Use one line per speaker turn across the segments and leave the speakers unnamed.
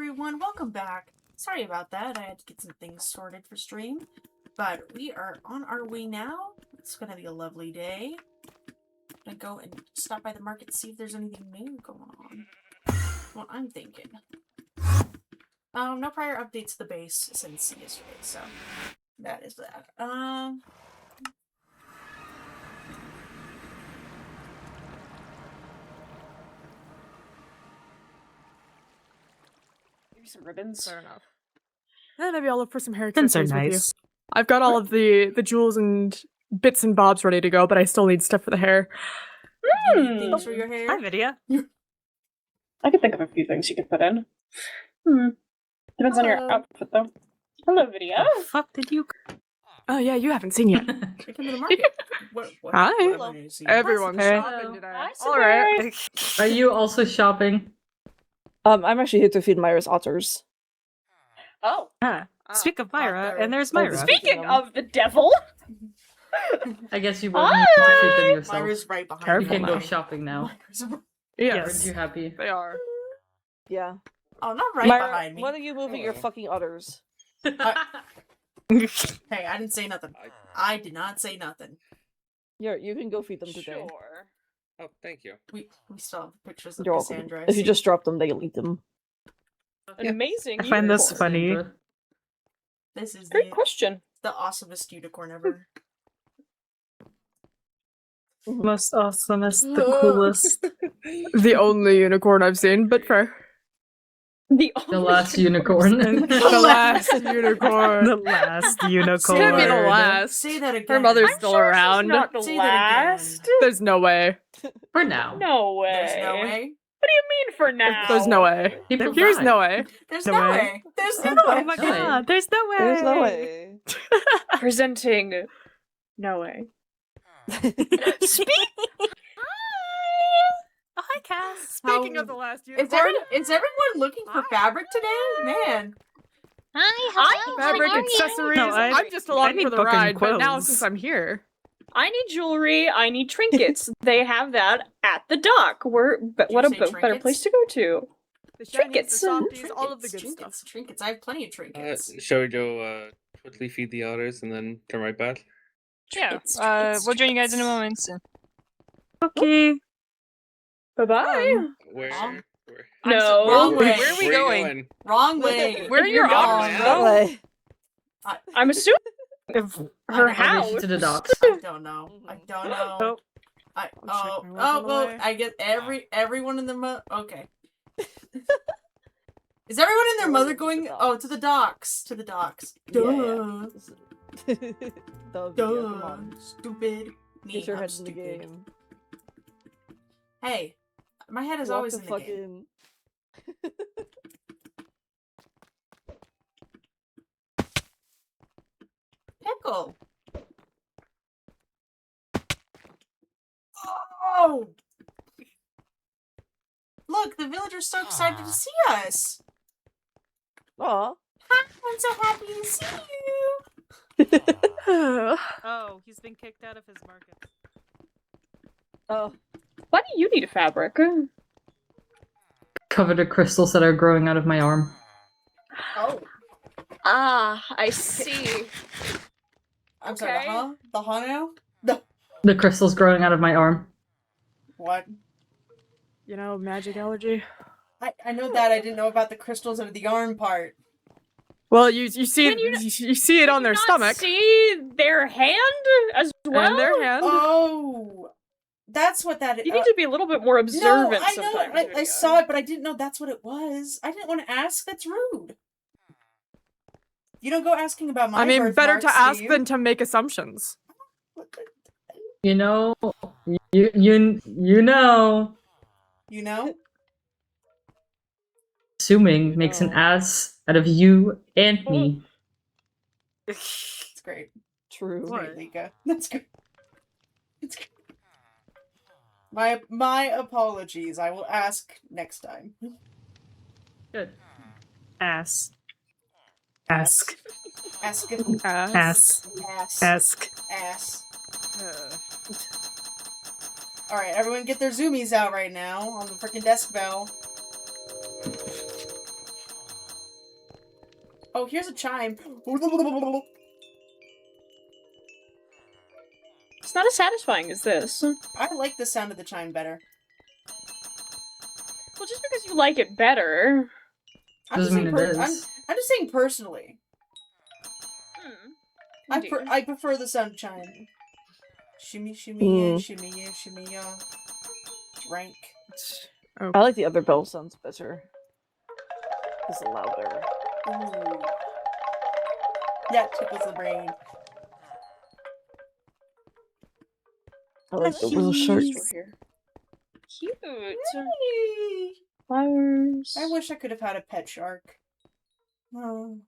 everyone, welcome back. Sorry about that, I had to get some things sorted for stream. But we are on our way now. It's gonna be a lovely day. I'm gonna go and stop by the market to see if there's anything new going on. What I'm thinking. No prior updates to the base since yesterday, so that is that.
Maybe some ribbons.
Fair enough. Maybe I'll look for some hair
Ribbons are
accessories with you.
nice.
I've got all of the jewels and bits and bobs ready to go, but I still need stuff for the hair.
You need things for your hair?
Hi, Vidya.
I could think of a few things you could put in. Depends on your outfit, though. Hello, video.
The fuck did you?
Oh yeah, you haven't seen yet.
Taken to the market. What
Hi.
what did you see?
Everyone's
Hey.
shopping today.
Hi,
All right.
Are you also shopping?
I'm actually here to feed Myra's otters.
Oh.
Speak of Myra,
there.
and there's
Oh,
Myra.
Speaking of the devil.
I guess you won't need to feed them yourself.
Myra's right behind
You
Careful
can go
now.
shopping now.
Myra's-
Yes,
Aren't you happy?
they are.
Yeah.
Oh, not right
Myra,
behind me.
when are you moving your fucking otters?
Hey, I didn't say nothing. I did not say nothing.
You can go feed them today.
Sure.
Oh, thank you.
We still have pictures of
You're welcome.
Cassandra.
If you just drop them, they'll eat them.
An amazing
I find this
unicorn.
funny.
This is
Great question.
the awesomest unicorn ever.
Most awesomest, the coolest.
The only unicorn I've seen, but fair.
The
last unicorn.
The last unicorn.
The last
It's
unicorn.
gonna be the last.
Say that again.
Her mother's
I'm
still
sure she's
around.
not the
Say that again.
last.
There's no way.
For now.
No way.
There's no way.
What do you mean for now?
There's no way.
People
Here's
die.
no way.
There's
No
no
way.
way. There's no
Oh
way.
my god, there's no way.
There's no way.
Presenting. No way. Speak.
Oh, hi, Cass.
Speaking
How-
of the last
Is,
unicorn,
is everyone looking for fabric today? Man.
Hi, hello.
fabric
how are you?
accessories.
No,
I'm just
I
along
need
for the
fucking
ride, but now
quills.
since I'm here,
I need jewelry. I need trinkets. They have that at the dock. What a
say
better
trinkets?
place to go to.
the shinies,
Trinkets.
the softies, all of the good
Trinkets,
stuff.
trinkets. I have plenty of trinkets.
Shall we go quickly feed the otters and then turn right back?
Yeah,
Trinkets,
we'll join you guys in a
trinkets.
moment.
Okay.
Bye bye.
Where?
Um,
where?
No.
Wrong way.
Where are we
you
going?
Wrong way.
Where are your
You're
otters,
wrong.
bro?
Way.
I'm assuming
If
her
I
house.
to the docks.
I don't know. I don't know.
Oh.
I
I'll check my weapon
well,
away.
I get everyone in the okay. Is everyone and their mother going? Oh, to the docks. To the docks. Duh.
Yeah. Duh,
Duh.
come on.
Stupid. Me.
Get your
I'm
head in the
stupid.
game.
Hey, my head is
Walk
always
the
in the game.
fucking...
Pickle. Oh! Look, the villagers so excited to see us.
Aw.
I'm so happy to see you.
Oh, he's been kicked out of his market.
Oh.
Why do you need a fabric?
Covered in crystals that are growing out of my arm.
Oh,
Ah, I see.
I'm sorry.
Okay.
The huh now?
The crystals growing out of my arm.
What?
You know, magic allergy.
I know that. I didn't know about the crystals of the arm part.
Well, you see
Can you
you see it on their
Not
stomach
See their hand as well.
and their hand.
Oh, that's what that is.
You need to be a little bit more observant.
No, I know.
sometimes,
I
Lydia.
saw it, but I didn't know that's what it was. I didn't want to ask. That's rude. You don't go asking about my
I mean, better to
birthmarks, do
ask
you?
than to make assumptions.
What the-
You know, you know,
You know?
assuming makes an ass out of you and me.
It's great.
True.
It's great, Lika. That's good. It's good. My apologies. I will ask next time.
Good.
Ass.
Ask.
Ask.
Ass.
Ass.
Ass.
Ask.
Ass.
Uh,
Alright, everyone get their zoomies out right now on the freaking desk bell. Oh, here's a chime.
It's not as satisfying as this.
I like the sound of the chime better.
Well, just because you like it better.
I'm just,
Doesn't
saying
mean it is.
I'm just saying personally.
Dear.
I prefer the sound of chime. Shimmy, shimmy, yeah, shimmy, yeah, shimmy, yeah. Drank.
I like the other bell sounds better. It's louder.
Ooh. Yeah, it tickles the brain.
I like the little sharks
Jeez.
here.
Cute.
Yay.
Flowers.
I wish I could have had a pet shark. Oh.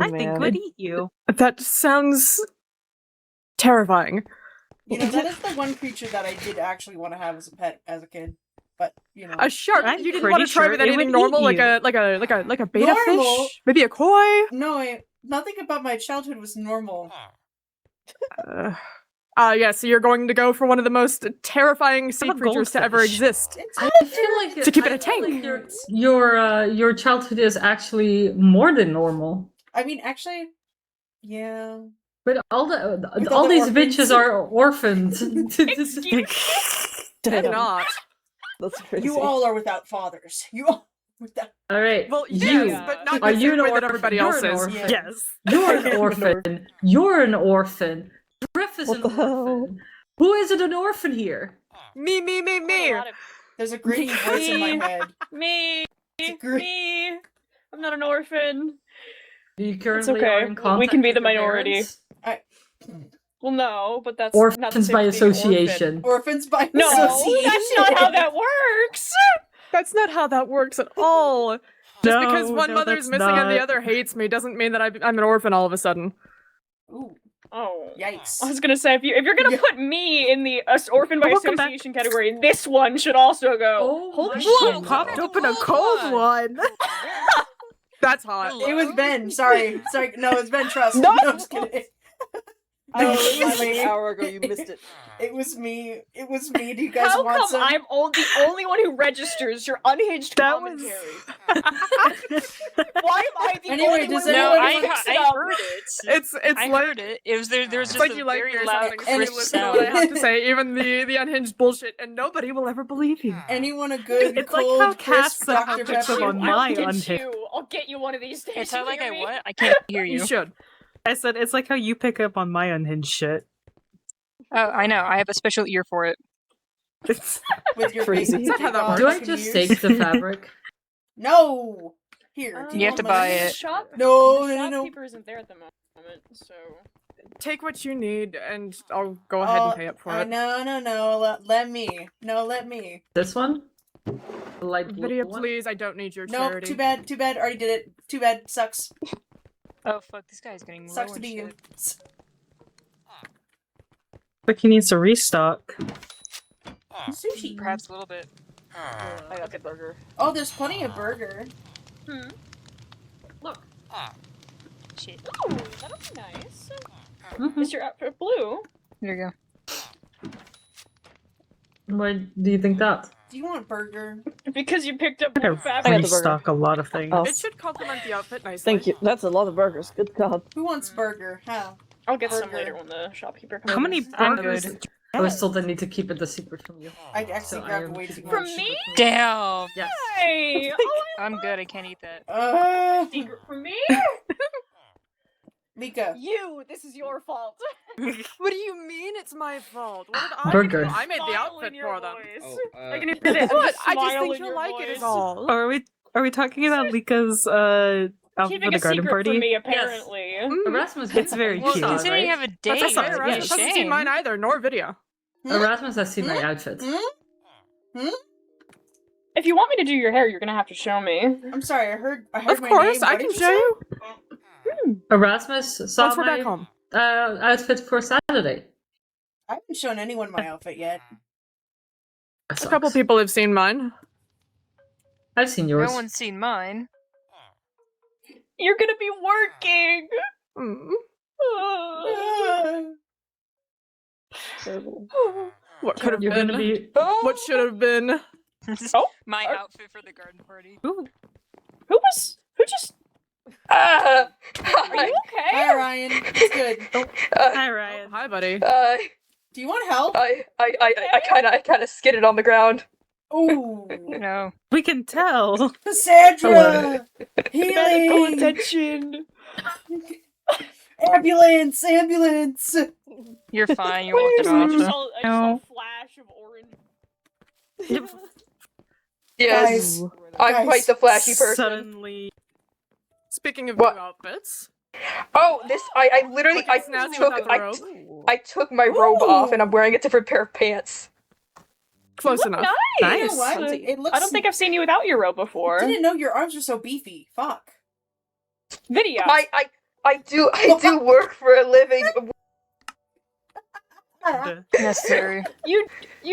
I think
Man.
would eat you.
That sounds terrifying.
You know, that is the one creature that I did actually want to have as a pet as a kid. But, you know.
A shark.
I'm
You didn't
pretty
want to try
sure
with
it
anything
would
normal,
eat
like a beta
Normal?
fish, maybe a koi.
No, nothing about my childhood was normal.
Yeah. So you're going to go for one of the most terrifying sea
a
creatures to ever
goldfish.
exist.
It's
I feel like
To keep it
I
a
feel
tank.
like your childhood is actually more than normal.
I mean, actually, yeah.
But all
With
all
all the
these
orphans.
bitches are orphans.
They're
Damn.
not.
That's crazy.
You all are without fathers. You all without.
All right.
Well,
you
yes, but not
are
the
you
same
an
way that
orphan?
everybody
You're
else
an
is.
orphan.
Yeah.
Yes.
You're
I am
an
an
orphan. You're an orphan. Griff is
What
an
the hell?
orphan. Who isn't an orphan here?
Me.
There's a grating voice in my head.
Me.
It's a gr-
Me. I'm not an orphan.
You currently
okay.
are in
We
contact
can be
with
the
your
minority.
parents?
Well, no, but that's not the
Orphans
same
by
as being an orphan.
association.
Orphans by
No,
association.
that's not how that works.
That's not how that works at all. Just because one mother's
that's
missing and the
not.
other hates me doesn't mean that I'm an orphan all of a sudden.
Ooh,
Oh.
yikes.
I was gonna say, if you're gonna
Yeah.
put me in the orphan by
Welcome back.
association category, this one should also go.
Oh
Holy
my
shit!
God.
Popped
no.
open a
Cold
cold one. That's hot.
Hello?
It was Ben. Sorry. No, it's Ben. Trust.
No!
I'm just kidding.
Oh,
it
it
was
was like
me.
an hour ago. You missed it.
It was me. It was me. Do you guys
How
want
come
some?
I'm the only one who registers your unhinged
That
commentary? Why am I the
Anyway,
only
does
one who
No,
anyone
picks it
I
up?
heard it.
It's
I
like
heard it. It was there. There was
it's
just
like
a
you like
very
me or
loud,
something. So you
crisp
listen to what I
sound.
have to say, even the unhinged bullshit, and nobody will ever believe you.
Anyone a good
It's like
cold
how
crisp
Cass somehow
Dr.
picks up
Pepper?
on my
I'll get
unhinged.
you. I'll get you one of these days.
It's how
you
like
hear
I
me?
what? I can't hear
You
you.
should.
I said it's like how you pick up on my unhinged shit. Oh, I know. I have a special ear for it.
With your
Crazy.
big
That's not how that
dog
works.
Do I
fucking
just
ears?
take the fabric?
No. Here. do
You have
want
to
mine?
buy
The
it.
shop,
No,
the
no, no, no.
shopkeeper isn't there at the moment, so.
Take what you need, and I'll go ahead and pay up for it.
No. Let me. No, let me.
This one? The light blue
Lydia,
one?
please, I don't need your
No,
charity.
too bad. Already did it. Too bad. Sucks.
Oh fuck! This guy's getting
Sucks
low
to be
and
you.
shit.
Like he needs to restock.
Sushi.
Perhaps a little bit.
I got the burger.
Oh, there's plenty of burger.
Look.
Shit.
Ooh, that'll be nice.
Mhm.
Is your outfit blue?
There you go.
Why do you think that?
Do you want burger?
Because you picked up
I
blue
gotta
fabric.
got the burger.
restock a lot of things.
Oh,
It should complement the outfit nicely.
thank you. That's a lot of burgers. Good God.
Who wants burger? How?
I'll get some
Burger.
later when the shopkeeper comes.
How many
I'm
burgers?
good.
I was told I need to keep it a secret from you.
I actually
So I
grabbed
am
way too
keeping
much.
From
it a
me?
secret from you.
Damn.
Yes.
Hey! Oh,
I'm good. I can't eat that.
secret from me?
Mika.
You! This is your fault.
What do you mean it's my fault? What did I
Burger.
do? I made the
Smile
outfit
in your
for them.
voice.
Oh,
I can hear it.
What? I just
Smile
think
in
you'll
your
like it is
voice.
all.
Are we talking about Lika's outfit
Keeping
for
a
the garden
secret
party?
from me, apparently.
Erasmus,
It's very
you
cute.
saw it,
Considering you
right?
have a
That's
date,
a sorry,
it'd be a
Erasmus hasn't seen
shame.
mine either, nor video.
Erasmus has seen my outfit.
If you want me to do your hair, you're gonna have to show me.
I'm sorry, I heard
Of
my
course,
name.
I
What
can
did
show
say?
you.
Erasmus saw
Once we're
my
back home.
outfit for Saturday.
I haven't shown anyone my outfit yet.
That
A couple
sucks.
people have seen mine.
I've seen yours.
No one's seen mine.
You're gonna be working!
Mm.
Terrible.
What could have
You're
been?
gonna be.
What should have been?
Oh,
My
are-
outfit for the garden party.
Who just...
Are
Are you okay?
Hi, Ryan. It's good.
Hi, Ryan.
Hi, buddy.
Do you want help?
I kind of skidded on the ground.
Ooh.
No.
We can tell.
Cassandra!
Medical
Healing!
attention.
Ambulance! Ambulance!
You're fine. You walked it
I
off.
just saw a
No.
flash of orange.
Yes,
Guys,
I'm quite the flashy person.
Suddenly.
Speaking of
What?
new outfits,
Oh, this I literally
Look at Snazzy
took
without the robe.
I took my robe off and I'm wearing a different pair of pants.
Close
Look
enough.
nice.
You know what?
I don't
It looks.
I don't think I've seen you without your robe before.
Didn't know your arms were so beefy. Fuck.
Video.
I do work for a living.
Necessary.
You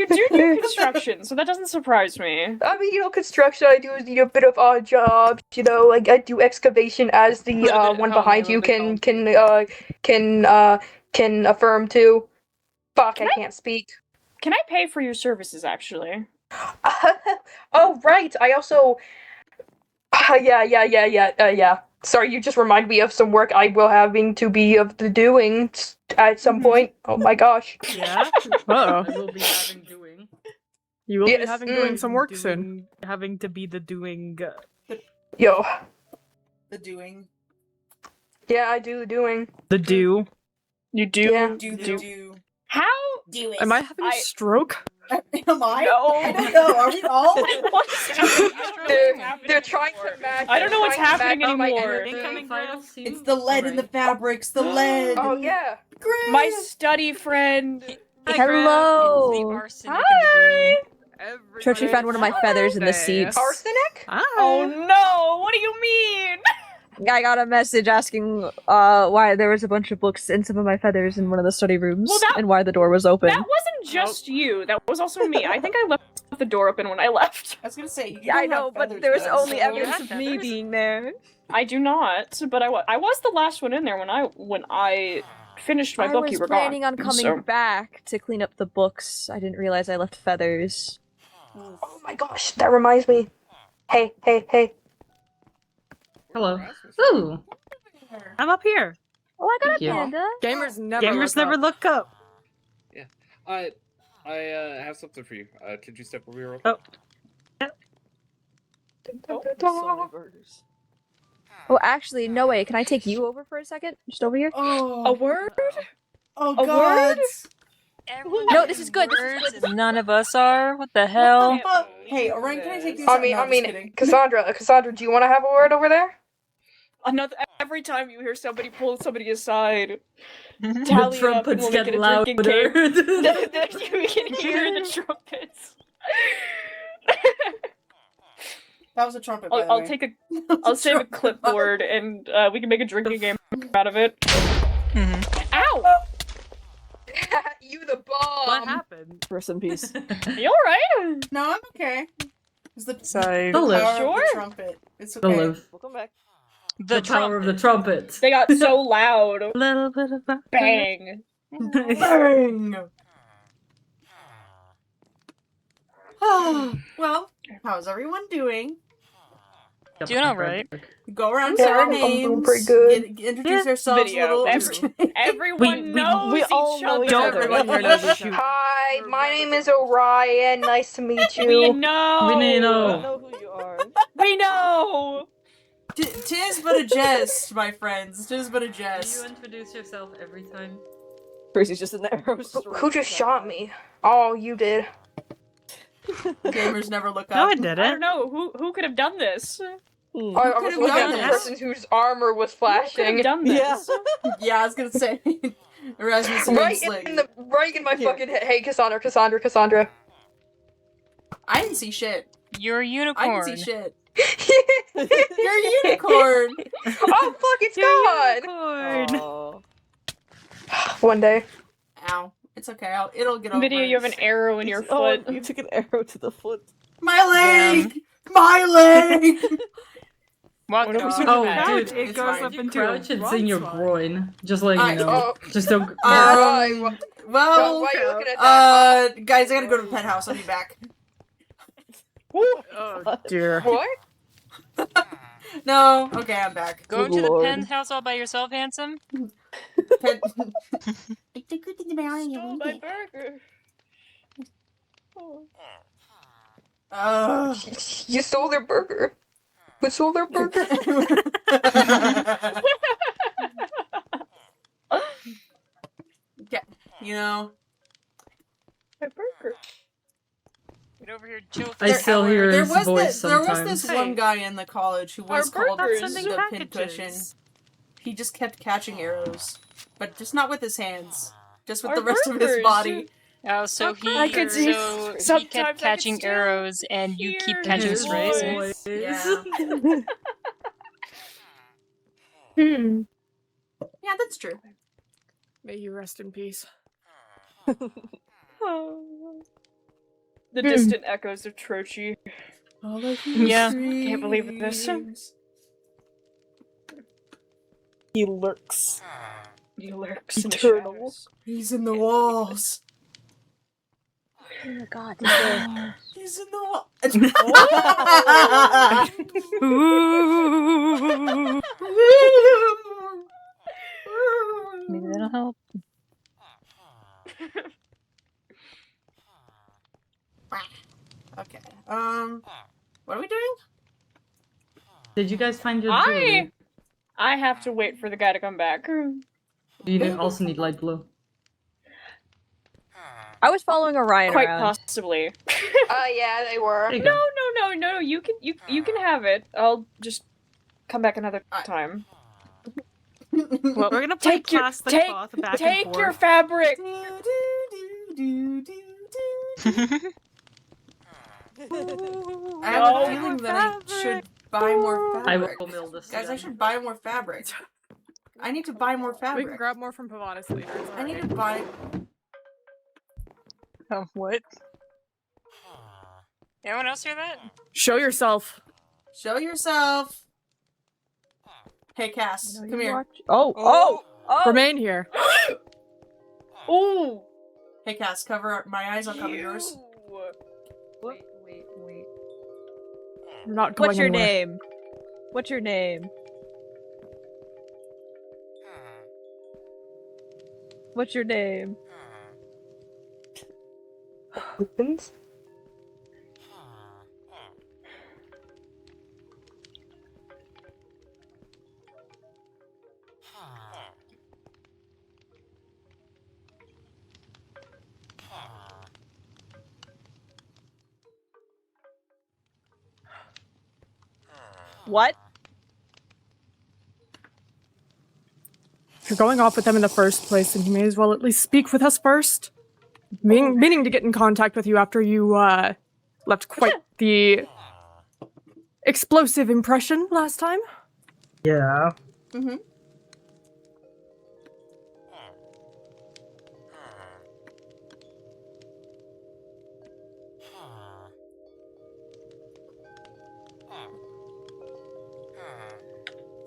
do construction, so that doesn't surprise me.
I mean, construction. I do a bit of odd jobs. Like I do excavation, as the one behind you can affirm too. Fuck, I can't speak.
Can I pay for your services, actually?
Oh right, I also. Yeah. Sorry, you just remind me of some work I will having to be of the doing at some point. Oh my gosh.
Yeah.
Uh-oh.
I will be having doing. You will be
Yes,
having doing
mm.
some work soon. Having to be the doing.
Yo.
The doing.
Yeah, I do the doing.
The do.
You do?
Yeah.
Do.
How?
Do it.
Am I having a stroke?
Am I?
No.
I don't know. Are we all?
What's
They're trying to match.
I don't know what's happening anymore.
Incoming ground.
It's the lead in the fabrics. The lead.
Oh yeah.
Great.
My study friend.
Hello.
Hi.
Churchy found one of my feathers in the seats.
Arsenic?
Oh no! What do you mean?
I got a message asking why there was a bunch of books and some of my feathers in one of the study rooms,
Well, that-
and why the door was open.
That wasn't just you. That was also me. I think I left the door open when I left.
I was gonna say. You
Yeah, I
don't
know,
have
but
feathers,
there was
guys,
only
so-
evidence of me
feathers?
being there.
I do not, but I was the last one in there when I finished my
I
book.
was
You were
planning
gone.
on coming
so-
back to clean up the books. I didn't realize I left feathers.
Oh my gosh, that reminds me. Hey.
Hello. Ooh.
I'm up here.
Oh, I got
Thank
a
you.
panda.
Gamers never.
Gamers
look
never
up.
look up.
I have something for you. Could you step over here? Real
Oh.
Oh, actually, no way. Can I take you over for a second? Just over here?
Oh.
A word?
Oh
A
God.
No, this is good. This is good. This is
None of us are. What the hell?
Fuck? Hey, Orion, can I take these?
I
No,
mean,
just kidding.
Cassandra, do you want to have a word over there?
Every time you hear somebody pull somebody aside,
The
tally up, and
trumpets
we'll
get
make it a
louder.
drinking game. We can hear the trumpets.
That was a trumpet. By the
I'll
way.
take a. I'll save a clipboard and we can make a drinking game out of it. Ow!
You the bomb.
What happened?
Rest in peace.
You alright?
No, I'm okay. It's the
Sorry.
power
They'll live.
of
Sure.
the trumpet. It's
They'll
okay.
live.
Welcome back.
The power of the trumpet.
They got so loud.
Little bit of a
Bang.
Bang! Well, how's everyone doing?
Doing alright.
Go around,
Yeah,
say our
I'm doing
names,
pretty good.
introduce ourselves
Video.
a little.
Everyone knows
we all
each
know
other.
each other.
Everyone here knows each other.
Hi, my name is Orion. Nice to meet
We
you.
know.
We
I
know.
know who you are.
We know.
Tis but a jest, my friends. Tis but a
Do
jest.
you introduce yourself every time?
Percy's just an arrow.
Who just shot me? Oh, you did.
Gamers never look
No, I
up.
I
didn't.
don't know who could have done this.
I was
could've
looking
done
at the
this?
person whose armor was
Who could have
flashing.
done this?
Yeah, I was gonna say. Erasmus
Right
Slick.
in my fucking head. Hey, Cassandra.
I didn't see shit.
You're a
I
unicorn.
didn't see shit. You're a unicorn.
Oh fuck, it's gone.
Unicorn.
Oh.
One day.
Ow. It's okay. It'll get over.
Video, you have an arrow in your foot.
You took an arrow to the foot.
My leg. My leg.
Walk
What
it
are we
off.
supposed
Oh,
to
dude,
do?
it
It's
goes
fine.
up
You
into
crouch,
a
it's in your
broadside.
groin. Just like, you know.
Oh.
Just don't.
Why
Why are you looking at that?
guys, I gotta go to the pet house. I'll be back.
Oh dear.
What?
No. Okay, I'm back.
Going
Good
to the
lord.
penthouse all by yourself, handsome?
Pen-
Stole my burger.
Ugh.
You stole their burger. Who stole their burger?
Yeah, you know,
My burger.
Get over here, chill with
I
this
still
hour.
hear
there
his
was
voice
there was
sometimes.
this one guy in the college who was
Our
called
burgers.
the pincushion. He just kept catching arrows, but just not with his hands, just with
Our
the rest of his
burgers.
body.
Oh, so
Our
he
I could see-
so he
sometimes I
kept
could
catching
still
arrows, and you keep
hear
catching
his
strays.
voice.
Yeah,
Hmm.
yeah, that's true.
May you rest in peace.
The distant echoes of Trochi.
All of
Yeah.
Can't believe this.
He lurks.
He lurks in the
Eternal.
shadows.
He's in the walls.
Oh my god.
He's in the wall.
Maybe that'll help.
Okay. What are we doing?
Did you guys find your jewelry?
I have to wait for the guy to come back.
Do you also need light blue?
I was following Orion
Quite
around.
possibly.
Yeah, they were.
There you
No,
go.
no. You can have it. I'll just come back another time.
Well, we're gonna play pass the cloth back and
Take
forth.
your fabric.
I have a feeling that I should buy more
I
fabric.
will mill this.
Guys, I
again.
should buy more fabric. I need to buy more
We
fabric.
can grab more from Pavanis later. It's
I need
alright.
to buy.
Oh, what? Anyone else hear that?
Show yourself.
Show yourself. Hey, Cass, come here.
Oh!
Remain here.
Ooh.
Hey, Cass, cover my eyes. I'll cover yours.
Wait.
You're not going
What's your
anywhere.
name? What's your name? What's your name?
Opens.
What?
If you're going off with them in the first place, then you may as well at least speak with us first. Meaning to get in contact with you after you left quite the explosive impression last time.
Yeah.
Mm-hmm.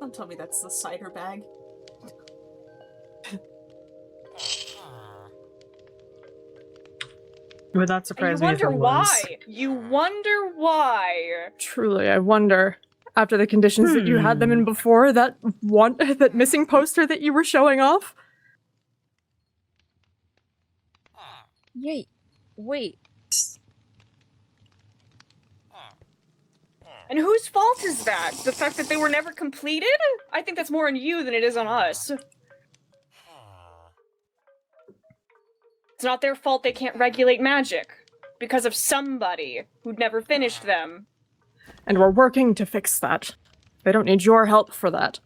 Don't tell me that's the cider bag.
Would not
And
surprise
you
me if
wonder
it
why.
was.
You wonder why.
Truly, I wonder, after the conditions that you had them in before, that missing poster that you were showing off.
Wait.
And whose fault is that? The fact that they were never completed? I think that's more on you than it is on us. It's not their fault they can't regulate magic. Because of somebody who'd never finished them.
And we're working to fix that. They don't need your help for that.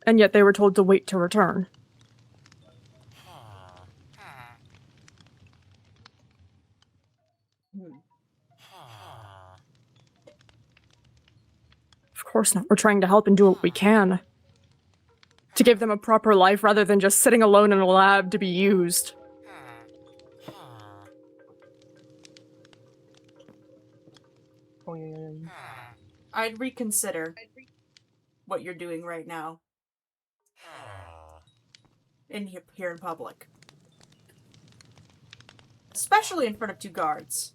And yet they were told to wait to return. Of course not. We're trying to help and do what we can. To give them a proper life rather than just sitting alone in a lab to be used.
I'd reconsider what you're doing right now. here in public. Especially in front of 2 guards.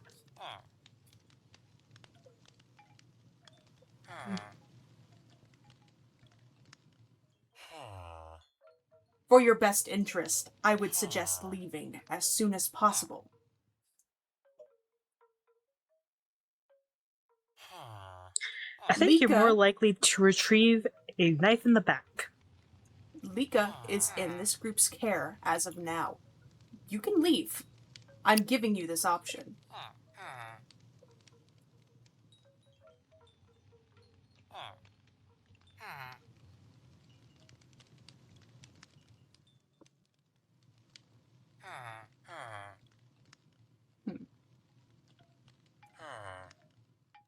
For your best interest, I would suggest leaving as soon as possible.
I think you're
Lika-
more likely to retrieve a knife in the back.
Lika is in this group's care as of now. You can leave. I'm giving you this option.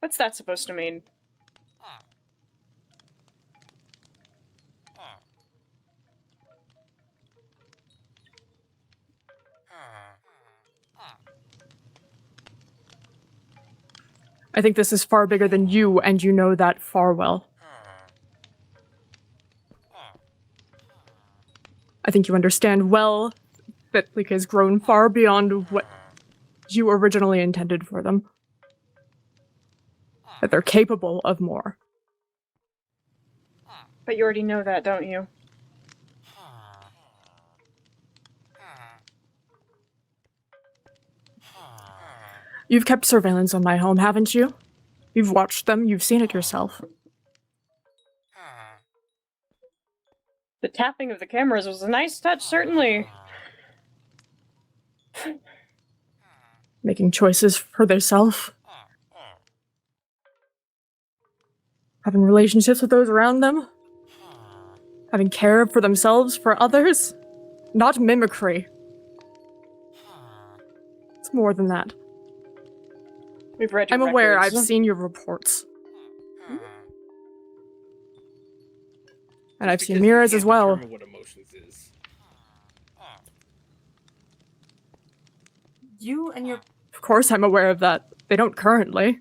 What's that supposed to mean?
I think this is far bigger than you, and you know that far well. I think you understand well that Lika has grown far beyond what you originally intended for them. That they're capable of more.
But you already know that, don't you?
You've kept surveillance on my home, haven't you? You've watched them, you've seen it yourself.
The tapping of the cameras was a nice touch, certainly.
Making choices for themselves. Having relationships with those around them. Having care for themselves, for others. Not mimicry. It's more than that.
We've read your
I'm aware, I've
records.
seen your reports. And I've seen
Because
Mira's
you
as
can't
well.
determine what emotions is.
You and your...
Of course I'm aware of that. They don't currently.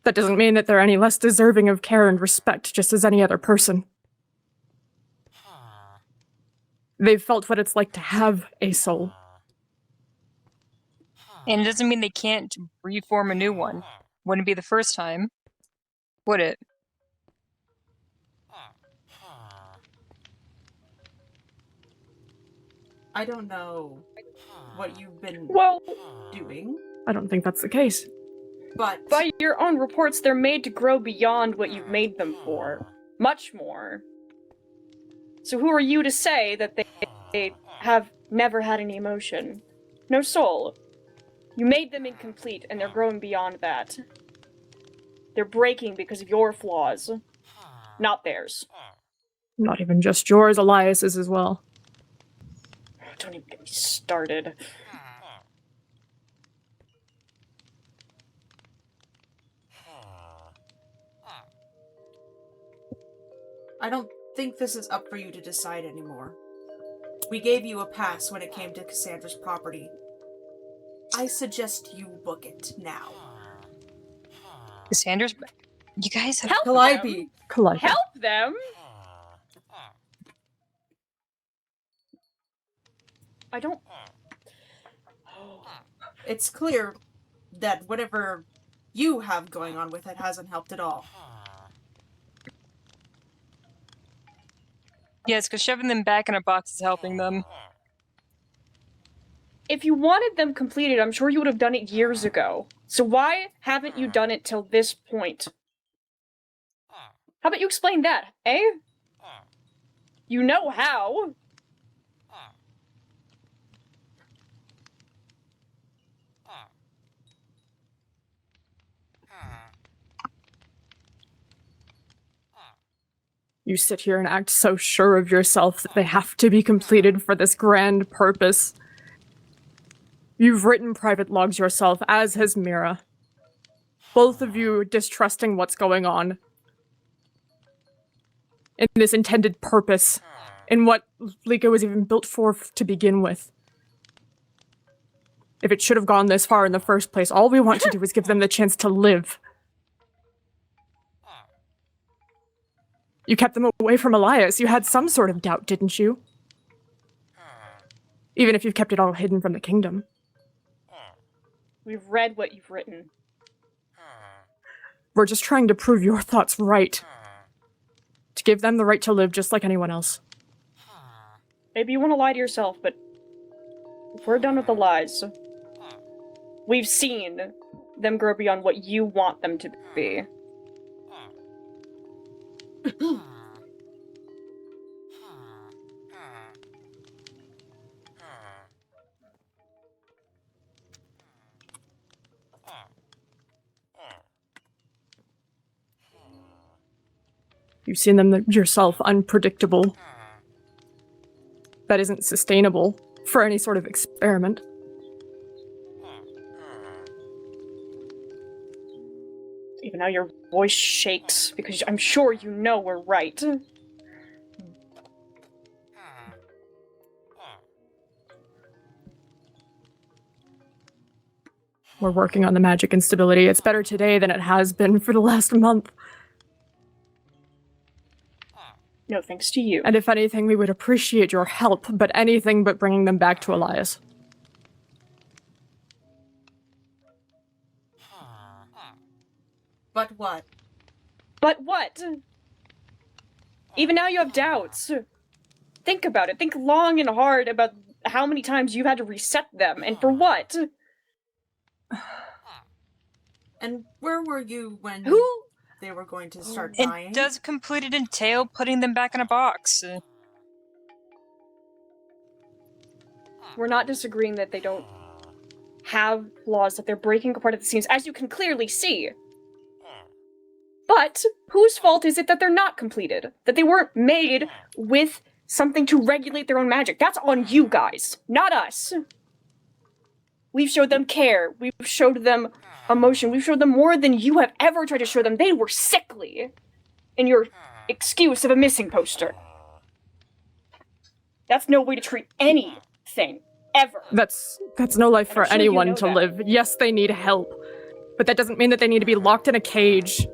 That doesn't mean that they're any less deserving of care and respect, just as any other person. They've felt what it's like to have a soul.
And it doesn't mean they can't reform a new one. Wouldn't be the first time, would it?
I don't know what you've been
Well,
doing,
I don't think that's the case.
but...
by your own reports, they're made to grow beyond what you've made them for. Much more. So who are you to say that they have never had any emotion? No soul. You made them incomplete, and they're growing beyond that. They're breaking because of your flaws, not theirs.
Not even just yours, Elias's as well.
Don't even get me started.
I don't think this is up for you to decide anymore. We gave you a pass when it came to Cassandra's property. I suggest you book it now.
Cassandra's... You guys have...
Help
Calliope!
them!
Calliope.
Help them! I don't...
It's clear that whatever you have going on with it hasn't helped at all.
Yes, because shoving them back in a box is helping them.
If you wanted them completed, I'm sure you would have done it years ago. So why haven't you done it till this point? How about you explain that, eh? You know how.
You sit here and act so sure of yourself that they have to be completed for this grand purpose. You've written private logs yourself, as has Mira. Both of you distrusting what's going on. In this intended purpose. In what Lika was even built for to begin with. If it should have gone this far in the first place, all we want to do is give them the chance to live. You kept them away from Elias. You had some sort of doubt, didn't you? Even if you've kept it all hidden from the kingdom.
We've read what you've written.
We're just trying to prove your thoughts right. To give them the right to live just like anyone else.
Maybe you want to lie to yourself, but if we're done with the lies, we've seen them grow beyond what you want them to be.
You've seen them yourself unpredictable. That isn't sustainable for any sort of experiment.
Even now your voice shakes, because I'm sure you know we're right.
We're working on the magic instability. It's better today than it has been for the last month.
No thanks to you.
And if anything, we would appreciate your help, but anything but bringing them back to Elias.
But what?
But what? Even now you have doubts. Think about it. Think long and hard about how many times you've had to reset them, and for what?
And where were you when
Who?
they were going to start
And
dying?
does completed entail putting them back in a box?
We're not disagreeing that they don't have flaws, that they're breaking apart at the seams, as you can clearly see. But whose fault is it that they're not completed? That they weren't made with something to regulate their own magic? That's on you guys, not us. We've showed them care. We've showed them emotion. We've showed them more than you have ever tried to show them. They were sickly in your excuse of a missing poster. That's no way to treat anything, ever.
That's no life for
I'm sure you
anyone
know
to
that.
live. Yes, they need help. But that doesn't mean that they need to be locked in a cage,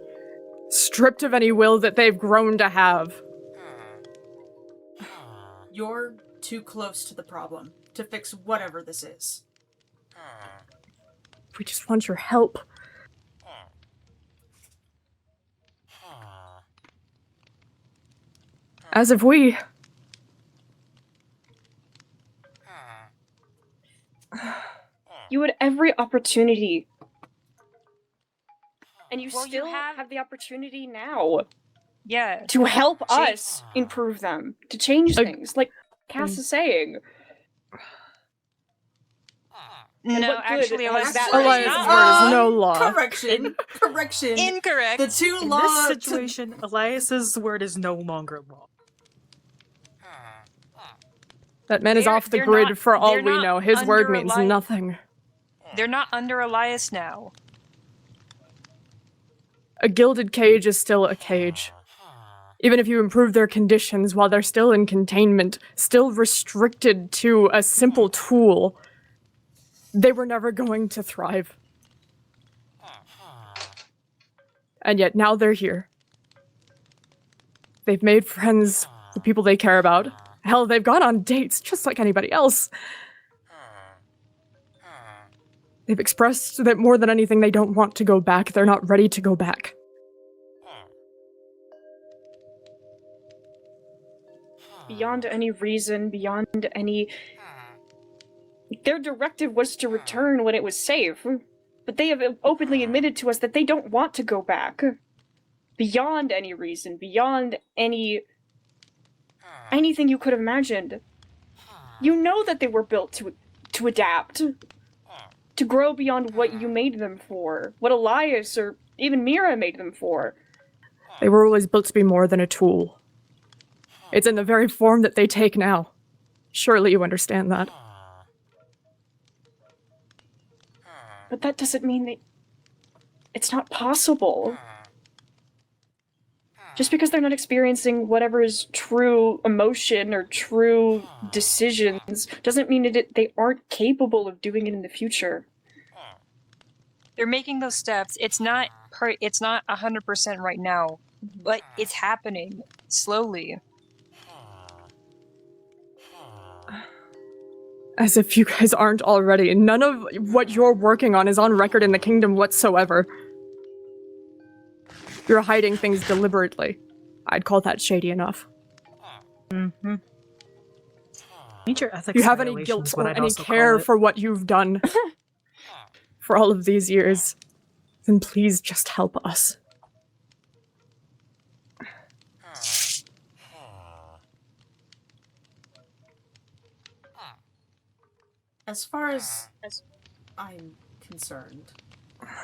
stripped of any will that they've grown to have.
You're too close to the problem to fix whatever this is.
We just want your help. As if we...
You had every opportunity. And you
Well, you
still
have-
have the opportunity now
Yeah.
to help
See-
us improve them, to change things, like Cass is saying. And
No,
what good
actually,
has
Elias'
that
word
Elias'
is not
word is no law.
Correction. Correction.
incorrect.
The two
In
laws.
this situation, Elias's word is no longer law.
That man is
They're-
off the
they're
grid
not-
for all
they're
we
not
know. His word
under
means
Elias.
nothing.
They're not under Elias now.
A gilded cage is still a cage. Even if you improve their conditions while they're still in containment, still restricted to a simple tool, they were never going to thrive. And yet now they're here. They've made friends, the people they care about. Hell, they've gone on dates just like anybody else. They've expressed that more than anything they don't want to go back. They're not ready to go back.
Beyond any reason, beyond any... Their directive was to return when it was safe. But they have openly admitted to us that they don't want to go back. Beyond any reason, beyond anything you could have imagined. You know that they were built to adapt. To grow beyond what you made them for. What Elias or even Mira made them for.
They were always built to be more than a tool. It's in the very form that they take now. Surely you understand that.
But that doesn't mean it's not possible. Just because they're not experiencing whatever is true emotion or true decisions doesn't mean that they aren't capable of doing it in the future.
They're making those steps. It's not 100% right now. But it's happening slowly.
As if you guys aren't already. None of what you're working on is on record in the kingdom whatsoever. You're hiding things deliberately. I'd call that shady enough.
Mm-hmm. Nature ethics.
If you have any
violations,
guilt
what
or
I'd
any
also
care
call it.
for what you've done for all of these years, then please just help us.
As far as I'm concerned,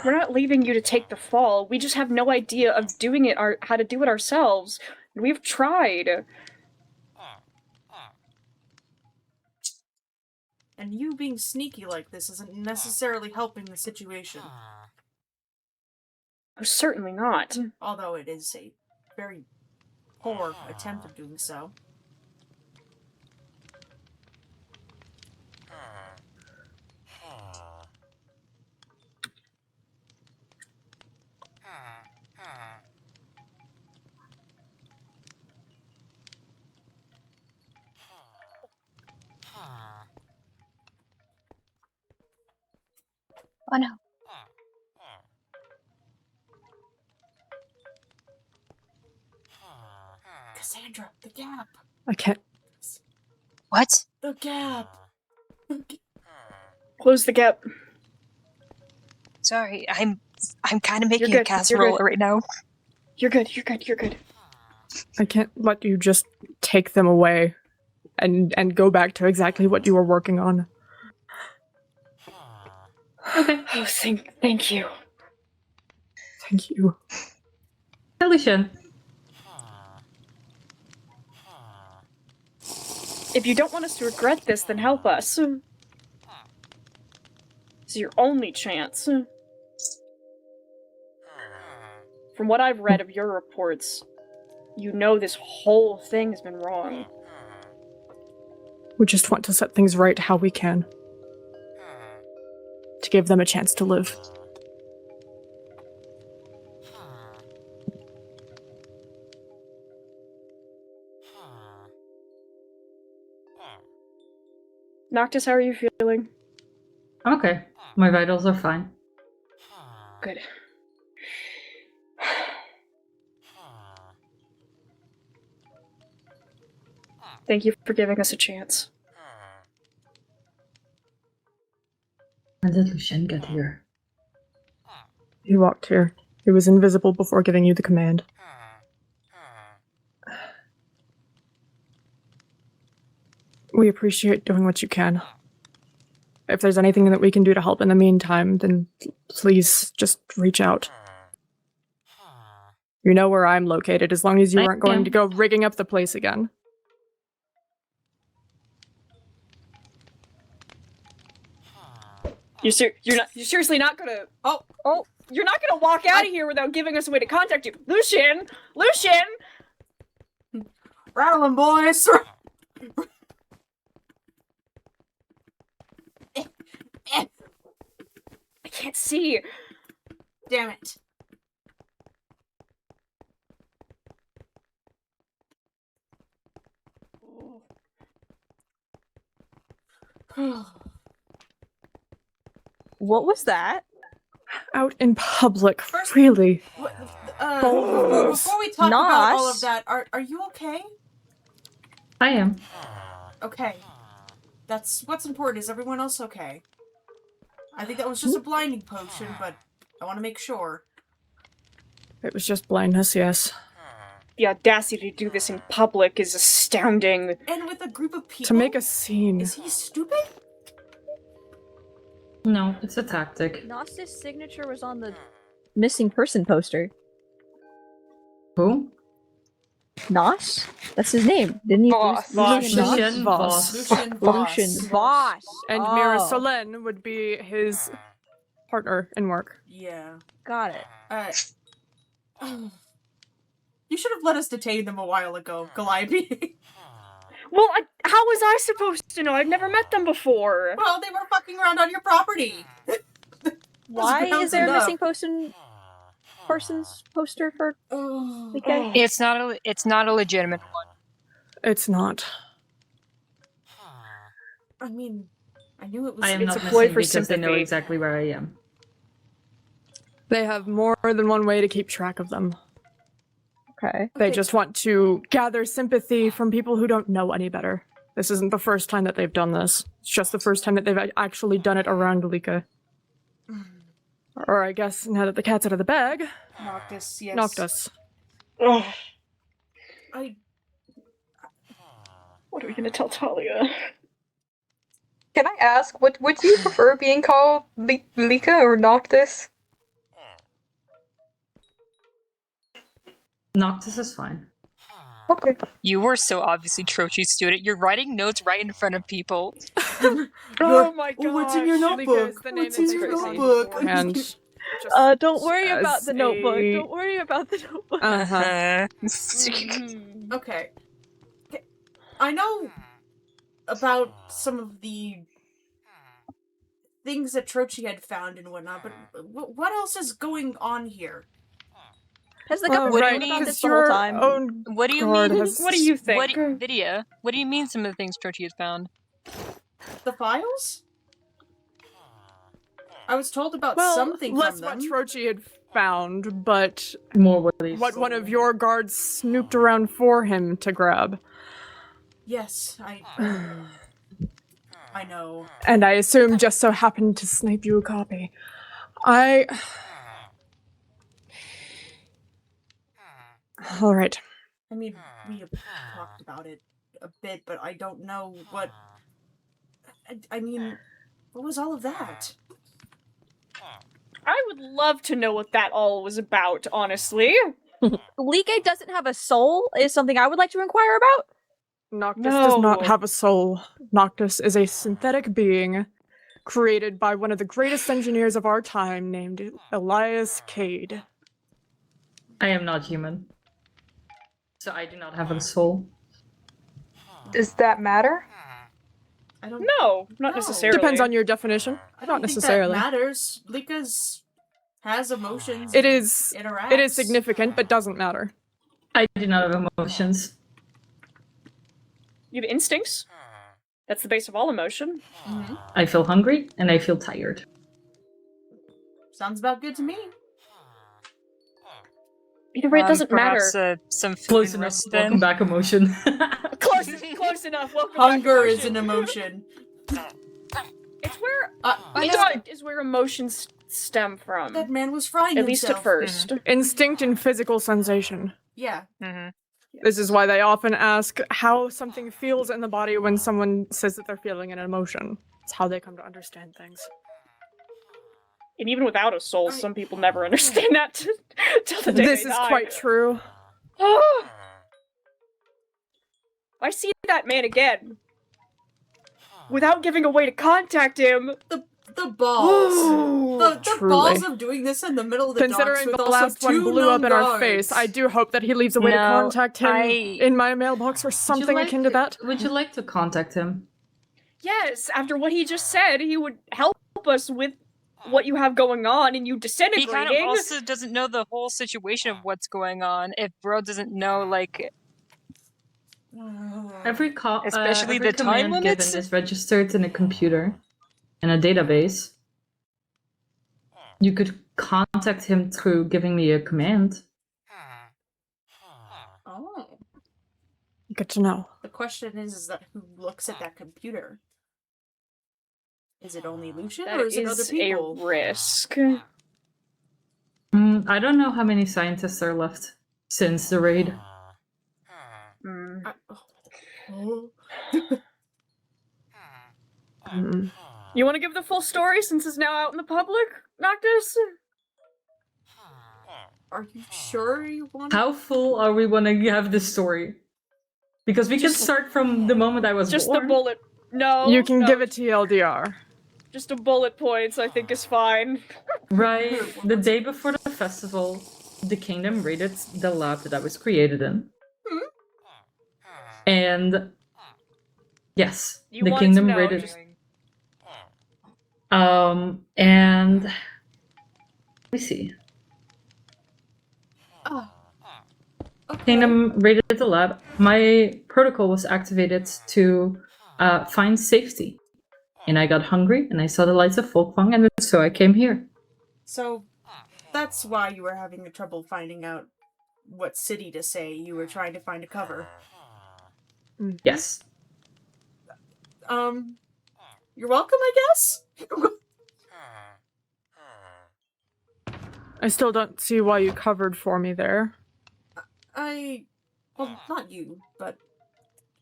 We're not leaving you to take the fall. We just have no idea of doing it how to do it ourselves. We've tried.
and you being sneaky like this isn't necessarily helping the situation.
Oh, certainly not.
Although it is a very poor attempt of doing so.
Oh no.
Cassandra, the gap!
I can't.
What?
The gap!
Close the gap.
Sorry, I'm kind of making
You're
a
good, you're
casserole
good.
right now.
You're good, you're good, you're good.
I can't let you just take them away and go back to exactly what you were working on.
Okay. Oh, thank you.
Thank you.
Alicia.
If you don't want us to regret this, then help us. It's your only chance. From what I've read of your reports, you know this whole thing has been wrong.
We just want to set things right how we can. To give them a chance to live.
Noctis, how are you feeling?
Okay, my vitals are fine.
Good. Thank you for giving us a chance.
When did Lucien get here?
He walked here. He was invisible before giving you the command. We appreciate doing what you can. If there's anything that we can do to help in the meantime, then please just reach out. You know where I'm located, as long as you aren't going to go rigging up the place again.
You're seriously not gonna. Oh! You're not gonna walk out of here without giving us a way to contact you, Lucien.
Rattle 'em, boys!
I can't see.
Damn it.
What was that?
Out in public, really.
Before we talk about all of that, are you okay?
I am.
Okay. That's what's important. Is everyone else okay? I think that was just a blinding potion, but I want to make sure.
It was just blindness, yes.
The audacity to do this in public is astounding.
And with a group of people?
To make a scene.
Is he stupid?
No, it's a tactic.
Gnostis' signature was on the missing person poster.
Who?
Nos? That's his name. Didn't he?
Lucien
Voss.
Lucian Voss.
And Mira Solen would be his partner in work.
Yeah.
Got it.
You should have let us detain them a while ago, Calliope.
Well, how was I supposed to know? I've never met them before.
Well, they were fucking around on your property.
Why is there a missing person? Parsons poster for
Oh,
Like,
It's not a legitimate one.
It's not.
I mean, I knew it was.
I am
It's
not
a ploy
missing
for
because they know
sympathy.
exactly where I am.
They have more than one way to keep track of them.
okay.
They
Okay.
just want to gather sympathy from people who don't know any better. This isn't the first time that they've done this. It's just the first time that they've actually done it around Lika. Or I guess now that the cat's out of the bag,
Noctis, yes.
Noctis.
I.
What are we gonna tell Talia?
Can I ask, would you prefer being called Lika or Noctis?
Noctis is fine.
Okay.
You were so obviously Trochi's student. You're writing notes right in front of people.
Oh my god!
Oh, what's in your
Lika
notebook?
is the name
What's in
that
your
they call you
notebook?
beforehand. Just
Don't worry about
as
the notebook.
a-
Don't worry about the notebook.
Uh-huh.
Mhm.
Okay. I know about some of the things that Trochi had found and whatnot, but what else is going on here?
Has the
Oh,
government
right,
known about
'cause
this the whole
your
time?
own
What do you
guard
mean?
has-
What do you think?
Lydia, what do you mean some of the things Trochi has found?
The files? I was told about
Well,
something
less
from
what
them.
Trochi had found, but
More what they
what one
stole.
of your guards snooped around for him to grab.
Yes, I know.
And I assume just so happened to snipe you a copy. Alright.
I mean, we have talked about it a bit, but I don't know what. I mean, what was all of that?
I would love to know what that all was about, honestly.
Lige doesn't have a soul is something I would like to inquire about.
Noctis does not
No.
have a soul. Noctis is a synthetic being created by one of the greatest engineers of our time named Elias Cade.
I am not human. So I do not have a soul.
Does that matter?
I don't.
No, not
No.
necessarily.
Depends on your definition.
I don't
Not
think
necessarily.
that matters. Lika's has emotions.
It
and
is
interacts.
it is significant, but doesn't matter.
I do not have emotions.
You have instincts. That's the base of all emotion.
Mm-hmm.
I feel hungry and I feel tired.
Sounds about good to me.
Either way, it doesn't
Perhaps,
matter.
some food
Close
and
enough.
rest
Welcome
then.
back, emotion.
Close enough. Welcome
Hunger
back,
is an emotion.
It's where
I know
instinct is where emotions stem from.
that man was frying
At least at
himself.
first.
Instinct and physical sensation.
Yeah.
Mhm.
This is why they often ask how something feels in the body when someone says that they're feeling an emotion. It's how they come to understand things.
And even without a soul, some people never understand that till the day
This
they
is
die.
quite true.
I see that man again. Without giving a way to contact him.
The balls. the
Truly.
balls of doing this in the middle of the docks
Considering
with
the
also
last one
two
blew up
known
in our
guards.
face, I do hope that he leaves a way to
No,
contact him
I-
in my mailbox or something akin to that.
Would you like to contact him?
Yes, after what he just said, he would help us with what you have going on and you
He
disintegrating.
kind of also doesn't know the whole situation of what's going on. If Bro doesn't know, like,
Every
Especially
every
the time
command
limits?
given is registered in a computer, in a database. You could contact him through giving me a command.
Oh.
Good to know.
The question is that who looks at that computer? Is it only Lucian
That
or is it other
is
people?
a risk.
I don't know how many scientists are left since the raid.
Oh.
Mm.
You want to give the full story since it's now out in the public, Noctis?
Are you sure you want?
How full are we when I have this story? Because we can start from the moment I was
Just
born.
the bullet. No.
You can
no,
give it TLDR.
Just a bullet points, I think is fine.
Right. The day before the festival, the kingdom raided the lab that I was created in. And yes,
You
the
wanted to
kingdom
know,
raided.
just-
And let me see.
Ah. Okay.
Kingdom raided the lab. My protocol was activated to find safety. And I got hungry, and I saw the lights of Folkwang, and so I came here.
So that's why you were having trouble finding out what city to say. You were trying to find a cover.
Yes.
You're welcome, I guess?
I still don't see why you covered for me there.
Well, not you, but...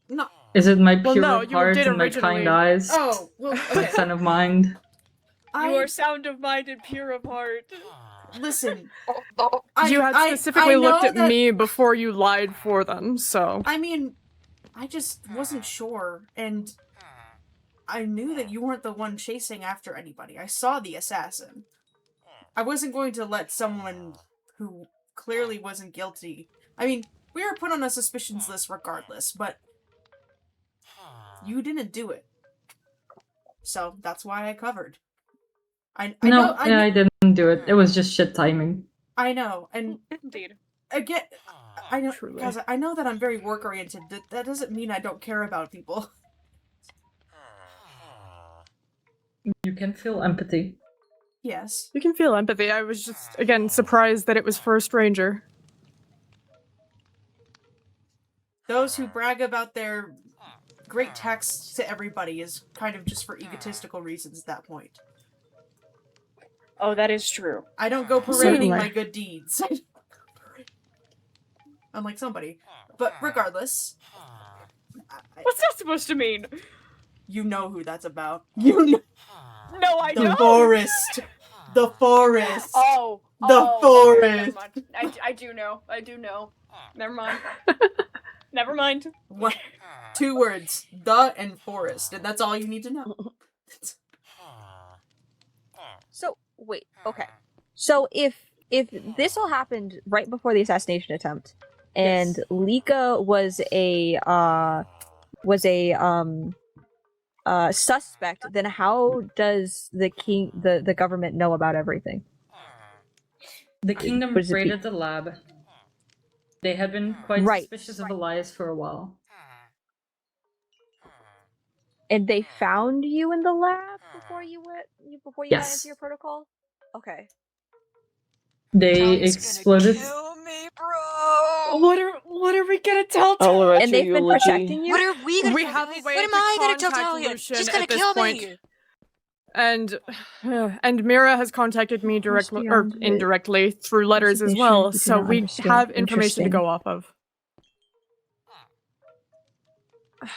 Not...
Is it my
Well,
pure
no,
of
you
heart
did
and my kind
originally.
eyes?
Oh, well,
My
okay.
son of mind.
You are sound of mind and pure of heart.
Listen,
You had specifically
I know
looked at
that-
me before you lied for them, so...
I mean, I just wasn't sure, and I knew that you weren't the one chasing after anybody. I saw the assassin. I wasn't going to let someone who clearly wasn't guilty... I mean, we were put on a suspicions list regardless, but you didn't do it. So that's why I covered. I
didn't do it. It was just shit timing.
I know, and
Indeed.
again, I know,
Truly.
because I know that I'm very work-oriented. That doesn't mean I don't care about people.
You can feel empathy.
Yes.
You can feel empathy. I was just, again, surprised that it was First Ranger.
Those who brag about their great texts to everybody is kind of just for egotistical reasons at that point.
Oh, that is true.
I don't go parading
Certainly.
my good deeds. Unlike somebody. But regardless...
What's that supposed to mean?
You know who that's about. You know...
No, I
The
don't.
forest! The forest!
Oh.
The
Never
forest!
mind. I do know. I do know. Never mind. Never mind.
What? 2 words. The and forest. And that's all you need to know.
So wait, okay. So if this all happened right before the assassination attempt, and Lika was a suspect, then how does the government know about everything?
The kingdom
What does it be?
raided the lab. They had been quite suspicious of Elias for a while.
And they found you in the lab before you got
Yes.
into your protocol? Okay.
They exploded.
Kill me, bro.
What are we gonna tell?
I'll write
And
your
they've been
eulogy.
protecting you?
What are we gonna
We
tell
have a
Talia?
way
What am
to
I gonna tell
contact
Talia?
Lucian
She's
at
gonna
this
kill
point.
me.
And Mira has contacted me directly or
beyond
indirectly through letters as
Sufficient
well,
to
so
not
we
understand.
have information to
Interesting.
go off of.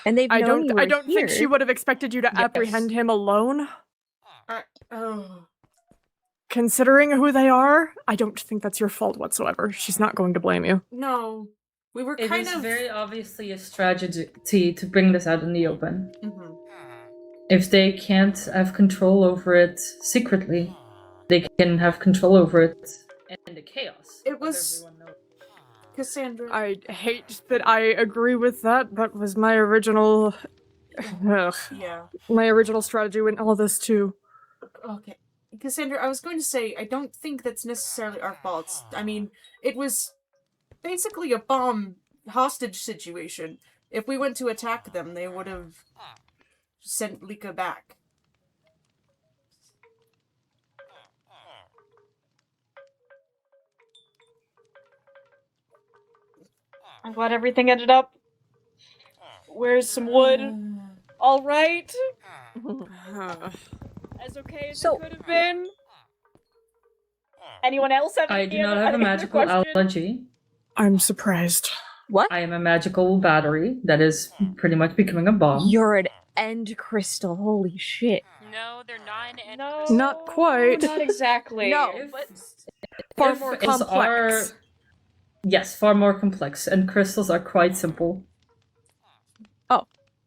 And they've known you were
I don't think she
here.
would have expected you to
Yes.
apprehend him alone.
Oh.
Considering who they are, I don't think that's your fault whatsoever. She's not going to blame you.
No. We were
It
kind
is
of...
very obviously a strategy to bring this out in the open.
Mhm.
If they can't have control over it secretly, they can have control over it in the chaos.
It
of
was-
everyone knowing.
Cassandra...
I hate that I agree with that. That was my original... Ugh.
Yeah.
My original strategy in all this too.
Okay. Cassandra, I was going to say, I don't think that's necessarily our fault. I mean, it was basically a bomb hostage situation. If we went to attack them, they would have sent Lika back.
I'm glad everything ended up. Where's some wood? All right. As okay as
So-
it could have been. Anyone else have
I
any
do not
other-
have a
any other
magical
questions?
allergy.
I'm surprised.
What?
I am a magical battery that is pretty much becoming a bomb.
You're an end crystal. Holy shit.
No, they're not an end.
No,
Not quite.
Not exactly.
No,
If-
but
Far
if
more
it's
complex.
Yes, far more complex, and crystals are quite simple.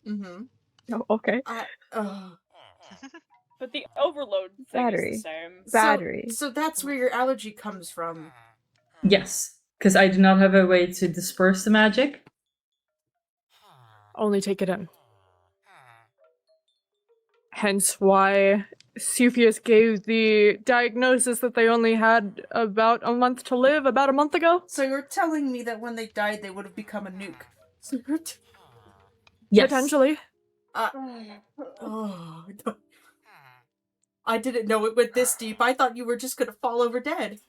Mm-hmm.
oh, okay.
But the overload thing
Battery.
is the same.
Battery.
So that's where your allergy comes from.
Yes, because I do not have a way to disperse the magic.
Only take it in. Hence why Cepheus gave the diagnosis that they only had about a month to live, about a month ago.
So you're telling me that when they died, they would have become a nuke?
Yes.
Potentially.
Oh, I didn't know it went this deep. I thought you were just gonna fall over dead.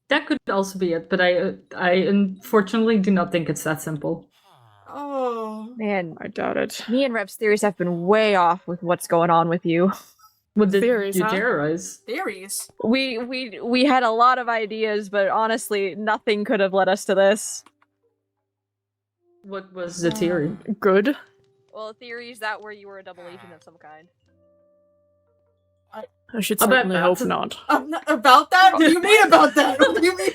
That could also be it, but I unfortunately do not think it's that simple.
Oh.
Man,
I doubt it.
me and Rep's theories have been way off with what's going on with you.
What did
Theories,
you
huh?
terrorize?
Theories.
We had a lot of ideas, but honestly, nothing could have led us to this.
What was the theory?
Good.
Well, theories that where you were a double agent of some kind.
I should
About
certainly
that.
hope not.
About that? What do you mean about that? What do you mean?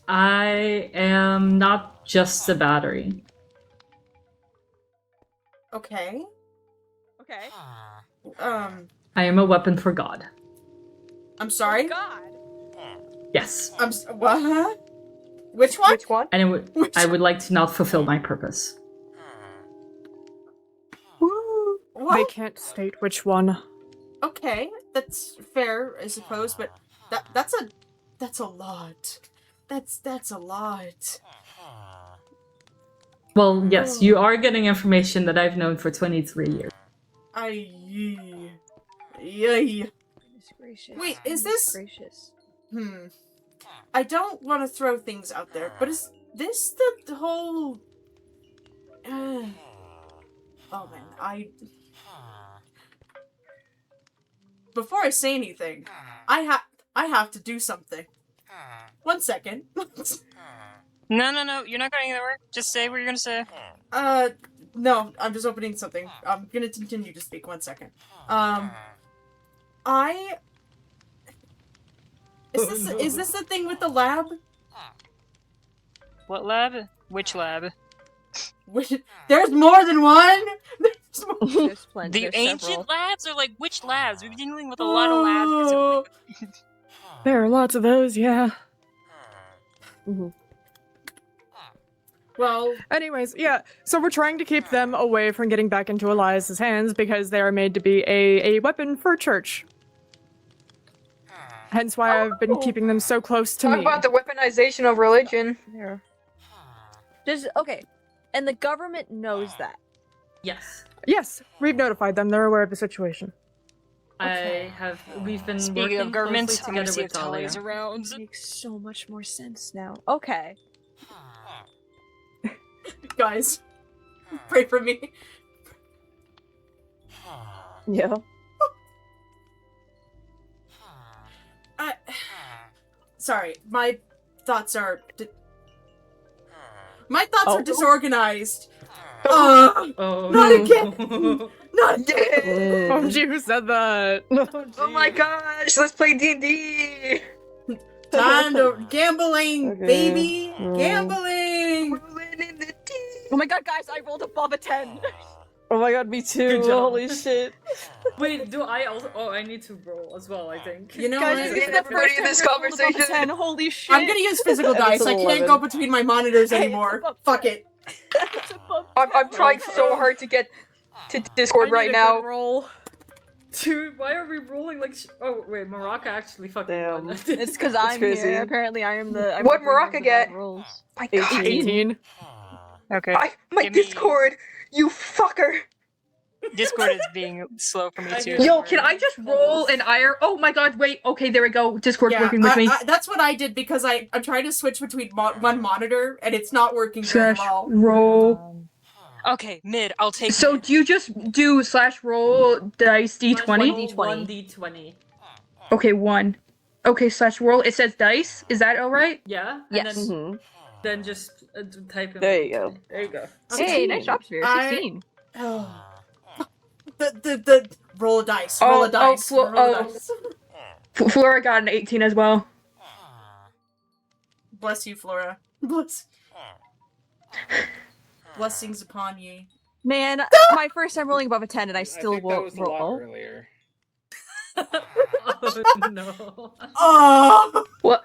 I am not just a battery.
Okay.
Okay.
I am a weapon for God.
I'm sorry?
God.
Yes.
What? Which one?
Which one?
And I would like to not fulfill my purpose.
What?
They can't state which one.
Okay, that's fair, I suppose, but that's a lot. That's a lot.
Well, yes, you are getting information that I've known for 23 years.
Yay.
Goodness gracious.
Wait, is
Goodness
this-
gracious?
I don't want to throw things out there, but is this the whole... Oh man, Before I say anything, I have to do something. 1 second.
No, you're not going anywhere. Just say what you're gonna say.
No, I'm just opening something. I'm gonna continue to speak. 1 second. Is this the thing with the lab?
What lab? Which lab?
There's more than one.
There's plenty.
The
There's
ancient
several.
labs, or like which labs? We've been dealing with a lot of labs recently.
There are lots of those, yeah.
Well,
anyways, yeah. So we're trying to keep them away from getting back into Elias's hands because they are made to be a weapon for church. Hence why I've been keeping them so close to
Talk
me.
about the weaponization of religion.
Yeah. Okay, and the government knows that.
Yes.
Yes, we've notified them. They're aware of the situation.
We've been
Speaking
working
of government,
closely
I'm gonna
together
see
with
if Talia
Talia.
is around.
Makes so much more sense now. Okay.
guys, pray for me.
Yeah.
Sorry, my thoughts are... My thoughts are disorganized.
Oh,
not
no.
again! Not again!
Oh, gee, who said that?
Oh my gosh, let's play D&D!
Time to... Gambling, baby! Gambling!
Oh my god, guys, I rolled above a 10.
Oh my god, me too.
Good job.
Holy shit.
Wait, do I also? Oh, I need to roll as well, I think.
You know
Guys,
what?
this is the
Everybody
first
in
time
this
I've rolled above a
conversation.
10. Holy shit.
I'm gonna use physical
And
dice.
it's
I
an
can't
11.
go between my monitors
Hey, it's
anymore.
above
Fuck it.
It's above
I'm trying so hard to get to Discord right now.
Roll.
Dude, why are we rolling like? Oh wait, Morocco actually fucking
Damn.
won.
It's because I'm
crazy.
here. Apparently, I am the. I'm
What'd
the bringer of
Morocco
the
get?
bad rolls.
My god.
18.
Okay.
My
Give me-
Discord! You fucker!
Discord is being slow for me too.
Yo, can I just roll an iron? Oh my god, wait. Okay, there we go. Discord's working with me.
That's what I did because I'm trying to switch between one monitor and it's not working very
Slash
well.
roll.
Okay, mid. I'll take.
So
mid.
do you just do slash roll dice d20?
One D20.
Okay, 1. Okay, slash roll. It says dice. Is that alright?
Yeah.
Yes.
And then just type in.
There you go.
There you go.
Hey, nice job, Sphere. 16.
The roll a dice. Roll a dice. Roll a dice.
Flora got an 18 as well.
Bless you, Flora. Blessings upon ye.
Man, my first time rolling above a 10 and I still
think that
won't
was a lot
roll.
earlier.
Oh no.
Oh!
What?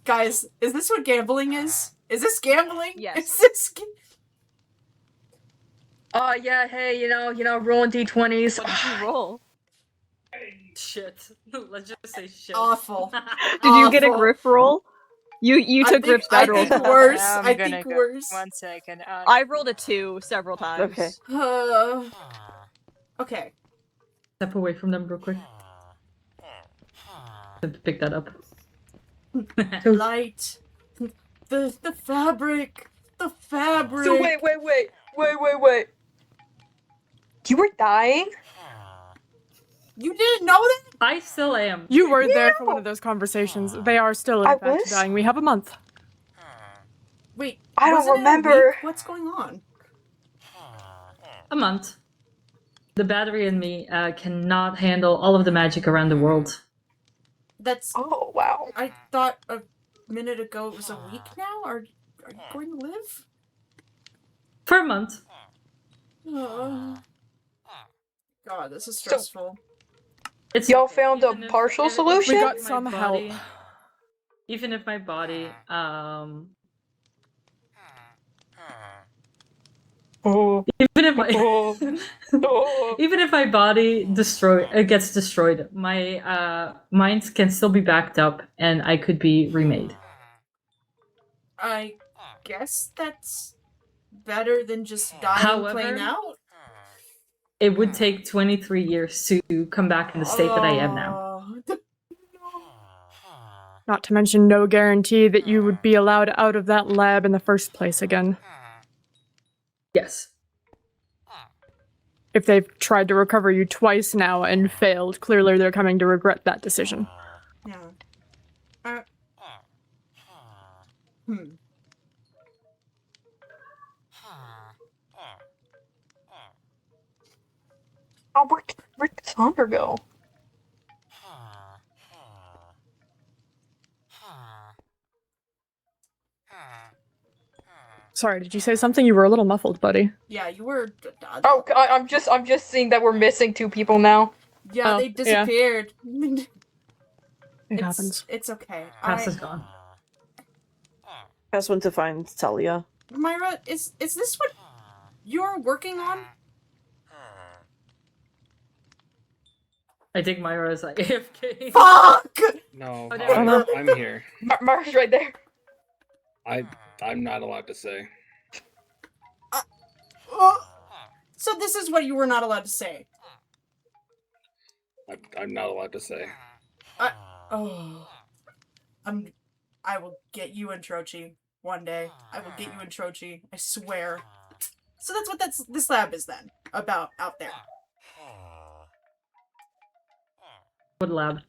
Guys, is this what gambling is? Is this gambling?
Yes.
Is this
Yeah, hey, rolling d20s.
What did you roll?
Shit. Let's just say shit.
Awful.
Did you get a
Awful.
Griff roll? You
I
took
think,
Griff's bad
I
rolls.
think worse.
I'm
I
gonna
think
go.
worse.
1 second.
I rolled a 2 several times.
Okay.
Okay.
Step away from them real quick. Pick that up.
Light. The fabric. The fabric.
So wait. You were dying?
You didn't know that?
I still am.
You were there for one of those conversations. They are still in
I
fact
was?
dying. We have a month.
Wait.
I don't
wasn't it a
remember.
week? What's going on?
A month. The battery in me cannot handle all of the magic around the world.
That's.
Oh, wow.
I thought a minute ago it was a week now. Are you going to live?
For a month.
God, this is stressful.
It's
Y'all
okay.
found a
Even if-
partial
if
solution?
We got
my
some
body-
help.
Even if my body,
Oh.
even if my,
Oh.
even if my body gets destroyed, my mind can still be backed up, and I could be remade.
I guess that's better than just dying
However,
plain out.
It would take 23 years to come back in the state that I am now.
Not to mention no guarantee that you would be allowed out of that lab in the first place again.
Yes.
If they've tried to recover you twice now and failed, clearly they're coming to regret that decision.
Yeah.
Oh, where'd Cassandra go?
Sorry, did you say something? You were a little muffled, buddy.
Yeah, you were.
Oh, I'm just seeing that we're missing 2 people now.
Yeah,
Oh,
they disappeared.
It happens.
It's okay.
Pass is gone.
I just went to find Talia.
Myra, is this what you're working on?
I think Myra is like AFK.
Fuck!
No,
Oh, there we
go.
I'm here.
Mara's right there.
I'm not allowed to say.
So this is what you were not allowed to say.
I'm not allowed to say.
I will get you in Trochi one day. I will get you in Trochi. I swear. So that's what this lab is then about out there.
What lab?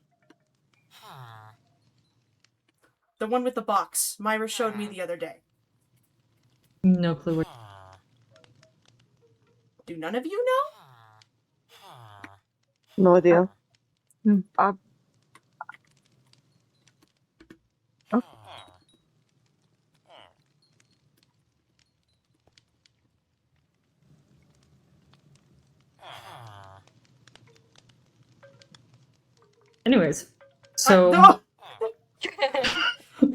The one with the box Myra showed me the other day.
No clue what.
Do none of you know?
No idea.
Anyways, so
No!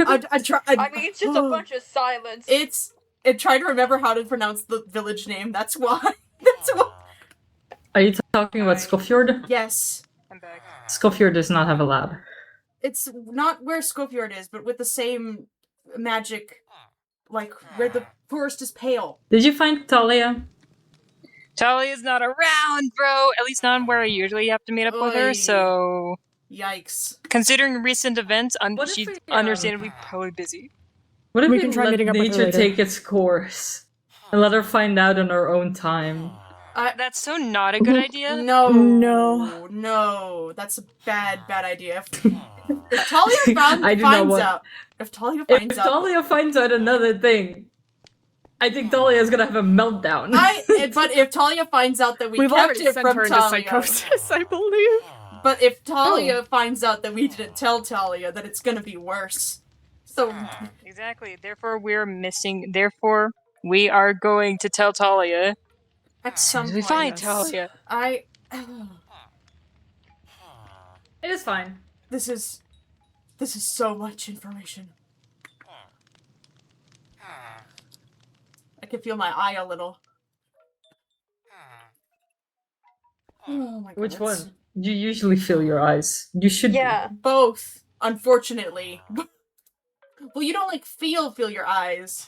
I
mean, it's just a bunch of silence.
It tried to remember how to pronounce the village name. That's why. That's why.
are you talking about Skofjord?
Yes.
I'm back.
Skofjord does not have a lab.
It's not where Skofjord is, but with the same magic, like where the forest is pale.
Did you find Talia?
Talia's not around, bro. At least not where I usually have to meet up with her.
Oy.
So,
Yikes.
considering recent events,
What if
she's
we,
understandably probably busy.
What if
We
we,
can try
let
meeting up with her
nature
later.
take its course and let her find out on her own time?
That's so not a good idea.
No. That's a bad idea. If Talia if Talia finds out,
Talia finds out another thing, I think Talia is gonna have a meltdown.
but if Talia finds out that
We've
kept
already
it
sent
from
her into
Talia,
psychosis, I believe.
but if Talia finds out that we didn't tell Talia, then it's gonna be worse. So
Exactly. Therefore, Therefore, we are going to tell Talia.
at some
We
point,
find Talia.
It is fine.
This is so much information. I can feel my eye a little. Oh my god.
Which one? You usually feel your eyes. You should.
Yeah.
Both, unfortunately. Well, you don't like feel your eyes.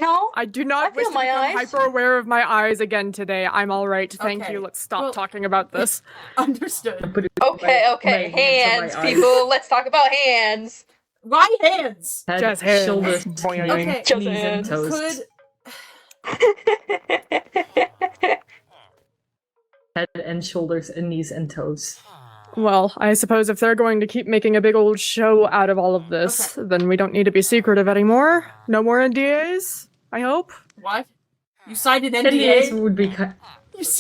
No.
I do not
I
wish
feel
to
my
become
eyes.
hyper aware of my eyes again today. I'm all right. Thank
Okay.
you. Let's stop
Well-
talking about this.
Understood.
Okay, hands, people. Let's talk about hands.
Why hands?
Head,
Just hands.
shoulders,
Okay.
Just
knees, and
hands.
toes.
Could
Head and shoulders and knees and toes.
Well, I suppose if they're going to keep making a big old show out of all of this, then we don't need to be secretive anymore. No more NDAs, I hope.
what? You signed an
NDAs
NDA?
would be.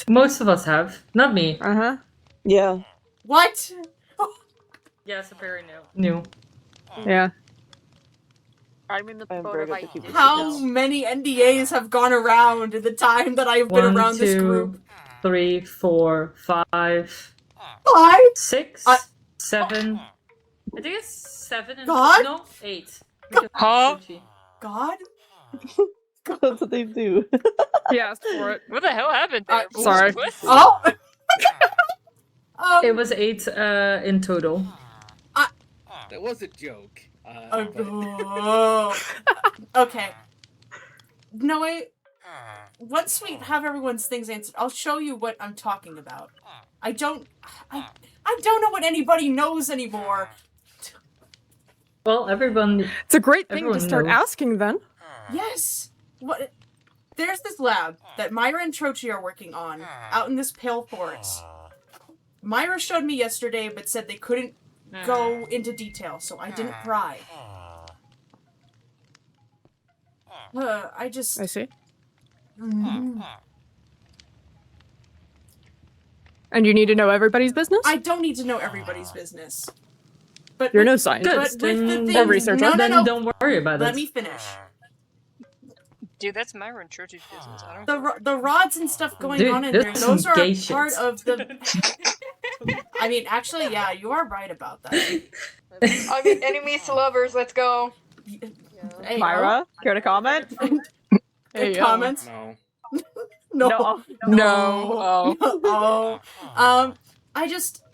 Most of us have. Not me.
Uh-huh.
Yeah.
What?
Yes, very new.
Yeah.
I'm in the
I'm
boat
very
of
good to keep it
How
secret.
many NDAs have gone around in the time that I've been
1,
around this
2,
group?
3, 4, 5,
5?
6, 7. I think it's 7 and
God?
no 8.
Huh?
God?
That's what they do.
He asked for it.
What the hell happened there?
Sorry.
What?
Oh!
It was 8 in total.
That was a joke.
Oh. Okay. No, once we have everyone's things answered, I'll show you what I'm talking about. I don't know what anybody knows anymore.
Well, everyone.
It's a great thing to
Everyone
start
knows.
asking then.
Yes. What? There's this lab that Myra and Trochi are working on out in this pale forest. Myra showed me yesterday, but said they couldn't go into detail, so I didn't pry. I
see.
Mm.
And you need to know everybody's business?
I don't need to know everybody's business. But
You're no
with-
scientist.
But with the
Then-
thing,
Or researcher.
no,
Then
no.
don't worry about
Let
it.
me finish.
Dude, that's Myra and Church's business. I don't
The rods and stuff going
Dude,
on in
this
there,
is
those are
gay
part
shit.
of the... I mean, actually, yeah, you are right about that.
I mean, enemies to lovers. Let's go.
Hey,
Myra, care to comment?
Hey, yo.
comments?
No.
No.
No.
No.
Oh. I just...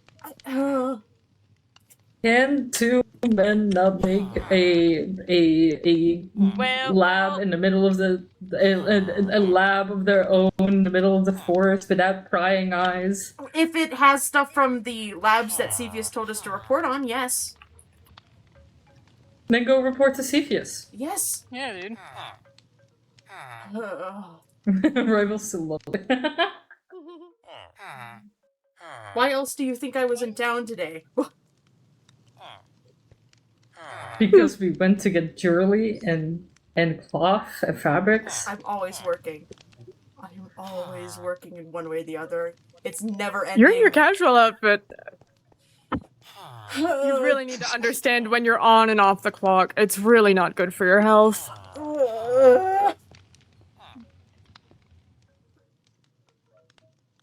Can two men not make a
Well,
lab in the middle of a lab of their own in the middle of the forest without prying eyes?
If it has stuff from the labs that Cepheus told us to report on, yes.
Then go report to Cepheus.
Yes.
yeah, dude.
Rivals still love it.
Why else do you think I was in town today?
Because we went to get jewelry and cloth and fabrics.
I'm always working. I'm always working in one way or the other. It's never ending.
You're in your casual outfit. You really need to understand when you're on and off the clock. It's really not good for your health.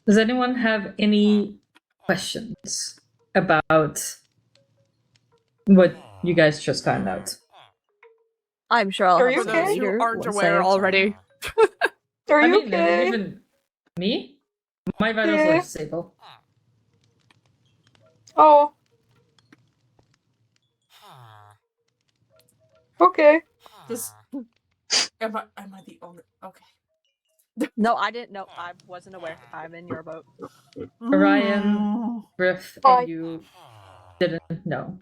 Does anyone have any questions about what you guys just found out?
I'm sure I'll
Are
have
you
some
okay?
later
You aren't
once I
aware
answer.
already.
Are
I
you
mean,
okay?
even me? My vitals
Yeah.
are stable.
Oh. Okay.
This... Am I the only... Okay.
No, I didn't know. I wasn't aware. I'm in your boat.
Orion, Griff, and you didn't know.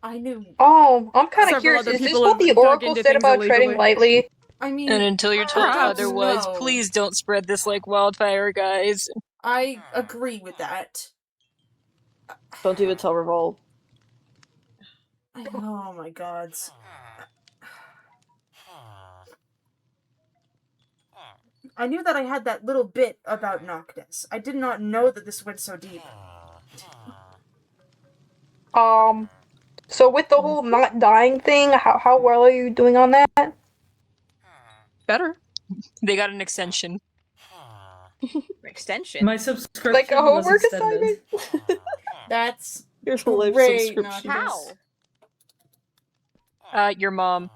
I knew...
Oh, I'm kind of
Several
curious.
other
Is this
people
what
have
the
dug
Oracle
into
said
things
about treading
illegally.
lightly?
I mean...
And until you're told
perhaps
otherwise,
no.
please don't spread this like wildfire, guys.
I agree with that.
Don't even tell Revolt.
Oh my gods. I knew that I had that little bit about Noctis. I did not know that this went so deep.
So with the whole not dying thing, how well are you doing on that?
Better.
They got an extension.
Extension.
My subscription
Like a
was
homework
extended.
assignment?
That's
Here's a life
great,
subscription.
Noctis.
How?
Your mom.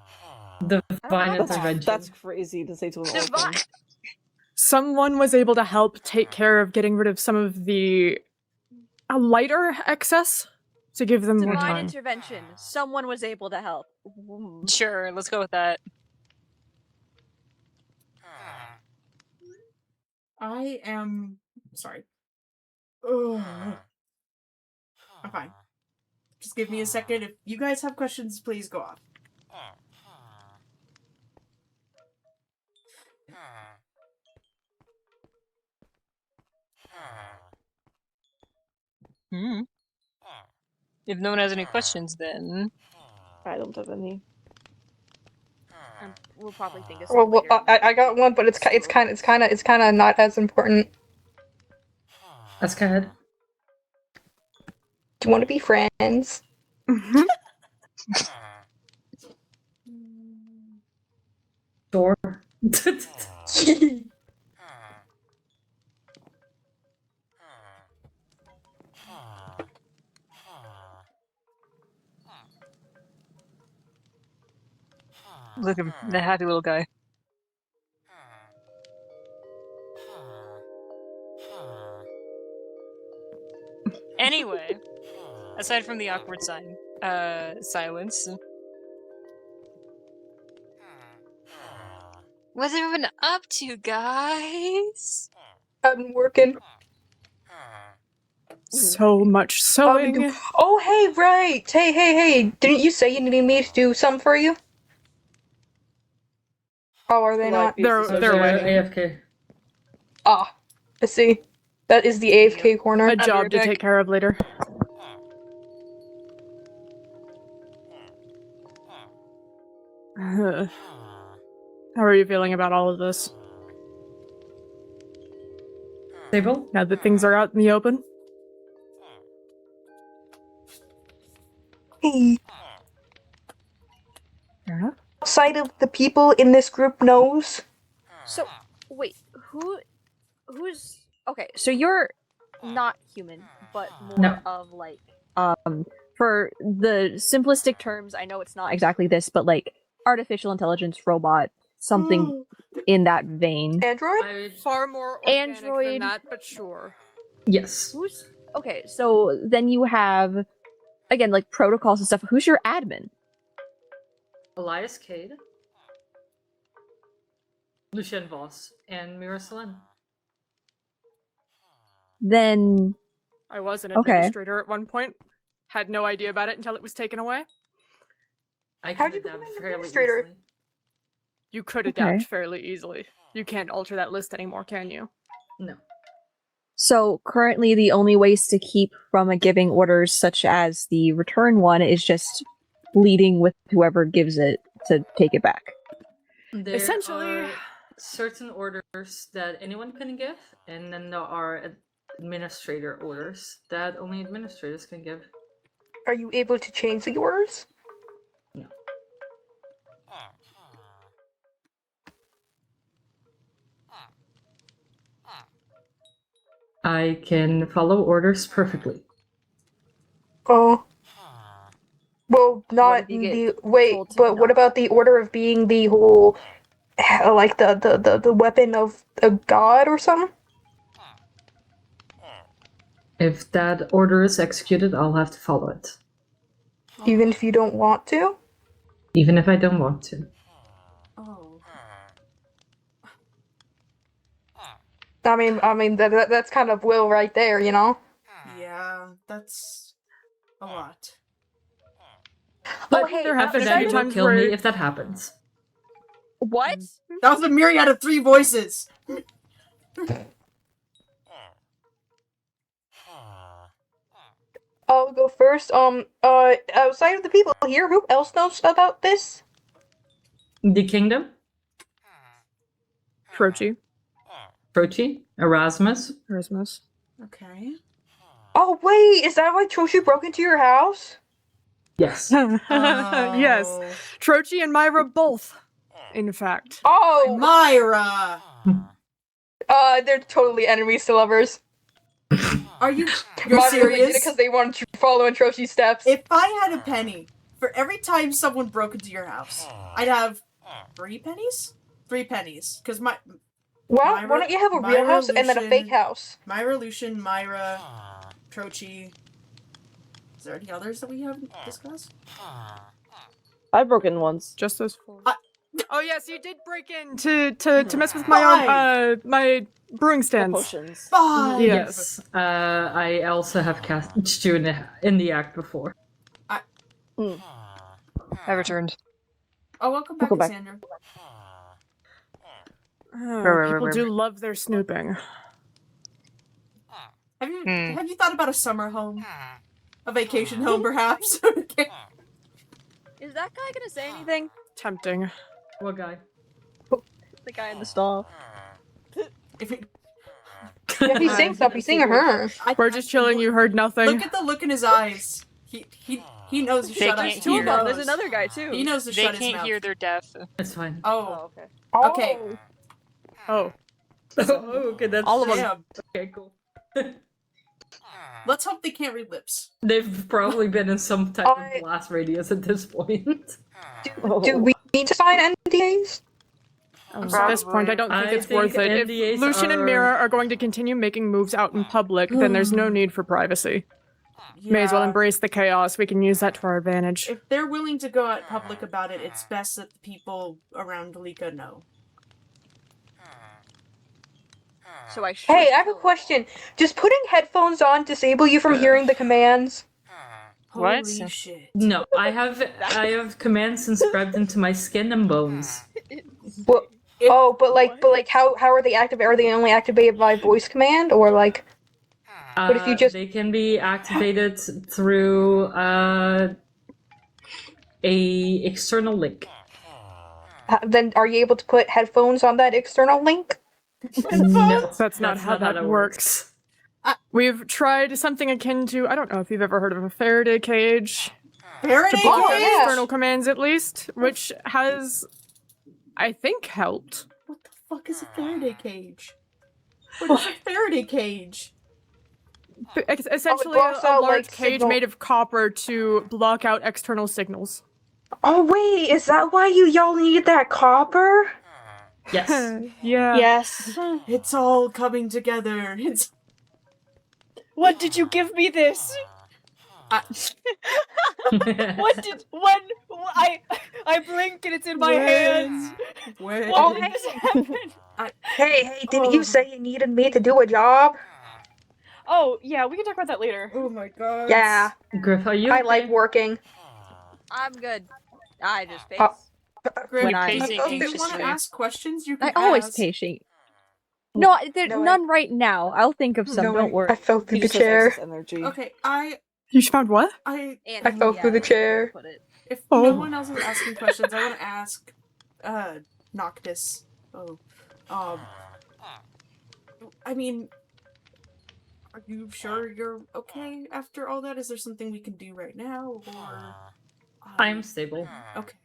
Divine
That's-
intervention.
That's crazy to say to an old
Divine.
one.
someone was able to help take care of getting rid of some of the lighter excess to give them more
Divine
time.
intervention. Someone was able to help.
Sure, let's go with that.
I am sorry. Ugh. I'm fine. Just give me a second. If you guys have questions, please go off.
If no one has any questions, then
I don't have any.
We'll probably think of
Well,
some later.
I got one, but it's kind of not as important.
Ask ahead.
Do you want to be friends?
Door.
look at the happy little guy. Anyway, aside from the awkward silence, what's everyone up to, guys?
I've been working.
So much sewing.
Oh, hey, right. Hey. Didn't you say you needed me to do something for you? Oh, are they not?
They're waiting.
AFK.
Ah, I see. That is the AFK corner.
A job to take care of later. How are you feeling about all of this?
Stable?
Now that things are out in the open?
Hey.
Yeah?
Outside of the people in this group knows.
So, wait, who's okay? So you're not human, but more of like, for the simplistic terms, I know it's not exactly this, but like artificial intelligence, robot, something in that vein.
Android?
Far more organic
Android.
than that, but sure.
Yes.
Who's okay? So then you have, again, like protocols and stuff. Who's your admin?
Elias Cade, Lucien Voss, and Mira Selen.
Then
I was an
Okay.
administrator at one point. Had no idea about it until it was taken away.
I
How'd
can
you become
adapt
an
fairly
administrator?
easily.
You could
Okay.
adapt fairly easily. You can't alter that list anymore, can you?
No.
So currently, the only ways to keep from giving orders, such as the return one, is just leading with whoever gives it to take it back.
There
Essentially-
are certain orders that anyone can give, and then there are administrator orders that only administrators can give.
Are you able to change the orders?
No. I can follow orders perfectly.
Oh. Well, not
if you get
the wait,
told to
but what
not?
about the order of being the whole, like the weapon of a god or something?
If that order is executed, I'll have to follow it,
Even if you don't want to?
even if I don't want to.
Oh.
I mean that's kind of will right there, you know.
Yeah, that's a lot.
But
Oh, hey,
there have been a
Noctiphany
few
will
times
kill
where-
me if that happens.
What?
That was a myriad of 3 voices!
I'll go first. Outside of the people here, who else knows about this?
The Kingdom,
Frochi.
Frochi, Erasmus.
Erasmus.
Okay.
Oh wait, is that why Troshi broke into your house?
Yes.
Yes. Trochi and Myra both, in fact.
Oh,
Myra!
they're totally enemies to lovers.
Are you
Myra did it
serious?
because they wanted to follow in Troshi's steps.
If I had a penny for every time someone broke into your house, I'd have 3 pennies? 3 pennies. Because
Why don't you have a real house and then a fake house?
Myra, Lucian, Myra, Trochi. Is there any others that we haven't discussed?
I've broken once.
Just those 4. Oh yes, you did break in to mess with my my brewing stands.
Potions.
Five.
Yes. I also have cast you in the act before.
I returned.
Oh, welcome back,
Welcome back.
Cassandra.
People do love their snooping.
Have you thought about a summer home? A vacation home, perhaps? Okay.
Is that guy gonna say anything?
Tempting.
What guy?
The guy in the stall.
If
he's saying stuff, he's saying her.
We're just chilling, you heard nothing.
Look at the look in his eyes. He knows to shut his
Two of them.
mouth.
There's another guy too.
He knows to
They
shut his
can't
mouth.
hear, they're deaf.
It's fine.
Oh.
okay.
Okay.
Oh.
Okay, that's
all of them.
Damn.
Okay, cool.
Let's hope they can't read lips.
They've probably been in some type of blast radius at this point.
Do we need to sign NDAs?
At this point, I don't think it's worth it. If Lucian and Mira are going to continue making moves out in public, then there's no need for privacy. May as well embrace the chaos. We can use that to our advantage.
If they're willing to go out public about it, it's best that the people around Dalika know.
So I
Hey, I have a question. Does putting headphones on disable you from hearing the commands?
What?
Holy shit.
No, I have commands inscribed into my skin and bones.
Well, but how are they activated? Are they only activated by voice command, or like? But if you just
they can be activated through a external link.
Then are you able to put headphones on that external link?
No,
that's not how that works. We've tried something akin to, I don't know if you've ever heard of a Faraday cage.
Faraday
to block
cage?
out external commands at least, which has, I think, helped.
What the fuck is a Faraday cage? What is a Faraday cage?
It's essentially
blocks
a
out,
large
like,
cage
signal.
made of copper to block out external signals.
Oh wait, is that why y'all need that copper?
Yes.
Yeah.
Yes.
It's all coming together. It's.
What did you give me this? I blink and it's in my hands.
When?
What did this happen?
Hey, didn't you say you needed me to do a job?
Oh yeah, we can talk about that later.
Oh my god.
Yeah.
Griff, are you?
I like working.
I'm good. I just face.
Great.
When I-
If you want
anxiously.
to ask questions, you can
I always
ask.
patient. No, there's
No,
none right now. I'll think of some. Don't worry.
I fell through
He
the
just has
chair.
excess energy.
Okay,
You found what?
I
I fell through the chair.
if
Oh.
no one else is asking questions, I want to ask Noctis. Oh. I mean, are you sure you're okay after all that? Is there something we can do right now, or
I'm stable.
okay.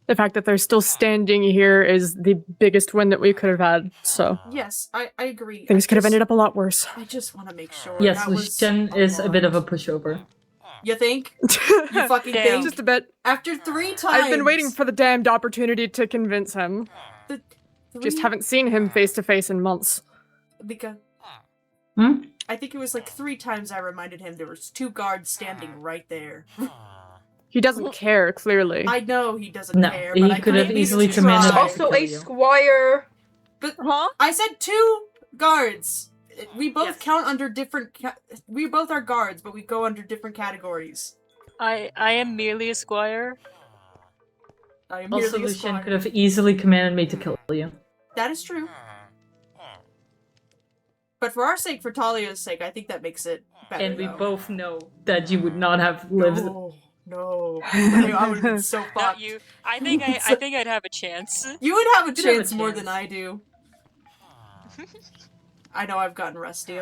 The fact that they're still standing here is the biggest win that we could have had, so
Yes, I agree.
things could have ended up a lot worse.
I just want to make sure.
Yes,
that was
Lucian is a bit of a pushover.
You think? You fucking think?
Just a bit.
After 3 times.
I've been waiting for the damned opportunity to convince him. Just haven't seen him face to face in months.
Because
Hmm?
I think it was like 3 times I reminded him there was 2 guards standing right there.
He doesn't care, clearly.
I know he doesn't
No,
care,
he
but I
could have
couldn't
easily
even
commanded
try.
us to
Also
kill
a
you.
squire.
But
Huh?
I said 2 guards. We both count under different. We both are guards, but we go under different categories.
I am merely a squire.
I am
Also,
merely a
Lucian
squire.
could have easily commanded me to kill you.
That is true. But for our sake, for Talia's sake, I think that makes it better.
And we
though.
both know that you would not have lived.
No, I would have been so
Not
fucked.
you. I think I'd have a chance.
You would have a
You'd have a
chance more
chance.
than I do. I know I've gotten rusty.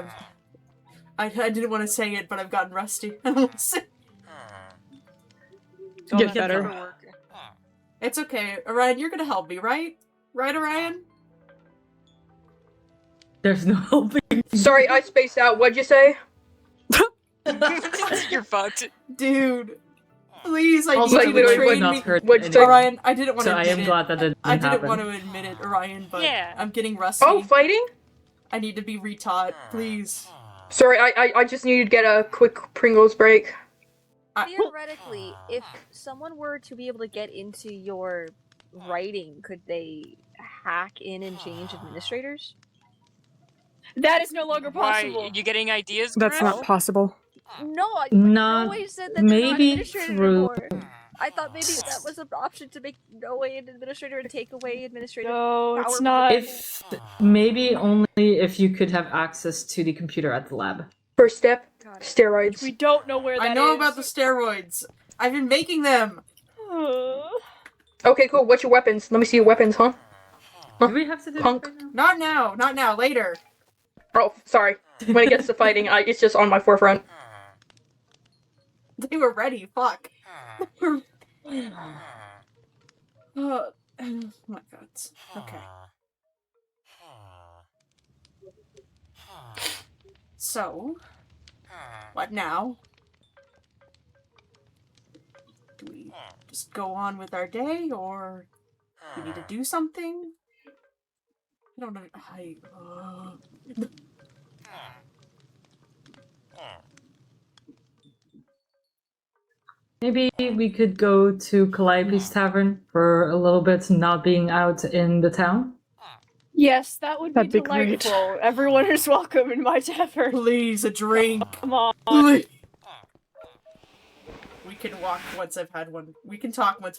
I didn't want to say it, but I've gotten rusty.
Get better.
It's okay. Orion, you're gonna help me, right? Right, Orion?
There's no helping.
Sorry, I spaced out. What'd you say?
You're fucked.
Dude. Please, I
Also,
need
I
you
would
to
like
train
not
me.
hurt
What's
anyone.
Orion, I didn't want
So
to
I
admit
am
it.
glad that didn't
I didn't
happen.
want to admit it, Orion, but
Yeah.
I'm getting rusty.
Oh, fighting?
I need to be retaught, please.
Sorry, I just needed to get a quick Pringles break.
Theoretically, if someone were to be able to get into your writing, could they hack in and change administrators?
That is no longer
Why?
possible.
You getting ideas,
That's
Griff?
not possible.
No,
Not
Noe said that they're not
maybe
administrator
through.
anymore. I thought maybe that was an option to make Noe an administrator and take away administrative
No,
power.
it's
from
not.
people.
If maybe only if you could have access to the computer at the lab.
First step,
Got it.
steroids.
We don't know where that is.
I know about the steroids. I've been making them.
Okay, cool. What's your weapons? Let me see your weapons, huh?
Do we have to do
Punk.
this right now?
Not now, later.
Oh, sorry. When it gets to fighting, it's just on my forefront.
They were ready, fuck. Oh my god. Okay. So, what now? Do we just go on with our day, or we need to do something? I don't know.
Maybe we could go to Calliope's Tavern for a little bit, not being out in the town.
Yes, that would
That'd
be
be great.
delightful. Everyone is welcome in my tavern.
Please, a drink.
Come on.
Please. We can walk once I've had one. We can talk once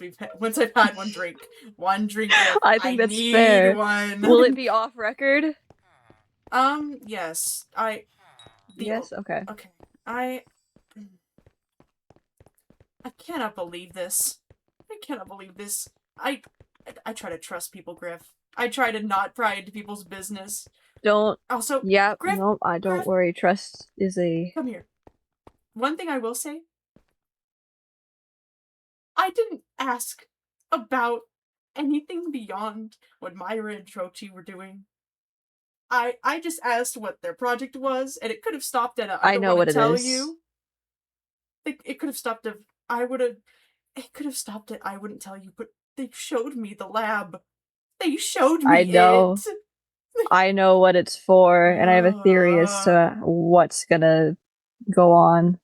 I've had one drink. One drink.
I think that's
need
fair.
One.
Will it be off record?
Yes.
Yes. Okay.
Okay. I cannot believe this. I cannot believe this. I try to trust people, Griff. I try to not pry into people's business.
Don't.
Also,
Yeah.
Griff,
No, I don't
Griff,
worry. Trust is a.
come here. One thing I will say. I didn't ask about anything beyond what Myra and Trochi were doing. I just asked what their project was, and it could have stopped at a I don't
know
want
what
to
it
tell
is.
you. It could have stopped at it could have stopped at I wouldn't tell you, but they showed me the lab. They showed me
I know.
it.
I know what it's for, and I have a theory as to what's gonna go on.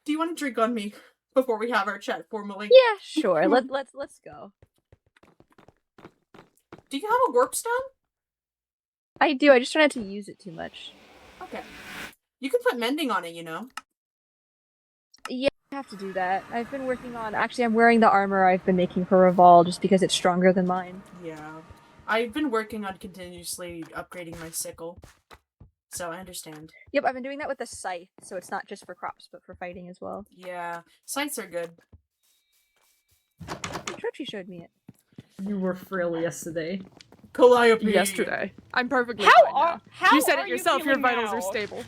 Do you want to drink on me before we have our chat formally?
Yeah, sure. Let's go.
Do you have a warp stone?
I do. I just try not to use it too much.
Okay. You can put mending on it, you know.
Yeah, I have to do that. I've been working on. Actually, I'm wearing the armor I've been making for Reval just because it's stronger than mine.
Yeah. I've been working on continuously upgrading my sickle. So I understand.
Yep, I've been doing that with the scythe, so it's not just for crops, but for fighting as well.
Yeah. Scythes are good.
Trochi showed me it.
You were frail yesterday.
Calliope.
Yesterday. I'm perfectly
How
fine
are
now.
how
You said
are
it yourself, your
feeling
vitals
now?
are stable.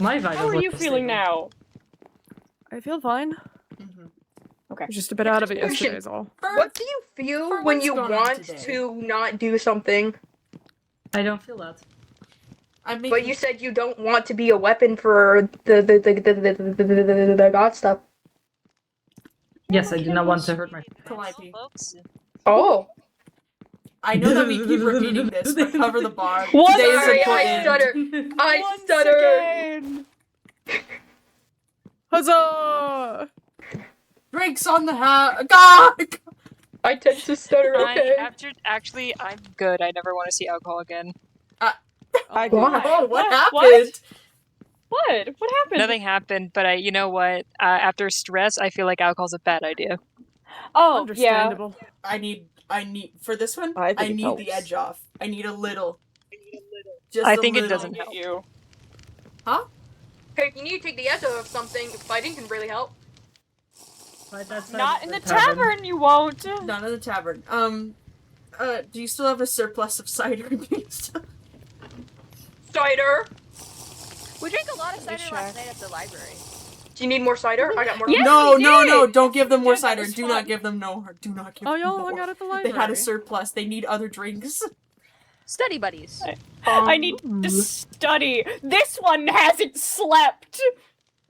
My vitals.
How are you
were
feeling
stable.
now?
I feel fine.
Okay.
Just a bit out of it
Question.
yesterday is all.
What do you feel
for
when
what's
you
going on
want
today?
to not do something?
I don't feel that.
I'm making...
But you said you don't want to be a weapon for the god stuff.
Yes, I do not want to hurt my.
Calliope.
Oh.
I know that we keep repeating this, but cover the bar.
What?
Today is
Sorry,
important.
I stutter. I
Once
stutter.
again.
Huzzah!
Drinks on the hat. God!
I tend to stutter, okay?
Actually, I'm good. I never want to see alcohol again.
I
Why?
Oh, what happened?
What? What happened?
Nothing happened, but you know what? After stress, I feel like alcohol's a bad idea.
Oh, yeah.
Understandable.
I need for this one.
I think it
need the
helps.
edge off. I need a little. Just
I
a
think it
little.
doesn't help.
You.
Huh?
Hey, if you need to take the edge off something, fighting can really help.
Not in the tavern, you won't.
Not in the tavern. Do you still have a surplus of cider?
Cider!
We drank a lot of cider last night at the library.
Do you need more cider? I got more.
Yes,
No,
we
no!
did!
Don't give them more
did, that
cider.
was
Do
fun.
not give them no. Do not give
Oh,
them
y'all
more.
hung out at the
They
library.
had a surplus. They need other drinks.
Study buddies.
I need to study. This one hasn't slept.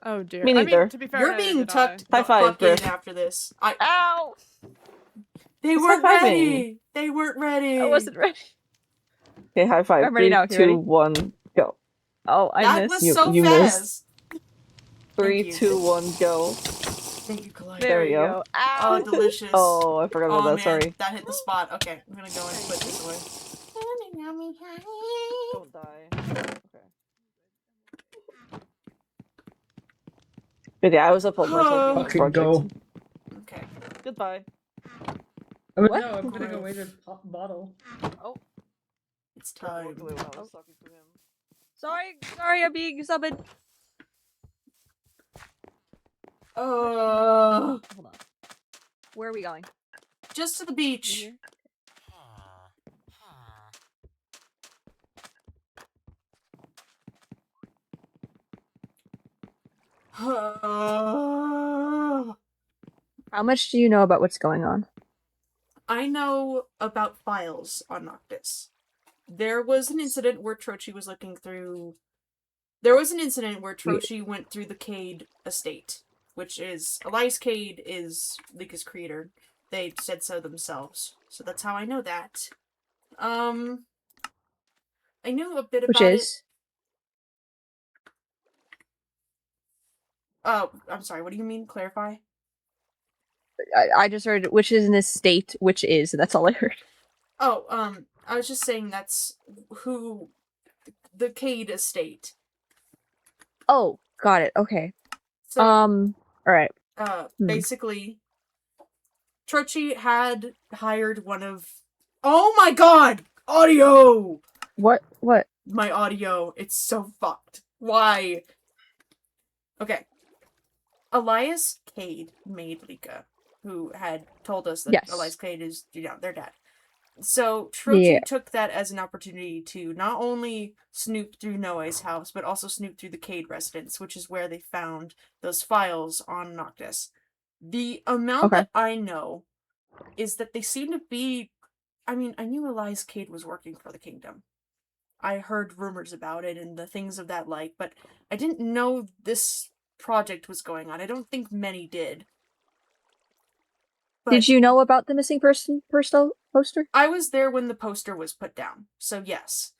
Oh dear.
Me
I
neither.
mean, to be fair,
You're
neither
being
did
tucked
High
the
five,
fuck in
Griff.
after this.
Ow!
They
What's
weren't
high-fiving?
ready. They weren't ready.
I wasn't ready.
Okay, high five.
I'm ready
3,
now. You
2,
ready?
1, go.
Oh, I
That
missed.
was so
You
fast.
missed.
Thank
3,
you.
2, 1, go.
Thank you, Kalai.
There,
There
we
we
go.
go.
Ow!
Oh, delicious.
Oh, I forgot about
Oh
that.
man,
Sorry.
that hit the spot. Okay, I'm gonna go and put this away.
Don't die. Okay. But yeah, I was up all night working on this
Fucking
project.
go.
Okay.
Goodbye.
Oh,
What?
no, I'm putting away the bottle.
Oh,
It's time.
Luckily when I was talking to him.
sorry, I'm being summoned.
Oh,
Hold on. Where are we going?
just to the beach.
Here? How much do you know about what's going on?
I know about files on Noctis. There was an incident where Trochi was looking through. There was an incident where Trochi went through the Cade estate, which is Elias Cade is Lika's creator. They said so themselves, so that's how I know that. I knew a bit
Which
about
is?
it. Oh, I'm sorry. What do you mean? Clarify.
I just heard which is an estate, which is. That's all I heard.
Oh, I was just saying that's who the Cade estate.
Oh, got it. Okay.
So,
all right.
basically, Trochi had hired one of. Oh my god! Audio!
What?
My audio. It's so fucked. Why? Okay. Elias Cade made Lika, who had told us that
Yes.
Elias Cade is, their dad. So Trochi
Yeah.
took that as an opportunity to not only snoop through Noe's house, but also snoop through the Cade residence, which is where they found those files on Noctis. The amount that I know is that they seem to be. I mean, I knew Elias Cade was working for the kingdom. I heard rumors about it and the things of that like, but I didn't know this project was going on. I don't think many did. But
Did you know about the missing person poster?
I was there when the poster was put down, so yes.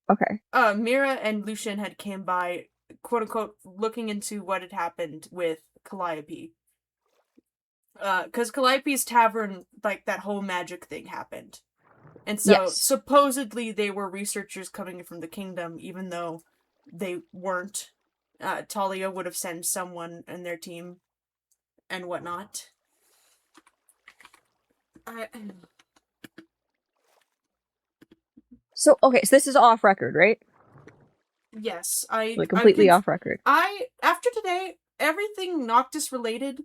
Okay.
Mira and Lucian had came by, quote unquote, looking into what had happened with Calliope. Because Calliope's tavern, like, that whole magic thing happened. And so, supposedly, they were researchers coming from the kingdom, even though they weren't. Talia would have sent someone in their team and whatnot.
So, okay, so this is off record, right?
Yes,
Like, completely off record.
After today, everything Noctis related,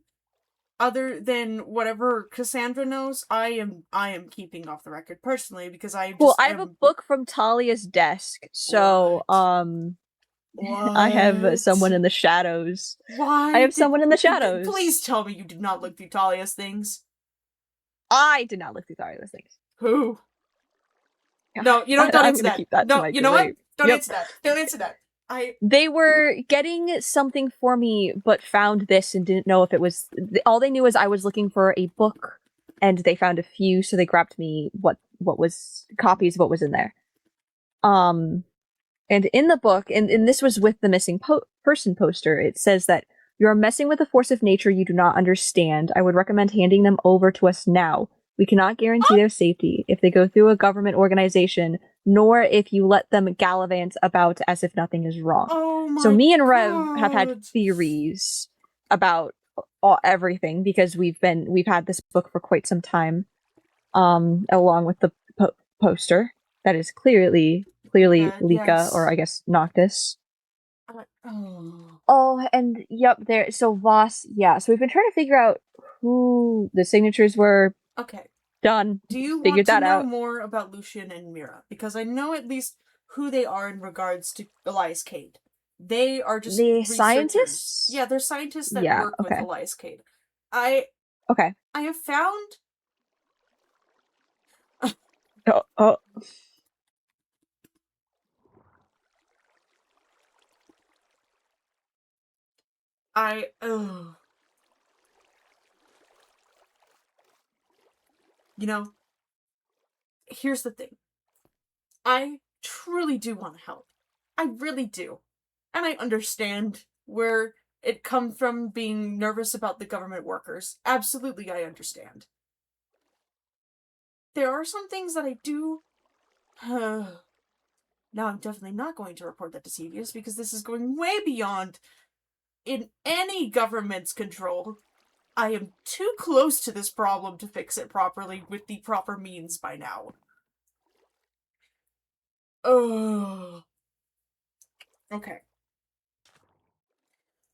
other than whatever Cassandra knows, I am keeping off the record personally because I just.
Well, I have a book from Talia's desk, so I have someone in the shadows.
Why?
I have someone in the shadows.
Please tell me you did not look through Talia's things.
I did not look through Talia's things.
Who? No, you know, don't answer that.
Keep that
no,
to my
you know what?
grave.
Don't answer that. Don't answer that.
They were getting something for me, but found this and didn't know if it was. All they knew is I was looking for a book, and they found a few, so they grabbed me what was copies of what was in there. And in the book, and this was with the missing person poster, it says that you're messing with a force of nature you do not understand. I would recommend handing them over to us now. We cannot guarantee their safety if they go through a government organization, nor if you let them gallivant about as if nothing is wrong.
Oh my
so me and Rev
God.
have had theories about everything because we've had this book for quite some time, along with the poster that is clearly Lika,
yes.
or I guess Noctis. Oh, and yep, there. So Voss, yeah. So we've been trying to figure out who the signatures were.
Okay.
Done.
Do you
Figured
want to
that
know
out.
more about Lucian and Mira? Because I know at least who they are in regards to Elias Cade. They are just
the
researchers.
scientists.
Yeah, they're scientists that work with Elias Cade. I have found.
Oh.
You know, here's the thing. I truly do want to help. I really do. And I understand where it comes from being nervous about the government workers. Absolutely, I understand. There are some things that I do... Now, I'm definitely not going to report that to Sevius because this is going way beyond in any government's control. I am too close to this problem to fix it properly with the proper means by now. Oh. Okay.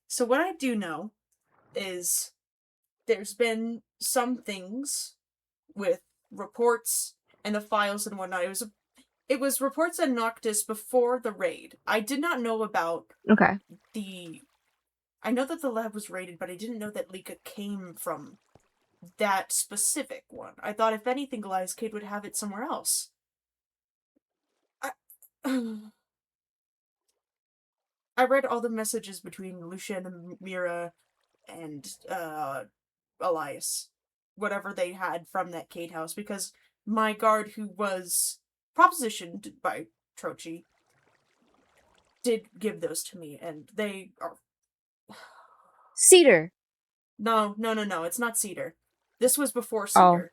So what I do know is there's been some things with reports and the files and whatnot. It was reports on Noctis before the raid. I did not know about I know that the lab was raided, but I didn't know that Lika came from that specific one. I thought if anything, Goliath Kid would have it somewhere else. I read all the messages between Lucian and Mira and Elias. Whatever they had from that Cade house, because my guard, who was propositioned by Trochi, did give those to me, and they are...
Cedar!
No, it's not Cedar. This was before Cedar.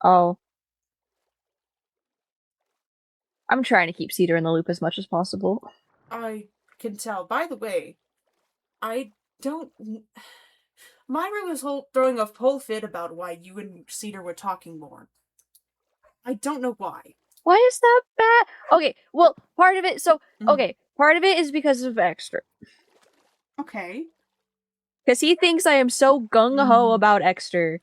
Oh. I'm trying to keep Cedar in the loop as much as possible.
I can tell. By the way, I don't... Myra was throwing a whole fit about why you and Cedar were talking more. I don't know why.
Why is that bad? Okay, well, part of it, part of it is because of Extra.
Okay.
Because he thinks I am so gung-ho about Extra.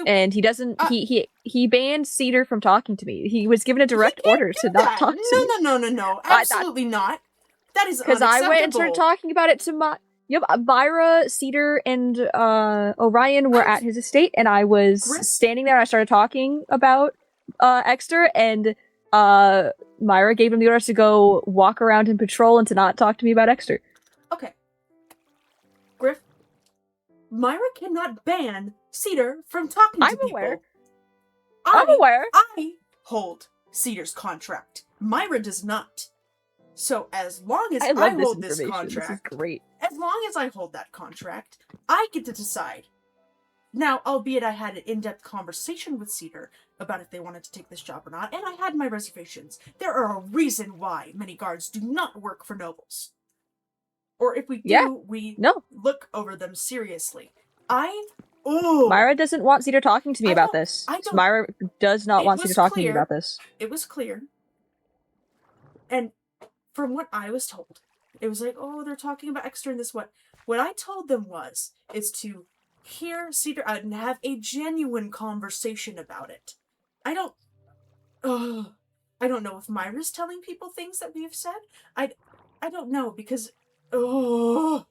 And he doesn't, he banned Cedar from talking to me. He was given a direct order to not talk to me.
No, absolutely not. That is unacceptable.
Because I went and started talking about it to Myra, Cedar, and Orion were at his estate, and I was standing there, and I started talking about Exter, and Myra gave him the orders to go walk around and patrol and to not talk to me about Exter.
Okay. Griff, Myra cannot ban Cedar from talking to people.
I'm aware.
I hold Cedar's contract. Myra does not. So as long as I hold this contract,
this is great.
As long as I hold that contract, I get to decide. Now, albeit I had an in-depth conversation with Cedar about if they wanted to take this job or not, and I had my reservations. There are a reason why many guards do not work for nobles. Or if we do, we look over them seriously.
Myra doesn't want Cedar talking to me about this. Myra does not want Cedar talking to me about this.
It was clear. And from what I was told, it was like, oh, they're talking about Extra and this what. What I told them is to hear Cedar out and have a genuine conversation about it. I don't know if Myra's telling people things that we've said. I don't know, because I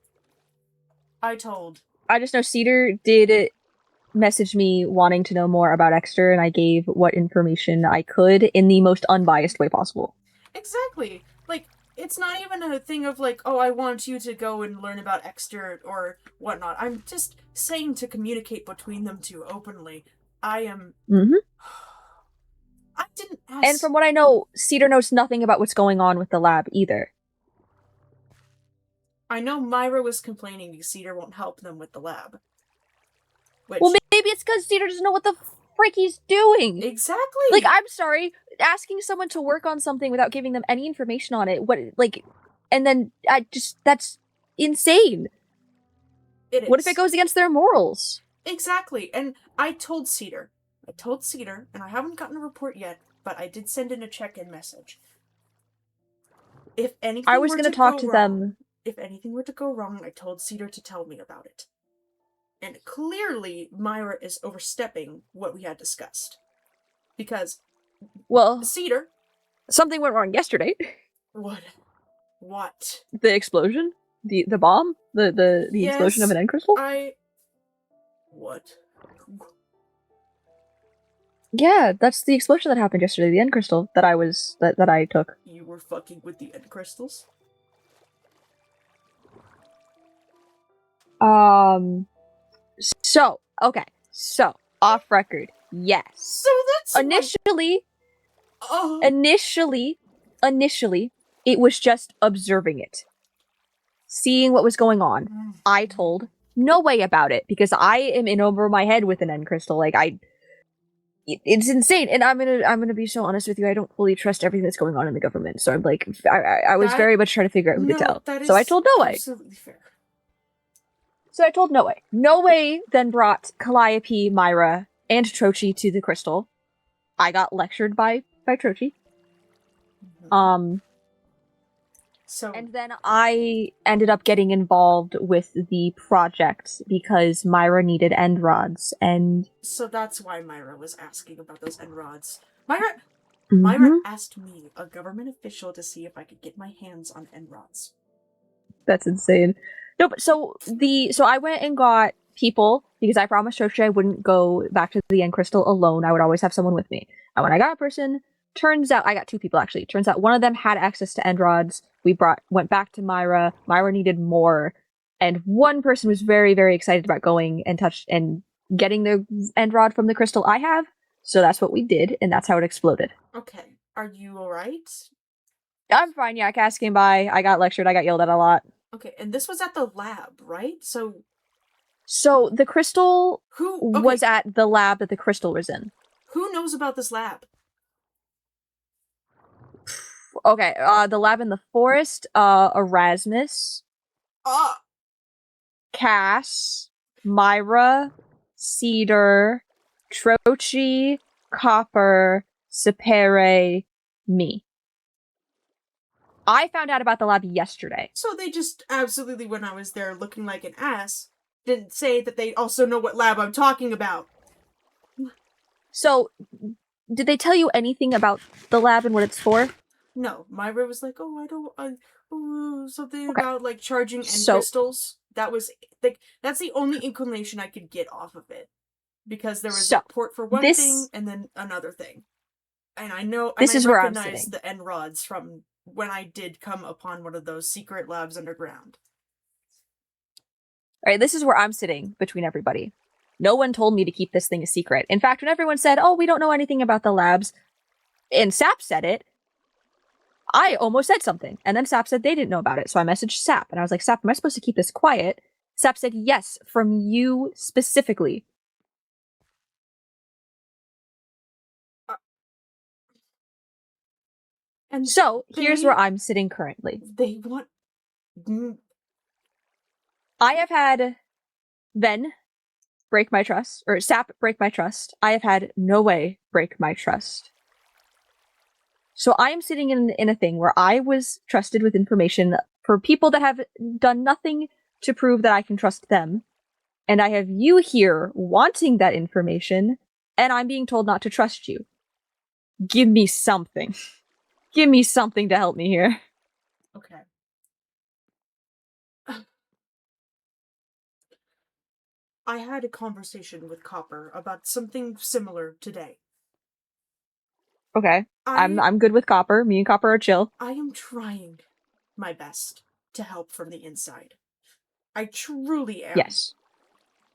just know Cedar did message me wanting to know more about Exter, and I gave what information I could in the most unbiased way possible.
Exactly. Like, it's not even a thing of like, oh, I want you to go and learn about Exter or whatnot. I'm just saying to communicate between them two openly. I am... I didn't ask...
And from what I know, Cedar knows nothing about what's going on with the lab either.
I know Myra was complaining because Cedar won't help them with the lab. Which...
Well, maybe it's because Cedar doesn't know what the frick he's doing.
Exactly.
Like, I'm sorry, asking someone to work on something without giving them any information on it, and then that's insane. What if it goes against their morals?
Exactly. And I told Cedar, and I haven't gotten a report yet, but I did send in a check-in message. If anything
I was going to talk to them.
If anything were to go wrong, I told Cedar to tell me about it. And clearly, Myra is overstepping what we had discussed. Because, Cedar...
Something went wrong yesterday.
What?
The explosion? The bomb? The explosion of an end crystal?
What?
Yeah, that's the explosion that happened yesterday, the end crystal that I took.
You were fucking with the end crystals?
So, okay. So, off record. Yes.
So that's
initially, it was just observing it. Seeing what was going on. I told no way about it because I am in over my head with an end crystal. Like it's insane, and I'm gonna be so honest with you. I don't fully trust everything that's going on in the government. So I'm like, I was very much trying to figure out who to tell. So I told No Way.
Absolutely fair.
So I told No Way. No Way then brought Calliope, Myra, and Trochi to the crystal. I got lectured by Trochi.
So
and then I ended up getting involved with the project because Myra needed end rods, and
so that's why Myra was asking about those end rods. Myra asked me, a government official, to see if I could get my hands on end rods.
That's insane. No, but so I went and got people because I promised Trochi I wouldn't go back to the end crystal alone. I would always have someone with me. And when I got a person, turns out I got 2 people actually. Turns out one of them had access to end rods. We went back to Myra. Myra needed more, and one person was very, very excited about going and getting the end rod from the crystal I have. So that's what we did, and that's how it exploded.
Okay, are you alright?
I'm fine. Yeah, Cass came by. I got lectured. I got yelled at a lot.
Okay, and this was at the lab, right? So
the crystal was at the lab that the crystal was in.
Who knows about this lab?
Okay, the lab in the forest, Erasmus, Cass, Myra, Cedar, Trochi, Copper, Sapere, me. I found out about the lab yesterday.
So they just absolutely, when I was there looking like an ass, didn't say that they also know what lab I'm talking about.
So, did they tell you anything about the lab and what it's for?
No, Myra was like, something about like charging end crystals. That was like, that's the only inclination I could get off of it, because there was a port for one thing and then another thing, and I know
this is where I'm
recognize
sitting.
the end rods from when I did come upon one of those secret labs underground.
All right, this is where I'm sitting between everybody. No one told me to keep this thing a secret. In fact, when everyone said, "Oh, we don't know anything about the labs," and Sap said it, I almost said something, and then Sap said they didn't know about it, so I messaged Sap, and I was like, Sap, am I supposed to keep this quiet? Sap said, yes, from you specifically.
And
so, here's where I'm sitting currently.
They want...
I have had Ven break my trust, or Sap break my trust. I have had No Way break my trust. So I am sitting in a thing where I was trusted with information for people that have done nothing to prove that I can trust them. And I have you here wanting that information, and I'm being told not to trust you. Give me something. Give me something to help me here.
Okay. I had a conversation with Copper about something similar today.
Okay. I'm good with Copper. Me and Copper are chill.
I am trying my best to help from the inside. I truly am.
Yes.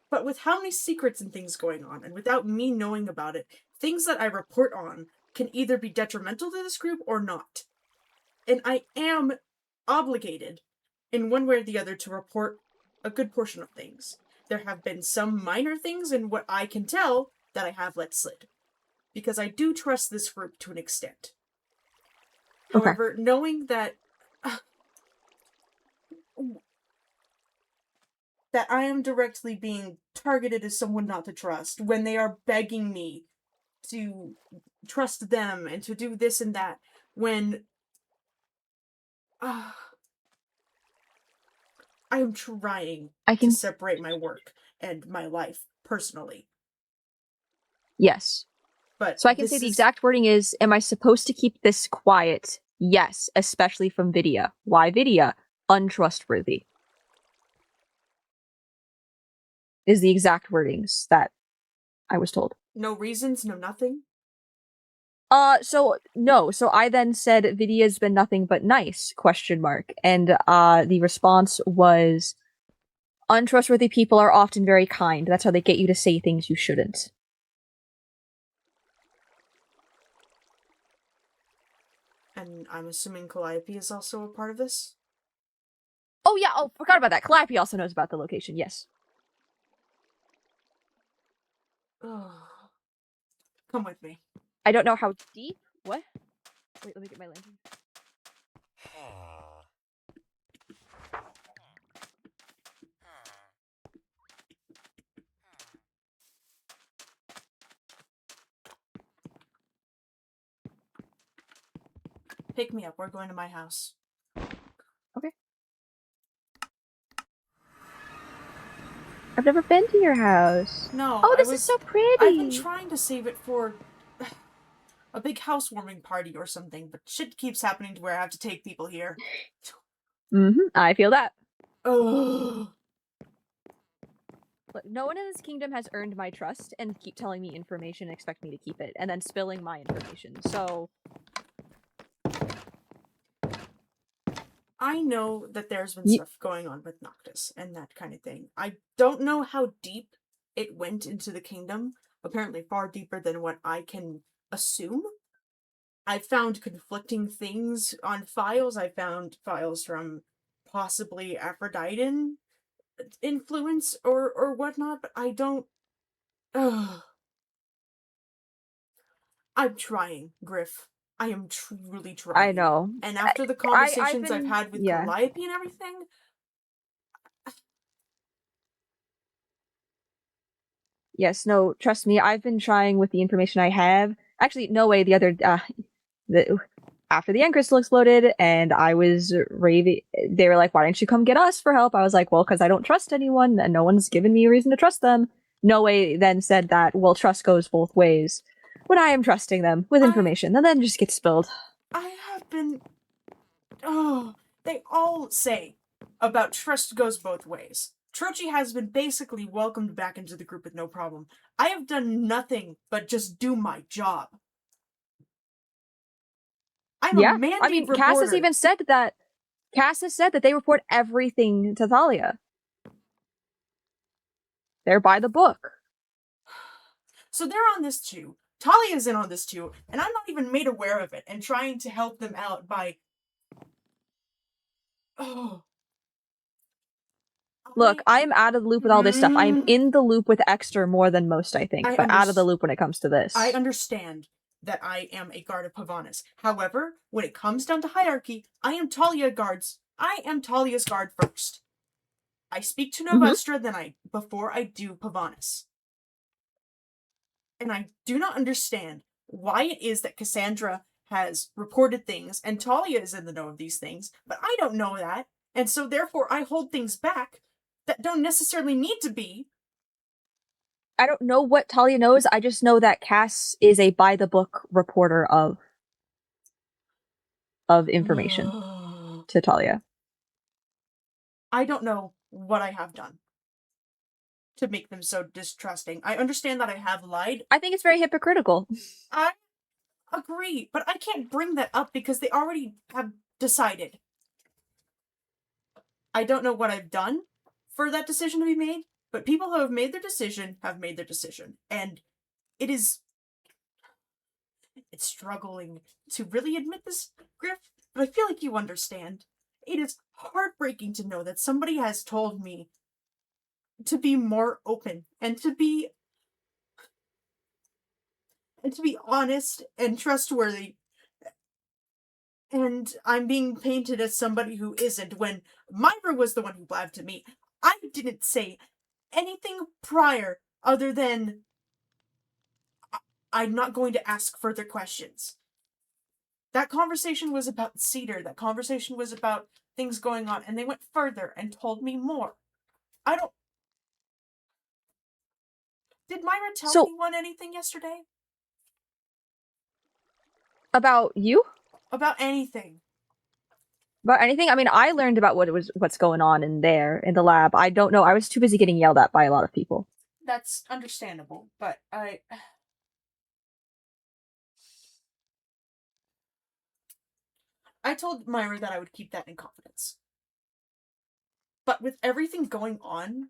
But with how many secrets and things going on, and without me knowing about it, things that I report on can either be detrimental to this group or not. And I am obligated, in one way or the other, to report a good portion of things. There have been some minor things in what I can tell that I have let slid, because I do trust this group to an extent.
Okay.
However, knowing that that I am directly being targeted as someone not to trust when they are begging me to trust them and to do this and that, when I am trying to separate my work and my life personally.
Yes.
But
so I can say the exact wording is, am I supposed to keep this quiet? Yes, especially from Vidya. Why Vidya? Untrustworthy. Is the exact wordings that I was told.
No reasons, no nothing?
So I then said Vidya's been nothing but nice, ? And the response was, untrustworthy people are often very kind. That's how they get you to say things you shouldn't.
And I'm assuming Calliope is also a part of this?
Oh yeah, forgot about that. Calliope also knows about the location, yes.
Ugh. Come with me.
I don't know how deep. What? Wait, let me get my lantern.
Pick me up. We're going to my house.
Okay. I've never been to your house.
No.
Oh, this is so pretty.
I've been trying to save it for a big housewarming party or something, but shit keeps happening to where I have to take people here.
I feel that.
Ugh.
Look, no one in this kingdom has earned my trust and keep telling me information and expect me to keep it, and then spilling my information, so...
I know that there's been stuff going on with Noctis and that kind of thing. I don't know how deep it went into the kingdom. Apparently far deeper than what I can assume. I found conflicting things on files. I found files from possibly Aphrodite influence or whatnot, but I don't... Ugh. I'm trying, Griff. I am truly trying.
I know.
And after the conversations
I've
I've had with Calliope and everything...
Yes, no, trust me, I've been trying with the information I have. Actually, no way, after the end crystal exploded and I was raving, they were like, why didn't you come get us for help? I was like, well, because I don't trust anyone and no one's given me a reason to trust them. No way then said that, well, trust goes both ways. When I am trusting them with information, and then just gets spilled.
I have been... Oh, they all say about trust goes both ways. Trochi has been basically welcomed back into the group with no problem. I have done nothing but just do my job. I'm a mandate reporter.
Cass has even said that. Cass has said that they report everything to Thalia. They're by the book.
So they're on this too. Talia's in on this too, and I'm not even made aware of it, and trying to help them out by... Oh...
Look, I'm out of the loop with all this stuff. I'm in the loop with Exter more than most, I think, but out of the loop when it comes to this.
I understand that I am a guard of Pavanis. However, when it comes down to hierarchy, I am Talia's guard first. I speak to Novestra before I do Pavanis. And I do not understand why it is that Cassandra has reported things and Talia is in the know of these things, but I don't know that, and so therefore I hold things back that don't necessarily need to be.
I don't know what Talia knows, I just know that Cass is a by-the-book reporter of information to Talia.
I don't know what I have done to make them so distrusting. I understand that I have lied.
I think it's very hypocritical.
I agree, but I can't bring that up because they already have decided. I don't know what I've done for that decision to be made, but people who have made their decision have made their decision. And it's struggling to really admit this, Griff, but I feel like you understand. It is heartbreaking to know that somebody has told me to be more open and to be honest and trustworthy. And I'm being painted as somebody who isn't, when Myra was the one who blabbed to me. I didn't say anything prior other than I'm not going to ask further questions. That conversation was about Cedar. That conversation was about things going on, and they went further and told me more. Did Myra tell anyone anything yesterday?
About you?
About anything.
About anything? I mean, I learned about what's going on in there, in the lab. I don't know. I was too busy getting yelled at by a lot of people.
That's understandable, but I told Myra that I would keep that in confidence. But with everything going on,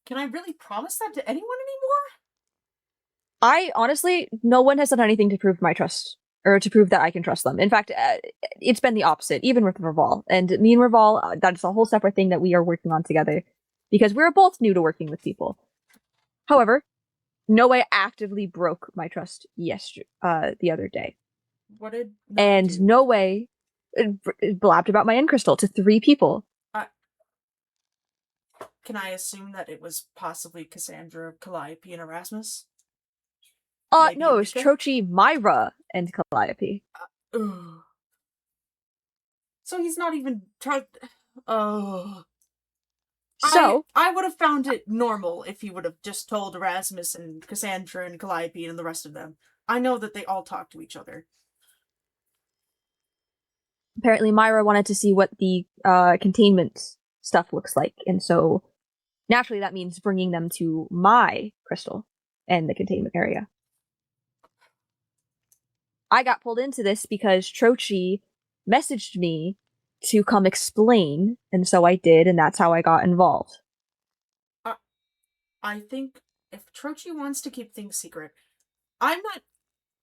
can I really promise that to anyone anymore?
I honestly, no one has done anything to prove my trust, or to prove that I can trust them. In fact, it's been the opposite, even with Reval. And me and Reval, that's a whole separate thing that we are working on together, because we're both new to working with people. However, no way actively broke my trust the other day.
What did
and no way blabbed about my end crystal to 3 people.
Can I assume that it was possibly Cassandra, Calliope, and Erasmus? Maybe
No, it was
Eureka?
Trochi, Myra, and Calliope.
Ugh. So he's not even tried. Oh.
So
I would have found it normal if he would have just told Erasmus and Cassandra and Calliope and the rest of them. I know that they all talk to each other.
apparently Myra wanted to see what the containment stuff looks like, and so naturally that means bringing them to my crystal and the containment area. I got pulled into this because Trochi messaged me to come explain, and so I did, and that's how I got involved.
I think if Trochi wants to keep things secret, I'm not,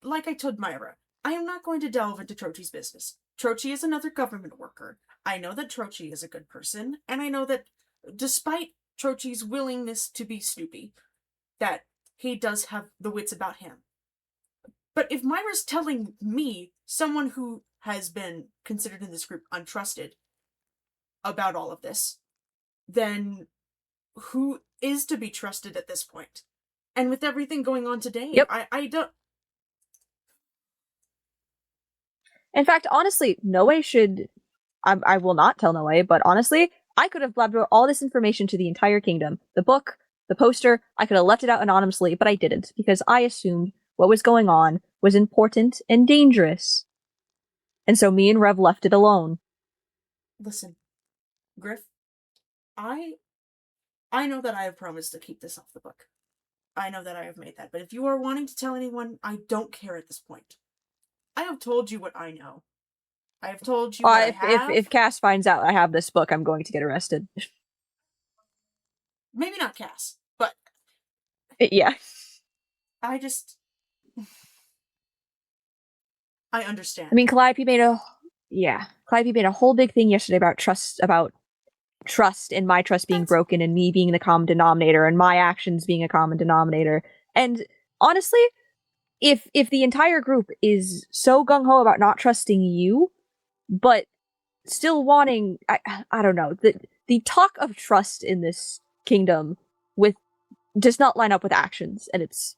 like I told Myra, I am not going to delve into Trochi's business. Trochi is another government worker. I know that Trochi is a good person, and I know that despite Trochi's willingness to be snoopy, that he does have the wits about him. But if Myra's telling me, someone who has been considered in this group untrusted, about all of this, then who is to be trusted at this point? And with everything going on today,
yep.
I don't...
In fact, honestly, Noe should... I will not tell Noe, but honestly, I could have blabbed out all this information to the entire kingdom. The book, the poster, I could have left it out anonymously, but I didn't, because I assumed what was going on was important and dangerous. And so me and Rev left it alone.
Listen, Griff, I know that I have promised to keep this off the book. I know that I have made that, but if you are wanting to tell anyone, I don't care at this point. I have told you what I know. I have told you what I have.
If Cass finds out I have this book, I'm going to get arrested.
Maybe not Cass, but...
Yeah.
I just... I understand.
I mean, Calliope made a whole big thing yesterday about trust and my trust being broken and me being the common denominator and my actions being a common denominator. And honestly, if the entire group is so gung-ho about not trusting you, but still wanting, I don't know, the talk of trust in this kingdom does not line up with actions, and it's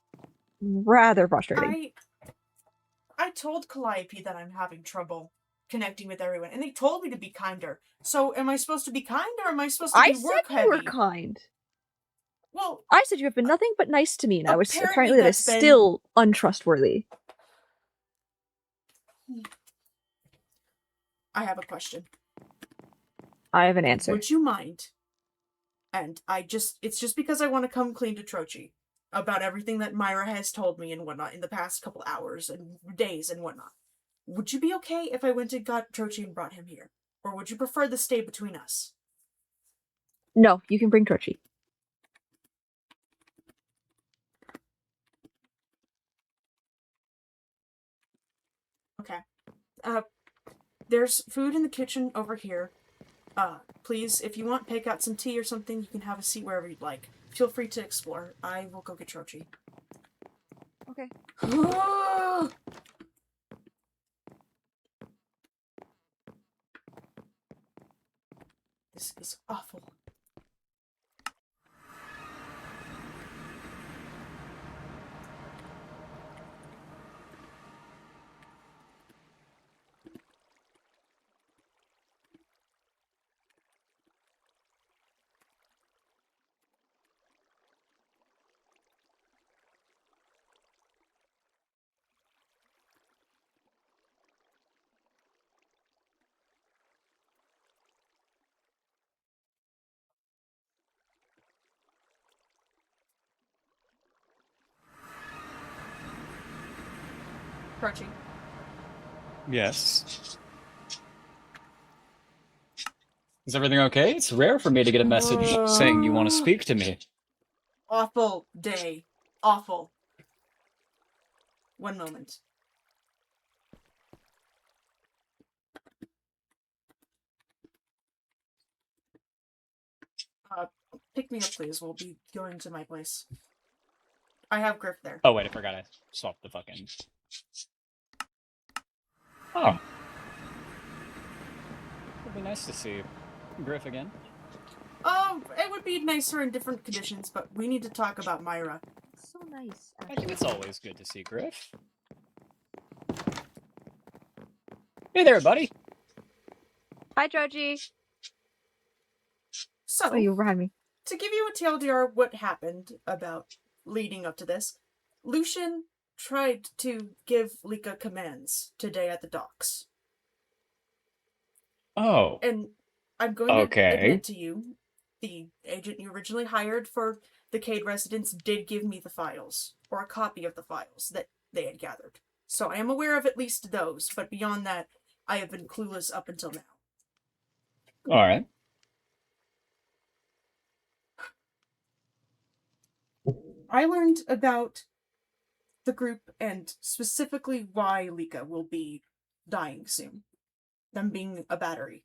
rather frustrating.
I told Calliope that I'm having trouble connecting with everyone, and they told me to be kinder. So am I supposed to be kind, or am I supposed to be work heavy?
I said you were kind.
Well,
I said you have been nothing but nice to me, and I was apparently that is still untrustworthy.
I have a question.
I have an answer.
Would you mind? And it's just because I want to come clean to Trochi about everything that Myra has told me and whatnot in the past couple hours and days and whatnot. Would you be okay if I went and got Trochi and brought him here? Or would you prefer this stay between us?
No, you can bring Trochi.
Okay. There's food in the kitchen over here. Please, if you want, pick out some tea or something. You can have a seat wherever you'd like. Feel free to explore. I will go get Trochi.
Okay.
This is awful. Trochi.
Yes.
Is everything okay? It's rare for me to get a message saying you want to speak to me.
Awful day. Awful. One moment. Pick me up, please. We'll be going to my place. I have Griff there.
Oh, wait, I forgot I swapped the fucking... Oh. It'd be nice to see Griff again.
It would be nicer in different conditions, but we need to talk about Myra.
So nice.
I think it's always good to see Griff. Hey there, buddy.
Hi, Georgie.
So,
Oh, you rhyme me.
To give you a TLDR what happened about leading up to this, Lucian tried to give Lika commands today at the docks.
Oh.
And I'm going to admit to you, the agent you originally hired for the Cade residence did give me the files, or a copy of the files that they had gathered. So I am aware of at least those, but beyond that, I have been clueless up until now.
Alright.
I learned about the group and specifically why Lika will be dying soon. Them being a battery.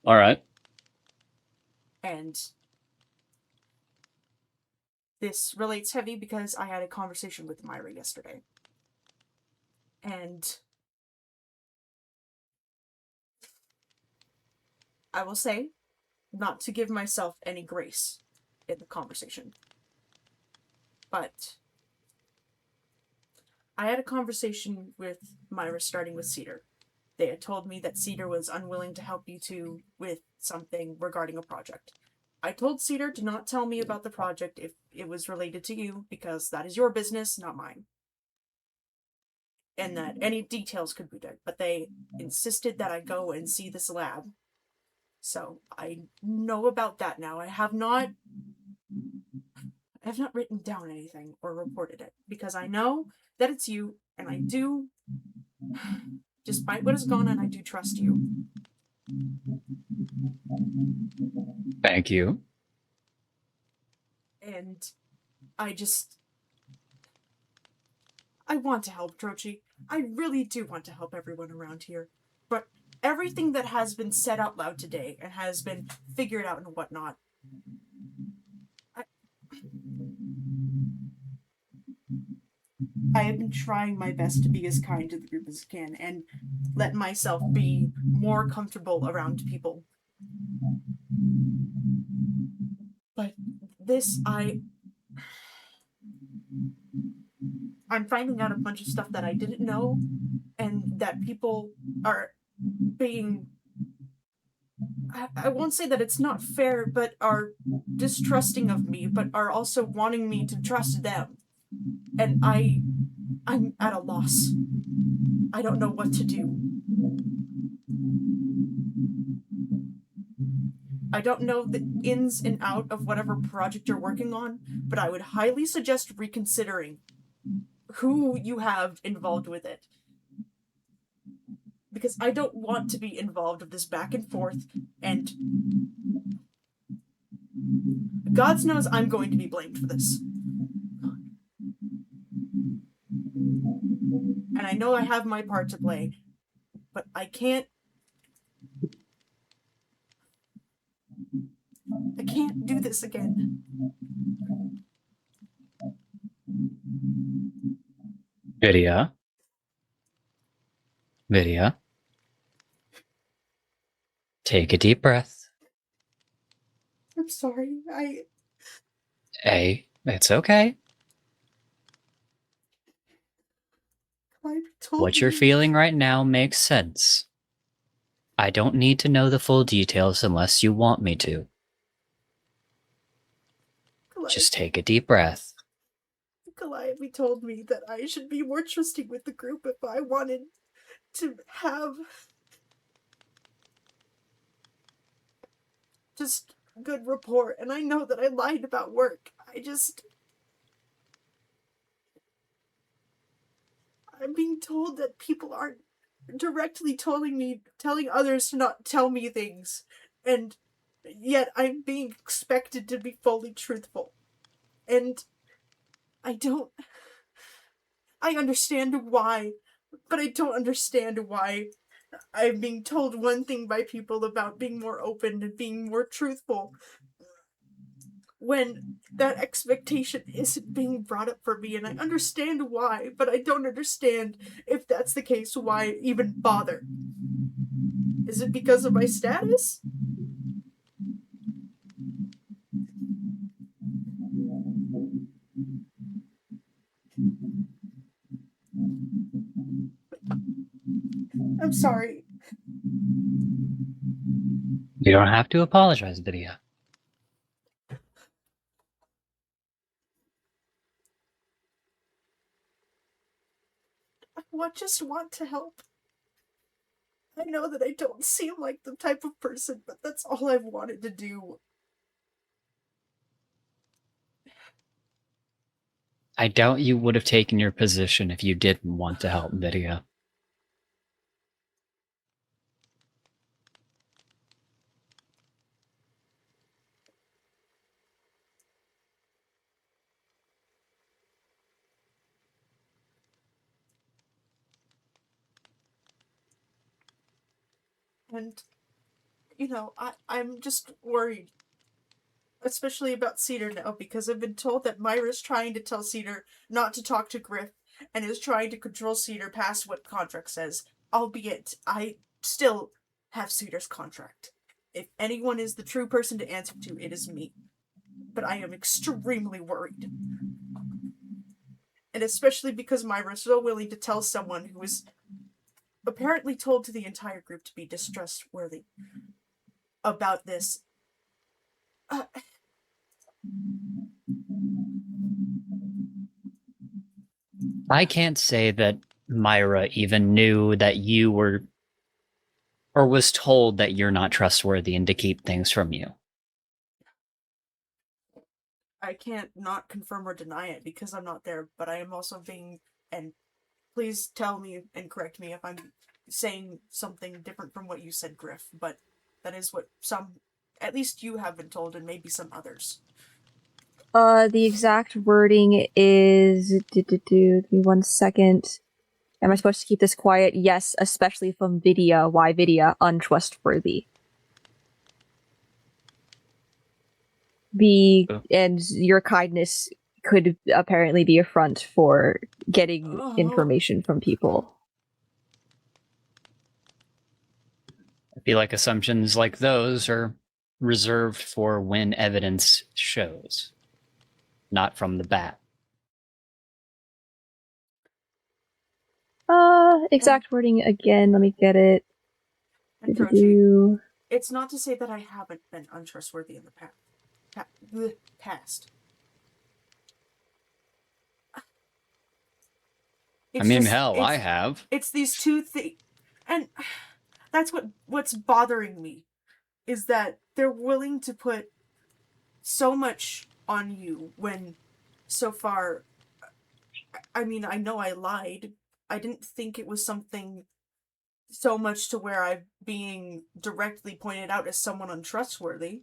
Alright.
And this relates heavy because I had a conversation with Myra yesterday. And I will say, not to give myself any grace in the conversation, but I had a conversation with Myra starting with Cedar. They had told me that Cedar was unwilling to help you two with something regarding a project. I told Cedar to not tell me about the project if it was related to you, because that is your business, not mine. And that any details could be done, but they insisted that I go and see this lab. So I know about that now. I have not written down anything or reported it, because I know that it's you, and I do, despite what has gone on, I do trust you.
Thank you.
And I want to help, Trochi. I really do want to help everyone around here. But everything that has been said out loud today and has been figured out and whatnot, I have been trying my best to be as kind to the group as I can and let myself be more comfortable around people. But this, I'm finding out a bunch of stuff that I didn't know, and that people are being, I won't say that it's not fair, but are distrusting of me, but are also wanting me to trust them. And I'm at a loss. I don't know what to do. I don't know the ins and out of whatever project you're working on, but I would highly suggest reconsidering who you have involved with it. Because I don't want to be involved with this back and forth, and God knows I'm going to be blamed for this. And I know I have my part to play, but I can't do this again.
Vidya. Take a deep breath.
I'm sorry,
Hey, it's okay. What you're feeling right now makes sense. I don't need to know the full details unless you want me to. Just take a deep breath.
Calliope told me that I should be more trusting with the group if I wanted to have just good rapport, and I know that I lied about work. I'm being told that people aren't directly telling others to not tell me things, and yet I'm being expected to be fully truthful. And I understand why, but I don't understand why I'm being told one thing by people about being more open and being more truthful, when that expectation isn't being brought up for me, and I understand why, but I don't understand, if that's the case, why even bother. Is it because of my status? I'm sorry.
You don't have to apologize, Lydia.
I just want to help. I know that I don't seem like the type of person, but that's all I've wanted to do.
I doubt you would have taken your position if you didn't want to help Lydia.
And, I'm just worried. Especially about Cedar now, because I've been told that Myra's trying to tell Cedar not to talk to Griff, and is trying to control Cedar past what contract says. Albeit, I still have Cedar's contract. If anyone is the true person to answer to, it is me. But I am extremely worried. And especially because Myra's so willing to tell someone who is apparently told to the entire group to be distrustworthy about this.
I can't say that Myra even knew that you were, or was told that you're not trustworthy and to keep things from you.
I can't not confirm or deny it because I'm not there, but I am also being, and please tell me and correct me if I'm saying something different from what you said, Griff, but that is what at least you have been told, and maybe some others.
The exact wording is... Give me 1 second. Am I supposed to keep this quiet? Yes, especially from Vidya. Why Vidya? Untrustworthy. And your kindness could apparently be a front for getting information from people.
I feel like assumptions like those are reserved for when evidence shows, not from the bat.
Exact wording again. Let me get it.
And Trochi, it's not to say that I haven't been untrustworthy in the past.
I mean, hell, I have.
It's these two things, and that's what's bothering me, is that they're willing to put so much on you when so far, I mean, I know I lied. I didn't think it was something so much to where I'm being directly pointed out as someone untrustworthy.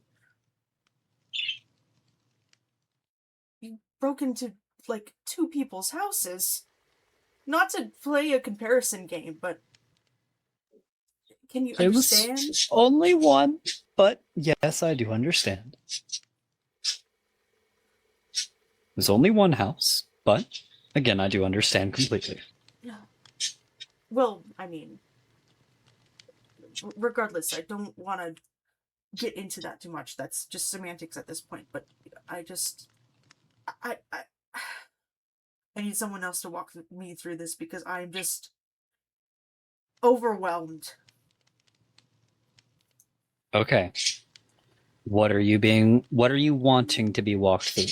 You broke into, like, 2 people's houses. Not to play a comparison game, but can you understand?
It was only one, but yes, I do understand. It was only one house, but again, I do understand completely.
Well, I mean, regardless, I don't want to get into that too much. That's just semantics at this point, but I need someone else to walk me through this because I'm just overwhelmed.
Okay. What are you wanting to be walked through?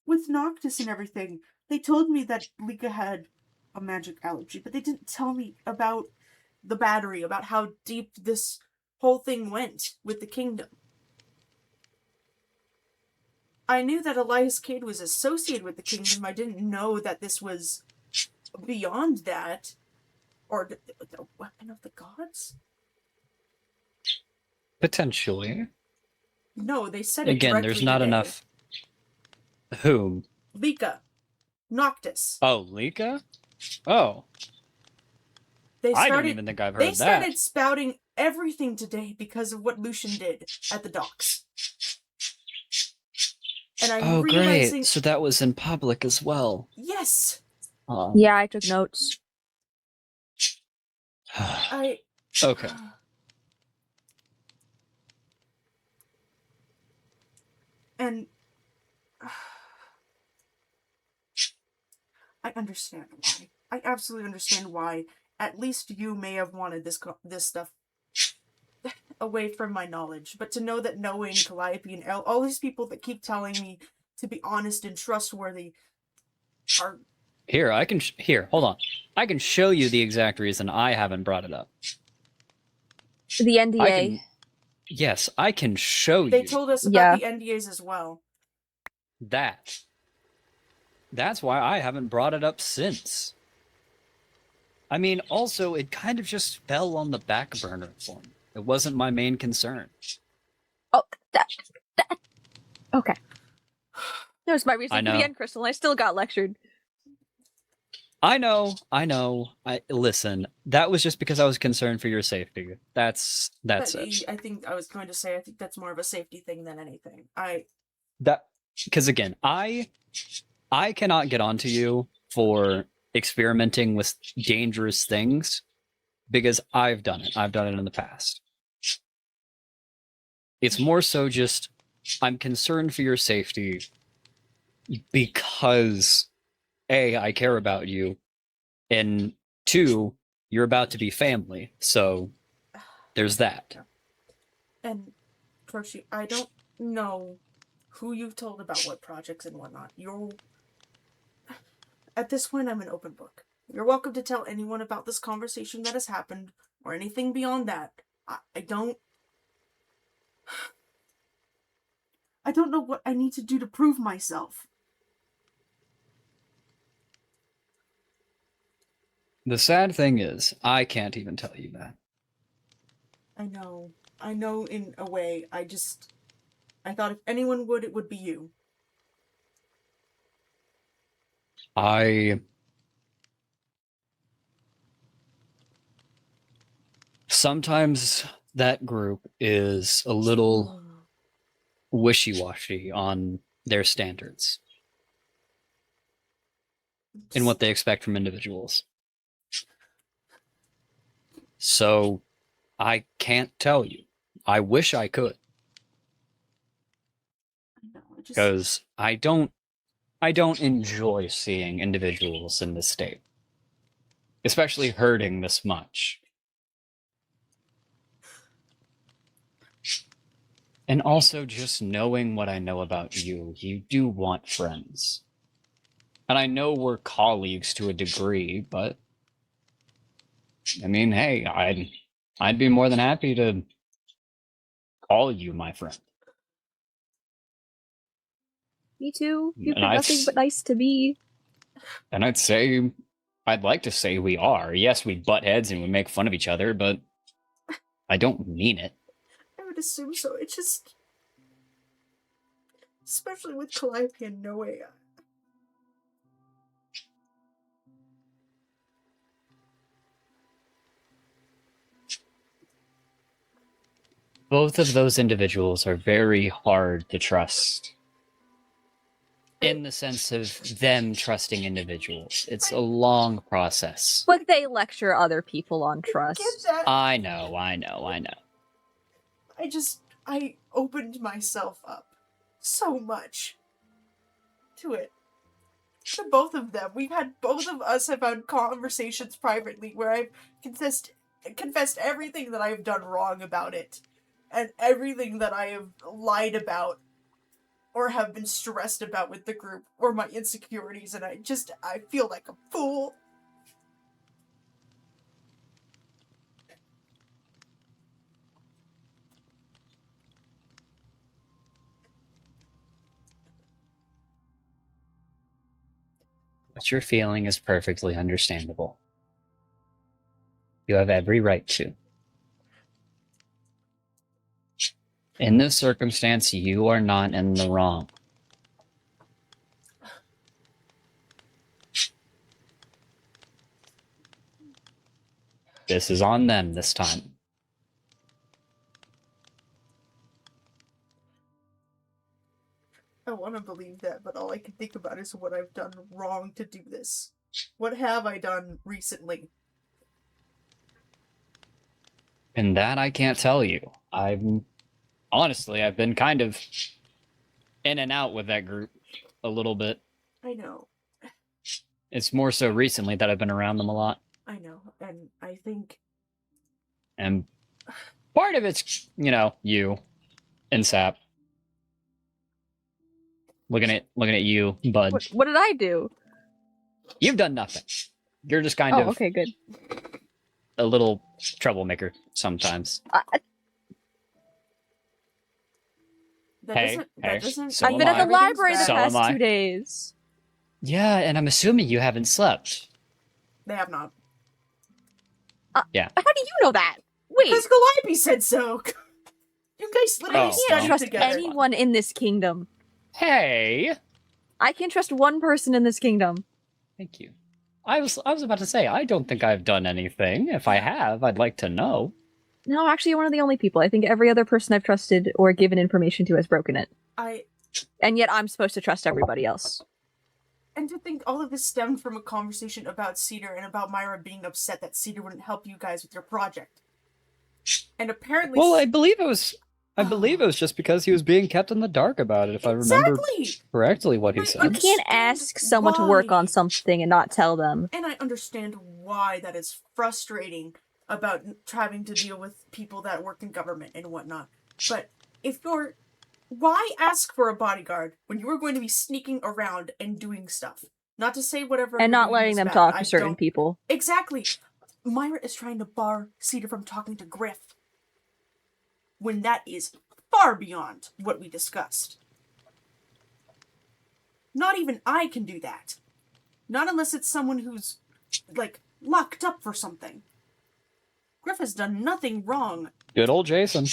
With Noctis and everything, they told me that Lika had a magic allergy, but they didn't tell me about the battery, about how deep this whole thing went with the kingdom. I knew that Elias Cade was associated with the kingdom. I didn't know that this was beyond that, or the weapon of the gods?
Potentially.
No, they said it
Again, there's not
today.
enough. Whom?
Lika. Noctis.
Oh, Lika? Oh. I don't even think I've heard
They
that.
started spouting everything today because of what Lucian did at the docks. And I'm realizing...
great. So that was in public as well.
Yes!
Yeah, I took notes.
Okay.
And... I understand why. I absolutely understand why. At least you may have wanted this stuff away from my knowledge. But to know that knowing Calliope and all these people that keep telling me to be honest and trustworthy are...
Here, hold on. I can show you the exact reason I haven't brought it up.
The NDA.
Yes, I can show you.
They told us about the NDAs as well.
That's why I haven't brought it up since. I mean, also, it kind of just fell on the back burner for me. It wasn't my main concern.
Oh, that. Okay. That was my reason
I
for
know.
the end, Crystal, and I still got lectured.
I know. Listen, that was just because I was concerned for your safety. That's it.
I think I was going to say, I think that's more of a safety thing than anything.
Because again, I cannot get onto you for experimenting with dangerous things because I've done it. I've done it in the past. It's more so just I'm concerned for your safety because A, I care about you, and 2, you're about to be family, so there's that.
And, Croci, I don't know who you've told about what projects and whatnot. At this point, I'm an open book. You're welcome to tell anyone about this conversation that has happened, or anything beyond that. I don't know what I need to do to prove myself.
The sad thing is, I can't even tell you that.
I know in a way. I thought if anyone would, it would be you.
Sometimes that group is a little wishy-washy on their standards and what they expect from individuals. So, I can't tell you. I wish I could. Because I don't enjoy seeing individuals in this state. Especially hurting this much. And also just knowing what I know about you, you do want friends. And I know we're colleagues to a degree, but I mean, hey, I'd be more than happy to call you my friend.
Me too. You've
And
been nothing but nice to me.
And I'd like to say we are. Yes, we butt heads and we make fun of each other, but I don't mean it.
I would assume so. It's just... Especially with Calliope and Noe.
Both of those individuals are very hard to trust. In the sense of them trusting individuals. It's a long process.
But they lecture other people on trust.
I know.
I opened myself up so much to it. To both of them. Both of us have had conversations privately where I've confessed everything that I've done wrong about it. And everything that I have lied about or have been stressed about with the group or my insecurities, and I feel like a fool.
What you're feeling is perfectly understandable. You have every right to. In this circumstance, you are not in the wrong. This is on them this time.
I want to believe that, but all I can think about is what I've done wrong to do this. What have I done recently?
And that I can't tell you. Honestly, I've been kind of in and out with that group a little bit.
I know.
It's more so recently that I've been around them a lot.
I know, and I think...
And part of it's, you and Sap. Looking at you, bud.
What did I do?
You've done nothing. You're just kind of
okay, good.
a little troublemaker sometimes. Hey, so
I've been at the library the
So
past
am I.
2 days.
Yeah, and I'm assuming you haven't slept.
They have not.
Yeah.
How do you know that? Wait.
Because Calliope said so. You guys literally
I can't
studied
trust
together.
anyone in this kingdom.
Hey!
I can't trust one person in this kingdom.
Thank you. I was about to say, I don't think I've done anything. If I have, I'd like to know.
No, actually, you're one of the only people. I think every other person I've trusted or given information to has broken it. And yet I'm supposed to trust everybody else.
And to think all of this stemmed from a conversation about Cedar and about Myra being upset that Cedar wouldn't help you guys with your project. And apparently...
Well, I believe it was just because he was being kept in the dark about it, if I remember correctly what he said.
You can't ask someone to work on something and not tell them.
And I understand why that is frustrating about having to deal with people that work in government and whatnot. But if you're... Why ask for a bodyguard when you are going to be sneaking around and doing stuff? Not to say whatever...
And not
you're doing
letting
is
them
bad.
talk
I
to certain
don't-
people.
Exactly. Myra is trying to bar Cedar from talking to Griff. When that is far beyond what we discussed. Not even I can do that. Not unless it's someone who's, locked up for something. Griff has done nothing wrong.
Good old Jason.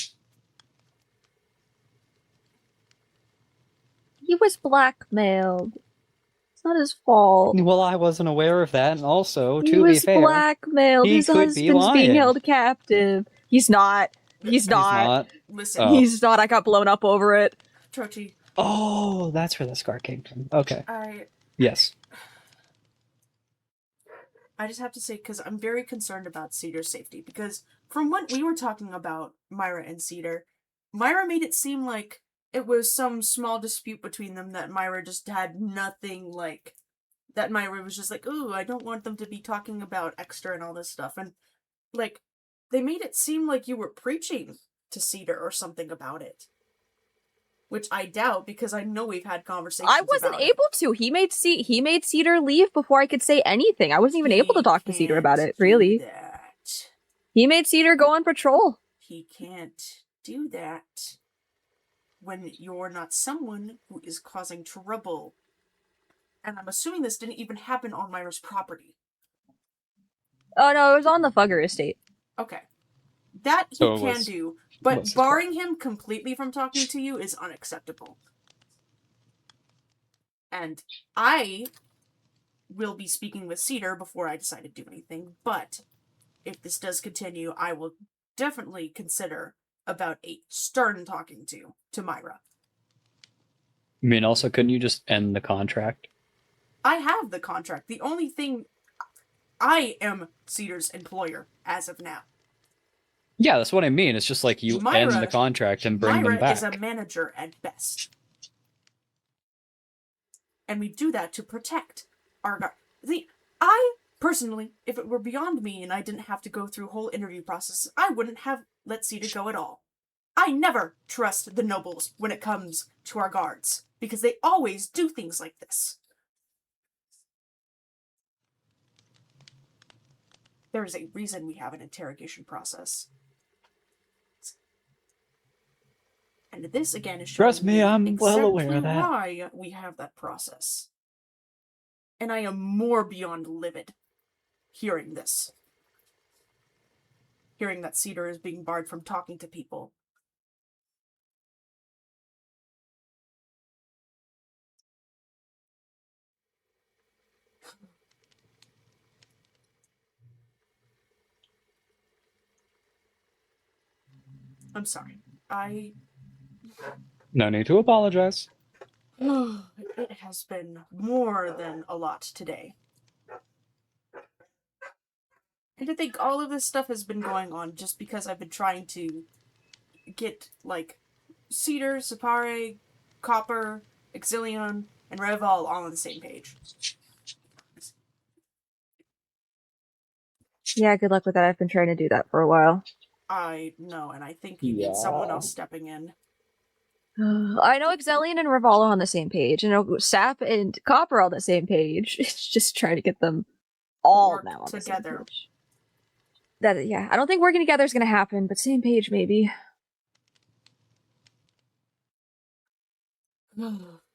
He was blackmailed. It's not his fault.
Well, I wasn't aware of that, and also,
He
to be
was
fair,
blackmailed.
he
His
could be
husband's being
lying.
held captive. He's not. He's not.
Listen.
Oh.
He's not. I got blown up over it.
Trochi.
Oh, that's where the scar came from. Okay. Yes.
I just have to say, because I'm very concerned about Cedar's safety, because from what we were talking about, Myra and Cedar, Myra made it seem like it was some small dispute between them that Myra just had nothing, that Myra was just like, ooh, I don't want them to be talking about extra and all this stuff, and, they made it seem like you were preaching to Cedar or something about it. Which I doubt, because I know we've had conversations
I wasn't
about it.
able to. He made Cedar leave before I could say anything. I wasn't even able to talk to Cedar about it, really. He made Cedar go on patrol.
He can't do that when you're not someone who is causing trouble. And I'm assuming this didn't even happen on Myra's property.
Oh no, it was on the Fugger estate.
Okay. That he
So it
can
was-
do,
was
but
his
barring him completely from talking to you is unacceptable. And I will be speaking with Cedar before I decide to do anything, but if this does continue, I will definitely consider about a stern talking to Myra.
I mean, also, couldn't you just end the contract?
I have the contract. The only thing... I am Cedar's employer as of now.
Yeah, that's what I mean. It's just like you end the contract and bring
Myra
them back.
is a manager at best. And we do that to protect our guard. I, personally, if it were beyond me and I didn't have to go through a whole interview process, I wouldn't have let Cedar go at all. I never trust the nobles when it comes to our guards, because they always do things like this. There is a reason we have an interrogation process. And this, again, is showing
Trust me, I'm well
exactly
aware of that.
why we have that process. And I am more beyond livid hearing this. Hearing that Cedar is being barred from talking to people. I'm sorry.
No need to apologize.
It has been more than a lot today. And to think all of this stuff has been going on just because I've been trying to get, like, Cedar, Sapare, Copper, Exilion, and Rev all on the same page.
Yeah, good luck with that. I've been trying to do that for a while.
I know, and I think you need someone else stepping in.
I know Exelion and Revala on the same page. I know Sap and Copper on the same page. It's just trying to get them all
Work
now on
together.
the same page. Yeah, I don't think working together is going to happen, but same page maybe.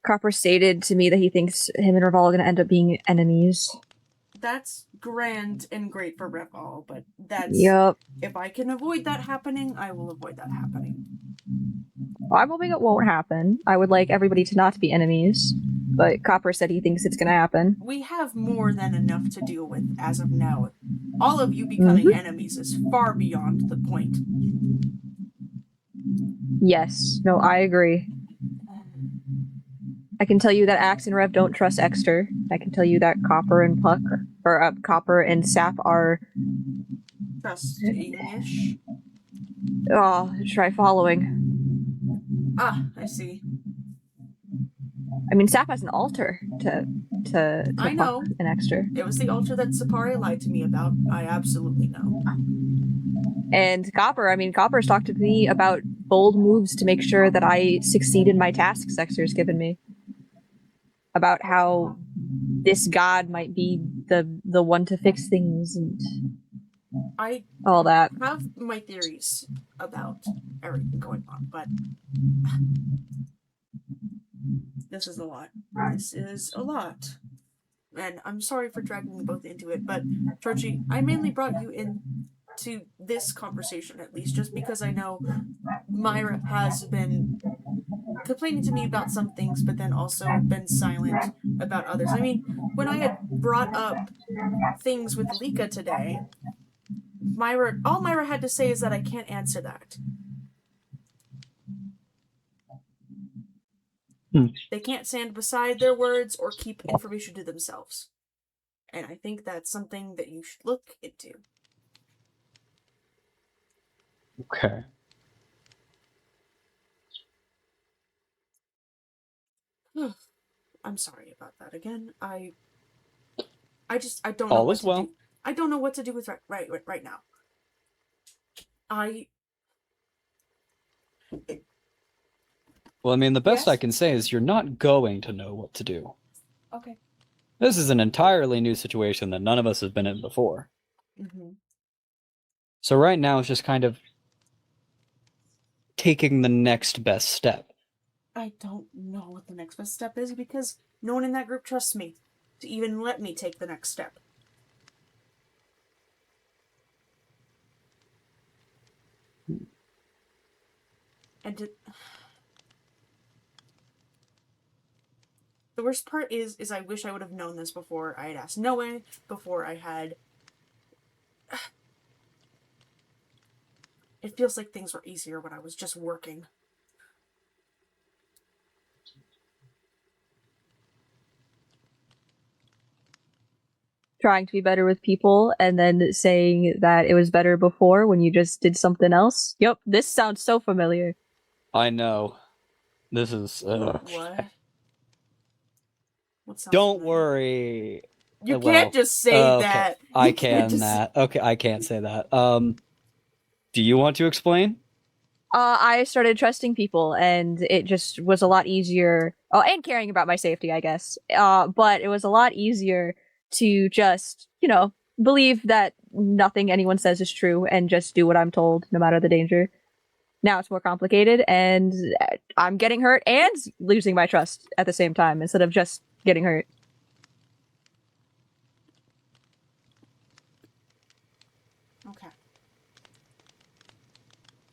Copper stated to me that he thinks him and Revala are going to end up being enemies.
That's grand and great for Reval, but that's...
Yup.
If I can avoid that happening, I will avoid that happening.
I'm hoping it won't happen. I would like everybody to not be enemies, but Copper said he thinks it's going to happen.
We have more than enough to deal with as of now. All of you becoming enemies is far beyond the point.
Yes. No, I agree. I can tell you that Axe and Rev don't trust Exter. I can tell you that Copper and Puck, or Copper and Sap are...
Trusting-ish?
Oh, try following.
Ah, I see.
I mean, Sap has an altar to
I know.
Puck and Exter.
It was the altar that Sapari lied to me about. I absolutely know.
And Copper, I mean, Copper's talked to me about bold moves to make sure that I succeed in my tasks Exter's given me. About how this god might be the one to fix things and all that.
I have my theories about everything going on, but this is a lot. This is a lot. And I'm sorry for dragging you both into it, but Torchy, I mainly brought you into this conversation at least, just because I know Myra has been complaining to me about some things, but then also been silent about others. I mean, when I had brought up things with Lika today, all Myra had to say is that I can't answer that. They can't stand beside their words or keep information to themselves. And I think that's something that you should look into.
Okay.
I'm sorry about that again. I don't know
All
what
is
to
well.
do. I don't know what to do with right now.
Well, I mean, the best I can say is you're not going to know what to do.
Okay.
This is an entirely new situation that none of us have been in before.
Mm-hmm.
So right now it's just kind of taking the next best step.
I don't know what the next best step is because no one in that group trusts me to even let me take the next step. And the worst part is I wish I would have known this before I had asked Noah, before I had... It feels like things were easier when I was just working.
Trying to be better with people and then saying that it was better before when you just did something else. Yep, this sounds so familiar.
I know. This is...
What?
Don't worry.
You can't just say that.
I can that. Okay, I can't say that. Do you want to explain?
I started trusting people, and it just was a lot easier. Oh, and caring about my safety, I guess. But it was a lot easier to just, believe that nothing anyone says is true and just do what I'm told, no matter the danger. Now it's more complicated, and I'm getting hurt and losing my trust at the same time instead of just getting hurt.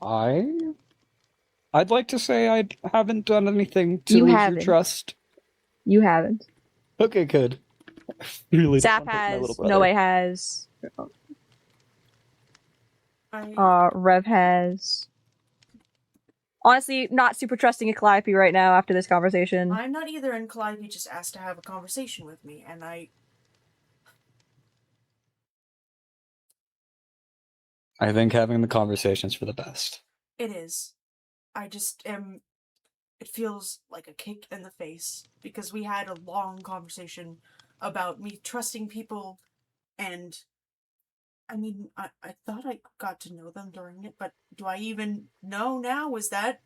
I'd like to say I haven't done anything to
You
lose
haven't.
your trust.
You haven't.
Okay, good. Really
Zap
don't want to hurt my little
has. Noe
brother.
has.
I
Rev has. Honestly, not super trusting in Calliope right now after this conversation.
I'm not either, and Calliope just asked to have a conversation with me, and
I think having the conversation's for the best.
it is. I just am. It feels like a kick in the face because we had a long conversation about me trusting people, and I mean, I thought I got to know them during it, but do I even know now? Was that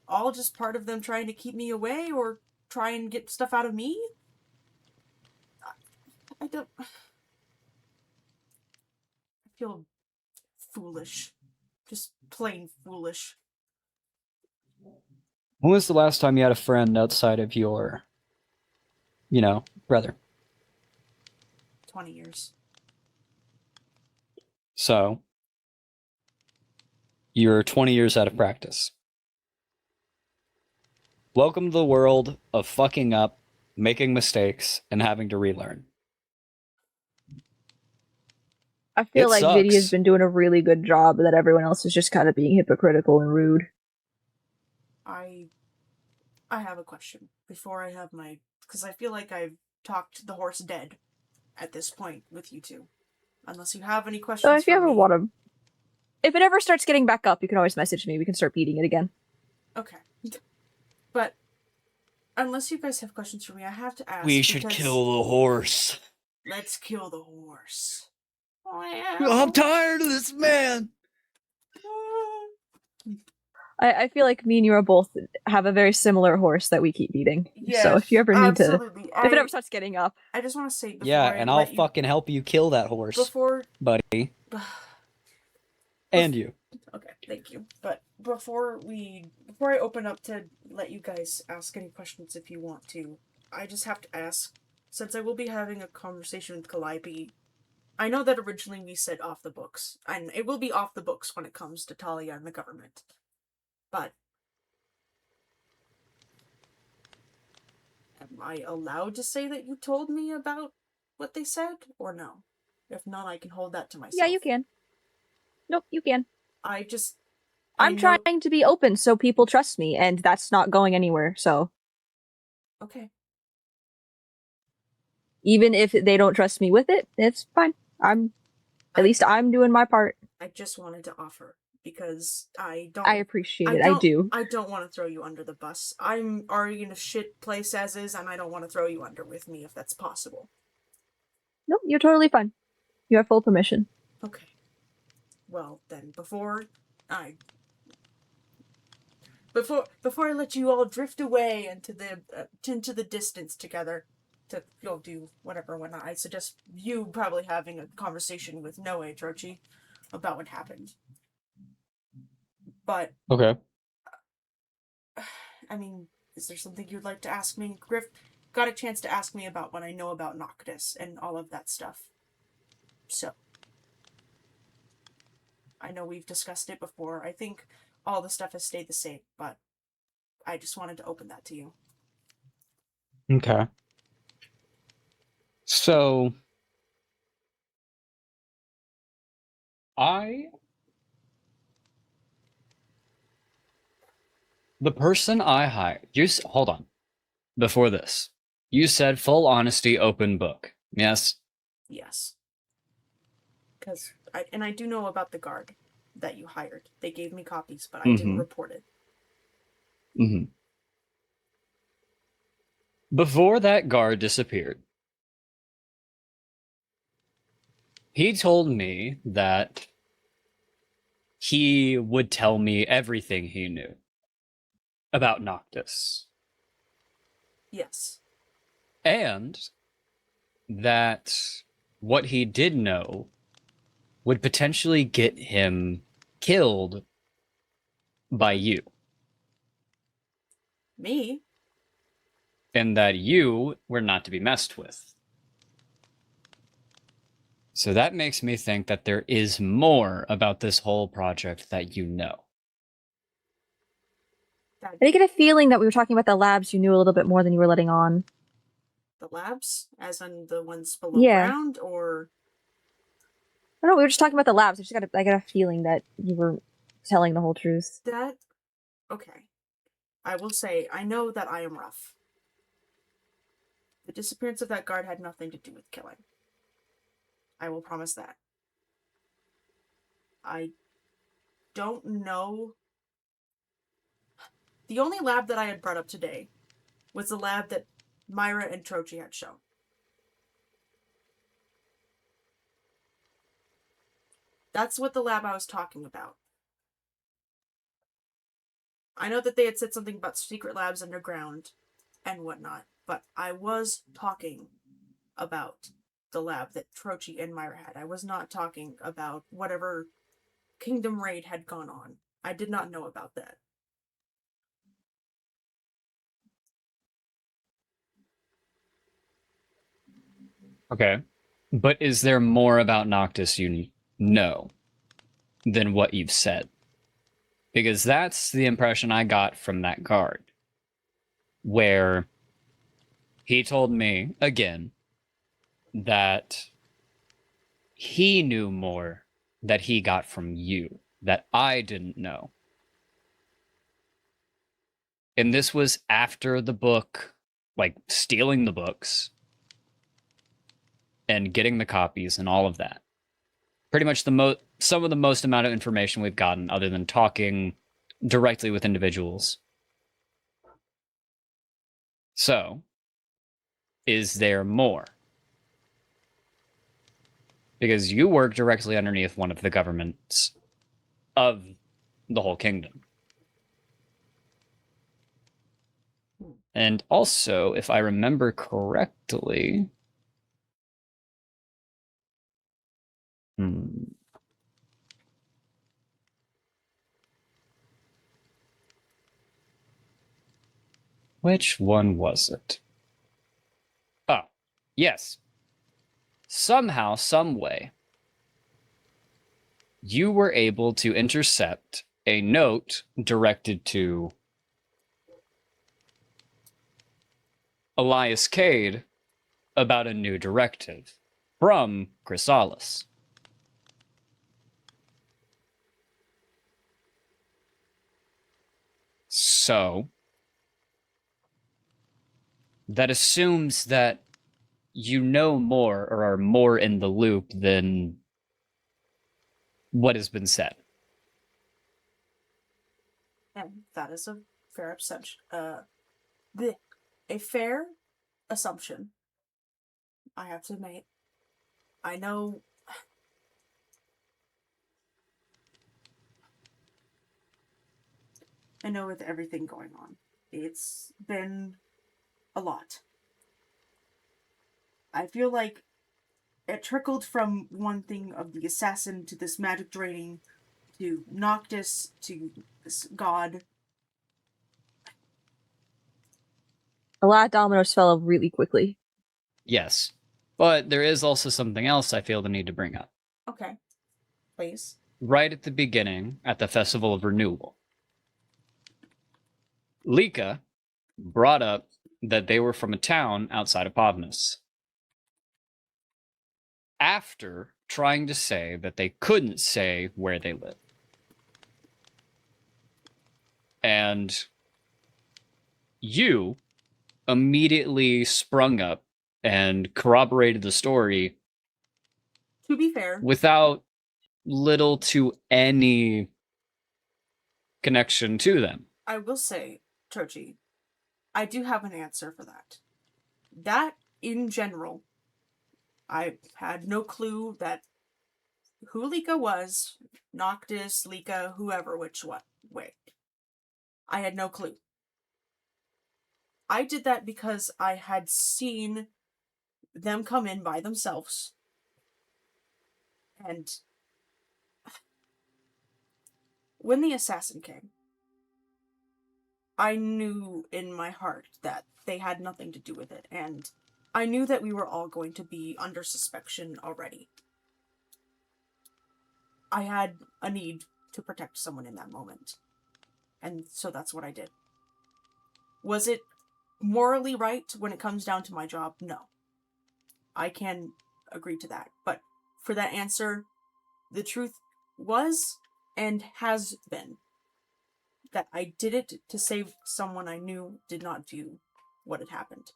all just part of them trying to keep me away or try and get stuff out of me? I don't. I feel foolish. Just plain foolish.
When was the last time you had a friend outside of your, brother?
20 years.
So, you're 20 years out of practice. Welcome to the world of fucking up, making mistakes, and having to relearn.
I feel
It
like
sucks.
Vidia's been doing a really good job, that everyone else is just kind of being hypocritical and rude.
I have a question before I have my... Because I feel like I've talked the horse dead at this point with you two. Unless you have any questions
So if you
for
ever
me.
want to... If it ever starts getting back up, you can always message me. We can start beating it again.
Okay. But unless you guys have questions for me, I have to ask.
We should kill the horse.
Let's kill the horse.
I'm tired of this man.
I feel like me and you are both have a very similar horse that we keep beating.
Yes,
so if you ever need
absolutely.
to... If it ever starts getting up...
I just want to say before
Yeah,
I
and
let
I'll
you...
fucking help you kill that horse, buddy. And you.
Okay, thank you. But before I open up to let you guys ask any questions if you want to, I just have to ask, since I will be having a conversation with Calliope, I know that originally we said off the books, and it will be off the books when it comes to Talia and the government. But am I allowed to say that you told me about what they said, or no? If not, I can hold that to myself.
Yeah, you can. Nope, you can.
I'm
trying to be open so people trust me, and that's not going anywhere, so...
Okay.
Even if they don't trust me with it, it's fine. At least I'm doing my part.
I just wanted to offer, because I
appreciate it, I do.
I don't want to throw you under the bus. I'm already in a shit place as is, and I don't want to throw you under with me if that's possible.
Nope, you're totally fine. You have full permission.
Okay. Well, then, before I let you all drift away into the distance together to go do whatnot, I suggest you probably having a conversation with Noe, Trochi, about what happened. But
Okay.
I mean, is there something you'd like to ask me? Griff got a chance to ask me about what I know about Noctis and all of that stuff. So I know we've discussed it before. I think all the stuff has stayed the same, but I just wanted to open that to you.
Okay. So, the person I hired, hold on. Before this, you said full honesty, open book. Yes?
Yes. Because I do know about the guard that you hired. They gave me copies, but I didn't report it.
Mm-hmm. Before that guard disappeared, he told me that he would tell me everything he knew about Noctis.
Yes.
And that what he did know would potentially get him killed by you.
Me?
And that you were not to be messed with. So that makes me think that there is more about this whole project that you know.
I did get a feeling that we were talking about the labs you knew a little bit more than you were letting on.
The labs? As in the ones below
Yeah.
ground, or...
I don't know, we were just talking about the labs. I got a feeling that you were telling the whole truth.
That... Okay. I will say, I know that I am rough. The disappearance of that guard had nothing to do with killing. I will promise that. I don't know... The only lab that I had brought up today was the lab that Myra and Trochi had shown. That's what the lab I was talking about. I know that they had said something about secret labs underground and whatnot, but I was talking about the lab that Trochi and Myra had. I was not talking about whatever Kingdom Raid had gone on. I did not know about that.
Okay. But is there more about Noctis you know than what you've said? Because that's the impression I got from that guard. Where he told me, again, that he knew more that he got from you that I didn't know. And this was after the book, like stealing the books and getting the copies and all of that. Pretty much some of the most amount of information we've gotten other than talking directly with individuals. So, is there more? Because you work directly underneath one of the governments of the whole kingdom. And also, if I remember correctly... Which one was it? Oh, yes. Somehow, some way, you were able to intercept a note directed to Elias Cade about a new directive from Chrysalis. So, that assumes that you know more or are more in the loop than what has been said.
And that is a fair assumption. A fair assumption. I have to admit. I know. I know with everything going on, it's been a lot. I feel like it trickled from one thing of the assassin to this magic draining to Noctis to this god.
A lot of dominoes fell really quickly.
Yes. But there is also something else I feel the need to bring up.
Okay. Please.
Right at the beginning, at the Festival of Renewal, Lika brought up that they were from a town outside of Pavnus. After trying to say that they couldn't say where they lived. And you immediately sprung up and corroborated the story.
To be fair,
without little to any connection to them.
I will say, Trochi, I do have an answer for that. That, in general, I had no clue that who Lika was, Noctis, Lika, whoever, which what way. I had no clue. I did that because I had seen them come in by themselves. And when the assassin came, I knew in my heart that they had nothing to do with it, and I knew that we were all going to be under suspicion already. I had a need to protect someone in that moment, and so that's what I did. Was it morally right when it comes down to my job? No. I can agree to that. But for that answer, the truth was and has been that I did it to save someone I knew did not do what had happened.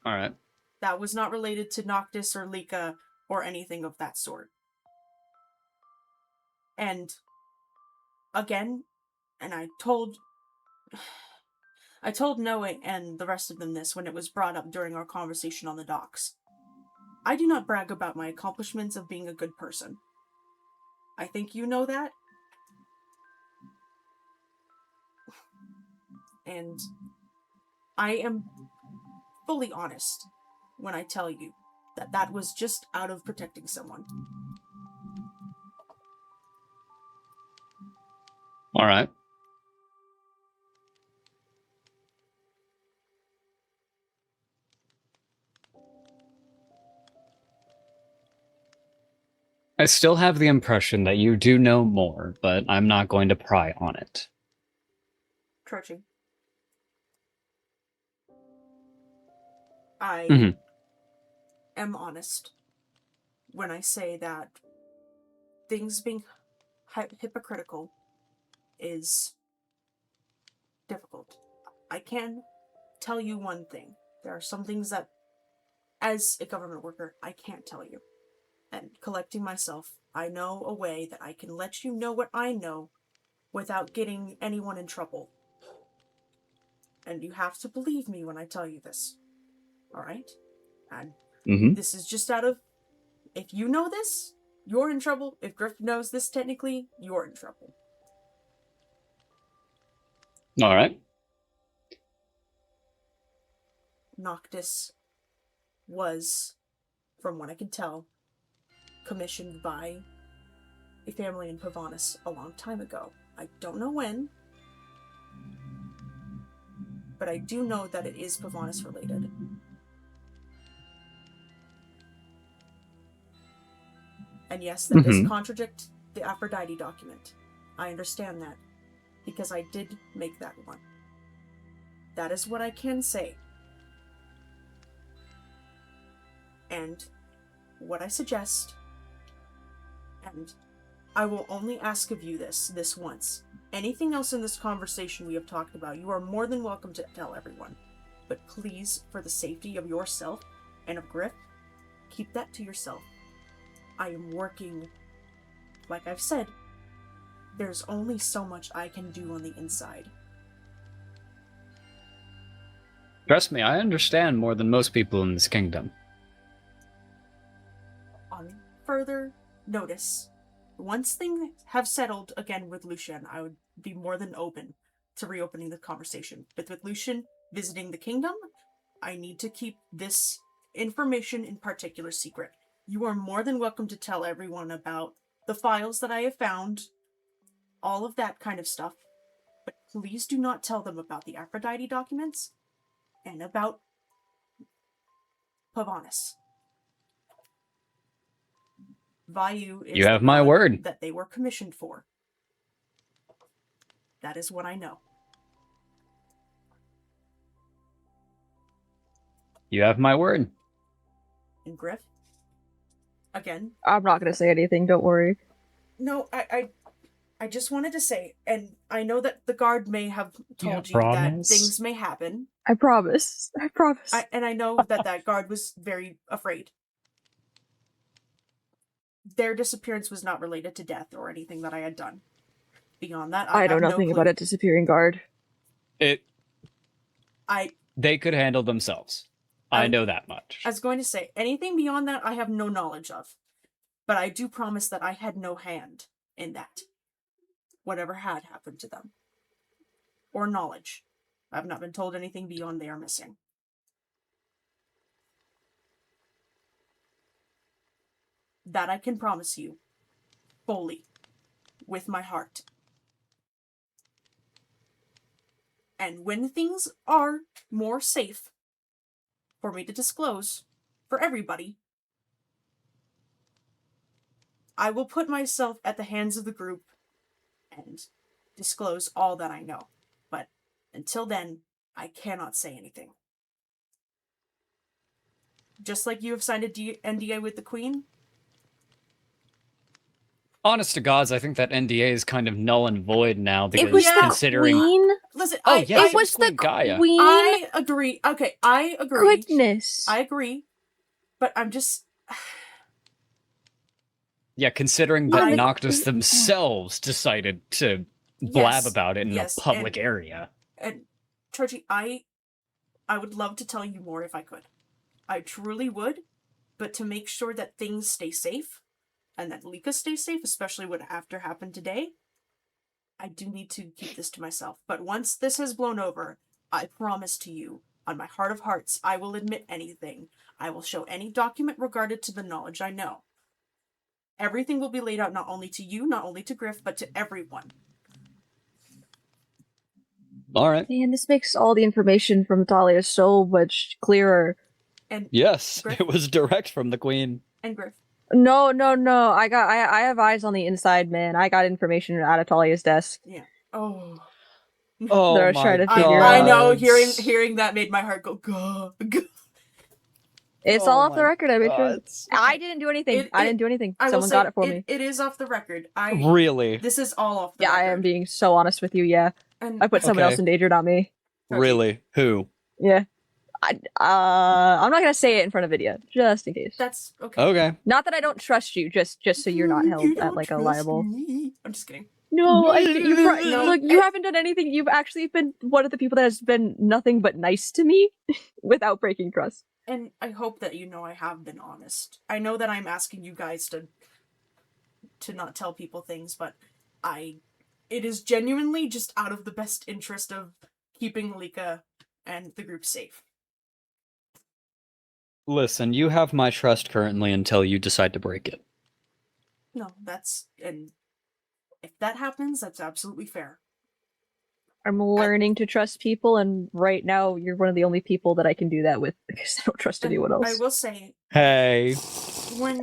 Alright.
That was not related to Noctis or Lika or anything of that sort. And again, and I told Noe and the rest of them this when it was brought up during our conversation on the docks. I do not brag about my accomplishments of being a good person. I think you know that. And I am fully honest when I tell you that that was just out of protecting someone.
Alright. I still have the impression that you do know more, but I'm not going to pry on it.
Trudging. I am honest when I say that things being hypocritical is difficult. I can tell you one thing. There are some things that, as a government worker, I can't tell you. And collecting myself, I know a way that I can let you know what I know without getting anyone in trouble. And you have to believe me when I tell you this. Alright? And this is just out of... If you know this, you're in trouble. If Griff knows this technically, you're in trouble.
Alright.
Noctis was, from what I can tell, commissioned by a family in Pavanis a long time ago. I don't know when, but I do know that it is Pavanis related. And yes, that does contradict the Aphrodite document. I understand that, because I did make that one. That is what I can say. And what I suggest, and I will only ask of you this once. Anything else in this conversation we have talked about, you are more than welcome to tell everyone. But please, for the safety of yourself and of Griff, keep that to yourself. I am working, like I've said, there's only so much I can do on the inside.
Trust me, I understand more than most people in this kingdom.
On further notice, once things have settled again with Lucian, I would be more than open to reopening the conversation. But with Lucian visiting the kingdom, I need to keep this information in particular secret. You are more than welcome to tell everyone about the files that I have found, all of that kind of stuff. But please do not tell them about the Aphrodite documents and about Pavanis. Vayu is
You have
the
my
god
word.
that they were commissioned for. That is what I know.
You have my word.
And Griff? Again?
I'm not gonna say anything, don't worry.
No, I just wanted to say, and I know that the guard may have told you that
promise?
things may happen.
I promise. I promise.
And I know that that guard was very afraid. Their disappearance was not related to death or anything that I had done. Beyond that,
I know
have
nothing
no
about
clue.
a disappearing guard.
They could handle themselves. I know that much.
I was going to say, anything beyond that I have no knowledge of. But I do promise that I had no hand in that. Whatever had happened to them. Or knowledge. I have not been told anything beyond they are missing. That I can promise you. Fully. With my heart. And when things are more safe for me to disclose for everybody, I will put myself at the hands of the group and disclose all that I know. But until then, I cannot say anything. Just like you have signed a NDA with the Queen?
Honest to gods, I think that NDA is kind of null and void now because
It was the
considering
Queen.
Listen,
it was the
Gaia.
Queen.
I agree. Okay, I agree.
Goodness.
I agree. But I'm just...
Yeah, considering that Noctis themselves decided to blab about it in a public area.
And Trochi, I would love to tell you more if I could. I truly would, but to make sure that things stay safe, and that Lika stays safe, especially what after happened today, I do need to keep this to myself. But once this has blown over, I promise to you, on my heart of hearts, I will admit anything. I will show any document regarded to the knowledge I know. Everything will be laid out not only to you, not only to Griff, but to everyone.
Alright.
Man, this makes all the information from Talia so much clearer.
And
yes,
Griff?
it was direct from the Queen.
And Griff.
No. I have eyes on the inside, man. I got information out of Talia's desk.
Yeah. Oh.
Oh
They're
my
trying to
God.
figure
I
out.
know, hearing that made my heart go, gah, gah.
It's all off the record. I made sure. I didn't do anything. I didn't do anything.
I will
Someone
say
got it for me.
It is off the record.
Really?
This is all off the
Yeah,
record.
I am being so honest with you. Yeah,
And
I put someone else in danger, not me.
Really? Who?
Yeah. I'm not gonna say it in front of Vidya, just in case.
That's okay.
Okay.
Not that I don't trust you, just so you're not held at like a liable.
Me. I'm just kidding.
No, look, you haven't done anything. You've actually been one of the people that has been nothing but nice to me, without breaking trust.
And I hope that you know I have been honest. I know that I'm asking you guys to not tell people things, but it is genuinely just out of the best interest of keeping Lika and the group safe.
Listen, you have my trust currently until you decide to break it.
No, and if that happens, that's absolutely fair.
I'm learning to trust people, and right now you're one of the only people that I can do that with because I don't trust anyone else.
I will say,
hey,
when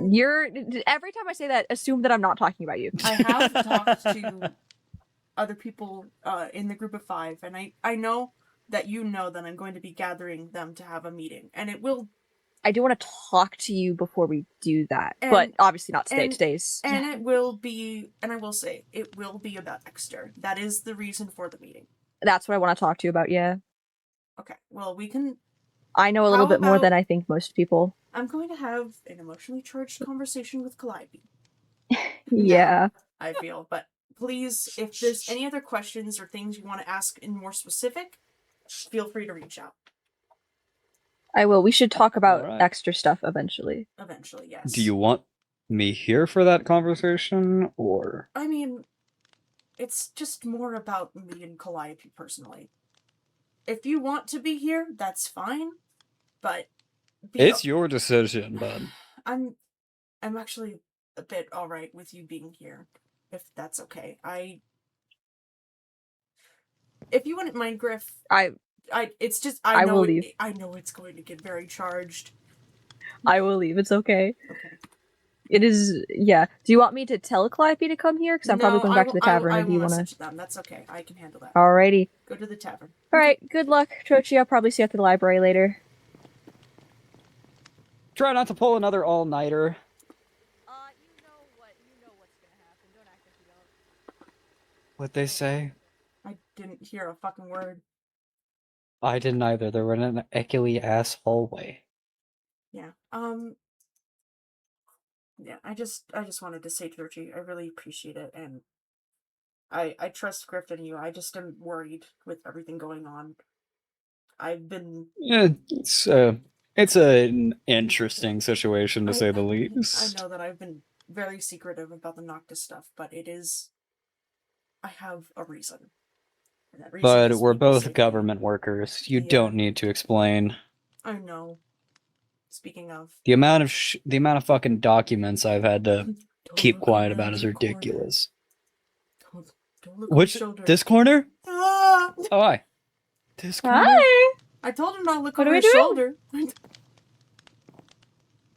every time I say that, assume that I'm not talking about you.
I have talked to other people in the group of 5, and I know that you know that I'm going to be gathering them to have a meeting, and it will.
I do want to talk to you before we do that,
And-
but obviously not today's.
And it will be, and I will say, it will be about Exeter. That is the reason for the meeting.
That's what I want to talk to you about. Yeah,
Okay, well, we can.
I know a little
How
bit more
about-
than I think most people.
I'm going to have an emotionally charged conversation with Calliope.
Yeah.
I feel, but please, if there's any other questions or things you want to ask in more specific, feel free to reach out.
I will. We should talk about
Alright.
extra stuff eventually.
Eventually, yes.
do you want me here for that conversation, or?
I mean, it's just more about me and Calliope personally. If you want to be here, that's fine, but
It's your decision, bud.
I'm actually a bit alright with you being here, if that's okay. If you wouldn't mind, Griff, it's just I know
will leave.
I know it's going to get very charged.
I will leave. It's okay.
Okay.
It is. Yeah. Do you want me to tell Calliope to come here? Because I'm probably going back to the tavern.
I
If you
will
want
message
to.
them. That's okay. I can handle that.
Alrighty.
Go to the tavern.
All right. Good luck, Trochi. I'll probably see you at the library later.
Try not to pull another all-nighter. What'd they say?
I didn't hear a fucking word.
I didn't either. They were in an echoey ass hallway.
Yeah. Yeah, I just wanted to say to Richie, I really appreciate it, and I trust Griff and you. I just am worried with everything going on. I've been.
Yeah, it's an interesting situation to say the least.
I know that I've been very secretive about the Noctis stuff, but it is. I have a reason. And that reason
But
is
we're
people's
both
safety.
government workers. You don't need to explain.
I know. Speaking of,
The amount of fucking documents I've had to keep
look
quiet
around
about is
the corner.
ridiculous.
don't look over
Which
your shoulder.
this corner?
Ah!
Oh, hi. This corner?
Hi.
I told him not to look
What
over
are we
his
doing?
shoulder.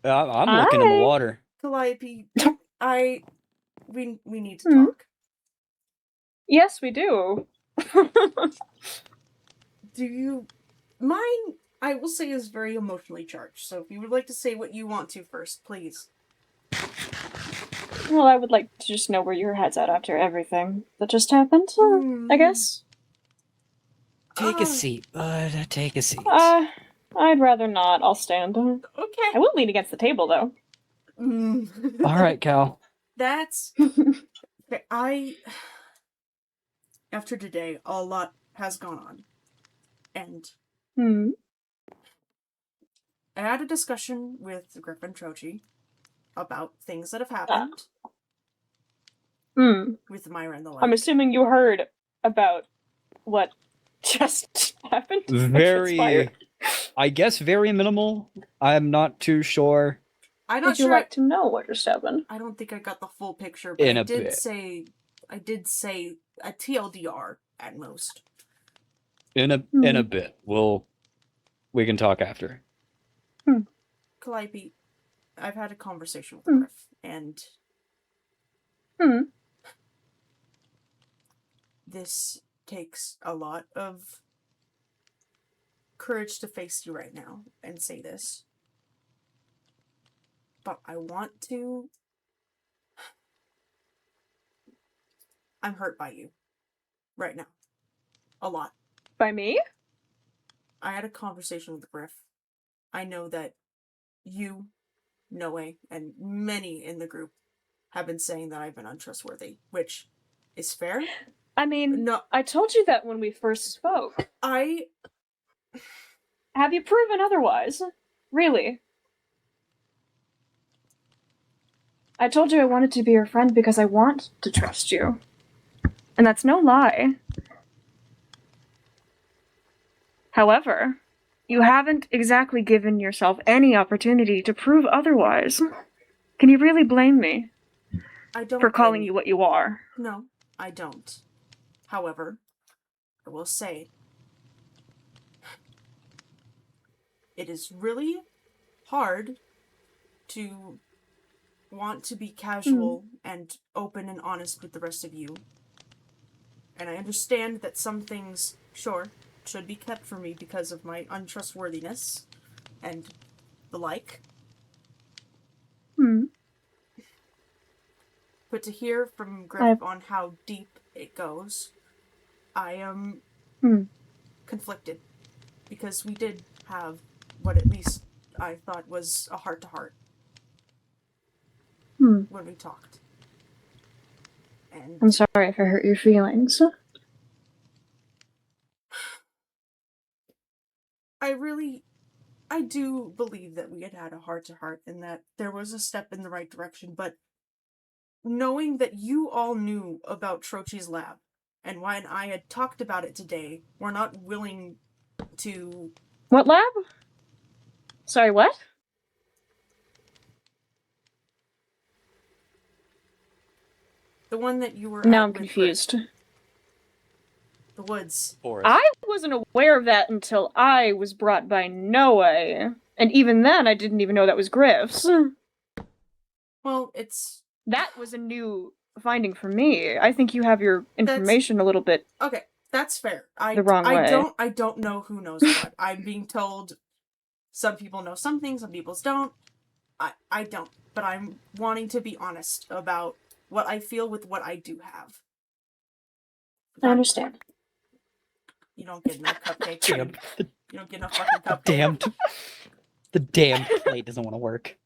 I'm looking in the
Hi.
water.
Calliope, we need to
Hmm.
talk.
Yes, we do.
Do you... Mine, I will say, is very emotionally charged, so if you would like to say what you want to first, please.
Well, I would like to just know where your head's at after everything that just happened, I guess.
Take a seat, bud. Take a seat.
I'd rather not. I'll stand.
Okay.
I will lean against the table, though.
All right, Cal.
That's... Okay, after today, a lot has gone on. And... I had a discussion with Griffin Trochi about things that have happened. With Myra and the like.
I'm assuming you heard about what just happened.
Very, I guess, very minimal. I'm not too sure.
I'm not
Would you
sure.
like to know what just happened?
I don't think I got the full picture, but
In
I
a
did
bit.
say a TLDR at most.
In a bit. We can talk after.
Calliope, I've had a conversation with Griff, and this takes a lot of courage to face you right now and say this. But I want to... I'm hurt by you. Right now. A lot.
By me?
I had a conversation with Griff. I know that you, Noe, and many in the group have been saying that I've been untrustworthy, which is fair.
I mean,
no,
I told you that when we first spoke.
Have
you proven otherwise? Really? I told you I wanted to be your friend because I want to trust you. And that's no lie. However, you haven't exactly given yourself any opportunity to prove otherwise. Can you really blame me?
I don't
for calling you what you are?
No, I don't. However, I will say, it is really hard to want to be casual and open and honest with the rest of you. And I understand that some things, sure, should be kept from me because of my untrustworthiness and the like. But to hear from Griff on how deep it goes, I am conflicted. Because we did have what at least I thought was a heart-to-heart when we talked. And
I'm sorry if I hurt your feelings.
I do believe that we had a heart-to-heart and that there was a step in the right direction, but knowing that you all knew about Trochi's lab, and when I had talked about it today, we're not willing to...
What lab? Sorry, what?
The one that you were
Now
at
I'm
with
confused.
Griff. The woods.
I wasn't aware of that until I was brought by Noe. And even then, I didn't even know that was Griff's.
Well, it's...
That was a new finding for me. I think you have your information a little bit...
Okay, that's fair.
The wrong way.
I don't know who knows what. I'm being told some people know some things, some people don't. I don't. But I'm wanting to be honest about what I feel with what I do have.
I understand.
You don't get no cupcake.
Damn.
You don't get no fucking cupcake.
The damn plate doesn't want to work.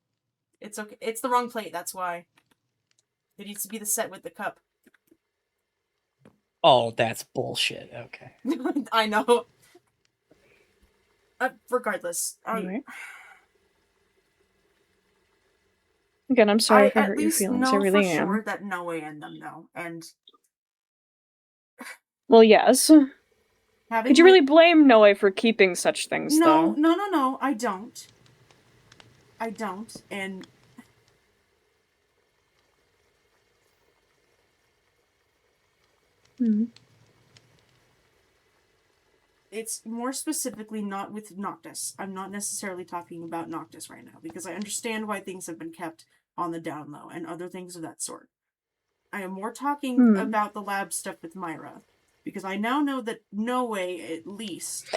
It's okay. It's the wrong plate, that's why. It needs to be the set with the cup.
Oh, that's bullshit. Okay.
I know. Regardless.
Anyway. Again, I'm sorry if I hurt your feelings. I really am.
I know for sure that Noe and them know, and...
Well, yes. Could you really blame Noe for keeping such things, though?
No, I don't. I don't, and... It's more specifically not with Noctis. I'm not necessarily talking about Noctis right now, because I understand why things have been kept on the down low, and other things of that sort. I am more talking about the lab stuff with Myra. Because I now know that No Way, at least,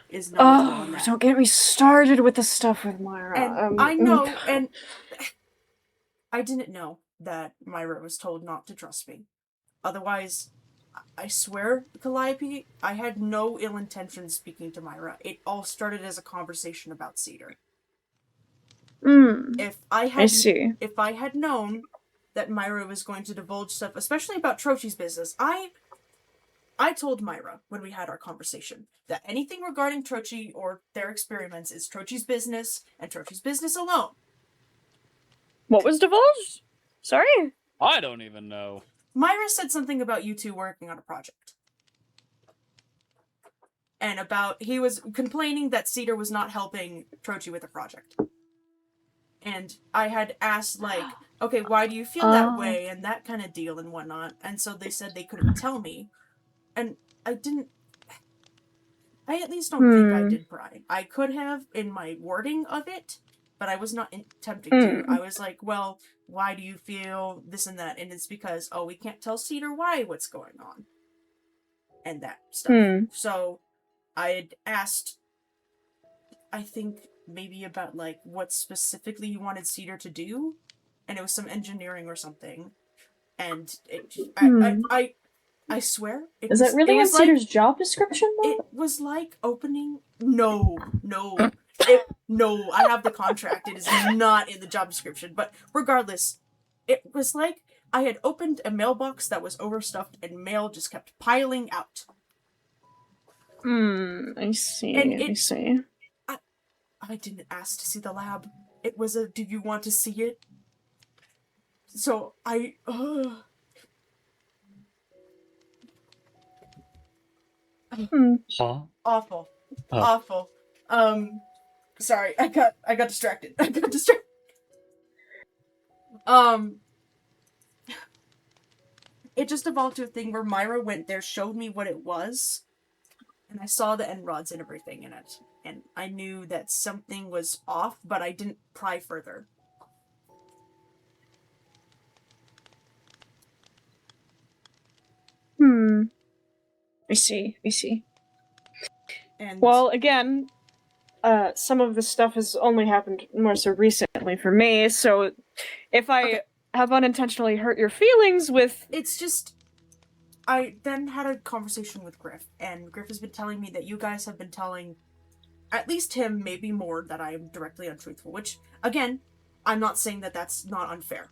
is knowledgeable on that.
Don't get me started with the stuff with Myra.
And I know, and I didn't know that Myra was told not to trust me. Otherwise, I swear, Calliope, I had no ill intention speaking to Myra. It all started as a conversation about Cedar. If I had known that Myra was going to divulge stuff, especially about Trochi's business, I told Myra when we had our conversation that anything regarding Trochi or their experiments is Trochi's business and Trochi's business alone.
What was divulged? Sorry?
I don't even know.
Myra said something about you two working on a project. And he was complaining that Cedar was not helping Trochi with the project. And I had asked, okay, why do you feel that way? And that kind of deal and whatnot. And so they said they couldn't tell me. And I at least don't think I did pry. I could have in my wording of it, but I was not attempting to. I was like, well, why do you feel this and that? And it's because, we can't tell Cedar what's going on. And that stuff. So I had asked, I think maybe about what specifically you wanted Cedar to do. And it was some engineering or something. And I swear.
Is that really in Cedar's job description, though?
It was like opening... No. No, I have the contract. It is not in the job description. But regardless, it was like I had opened a mailbox that was overstuffed and mail just kept piling out.
I see.
I didn't ask to see the lab. It was a, do you want to see it? So Awful. Awful. Sorry, I got distracted. It just evolved to a thing where Myra went there, showed me what it was, and I saw the end rods and everything in it. And I knew that something was off, but I didn't pry further.
I see.
And
well, again, some of this stuff has only happened more so recently for me, so if I have unintentionally hurt your feelings with...
It's just... I then had a conversation with Griff, and Griff has been telling me that you guys have been telling at least him, maybe more, that I am directly untruthful, which, again, I'm not saying that that's not unfair,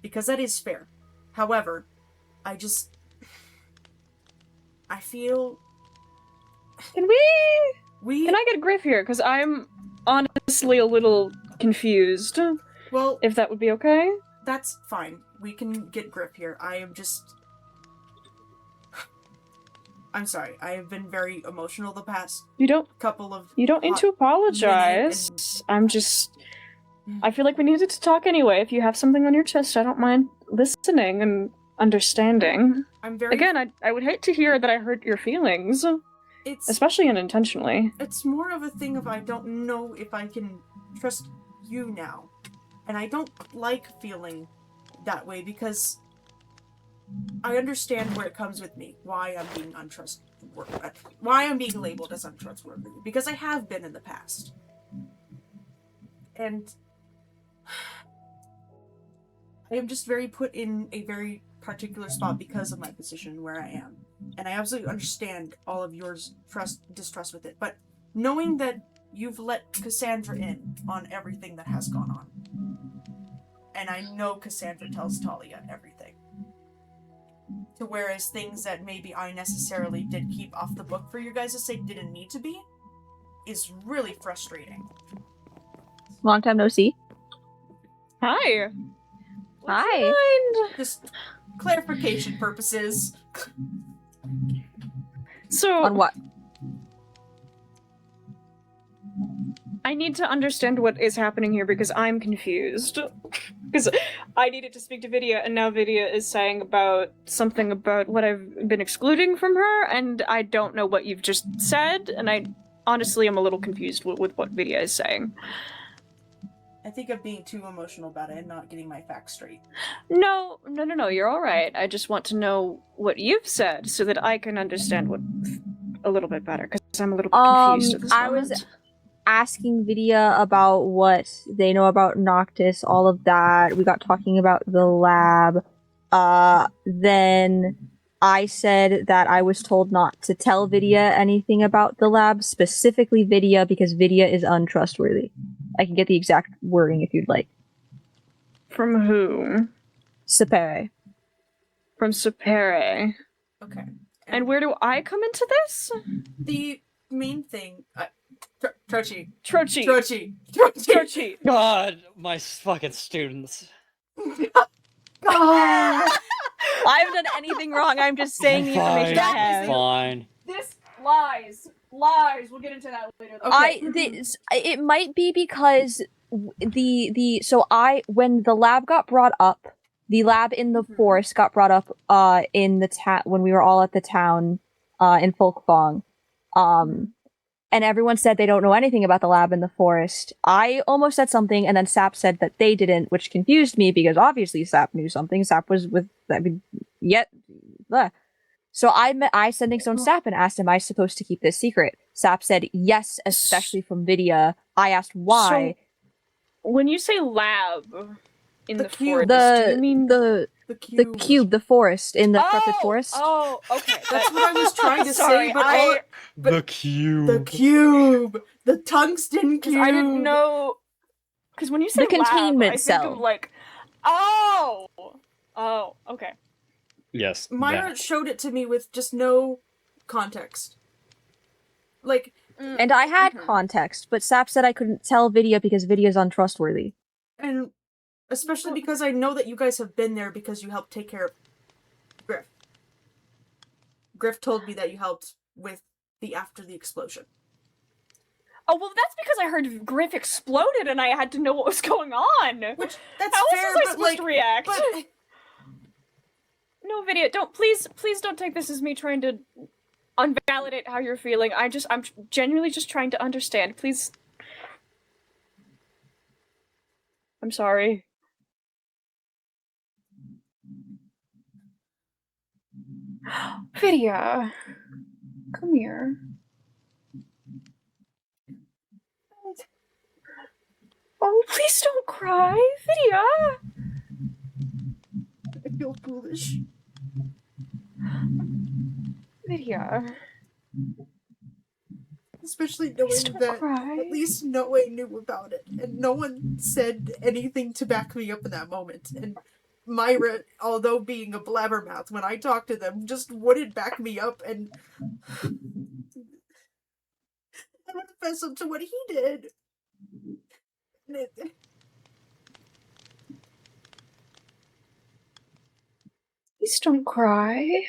because that is fair. However, I feel...
Can I get Griff here? Because I'm honestly a little confused.
Well...
If that would be okay?
That's fine. We can get Griff here. I am just... I'm sorry. I have been very emotional the past couple of...
You don't need to apologize. I'm just... I feel like we needed to talk anyway. If you have something on your chest, I don't mind listening and understanding. Again, I would hate to hear that I hurt your feelings. Especially unintentionally.
It's more of a thing of I don't know if I can trust you now. And I don't like feeling that way because I understand where it comes with me. Why I'm being untrustworthy. Why I'm being labeled as untrustworthy. Because I have been in the past. And I am just very put in a very particular spot because of my position where I am. And I absolutely understand all of yours distrust with it. But knowing that you've let Cassandra in on everything that has gone on. And I know Cassandra tells Talia everything. To whereas things that maybe I necessarily did keep off the book for you guys to say didn't need to be, is really frustrating.
Long time no see.
Hi.
Hi.
Just clarification purposes.
So...
On what?
I need to understand what is happening here because I'm confused. Because I needed to speak to Vidya, and now Vidya is saying something about what I've been excluding from her, and I don't know what you've just said, and I honestly am a little confused with what Vidya is saying.
I think I'm being too emotional about it and not getting my facts straight.
No, you're alright. I just want to know what you've said so that I can understand what a little bit better, because I'm a little bit confused at this
I
moment.
was asking Vidya about what they know about Noctis, all of that. We got talking about the lab. Then I said that I was told not to tell Vidya anything about the lab, specifically Vidya, because Vidya is untrustworthy. I can get the exact wording if you'd like.
From who?
Sapere.
From Sapere.
Okay.
And where do I come into this?
The main thing... Trochi.
God, my fucking students.
I haven't done anything wrong. I'm just saying the information I have.
Fine.
This lies. We'll get into that later.
It might be because when the lab got brought up, the lab in the forest got brought up in the town when we were all at the town in Folkfong. And everyone said they don't know anything about the lab in the forest. I almost said something, and then Sap said that they didn't, which confused me because obviously Sap knew something. Sap was with, So I said things on Sap and asked, am I supposed to keep this secret? Sap said yes, especially from Vidya. I asked why.
So, when you say lab in the
cube.
forest, do you mean
the cube, the forest, in the carpet forest?
Oh, okay.
That's what I was trying to
Sorry,
say, but
the cube.
The cube! The tungsten cube!
I didn't know... Because when you say
the containment
lab,
cell.
I think of like... Oh! Okay.
Yes.
Myra showed it to me with just no context. Like...
And I had context, but Sap said I couldn't tell Vidya because Vidya's untrustworthy.
And especially because I know that you guys have been there because you helped take care of Griff. Griff told me that you helped with after the explosion.
Oh, well, that's because I heard Griff exploded and I had to know what was going on.
Which, that's
How
fair,
else was I
but,
supposed to react?
But...
No, Vidya, please don't take this as me trying to unvalidate how you're feeling. I'm genuinely just trying to understand. Please. I'm sorry. Vidya, come here. Oh, please don't cry, Vidya.
I feel foolish.
Vidya.
Especially knowing that at least Noe knew about it, and no one said anything to back me up in that moment. And Myra, although being a blabbermouth, when I talked to them, just wouldn't back me up, and I would fess up to what he did.
Please don't cry.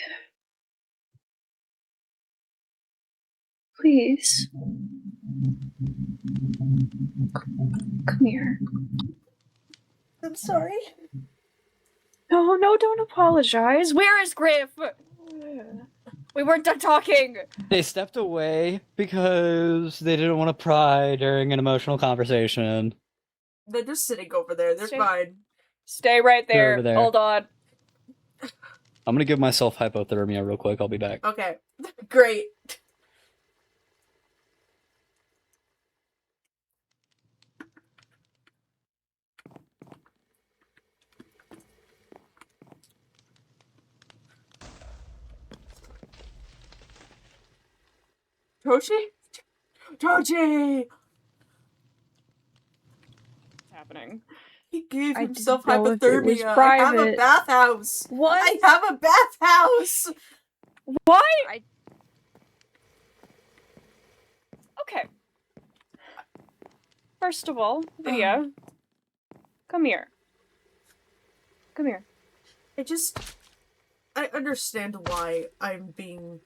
Please. Come here.
I'm sorry.
No, don't apologize. Where is Griff? We weren't done talking.
They stepped away because they didn't want to pry during an emotional conversation.
They're just sitting over there. They're fine.
Stay right
They're
there.
over there.
Hold on.
I'm gonna give myself hypothermia real quick. I'll be back.
Okay. Great. Tochi?
What's happening?
He gave
I
himself
didn't know if it was
hypothermia. I have a
private.
bathhouse.
What?
I have a bathhouse.
What? Okay. First of all, Vidya, come here. Come here.
I understand why I'm being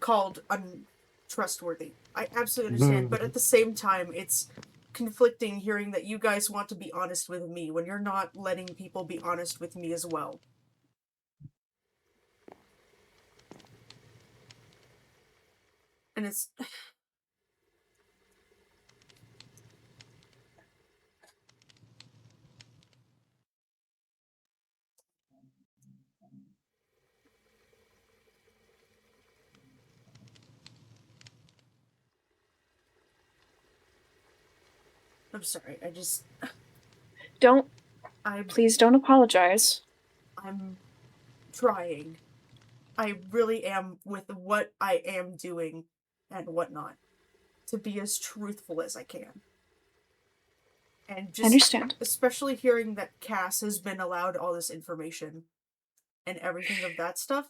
called untrustworthy. I absolutely understand, but at the same time, it's conflicting hearing that you guys want to be honest with me when you're not letting people be honest with me as well. And it's... I'm sorry.
Don't.
I'm.
Please don't apologize.
I'm trying. I really am with what I am doing and whatnot to be as truthful as I can. And just
I understand.
Especially hearing that Cass has been allowed all this information and everything of that stuff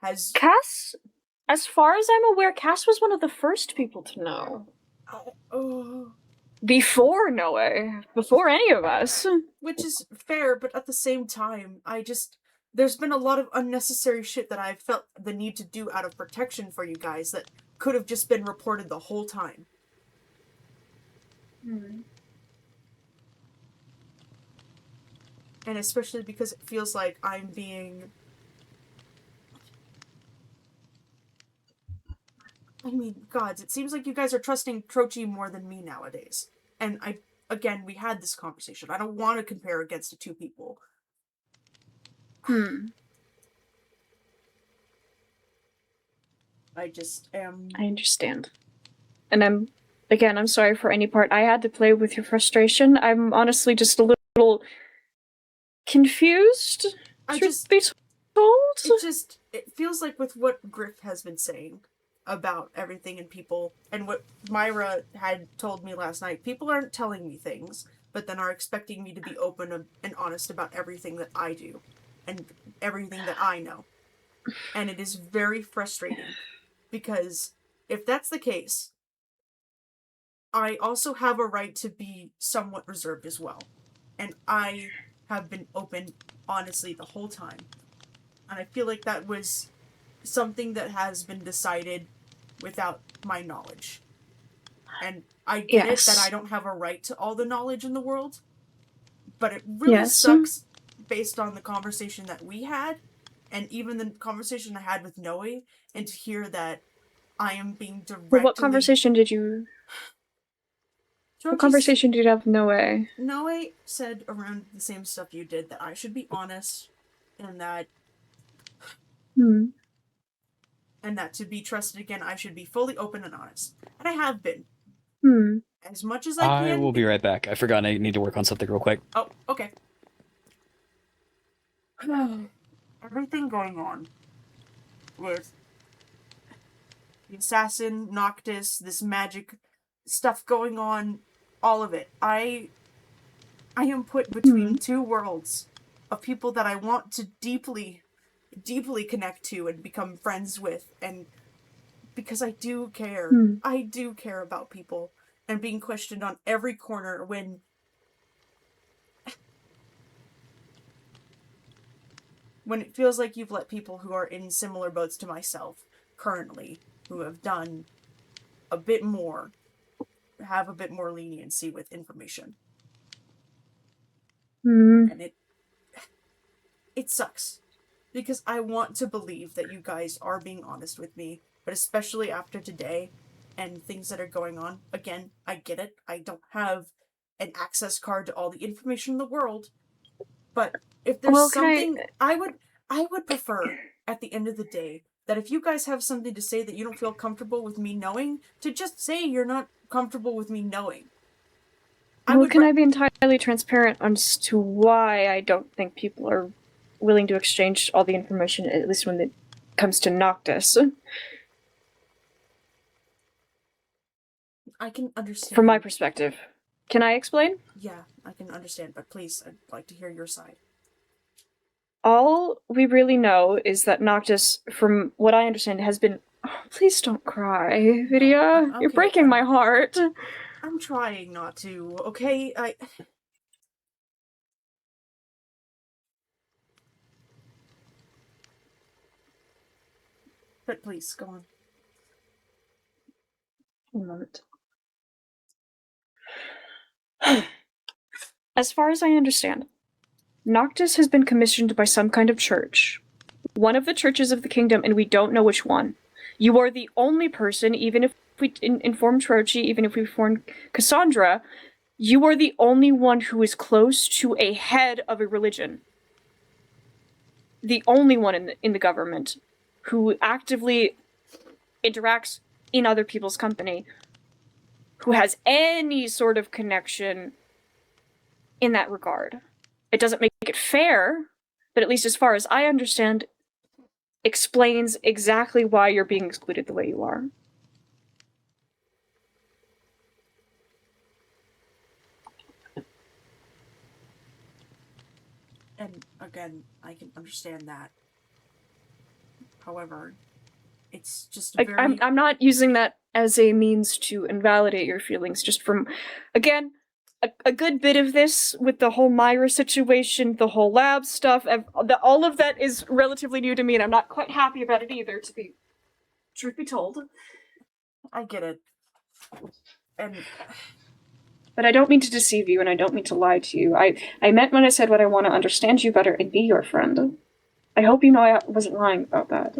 has...
Cass, as far as I'm aware, Cass was one of the first people to know. Before Noe. Before any of us.
Which is fair, but at the same time, there's been a lot of unnecessary shit that I've felt the need to do out of protection for you guys that could have just been reported the whole time. And especially because it feels like I'm being... I mean, gods, it seems like you guys are trusting Trochi more than me nowadays. And again, we had this conversation. I don't want to compare against the two people. I just am...
I understand. And I'm sorry for any part I had to play with your frustration. I'm honestly just a little confused, truth be told.
It feels like with what Griff has been saying about everything and people, and what Myra had told me last night, people aren't telling me things, but then are expecting me to be open and honest about everything that I do, and everything that I know. And it is very frustrating, because if that's the case, I also have a right to be somewhat reserved as well. And I have been open, honestly, the whole time. And I feel like that was something that has been decided without my knowledge. And I get it that I don't have a right to all the knowledge in the world, but it really sucks based on the conversation that we had, and even the conversation I had with Noe, and to hear that I am being directly...
Well, what conversation did you... What conversation did you have with Noe?
Noe said around the same stuff you did, that I should be honest, and that... And that to be trusted again, I should be fully open and honest. And I have been. As much as I can.
I will be right back. I forgot I need to work on something real quick.
Oh, okay. Everything going on with the assassin, Noctis, this magic stuff going on, all of it. I am put between two worlds of people that I want to deeply connect to and become friends with, and because I do care. I do care about people, and being questioned on every corner when it feels like you've let people who are in similar boats to myself currently, who have done a bit more, have a bit more leniency with information. And it sucks. Because I want to believe that you guys are being honest with me, but especially after today and things that are going on. Again, I get it. I don't have an access card to all the information in the world, but if there's something, I would prefer at the end of the day that if you guys have something to say that you don't feel comfortable with me knowing, to just say you're not comfortable with me knowing.
Can I be entirely transparent as to why I don't think people are willing to exchange all the information, at least when it comes to Noctis?
I can understand.
From my perspective. Can I explain?
Yeah, I can understand, but please, I'd like to hear your side.
All we really know is that Noctis, from what I understand, has been... Oh, please don't cry, Vidya.
Okay,
You're breaking my heart.
I'm trying not to, okay? But please, go on.
One moment. As far as I understand, Noctis has been commissioned by some kind of church. One of the churches of the kingdom, and we don't know which one. You are the only person, even if we inform Trochi, even if we inform Cassandra, you are the only one who is close to a head of a religion. The only one in the government who actively interacts in other people's company, who has any sort of connection in that regard. It doesn't make it fair, but at least as far as I understand, explains exactly why you're being excluded the way you are.
And again, I can understand that. However, it's just very...
I'm not using that as a means to invalidate your feelings, just from, again, a good bit of this with the whole Myra situation, the whole lab stuff, all of that is relatively new to me, and I'm not quite happy about it either, to be truth be told.
I get it.
But I don't mean to deceive you, and I don't mean to lie to you. I meant when I said what I want to understand you better and be your friend. I hope you know I wasn't lying about that.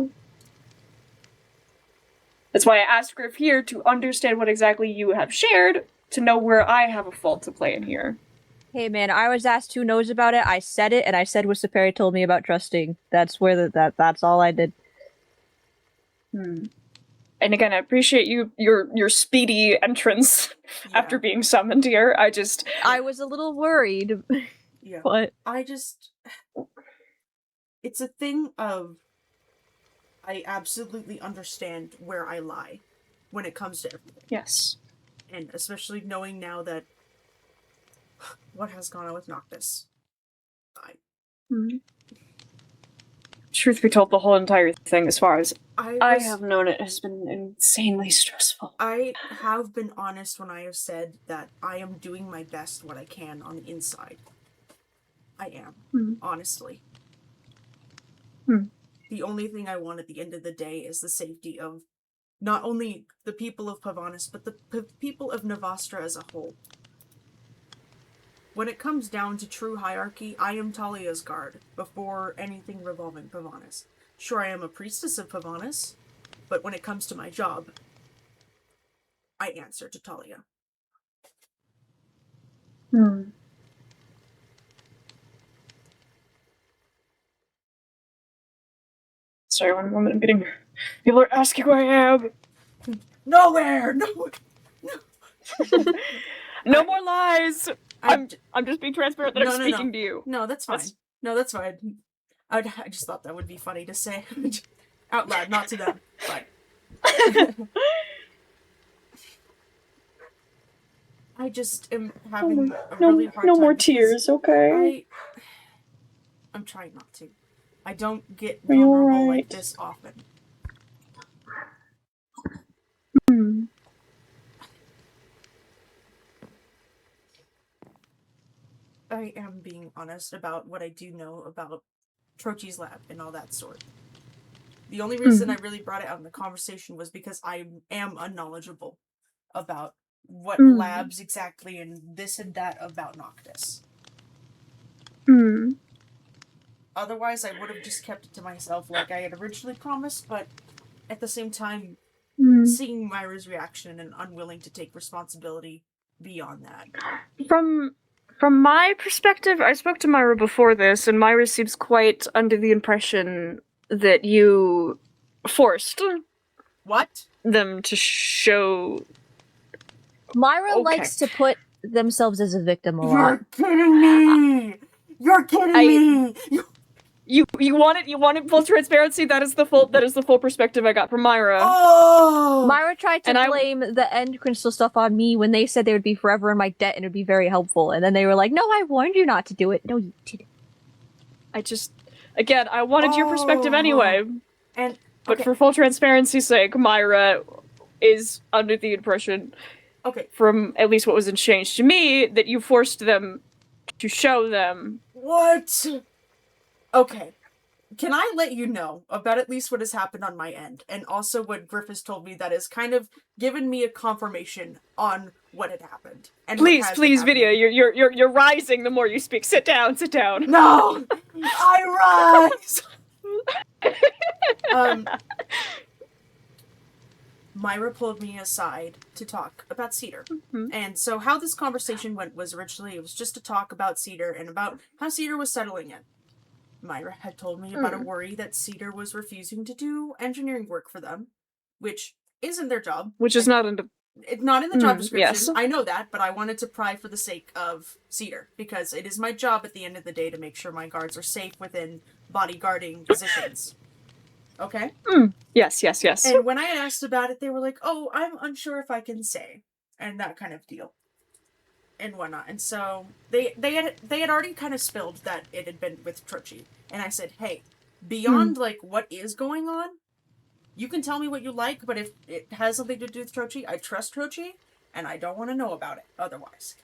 That's why I asked Griff here to understand what exactly you have shared, to know where I have a fault to play in here.
Hey man, I was asked who knows about it, I said it, and I said what Saperi told me about trusting. That's where that's all I did.
And again, I appreciate your speedy entrance after being summoned here.
I was a little worried.
Yeah.
But
it's a thing of, I absolutely understand where I lie when it comes to everything.
Yes.
And especially knowing now that what has gone on with Noctis.
Truth be told, the whole entire thing, as far as I
was-
have known it, has been insanely stressful.
I have been honest when I have said that I am doing my best what I can on the inside. I am, honestly. The only thing I want at the end of the day is the safety of not only the people of Pavanis, but the people of Navastra as a whole. When it comes down to true hierarchy, I am Talia's guard before anything revolving Pavanis. Sure, I am a priestess of Pavanis, but when it comes to my job, I answer to Talia.
Sorry, one moment, I'm getting... People are asking who I am!
Nowhere! No!
No more lies! I'm just being transparent that I'm speaking to you.
No, that's fine. No, that's fine. I just thought that would be funny to say out loud, not to them, but... I just am having a really hard time.
No more tears, okay?
I'm trying not to. I don't get vulnerable like this often. I am being honest about what I do know about Trochi's lab and all that sort. The only reason I really brought it out in the conversation was because I am unknowledgeable about what labs exactly and this and that about Noctis. Otherwise, I would have just kept it to myself like I had originally promised, but at the same time, seeing Myra's reaction and unwilling to take responsibility beyond that.
From my perspective, I spoke to Myra before this, and Myra seems quite under the impression that you forced them to show...
Myra likes to put themselves as a victim a lot.
You're kidding me! You're kidding me!
You wanted full transparency. That is the full perspective I got from Myra.
Oh!
Myra tried to blame the end crystal stuff on me when they said they would be forever in my debt and it would be very helpful. And then they were like, "No, I warned you not to do it." No, you didn't.
I wanted your perspective anyway. But for full transparency's sake, Myra is under the impression, from at least what was exchanged to me, that you forced them to show them.
What? Okay. Can I let you know about at least what has happened on my end, and also what Griff has told me that has kind of given me a confirmation on what had happened. And
Please, Vidya, you're rising the more you speak. Sit down.
No! I rise! Myra pulled me aside to talk about Cedar. And so how this conversation went was originally, it was just to talk about Cedar and about how Cedar was settling in. Myra had told me about a worry that Cedar was refusing to do engineering work for them, which isn't their job.
Which is not
Not in the job description.
yes.
I know that, but I wanted to pry for the sake of Cedar, because it is my job at the end of the day to make sure my guards are safe within bodyguarding positions. Okay?
Yes, yes, yes.
And when I had asked about it, they were like, "Oh, I'm unsure if I can say," and that kind of deal, and whatnot. And so they had already kind of spilled that it had been with Trochi, and I said, "Hey, beyond like what is going on, you can tell me what you like, but if it has something to do with Trochi, I trust Trochi, and I don't want to know about it otherwise."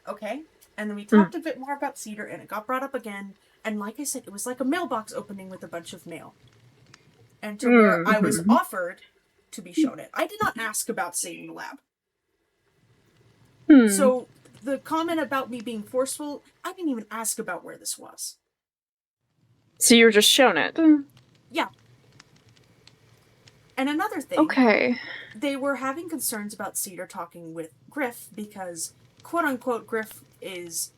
Okay? And then we talked a bit more about Cedar, and it got brought up again, and like I said, it was like a mailbox opening with a bunch of mail. And to where I was offered to be shown it. I did not ask about saving the lab. So the comment about me being forceful, I didn't even ask about where this was.
So you were just shown it.
Yeah. And another thing.
Okay.
They were having concerns about Cedar talking with Griff because, quote unquote, Griff is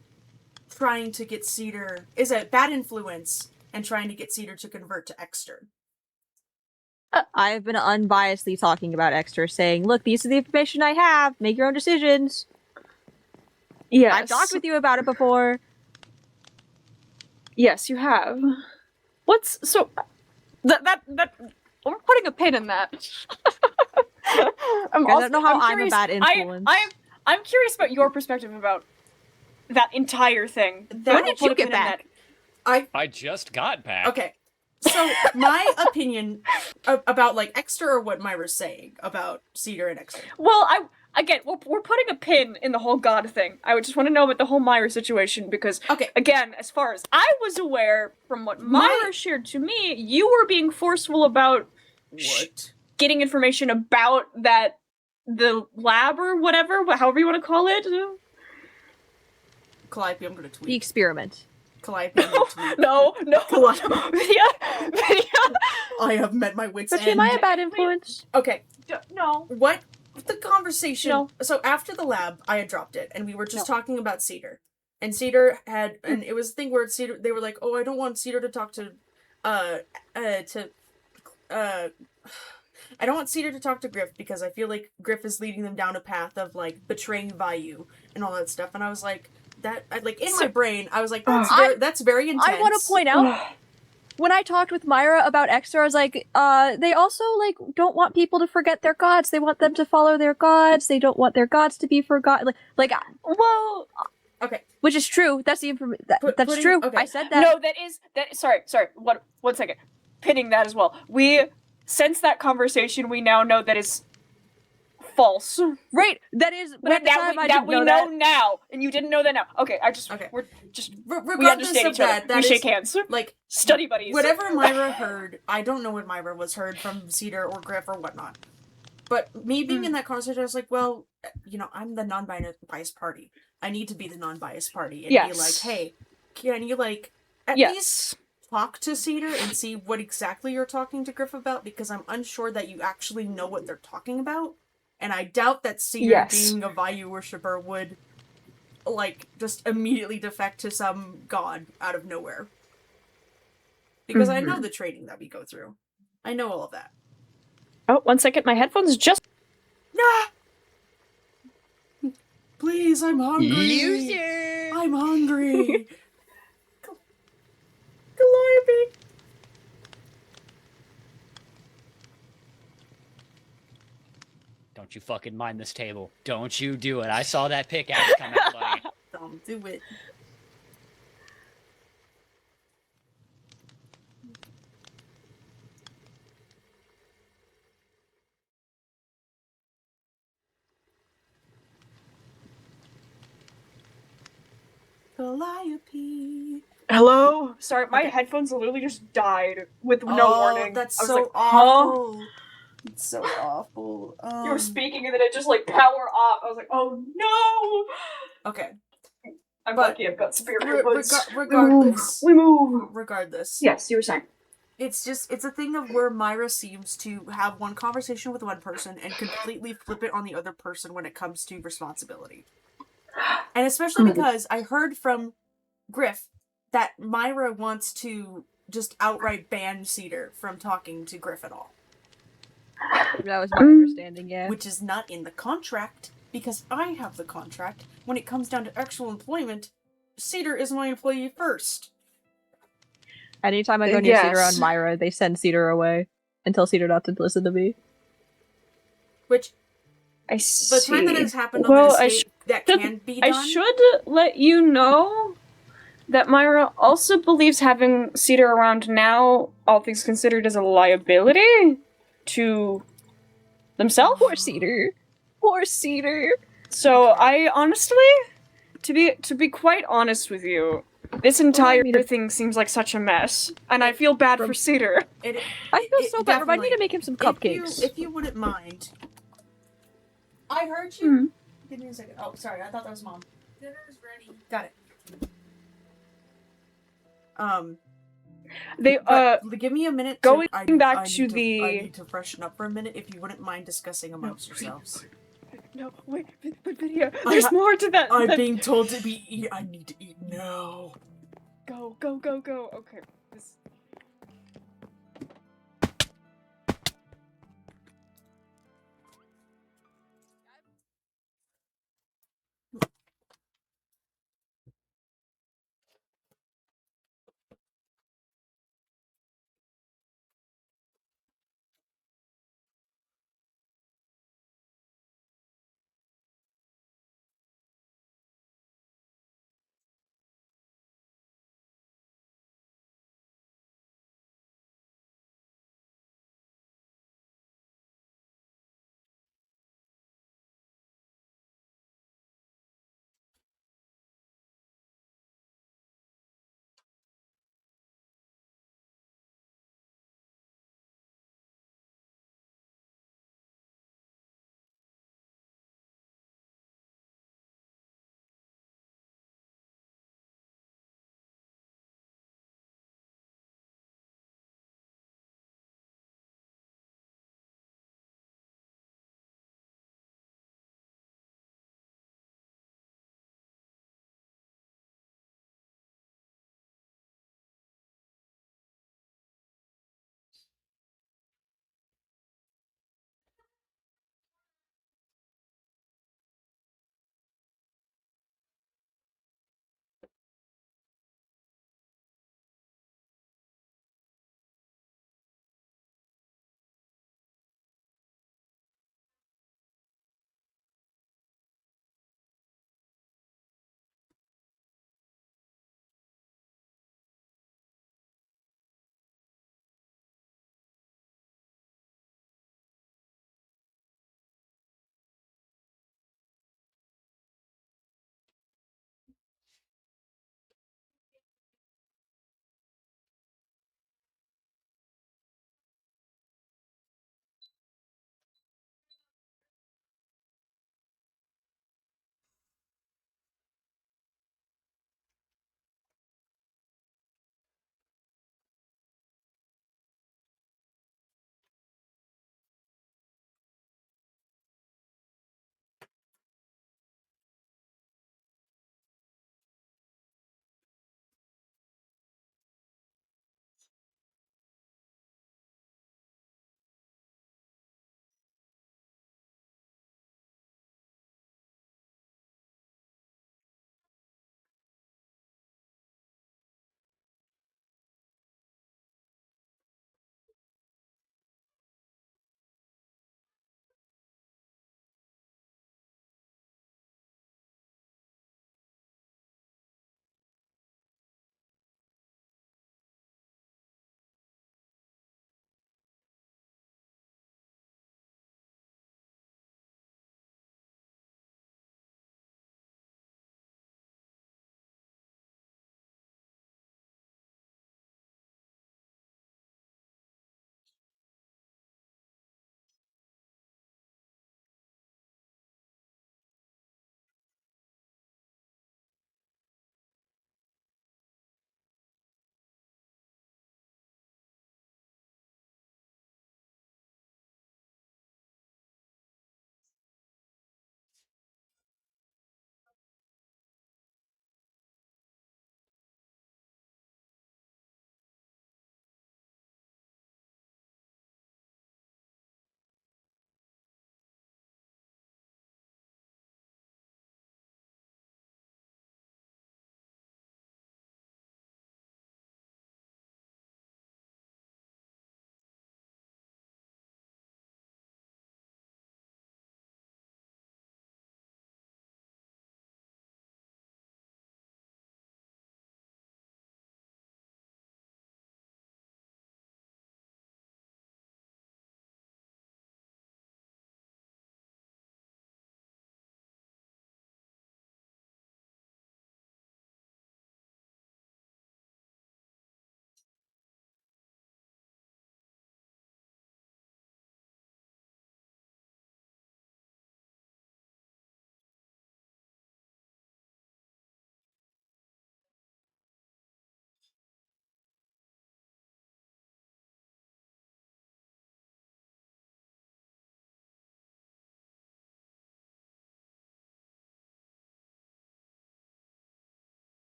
trying to get Cedar, is a bad influence and trying to get Cedar to convert to Exter.
I've been unbiasedly talking about Exter, saying, look, these are the information I have, make your own decisions.
Yes.
I've talked with you about it before.
Yes, you have. What's so that we're putting a pin in that.
I don't know how I'm a bad influence.
I'm curious about your perspective about that entire thing.
When did you get back?
I just got back.
Okay. So, my opinion about, like, Exter or what Myra's saying about Cedar and Exter.
Well, we're putting a pin in the whole God thing. I would just want to know about the whole Myra situation because, again, as far as I was aware from what Myra shared to me, you were being forceful about getting information about the lab or whatever, however you want to call it.
Calliope, I'm gonna tweet.
The experiment.
Calliope, I'm gonna tweet.
No.
Calliope. I have met my wits' end.
Am I a bad influence?
Okay.
No.
What the conversation?
No.
So after the lab, I had dropped it, and we were just talking about Cedar. And Cedar had, and it was a thing where Cedar, they were like, "Oh, I don't want Cedar to talk to, I don't want Cedar to talk to Griff because I feel like Griff is leading them down a path of like betraying Vayu and all that stuff." And I was like, my brain, I was like, that's very intense.
I want to point out, when I talked with Myra about Exter, I was like, they also, like, don't want people to forget their gods. They want them to follow their gods. They don't want their gods to be forgotten.
Well...
Okay.
Which is true. That's the information. That's true. Okay. I said that.
No, sorry. One second. Pinning that as well. Since that conversation, we now know that is false.
Right. That is. But at the time, I didn't
we know now, and you didn't know that now. Okay. We're just. We understand each other. We shake hands.
Like
study buddies.
Whatever Myra heard, I don't know what Myra was heard from Cedar or Griff or whatnot. But me being in that conversation, I was like, well, I'm the non-biased party. I need to be the non-biased party and be like, hey, can you at least talk to Cedar and see what exactly you're talking to Griff about? Because I'm unsure that you actually know what they're talking about. And I doubt that Cedar, being a Vayu worshiper, would, just immediately defect to some god out of nowhere. Because I know the training that we go through. I know all of that.
Oh, 1 second. My headphones just...
Nah! Please, I'm hungry. User! I'm hungry. Calliope.
Don't you fucking mind this table. Don't you do it. I saw that pickaxe come out, buddy.
Don't do it. Calliope.
Hello?
Sorry, my headphones literally just died with no warning.
That's
I was
so
like,
awful. It's so awful.
You were speaking and then it just power off. I was like, oh no!
Okay.
I'm lucky I've got superior woods.
Regardless.
We move.
Regardless.
Yes, you were saying.
It's a thing of where Myra seems to have one conversation with one person and completely flip it on the other person when it comes to responsibility. And especially because I heard from Griff that Myra wants to just outright ban Cedar from talking to Griff at all.
That was my understanding, yeah.
Which is not in the contract, because I have the contract. When it comes down to actual employment, Cedar is my employee first.
Anytime I go near Cedar on Myra, they send Cedar away and tell Cedar not to listen to me.
Which,
I see.
the time that has happened on the estate, that can be done.
I should let you know that Myra also believes having Cedar around now, all things considered, is a liability to themselves.
Poor Cedar. Poor Cedar.
So I honestly, to be quite honest with you, this entire thing seems like such a mess, and I feel bad for Cedar.
I feel so bad. Remind me to make him some cupcakes.
If you wouldn't mind. I heard you. Give me a second. Oh, sorry. I thought that was Mom. Dinner's ready. Got it. Give me a minute.
Going
I need to freshen up for a minute. If you wouldn't mind discussing amongst yourselves.
No, wait, but Lydia, there's more to that.
I'm being told to eat. I need to eat now.
Go. Okay.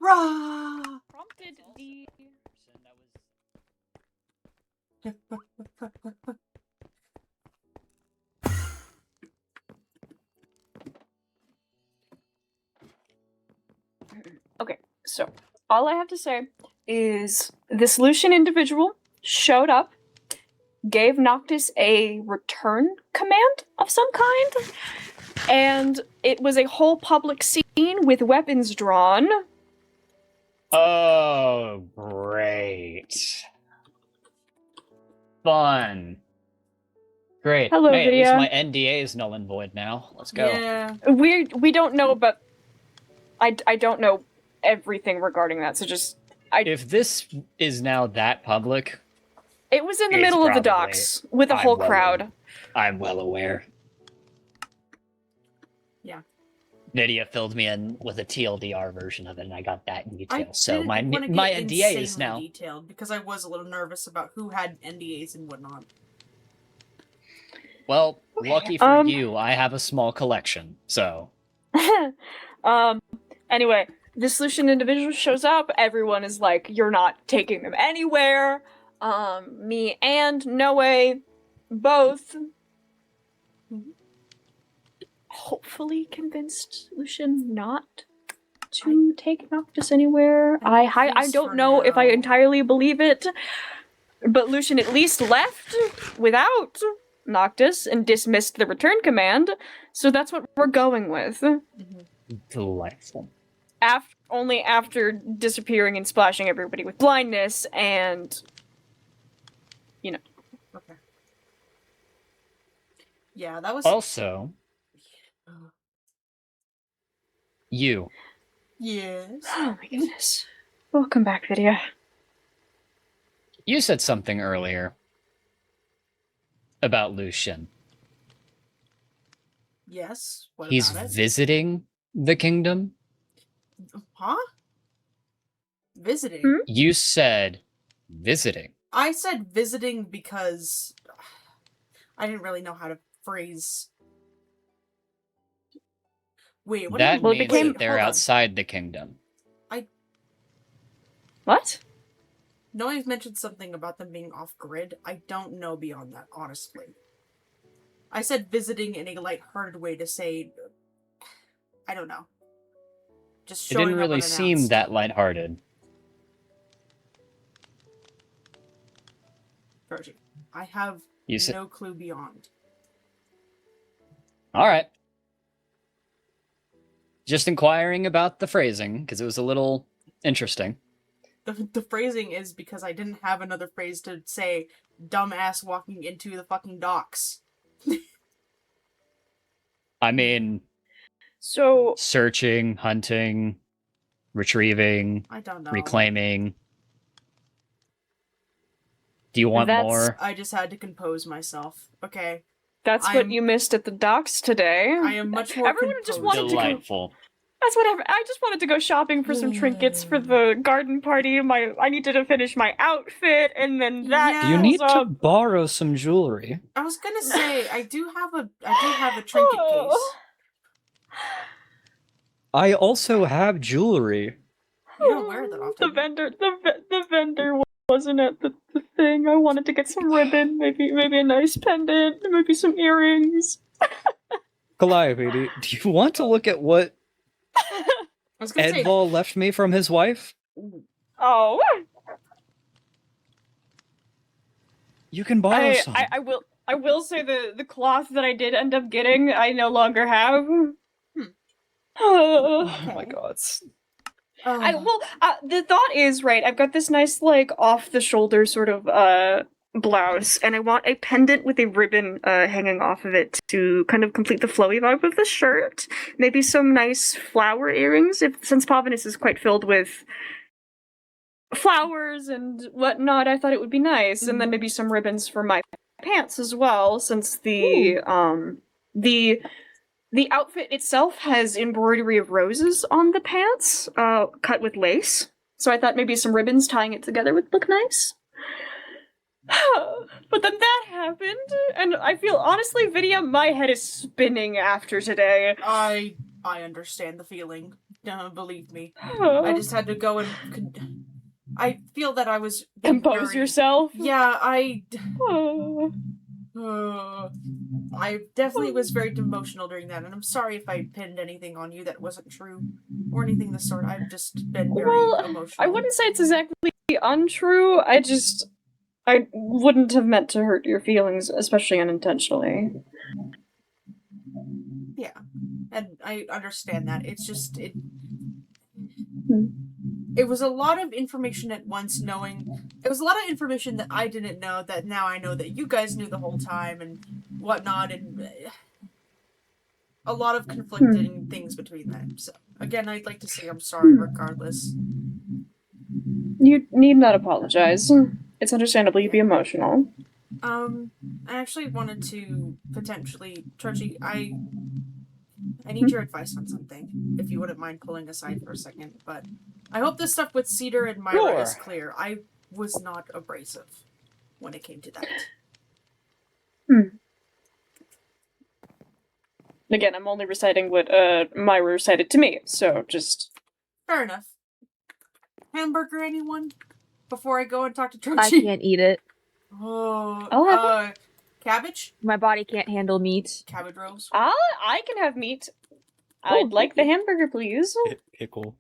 Rah!
Prompted the. Okay, so all I have to say is this Lucian individual showed up, gave Noctis a return command of some kind, and it was a whole public scene with weapons drawn.
Oh, great. Fun. Great.
Hello,
hey, at least
Vidya.
my NDA is null and void now. Let's go.
Yeah.
We don't know about. I don't know everything regarding that, so just
If this is now that public,
it was in the
it's
middle of the
probably-
docks with a
I'm
whole
well
crowd.
I'm well aware.
Yeah.
Nydia filled me in with a TLDR version of it, and I got that in detail.
I
So
didn't
my
wanna
my
get
NDA is
insanely
now.
detailed because I was a little nervous about who had NDAs and whatnot.
Well, lucky for you, I have a small collection. So
Anyway, this Lucian individual shows up, everyone is like, you're not taking them anywhere. Me and Noe both hopefully convinced Lucian not to take Noctis anywhere. I don't know if I entirely believe it, but Lucian at least left without Noctis and dismissed the return command, so that's what we're going with.
delightful.
Only after disappearing and splashing everybody with blindness and, you know.
Okay. Yeah, that was
Also, you.
Yes.
Oh my goodness. Welcome back, Vidya.
You said something earlier about Lucian.
Yes. What
He's
about it?
visiting the kingdom?
Huh? Visiting?
You said visiting.
I said visiting because I didn't really know how to phrase. Wait, what
That
do you
means
wait,
that they're
hold on.
outside the kingdom.
What?
No, I've mentioned something about them being off grid. I don't know beyond that, honestly. I said visiting in a lighthearted way to say, I don't know. Just
It
showing
didn't
up
really seem
unannounced.
that lighthearted.
Virgin, I have
You said-
no clue beyond.
All right. Just inquiring about the phrasing, because it was a little interesting.
The phrasing is because I didn't have another phrase to say dumbass walking into the fucking docks.
I mean,
so
searching, hunting, retrieving,
I don't know.
reclaiming. Do you want more?
I just had to compose myself. Okay.
That's what you missed at the docks today.
I am much more
Everyone
composed.
just wanted
Delightful.
That's whatever. I just wanted to go shopping for some trinkets for the garden party. I needed to finish my outfit, and then that
You
fills
need to
up.
borrow some jewelry.
I was gonna say I do have a trinket case.
I also have jewelry.
You don't wear that often.
The vendor wasn't at the thing. I wanted to get some ribbon, maybe a nice pendant, maybe some earrings.
Calliope, do you want to look at what
say-
Edval left me from his wife?
Oh.
You can borrow some.
I will say the cloth that I did end up getting, I no longer have.
Oh my god.
The thought is, right, I've got this nice, like, off-the-shoulder sort of, blouse, and I want a pendant with a ribbon, hanging off of it to kind of complete the flowy vibe of the shirt. Maybe some nice flower earrings, since Pavanus is quite filled with flowers and whatnot, I thought it would be nice. And then maybe some ribbons for my pants as well, since the outfit itself has embroidery of roses on the pants, cut with lace. So I thought maybe some ribbons tying it together would look nice. But then that happened, and I feel, honestly, Vidya, my head is spinning after today.
I understand the feeling. Believe me. I just had to go and... I feel that I was...
Compose yourself?
Yeah, I definitely was very emotional during that, and I'm sorry if I pinned anything on you that wasn't true, or anything of the sort. I've just been very emotional.
I wouldn't say it's exactly untrue, I wouldn't have meant to hurt your feelings, especially unintentionally.
Yeah, and I understand that. It's just, it was a lot of information at once, it was a lot of information that I didn't know, that now I know that you guys knew the whole time, and whatnot, and a lot of conflicting things between them. So, again, I'd like to say I'm sorry regardless.
You need not apologize. It's understandable you'd be emotional.
I actually wanted to potentially, Trochi, I need your advice on something, if you wouldn't mind pulling aside for a second, but I hope this stuff with Cedar and Myra is clear. I was not abrasive when it came to that.
Again, I'm only reciting what Myra recited to me, so just...
Fair enough. Hamburger, anyone? Before I go and talk to Trochi?
I can't eat it.
Oh, cabbage?
My body can't handle meat.
Cabbage rolls?
I can have meat. I'd like the hamburger, please.
Pickle.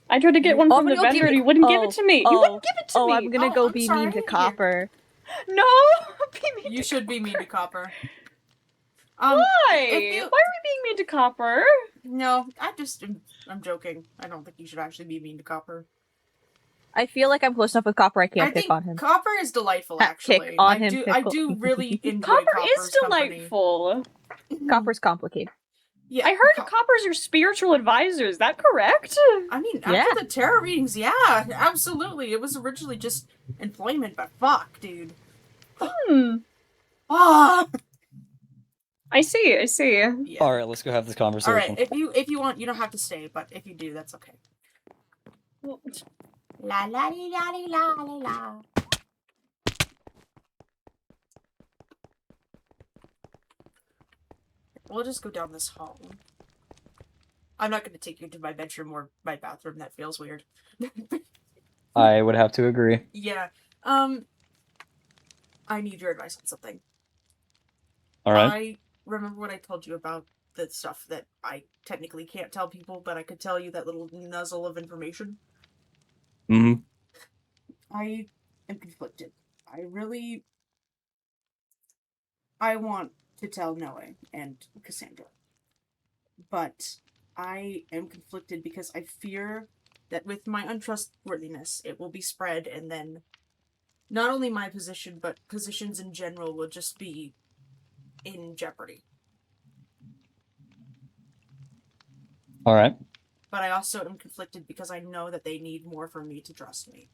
I tried to get one from the vendor and he wouldn't give it to me. You wouldn't give it to me!
I'm gonna go be mean to Copper.
No!
You should be mean to Copper.
Why? Why are we being mean to Copper?
No, I'm joking. I don't think you should actually be mean to Copper.
I feel like I'm close enough with Copper, I can't pick on him.
Copper is delightful, actually.
Pick on him,
I do really enjoy
Copper
Copper's
is delightful.
Copper's complicated.
Yeah, I heard Copper's your spiritual advisor. Is that correct?
I mean, after the tarot readings, yeah, absolutely. It was originally just employment, but fuck, dude. Ah.
I see.
Yeah.
All right, let's go have this conversation.
All right, if you want, you don't have to stay, but if you do, that's okay. La la la la la la. We'll just go down this hall. I'm not going to take you to my bedroom or my bathroom. That feels weird.
I would have to agree.
Yeah. I need your advice on something.
All right.
I remember what I told you about the stuff that I technically can't tell people, but I could tell you that little nuzzle of information.
Mm-hmm.
I am conflicted. I want to tell Noe and Cassandra. But I am conflicted because I fear that with my untrustworthiness, it will be spread, and then not only my position, but positions in general will just be in jeopardy.
All right.
But I also am conflicted because I know that they need more for me to trust me.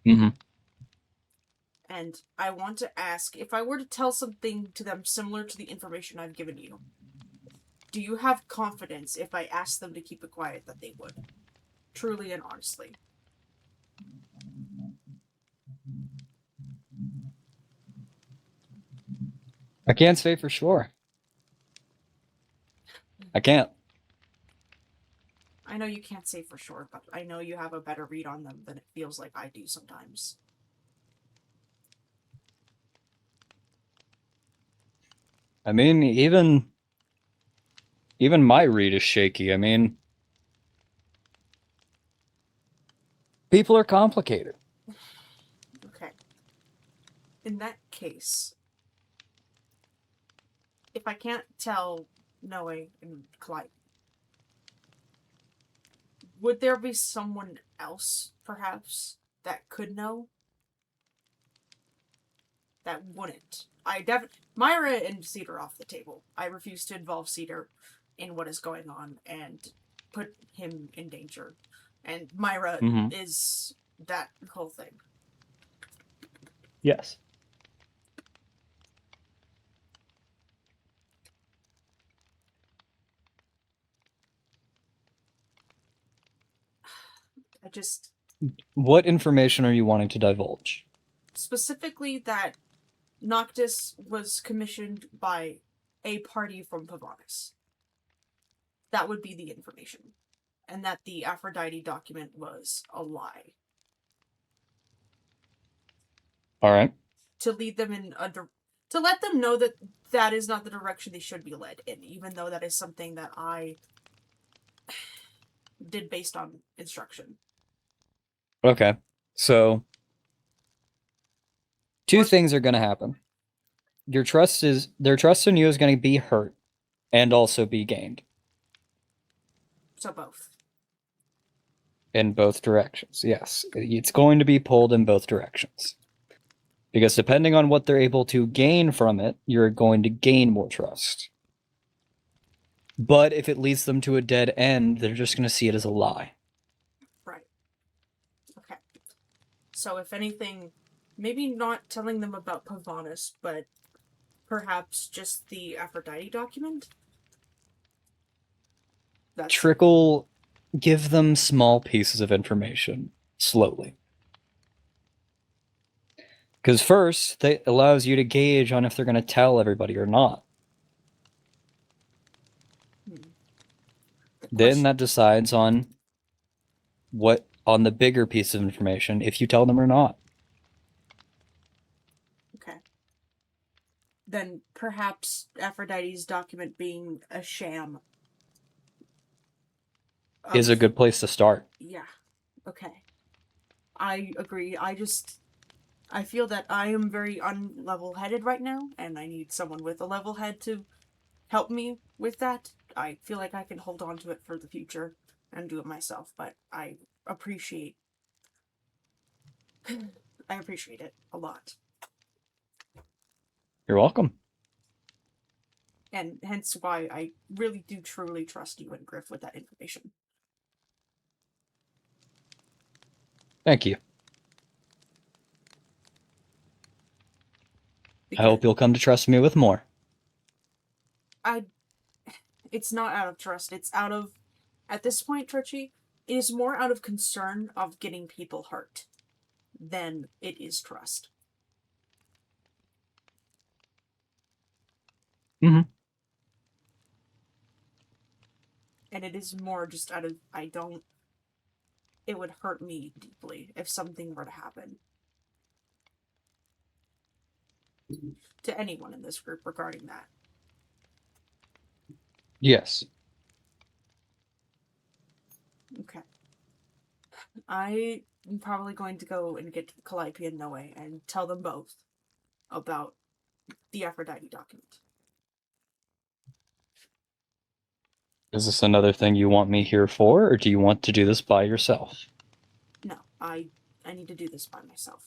Mm-hmm.
And I want to ask, if I were to tell something to them similar to the information I've given you, do you have confidence if I asked them to keep it quiet that they would? Truly and honestly.
I can't say for sure. I can't.
I know you can't say for sure, but I know you have a better read on them than it feels like I do sometimes.
I mean, even my read is shaky. I mean, people are complicated.
Okay. In that case, if I can't tell Noe and Clyde, would there be someone else, perhaps, that could know? That wouldn't. Myra and Cedar are off the table. I refuse to involve Cedar in what is going on and put him in danger. And Myra is that whole thing.
Yes.
I just...
What information are you wanting to divulge?
Specifically that Noctis was commissioned by a party from Pavonis. That would be the information. And that the Aphrodite document was a lie.
All right.
To lead them in to let them know that that is not the direction they should be led in, even though that is something that I did based on instruction.
Okay. So, two things are going to happen. Their trust in you is going to be hurt and also be gained.
So both.
In both directions, yes. It's going to be pulled in both directions. Because depending on what they're able to gain from it, you're going to gain more trust. But if it leads them to a dead end, they're just going to see it as a lie.
Right. Okay. So if anything, maybe not telling them about Pavonis, but perhaps just the Aphrodite document?
Give them small pieces of information, slowly. Because first, that allows you to gauge on if they're going to tell everybody or not. Then that decides on the bigger piece of information, if you tell them or not.
Okay. Then perhaps Aphrodite's document being a sham
Is a good place to start.
Yeah. Okay. I agree. I feel that I am very unlevel-headed right now, and I need someone with a level head to help me with that. I feel like I can hold on to it for the future and do it myself, but I appreciate it a lot.
You're welcome.
And hence why I really do truly trust you and Griff with that information.
Thank you. I hope you'll come to trust me with more.
It's not out of trust. It's out of, at this point, Trichy, it is more out of concern of getting people hurt than it is trust.
Mm-hmm.
And it is more just out of, it would hurt me deeply if something were to happen. To anyone in this group regarding that.
Yes.
Okay. I am probably going to go and get Calliope and Noe and tell them both about the Aphrodite document.
Is this another thing you want me here for, or do you want to do this by yourself?
No, I need to do this by myself.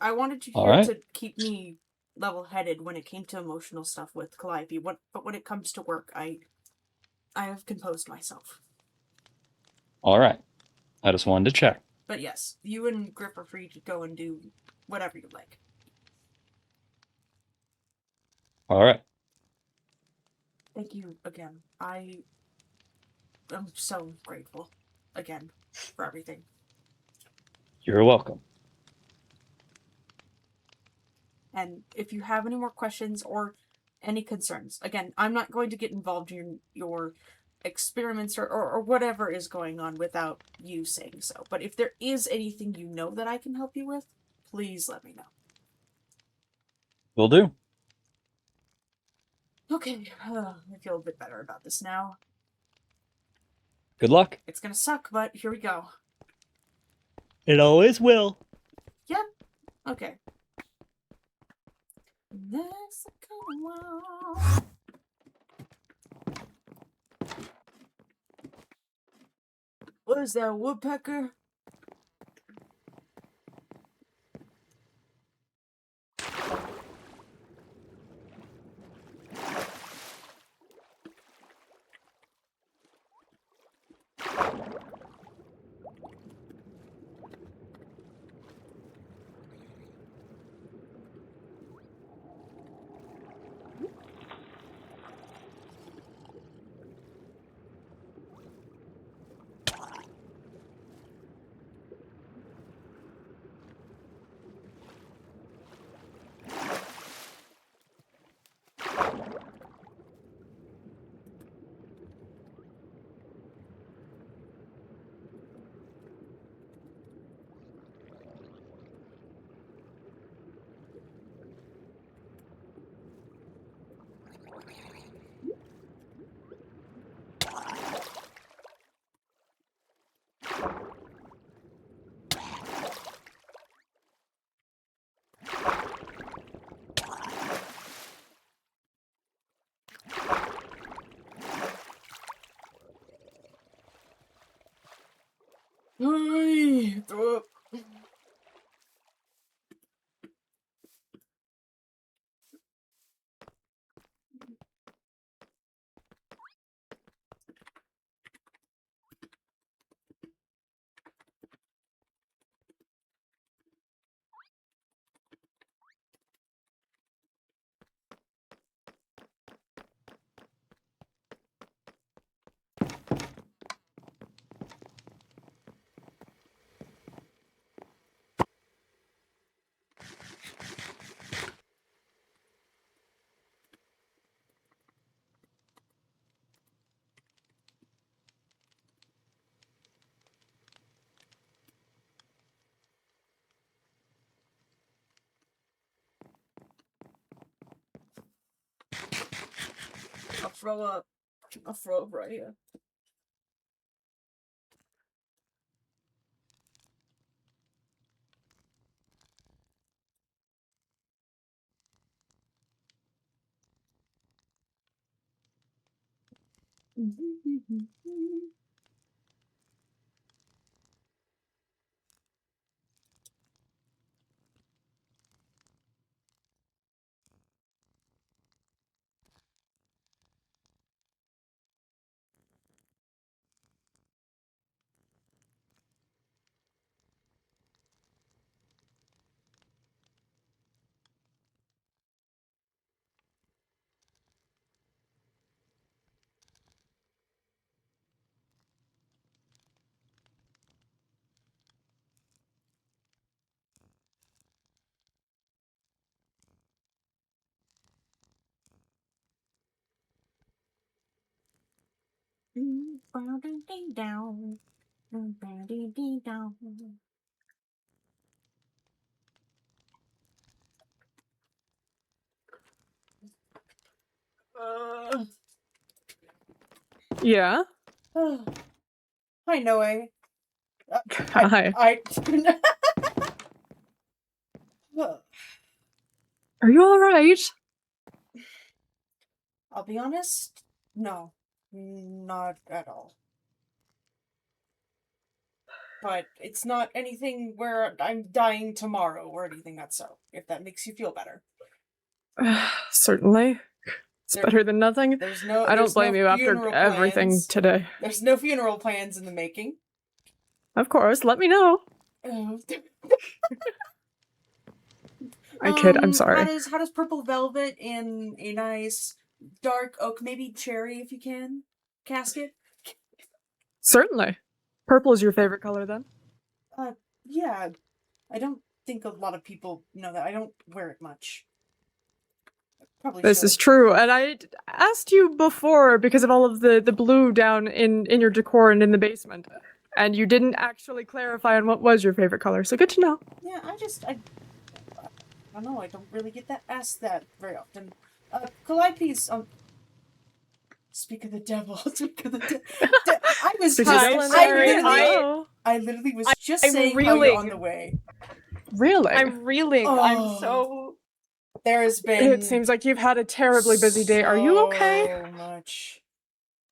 I wanted you
All
here
right.
to keep me level-headed when it came to emotional stuff with Calliope, but when it comes to work, I have composed myself.
All right. I just wanted to check.
But yes, you and Griff are free to go and do whatever you like.
All right.
Thank you again. I'm so grateful again for everything.
You're welcome.
And if you have any more questions or any concerns, again, I'm not going to get involved in your experiments or whatever is going on without you saying so. But if there is anything you know that I can help you with, please let me know.
Will do.
Okay, I feel a bit better about this now.
Good luck.
It's gonna suck, but here we go.
It always will.
Yep. Okay. Let's come on. What is that, woodpecker? Throw up. I'll throw up. I'll throw up right here. Down.
Yeah.
Hi, Noe.
Hi.
I
Are you all right?
I'll be honest, no, not at all. But it's not anything where I'm dying tomorrow or anything that's so, if that makes you feel better.
Certainly. It's better than nothing. I don't blame you after everything today.
There's no funeral plans in the making.
Of course, let me know. I kid, I'm sorry.
How does Purple Velvet and a nice dark oak, maybe cherry if you can. Casket.
Certainly. Purple is your favorite color then?
Yeah. I don't think a lot of people know that. I don't wear it much. Probably
This
should.
is true, and I asked you before because of all of the blue down in your decor and in the basement, and you didn't actually clarify on what was your favorite color, so good to know.
Yeah, I don't know, I don't really get asked that very often. Calliope's, speak of the devil, speak of the devil. I was just, I literally was just saying how you're on the way.
Really?
I'm reeling.
Oh.
I'm so...
There has been...
It seems like you've had a terribly busy day. Are you okay?
So much.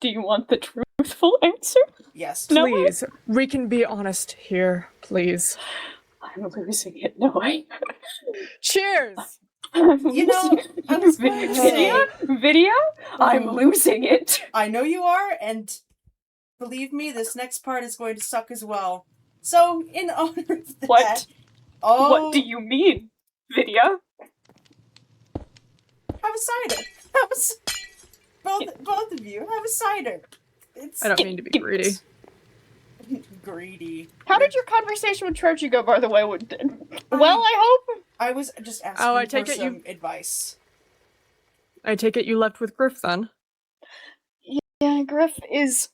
Do you want the truthful answer?
Yes.
Please, we can be honest here, please.
I'm losing it, no way.
Cheers!
You know, I was going to say...
Video? I'm losing it.
I know you are, and believe me, this next part is going to suck as well. So, in honor of that...
What?
Oh...
What do you mean, Video?
Have a cider. Both of you, have a cider.
I don't mean to be greedy.
Greedy.
How did your conversation with Trochi go, by the way? Well, I hope?
I was just asking for some advice.
I take it you left with Griff then?
Yeah, Griff is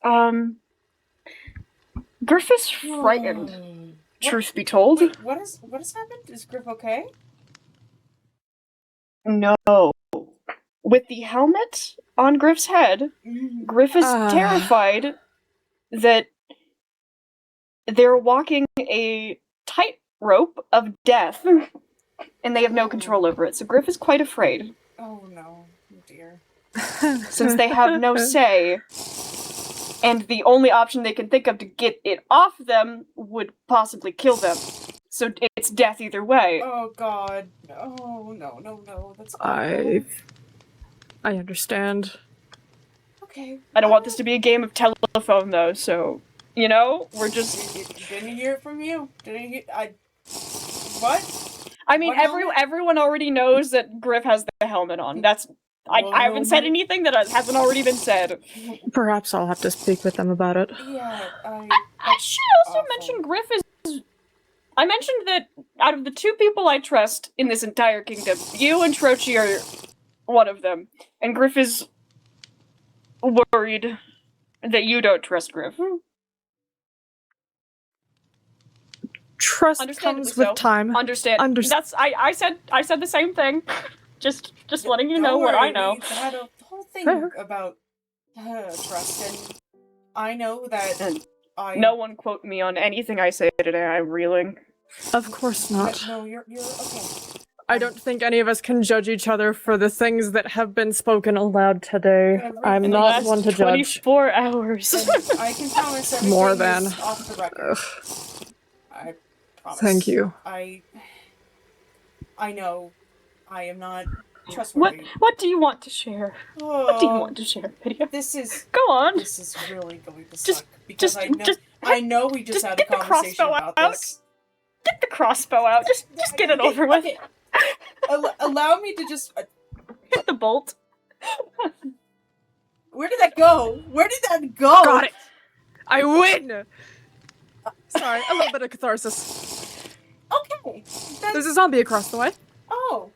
frightened, truth be told.
Wait, what has happened? Is Griff okay?
No. With the helmet on Griff's head, Griff is terrified that they're walking a tightrope of death, and they have no control over it, so Griff is quite afraid.
Oh no, oh dear.
Since they have no say, and the only option they can think of to get it off them would possibly kill them. So it's death either way.
Oh god. Oh, no. That's
I understand.
Okay.
I don't want this to be a game of telephone, though, so, you know, we're just...
Didn't hear it from you. What?
I mean, everyone already knows that Griff has the helmet on. That's... I haven't said anything that hasn't already been said.
Perhaps I'll have to speak with them about it.
Yeah,
I should also mention Griff is... I mentioned that out of the two people I trust in this entire kingdom, you and Trochi are one of them. And Griff is worried that you don't trust Griff.
Trust comes with time.
That's I said the same thing. Just letting you know what I know.
We had a whole thing about trust, and I know that
No one quote me on anything I say today. I'm reeling.
Of course not.
No, you're okay.
I don't think any of us can judge each other for the things that have been spoken aloud today. I'm not one to judge.
24 hours.
And I can promise everything
More than.
is off the record. I promise.
Thank you.
I know I am not trustworthy.
What do you want to share? What do you want to share, Video?
This is...
Go on.
This is really going to suck. Because I know we just had a conversation about this.
Get the crossbow out. Just get it over with.
Okay. Allow me to just...
hit the bolt.
Where did that go? Where did that go?
Got it. I win! Sorry, a little bit of catharsis.
Okay.
There's a zombie across the way.
Oh.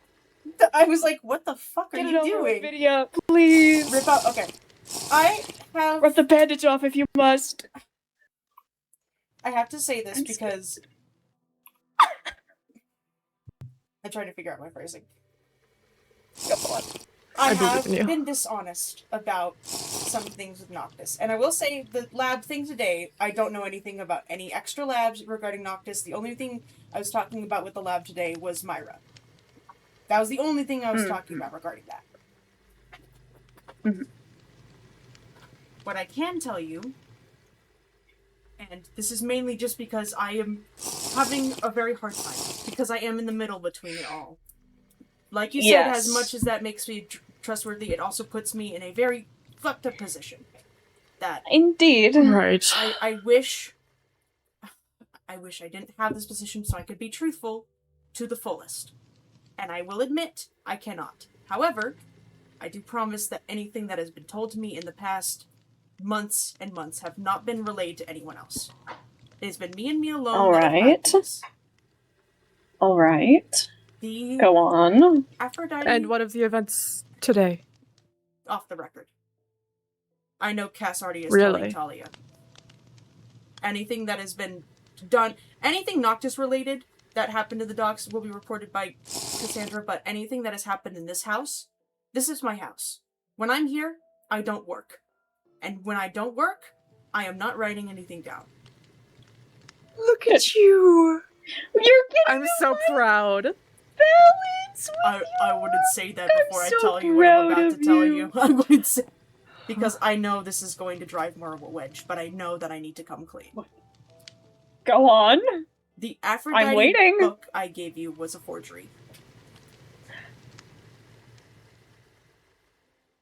I was like, what the fuck are you doing?
Video, please.
Rip out. Okay. I have...
Rip the bandage off if you must.
I have to say this because... I tried to figure out my phrasing.
Go on.
I have been dishonest about some things with Noctis. And I will say, the lab thing today, I don't know anything about any extra labs regarding Noctis. The only thing I was talking about with the lab today was Myra. That was the only thing I was talking about regarding that. What I can tell you, and this is mainly just because I am having a very hard time, because I am in the middle between it all. Like you said, as much as that makes me trustworthy, it also puts me in a very fucked up position. That
indeed,
right.
I wish I didn't have this position so I could be truthful to the fullest. And I will admit, I cannot. However, I do promise that anything that has been told to me in the past months and months have not been relayed to anyone else. It has been me and me alone.
All right. All right. Go on.
Aphrodite.
And what of the events today?
Off the record. I know Cass already is
Really?
telling Talia. Anything that has been done, anything Noctis related that happened to the docks will be reported by Cassandra, but anything that has happened in this house, this is my house. When I'm here, I don't work. And when I don't work, I am not writing anything down.
Look at you!
You're getting
I'm so proud.
balance.
I wouldn't say that before I
so
tell you what I'm
proud
about
of
to tell
you.
you. I wouldn't say, because I know this is going to drive more of a wedge, but I know that I need to come clean.
Go on.
The Aphrodite
waiting.
book I gave you was a forgery.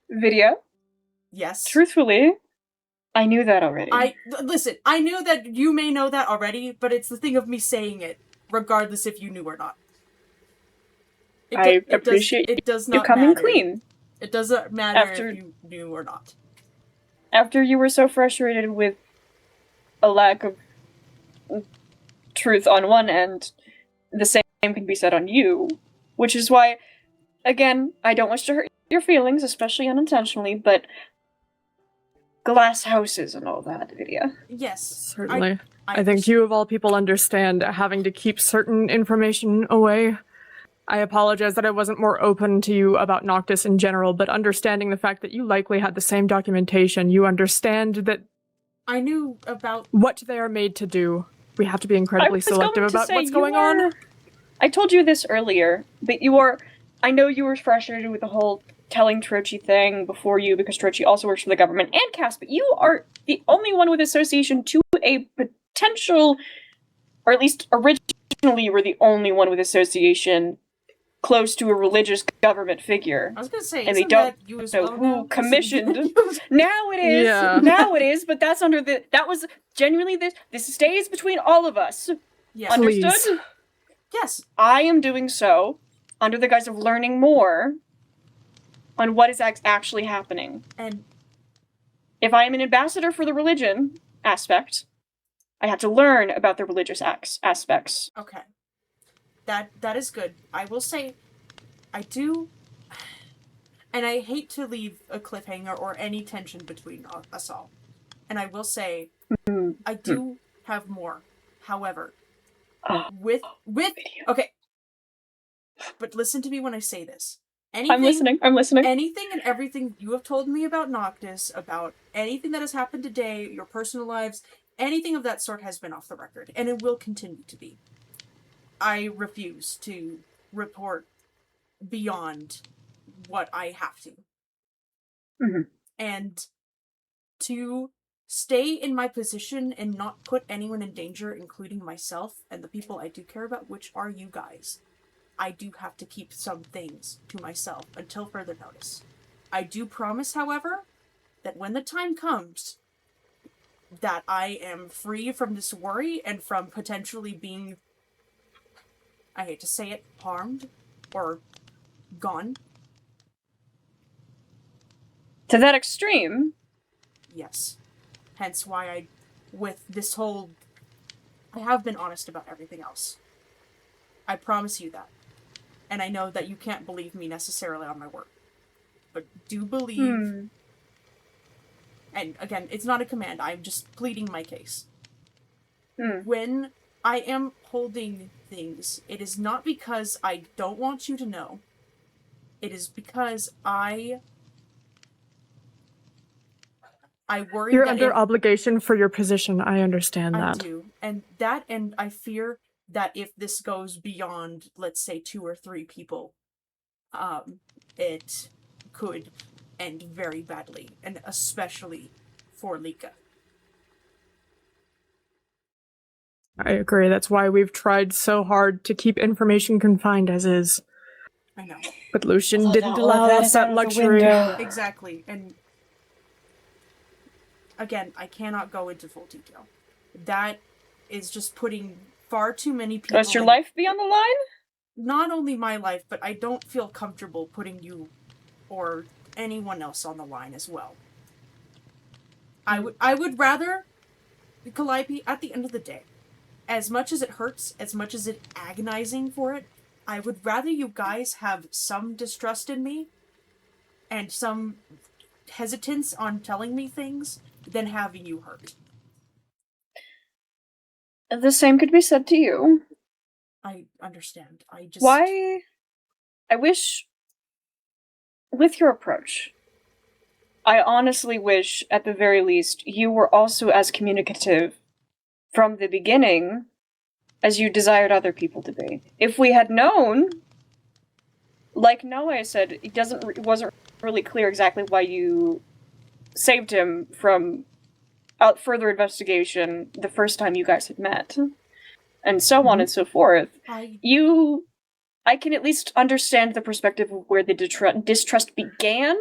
Video?
Yes.
Truthfully, I knew that already.
Listen, I knew that you may know that already, but it's the thing of me saying it, regardless if you knew or not.
I appreciate
it does
you
not
coming
matter.
clean.
It doesn't matter if you knew or not.
After you were so frustrated with a lack of truth on one end, the same can be said on you, which is why, again, I don't wish to hurt your feelings, especially unintentionally, but glass houses and all that, Vidya.
Yes.
Certainly. I think you of all people understand having to keep certain information away. I apologize that I wasn't more open to you about Noctis in general, but understanding the fact that you likely had the same documentation, you understand that
I knew about
what they are made to do. We have to be incredibly selective about what's going on.
I told you this earlier, but I know you were frustrated with the whole telling Trochi thing before you because Trochi also works for the government and Cass, but you are the only one with association to a potential, or at least originally you were the only one with association close to a religious government figure.
I was gonna say,
and they don't know who commissioned. Now it is.
Yeah.
Now it is. But that's under the. That was genuinely this. This stays between all of us.
Yes.
Understood?
Please.
Yes.
I am doing so under the guise of learning more on what is actually happening.
And
if I am an ambassador for the religion aspect, I have to learn about the religious aspects.
Okay. That is good. I will say, I do, and I hate to leave a cliffhanger or any tension between us all. And I will say, I do have more. However, with okay, but listen to me when I say this.
I'm listening.
Anything and everything you have told me about Noctis, about anything that has happened today, your personal lives, anything of that sort has been off the record, and it will continue to be. I refuse to report beyond what I have to.
Mm-hmm.
And to stay in my position and not put anyone in danger, including myself and the people I do care about, which are you guys, I do have to keep some things to myself until further notice. I do promise, however, that when the time comes that I am free from this worry and from potentially being, I hate to say it, harmed or gone.
To that extreme?
Yes. Hence why with this whole, I have been honest about everything else. I promise you that. And I know that you can't believe me necessarily on my word. But do believe, and again, it's not a command, I'm just pleading my case. When I am holding things, it is not because I don't want you to know. It is because I worry
You're
that
under obligation for your position. I understand that.
I do. And I fear that if this goes beyond, let's say, 2 or 3 people, it could end very badly, and especially for Lika.
I agree. That's why we've tried so hard to keep information confined as is.
I know.
But Lucian didn't allow us that luxury.
Exactly. And again, I cannot go into full detail. That is just putting far too many people.
Does your life be on the line?
Not only my life, but I don't feel comfortable putting you or anyone else on the line as well. I would rather, Calliope, at the end of the day, as much as it hurts, as much as it's agonizing for it, I would rather you guys have some distrust in me and some hesitance on telling me things than having you hurt.
The same could be said to you.
I understand. I just...
Why? I wish, with your approach, I honestly wish, at the very least, you were also as communicative from the beginning as you desired other people to be. If we had known, like Noe said, it wasn't really clear exactly why you saved him from further investigation the first time you guys had met, and so on and so forth. I can at least understand the perspective of where the distrust began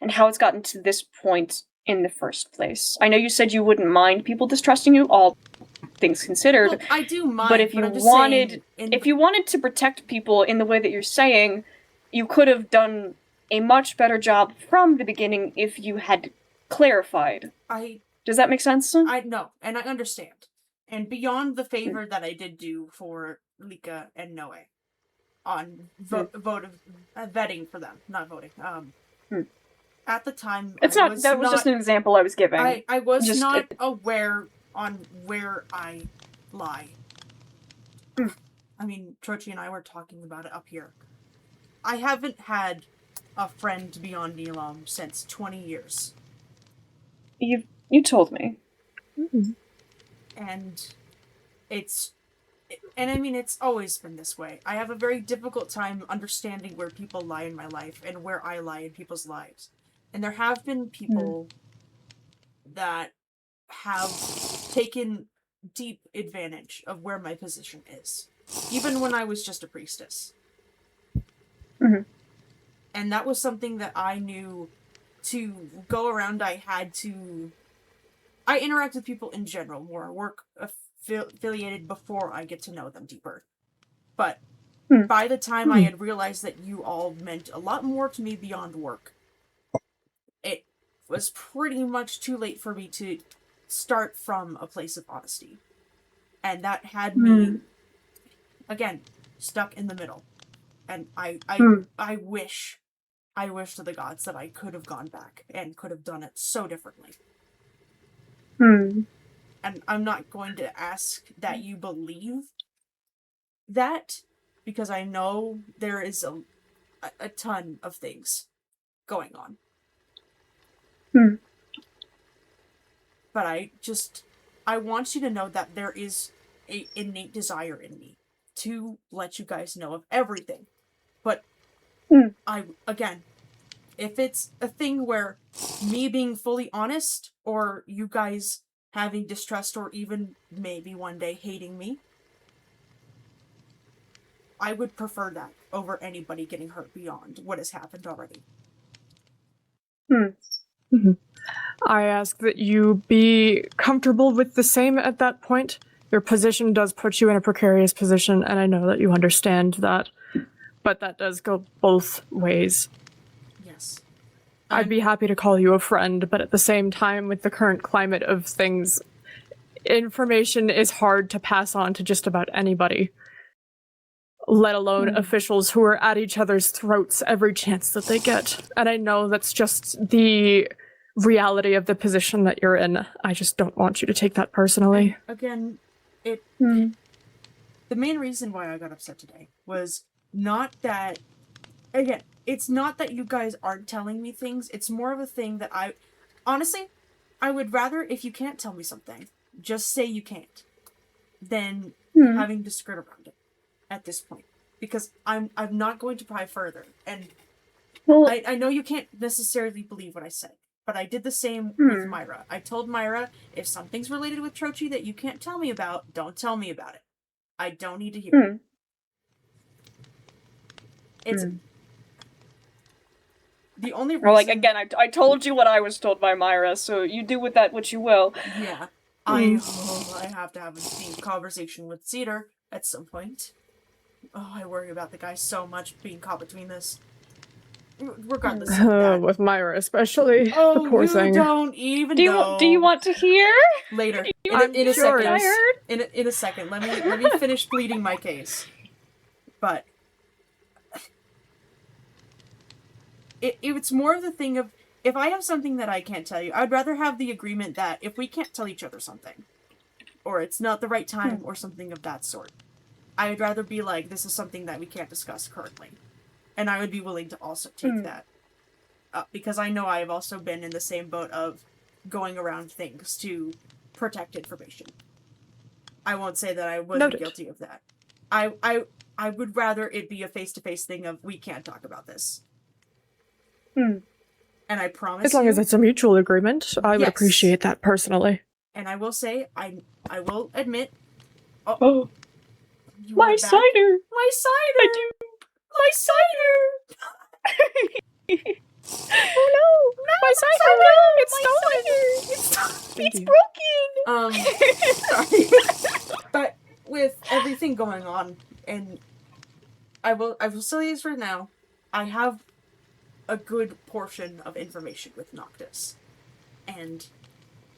and how it's gotten to this point in the first place. I know you said you wouldn't mind people distrusting you, all things considered.
Well, I do mind,
but if you wanted to protect people in the way that you're saying, you could have done a much better job from the beginning if you had clarified. Does that make sense?
I know, and I understand. And beyond the favor that I did do for Lika and Noe on vetting for them, not voting. At the time,
that was just an example I was giving.
I was not aware on where I lie. I mean, Trochi and I were talking about it up here. I haven't had a friend beyond Neelam since 20 years.
You told me.
Mm-hmm. And I mean, it's always been this way. I have a very difficult time understanding where people lie in my life and where I lie in people's lives. And there have been people that have taken deep advantage of where my position is. Even when I was just a priestess.
Mm-hmm.
And that was something that I knew to go around. I interact with people in general, more work affiliated before I get to know them deeper. But by the time I had realized that you all meant a lot more to me beyond work, it was pretty much too late for me to start from a place of honesty. And that had me, again, stuck in the middle. And I wish to the gods that I could have gone back and could have done it so differently. And I'm not going to ask that you believe that, because I know there is a ton of things going on. But I want you to know that there is an innate desire in me to let you guys know of everything. But again, if it's a thing where me being fully honest, or you guys having distrust, or even maybe one day hating me, I would prefer that over anybody getting hurt beyond what has happened already.
I ask that you be comfortable with the same at that point. Your position does put you in a precarious position, and I know that you understand that, but that does go both ways.
Yes.
I'd be happy to call you a friend, but at the same time, with the current climate of things, information is hard to pass on to just about anybody, let alone officials who are at each other's throats every chance that they get. And I know that's just the reality of the position that you're in. I just don't want you to take that personally.
Again, the main reason why I got upset today was not that, again, it's not that you guys aren't telling me things. It's more of a thing that honestly, I would rather, if you can't tell me something, just say you can't, than having to skirt around it at this point. Because I'm not going to pry further. And I know you can't necessarily believe what I said, but I did the same with Myra. I told Myra, if something's related with Trochi that you can't tell me about, don't tell me about it. I don't need to hear it. It's the only reason...
Or like, again, I told you what I was told by Myra, so you do with that what you will.
Yeah. I have to have a deep conversation with Cedar at some point. Oh, I worry about the guy so much being caught between this. regardless of that.
With Myra especially.
Oh,
the poor
you
thing.
don't even
Do
know.
you want to hear?
Later.
I'm
In a second.
curious.
In a second. Let me finish pleading my case. But it's more of the thing of, if I have something that I can't tell you, I'd rather have the agreement that if we can't tell each other something, or it's not the right time, or something of that sort, I would rather be like, this is something that we can't discuss currently. And I would be willing to also take that. Because I know I have also been in the same boat of going around things to protect information. I won't say that I wasn't guilty of that. I would rather it be a face-to-face thing of, we can't talk about this. And I promise
As long as it's a mutual agreement, I would appreciate that personally.
And I will say, I will admit...
Oh. My cider!
My cider!
I do!
My cider!
Oh no! My cider! No! It's stolen! It's broken!
Sorry. But with everything going on, and I will say this right now, I have a good portion of information with Noctis. And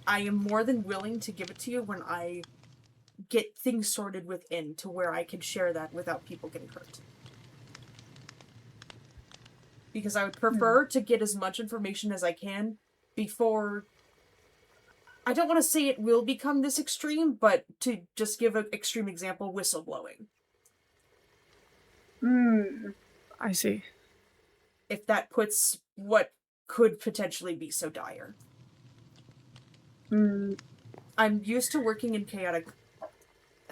I am more than willing to give it to you when I get things sorted within to where I can share that without people getting hurt. Because I would prefer to get as much information as I can before... I don't want to say it will become this extreme, but to just give an extreme example, whistleblowing.
I see.
If that puts what could potentially be so dire. I'm used to working in chaotic...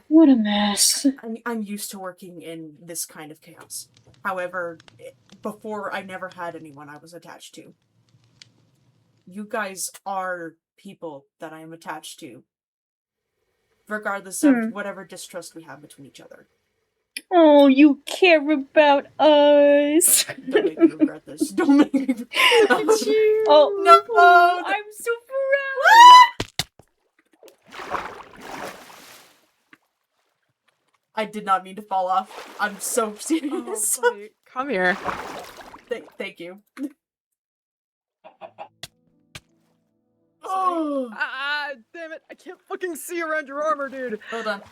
What a mess.
I'm used to working in this kind of chaos. However, before I never had anyone I was attached to. You guys are people that I am attached to. Regardless of whatever distrust we have between each other.
Oh, you care about us.
Don't make me regret this. Don't make me regret this.
Oh,
no!
I'm so proud!
I did not mean to fall off. I'm so serious.
Oh, buddy, come here.
Thank you. Oh!
Damn it! I can't fucking see around your armor, dude!
Hold on.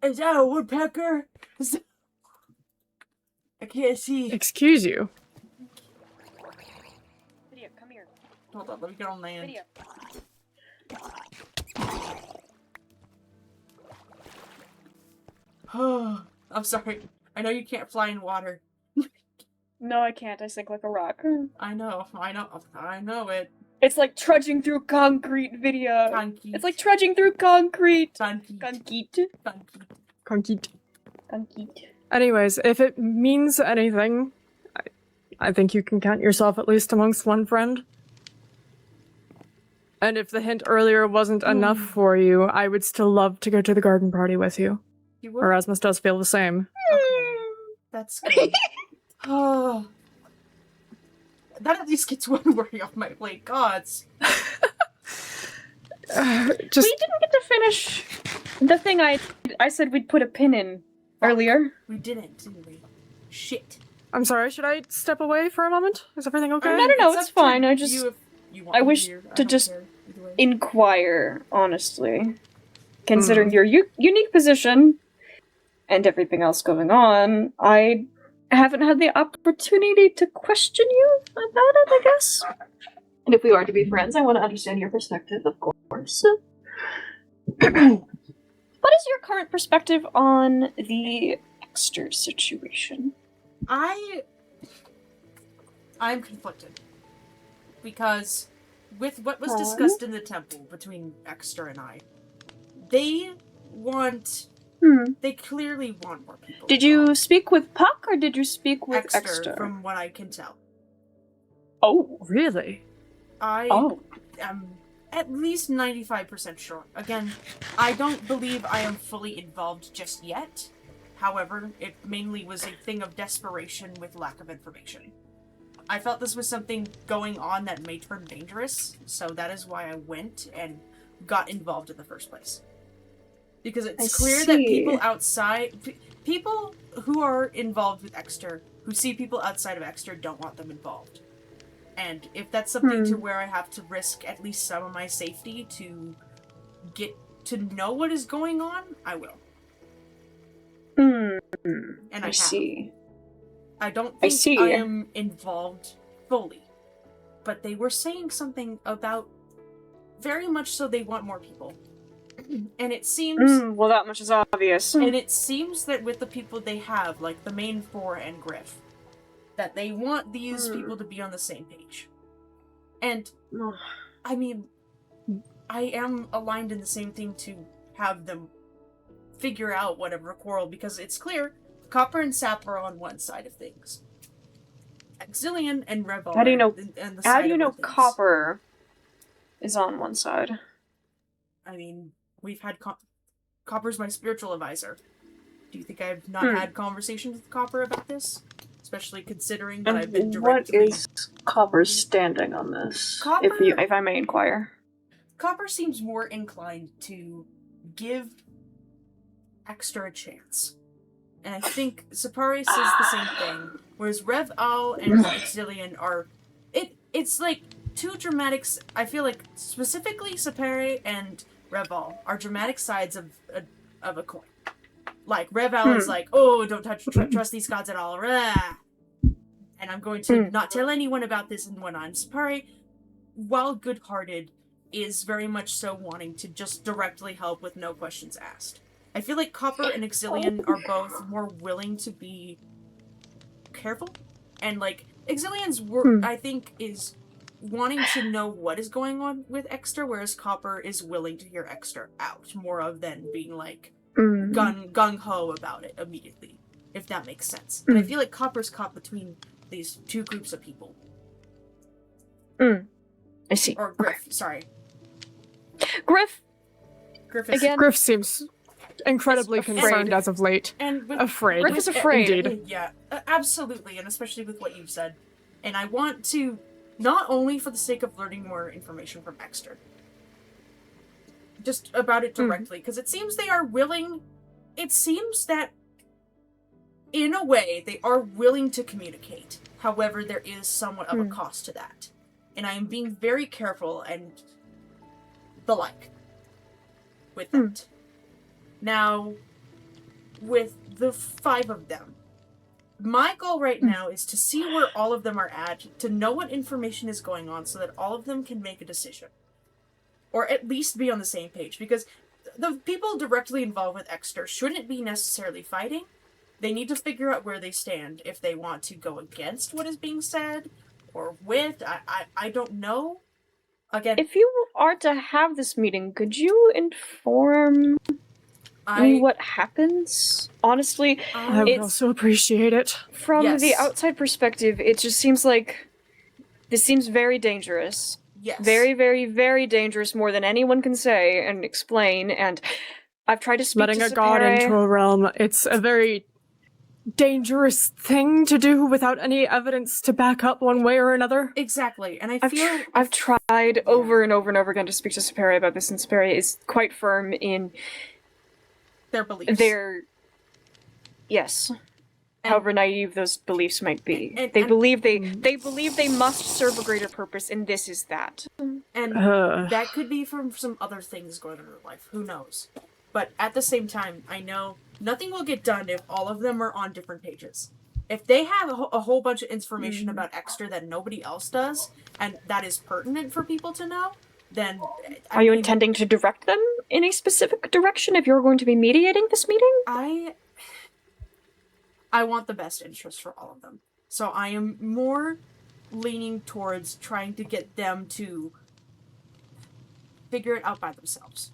Is that a woodpecker? I can't see.
Excuse you.
Lydia, come here.
Hold on, let me get on land.
Lydia.
I'm sorry. I know you can't fly in water.
No, I can't. I sink like a rock.
I know it.
It's like trudging through concrete, Lydia.
Concrete.
It's like trudging through concrete.
Concrete.
Concrete.
Anyways, if it means anything, I think you can count yourself at least amongst one friend. And if the hint earlier wasn't enough for you, I would still love to go to the garden party with you.
You would?
Erasmus does feel the same.
Okay. That's good. Oh. That at least gets one worry off my plate. Gods.
We didn't get to finish the thing I said we'd put a pin in earlier.
We didn't we? Shit.
I'm sorry, should I step away for a moment? Is everything okay?
No, it's fine. I just... I wish
I
to
don't
just
care either way.
inquire, honestly. Considering your unique position and everything else going on, I haven't had the opportunity to question you about it, I guess. And if we are to be friends, I want to understand your perspective, of course. What is your current perspective on the Exter situation?
I'm conflicted. Because with what was discussed in the temple between Exter and I, they want... They clearly want more people.
Did you speak with Puck, or did you speak with Exter?
From what I can tell.
Oh,
really?
I am at least 95% sure. Again, I don't believe I am fully involved just yet. However, it mainly was a thing of desperation with lack of information. I felt this was something going on that may turn dangerous, so that is why I went and got involved in the first place. Because it's clear that people outside, people who are involved with Exeter, who see people outside of Exeter, don't want them involved. And if that's something to where I have to risk at least some of my safety to get to know what is going on, I will. And I see. I don't think I am involved fully. But they were saying something about very much so they want more people. And it seems...
well, that much is obvious.
And it seems that with the people they have, like the main four and Griff, that they want these people to be on the same page. And, I mean, I am aligned in the same thing to have them figure out whatever quarrel, because it's clear Copper and Sap are on one side of things. Exilian and Revel
How do you know?
and the
How
side
do you
of
know
things.
Copper is on one side?
I mean, we've had Copper's my spiritual advisor. Do you think I've not had conversations with Copper about this? Especially considering that I've been directly...
What is Copper's standing on this?
Copper,
if I may inquire.
Copper seems more inclined to give Exeter a chance. And I think Sapari says the same thing. Whereas Rev Al and Exilian are... It's like two dramatics... I feel like specifically Sapari and Rev Al are dramatic sides of a coin. Like, Rev Al is like, oh, don't trust these gods at all. Rah. And I'm going to not tell anyone about this and whatnot. Sapari, while good-hearted, is very much so wanting to just directly help with no questions asked. I feel like Copper and Exilian are both more willing to be careful. And, like, Exilian's work, I think, is wanting to know what is going on with Exeter, whereas Copper is willing to hear Exeter out more of than being, like, gung-ho about it immediately, if that makes sense. And I feel like Copper's caught between these two groups of people.
I see.
Or Griff, sorry.
Griff
seems incredibly concerned as of late.
And
afraid.
Griff is afraid.
Indeed.
Yeah, absolutely, and especially with what you've said. And I want to, not only for the sake of learning more information from Exeter, just about it directly, because it seems they are willing, it seems that, in a way, they are willing to communicate. However, there is somewhat of a cost to that. And I am being very careful and the like with that. Now, with the 5 of them, my goal right now is to see where all of them are at, to know what information is going on so that all of them can make a decision. Or at least be on the same page, because the people directly involved with Exeter shouldn't be necessarily fighting. They need to figure out where they stand, if they want to go against what is being said, or with, I don't know. Again,
if you are to have this meeting, could you inform me what happens? Honestly,
I would also appreciate it.
From the outside perspective, it just seems like this seems very dangerous.
Yes.
Very, very, very dangerous, more than anyone can say and explain, and I've tried to speak
Letting
to
a god into a realm, it's a very dangerous thing to do without any evidence to back up one way or another.
Exactly, and
I've tried over and over and over again to speak to Saperi about this, and Saperi is quite firm in
their beliefs.
Yes. However naive those beliefs might be. They believe they must serve a greater purpose, and this is that.
And that could be from some other things going on in their life. Who knows? But at the same time, I know nothing will get done if all of them are on different pages. If they have a whole bunch of information about Exeter that nobody else does, and that is pertinent for people to know, then...
Are you intending to direct them in a specific direction if you're going to be mediating this meeting?
I want the best interest for all of them. So I am more leaning towards trying to get them to figure it out by themselves.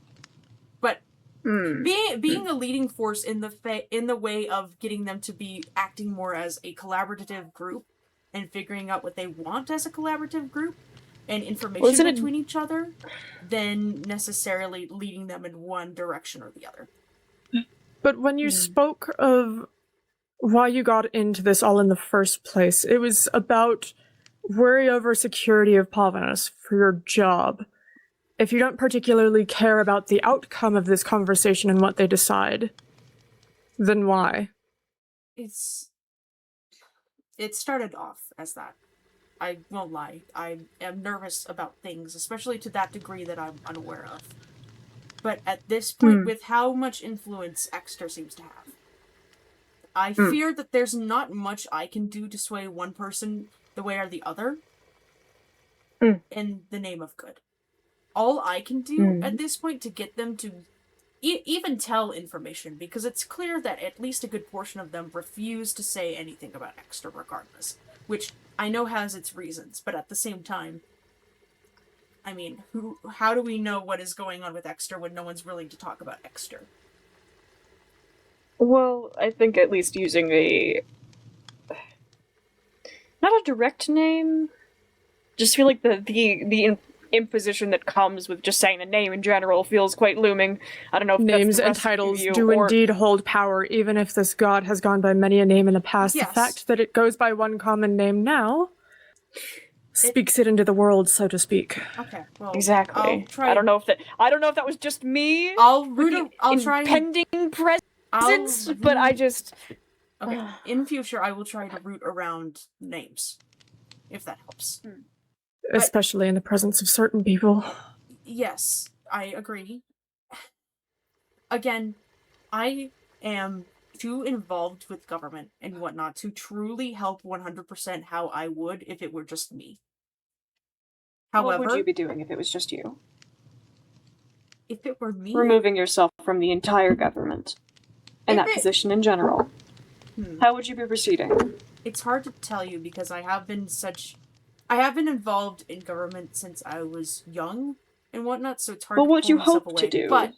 But being a leading force in the way of getting them to be acting more as a collaborative group and figuring out what they want as a collaborative group and information between each other than necessarily leading them in one direction or the other.
But when you spoke of why you got into this all in the first place, it was about worry over security of Pavanus for your job, if you don't particularly care about the outcome of this conversation and what they decide, then why?
It started off as that. I won't lie. I am nervous about things, especially to that degree that I'm unaware of. But at this point, with how much influence Exeter seems to have, I fear that there's not much I can do to sway one person the way or the other in the name of good. All I can do at this point to get them to even tell information, because it's clear that at least a good portion of them refuse to say anything about Exeter regardless, which I know has its reasons, but at the same time, I mean, how do we know what is going on with Exeter when no one's willing to talk about Exeter?
Well, I think at least using not a direct name, just feel like the imposition that comes with just saying the name in general feels quite looming. I don't know if
names
that's
and titles do indeed hold power, even if this god has gone by many a name in the past.
Yes.
The fact that it goes by one common name now speaks it into the world, so to speak.
Okay, well,
exactly.
I'll try.
I don't know if that was just me.
I'll try
impending presence, but I just.
Okay, in future I will try to root around names, if that helps.
Especially in the presence of certain people.
Yes, I agree. Again, I am too involved with government and whatnot to truly help 100% how I would if it were just me. However,
what would you be doing if it was just you?
If it were me?
Removing yourself from the entire government. And that position in general. How would you be proceeding?
It's hard to tell you because I have been involved in government since I was young and whatnot, so it's hard to pull
what you
myself
hope
away.
to do?
But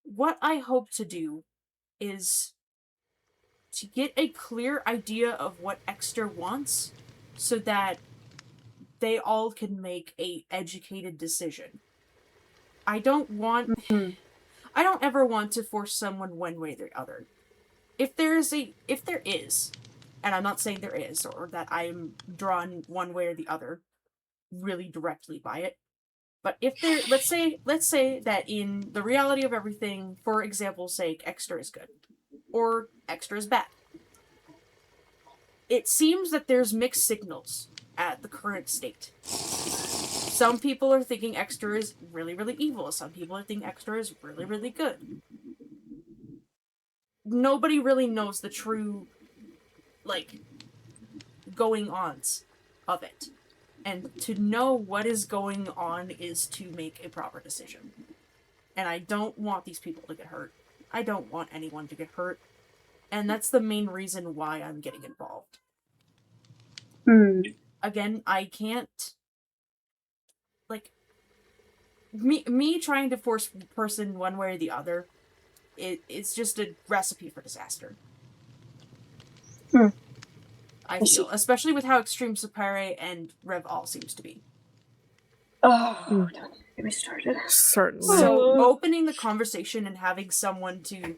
what I hope to do is to get a clear idea of what Exeter wants so that they all can make a educated decision. I don't ever want to force someone one way or the other. If there is, and I'm not saying there is, or that I'm drawn one way or the other, really directly by it, but if there, let's say that in the reality of everything, for example's sake, Exeter is good, or Exeter is bad. It seems that there's mixed signals at the current state. Some people are thinking Exeter is really, really evil. Some people are thinking Exeter is really, really good. Nobody really knows the true, going-ons of it. And to know what is going on is to make a proper decision. And I don't want these people to get hurt. I don't want anyone to get hurt. And that's the main reason why I'm getting involved. Again, I can't... Me trying to force a person one way or the other, it's just a recipe for disaster. I feel, especially with how extreme Sapere and Rev all seems to be.
Don't get me started.
Certainly.
So opening the conversation and having someone to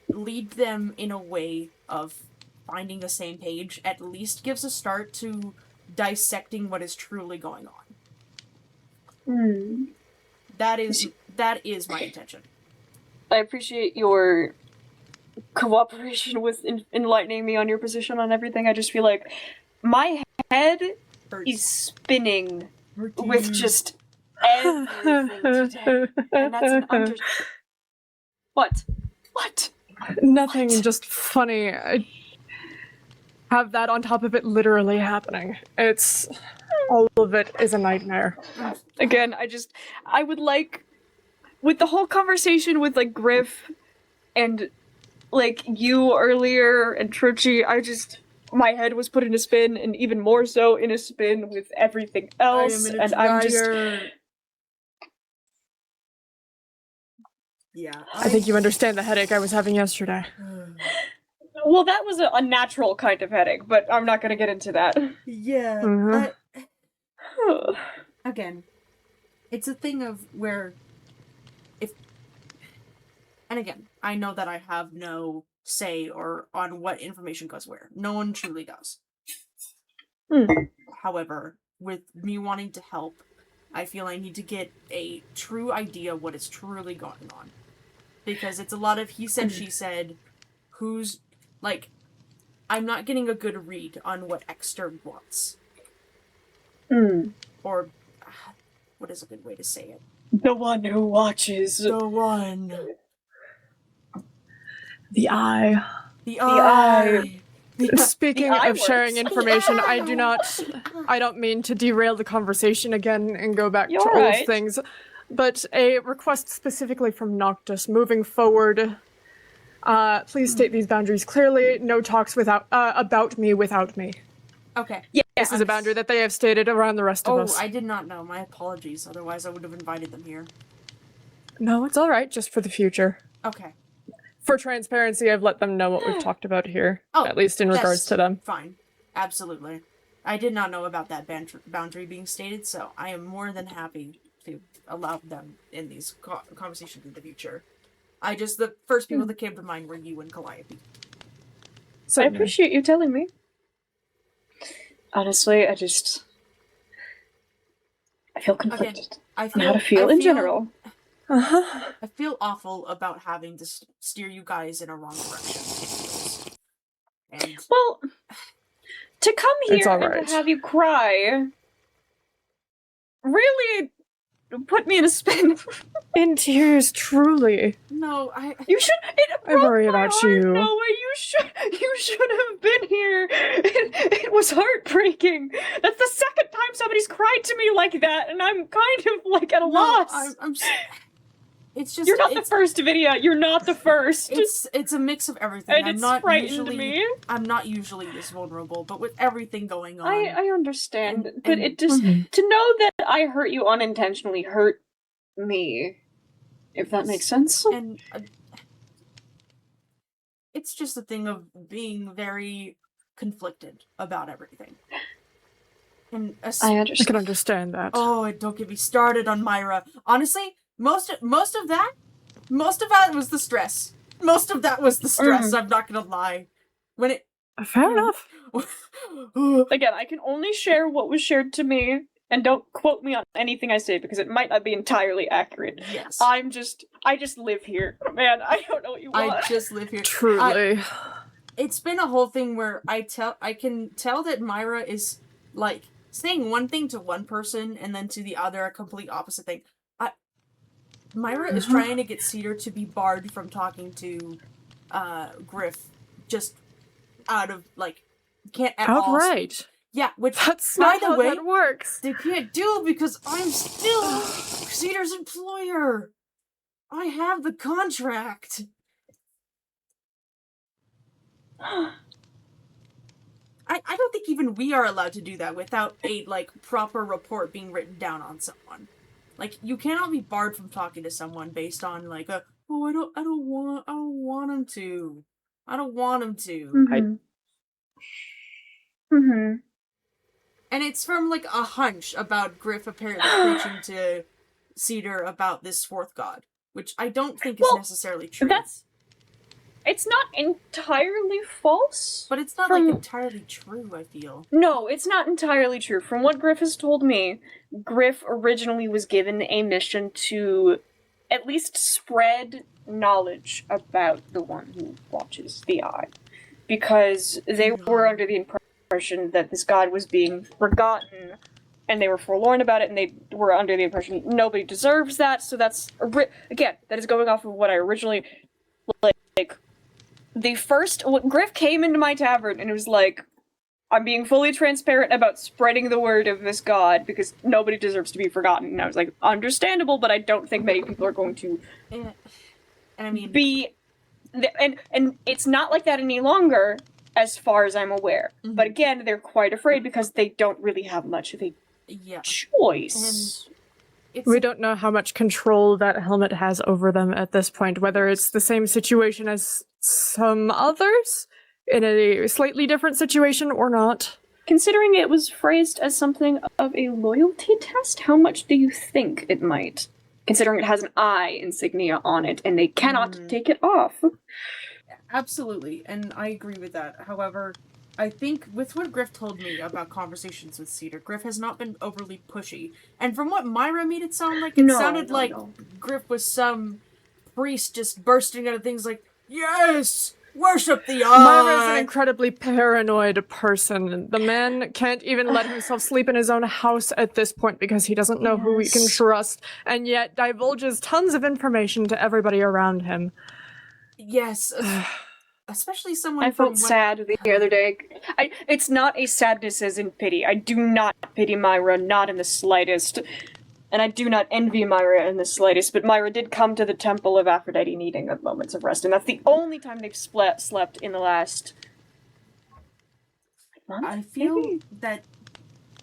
lead them in a way of finding the same page at least gives a start to dissecting what is truly going on. That is my intention.
I appreciate your cooperation with enlightening me on your position on everything. I just feel like my head is spinning with just everything today. And that's an What?
Nothing, just funny. I have that on top of it literally happening. All of it is a nightmare.
Again, I would like, with the whole conversation with, Griff and, you earlier and Trucci, my head was put in a spin, and even more so in a spin with everything else, and I'm just...
Yeah.
I think you understand the headache I was having yesterday.
Well, that was a natural kind of headache, but I'm not gonna get into that.
Yeah. Again, it's a thing of where and again, I know that I have no say on what information goes where. No one truly does. However, with me wanting to help, I feel I need to get a true idea what is truly going on. Because it's a lot of he said, she said, who's, like, I'm not getting a good read on what Exter wants. Or, what is a good way to say it?
The one who watches.
The one.
The eye.
The eye.
Speaking
The eye
of sharing
works.
information, I don't mean to derail the conversation again and go back
You're
to
right.
old things, but a request specifically from Noctis moving forward. Please state these boundaries clearly. No talks about me without me.
Okay.
Yeah,
This is a boundary that they have stated around the rest of us.
I did not know. My apologies. Otherwise, I would have invited them here.
No, it's all right. Just for the future.
Okay.
For transparency, I've let them know what we've talked about here.
Oh,
at least in regards to them.
Fine. Absolutely. I did not know about that boundary being stated, so I am more than happy to allow them in these conversations in the future. The first people that came to mind were you and Calliope.
So I appreciate you telling me. Honestly, I feel conflicted.
I
on how to feel in general.
I feel awful about having to steer you guys in a wrong direction. And
well, to come
It's
here
all
and
right.
to have you cry really put me in a spin.
In tears, truly.
No,
You should.
I worry about you.
No way. You should have been here. It was heartbreaking. That's the second time somebody's cried to me like that, and I'm kind of like at a loss.
It's just
You're not the first, Vidia. You're not the first.
It's a mix of everything.
And it's frightened me.
I'm not usually this vulnerable, but with everything going on,
I understand, but it just to know that I hurt you unintentionally hurt me. If that makes sense.
And it's just a thing of being very conflicted about everything. And
I can understand that.
Oh, don't get me started on Myra. Honestly, most of that was the stress. Most of that was the stress. I'm not gonna lie. When it
fair enough.
Again, I can only share what was shared to me, and don't quote me on anything I say because it might not be entirely accurate.
Yes.
I just live here, man. I don't know what you want.
I just live here.
Truly.
It's been a whole thing where I can tell that Myra is like saying one thing to one person and then to the other a complete opposite thing. Myra is trying to get Cedar to be barred from talking to Griff just out of like can't at all.
Outright.
Yeah, which
That's
by
not
the
how
way
that works.
they can't do because I'm still Cedar's employer. I have the contract. I don't think even we are allowed to do that without a proper report being written down on someone. Like, you cannot be barred from talking to someone based on I don't want him to. I don't want him to. And it's from a hunch about Griff apparently preaching to Cedar about this fourth god, which I don't think is necessarily true.
It's not entirely false.
But it's not entirely true, I feel.
No, it's not entirely true. From what Griff has told me, Griff originally was given a mission to at least spread knowledge about the one who watches the eye. Because they were under the impression that this god was being forgotten, and they were forlorn about it, and they were under the impression nobody deserves that, so that's... Again, that is going off of what I originally... Griff came into my tavern and it was like, I'm being fully transparent about spreading the word of this god because nobody deserves to be forgotten. And I was like, understandable, but I don't think many people are going to
and I mean
be... And it's not like that any longer, as far as I'm aware. But again, they're quite afraid because they don't really have much of a choice.
We don't know how much control that helmet has over them at this point, whether it's the same situation as some others in a slightly different situation or not.
Considering it was phrased as something of a loyalty test, how much do you think it might? Considering it has an eye insignia on it and they cannot take it off.
Absolutely, and I agree with that. However, I think with what Griff told me about conversations with Cedar, Griff has not been overly pushy. And from what Myra made it sound like, it sounded like Griff was some priest just bursting out of things like, yes! Worship the eye!
Myra's an incredibly paranoid person. The man can't even let himself sleep in his own house at this point because he doesn't know who he can trust, and yet divulges tons of information to everybody around him.
Yes, especially someone
I felt sad the other day. It's not a sadness as in pity. I do not pity Myra, not in the slightest. And I do not envy Myra in the slightest, but Myra did come to the Temple of Aphrodite needing moments of rest, and that's the only time they've slept in the last month,
I feel that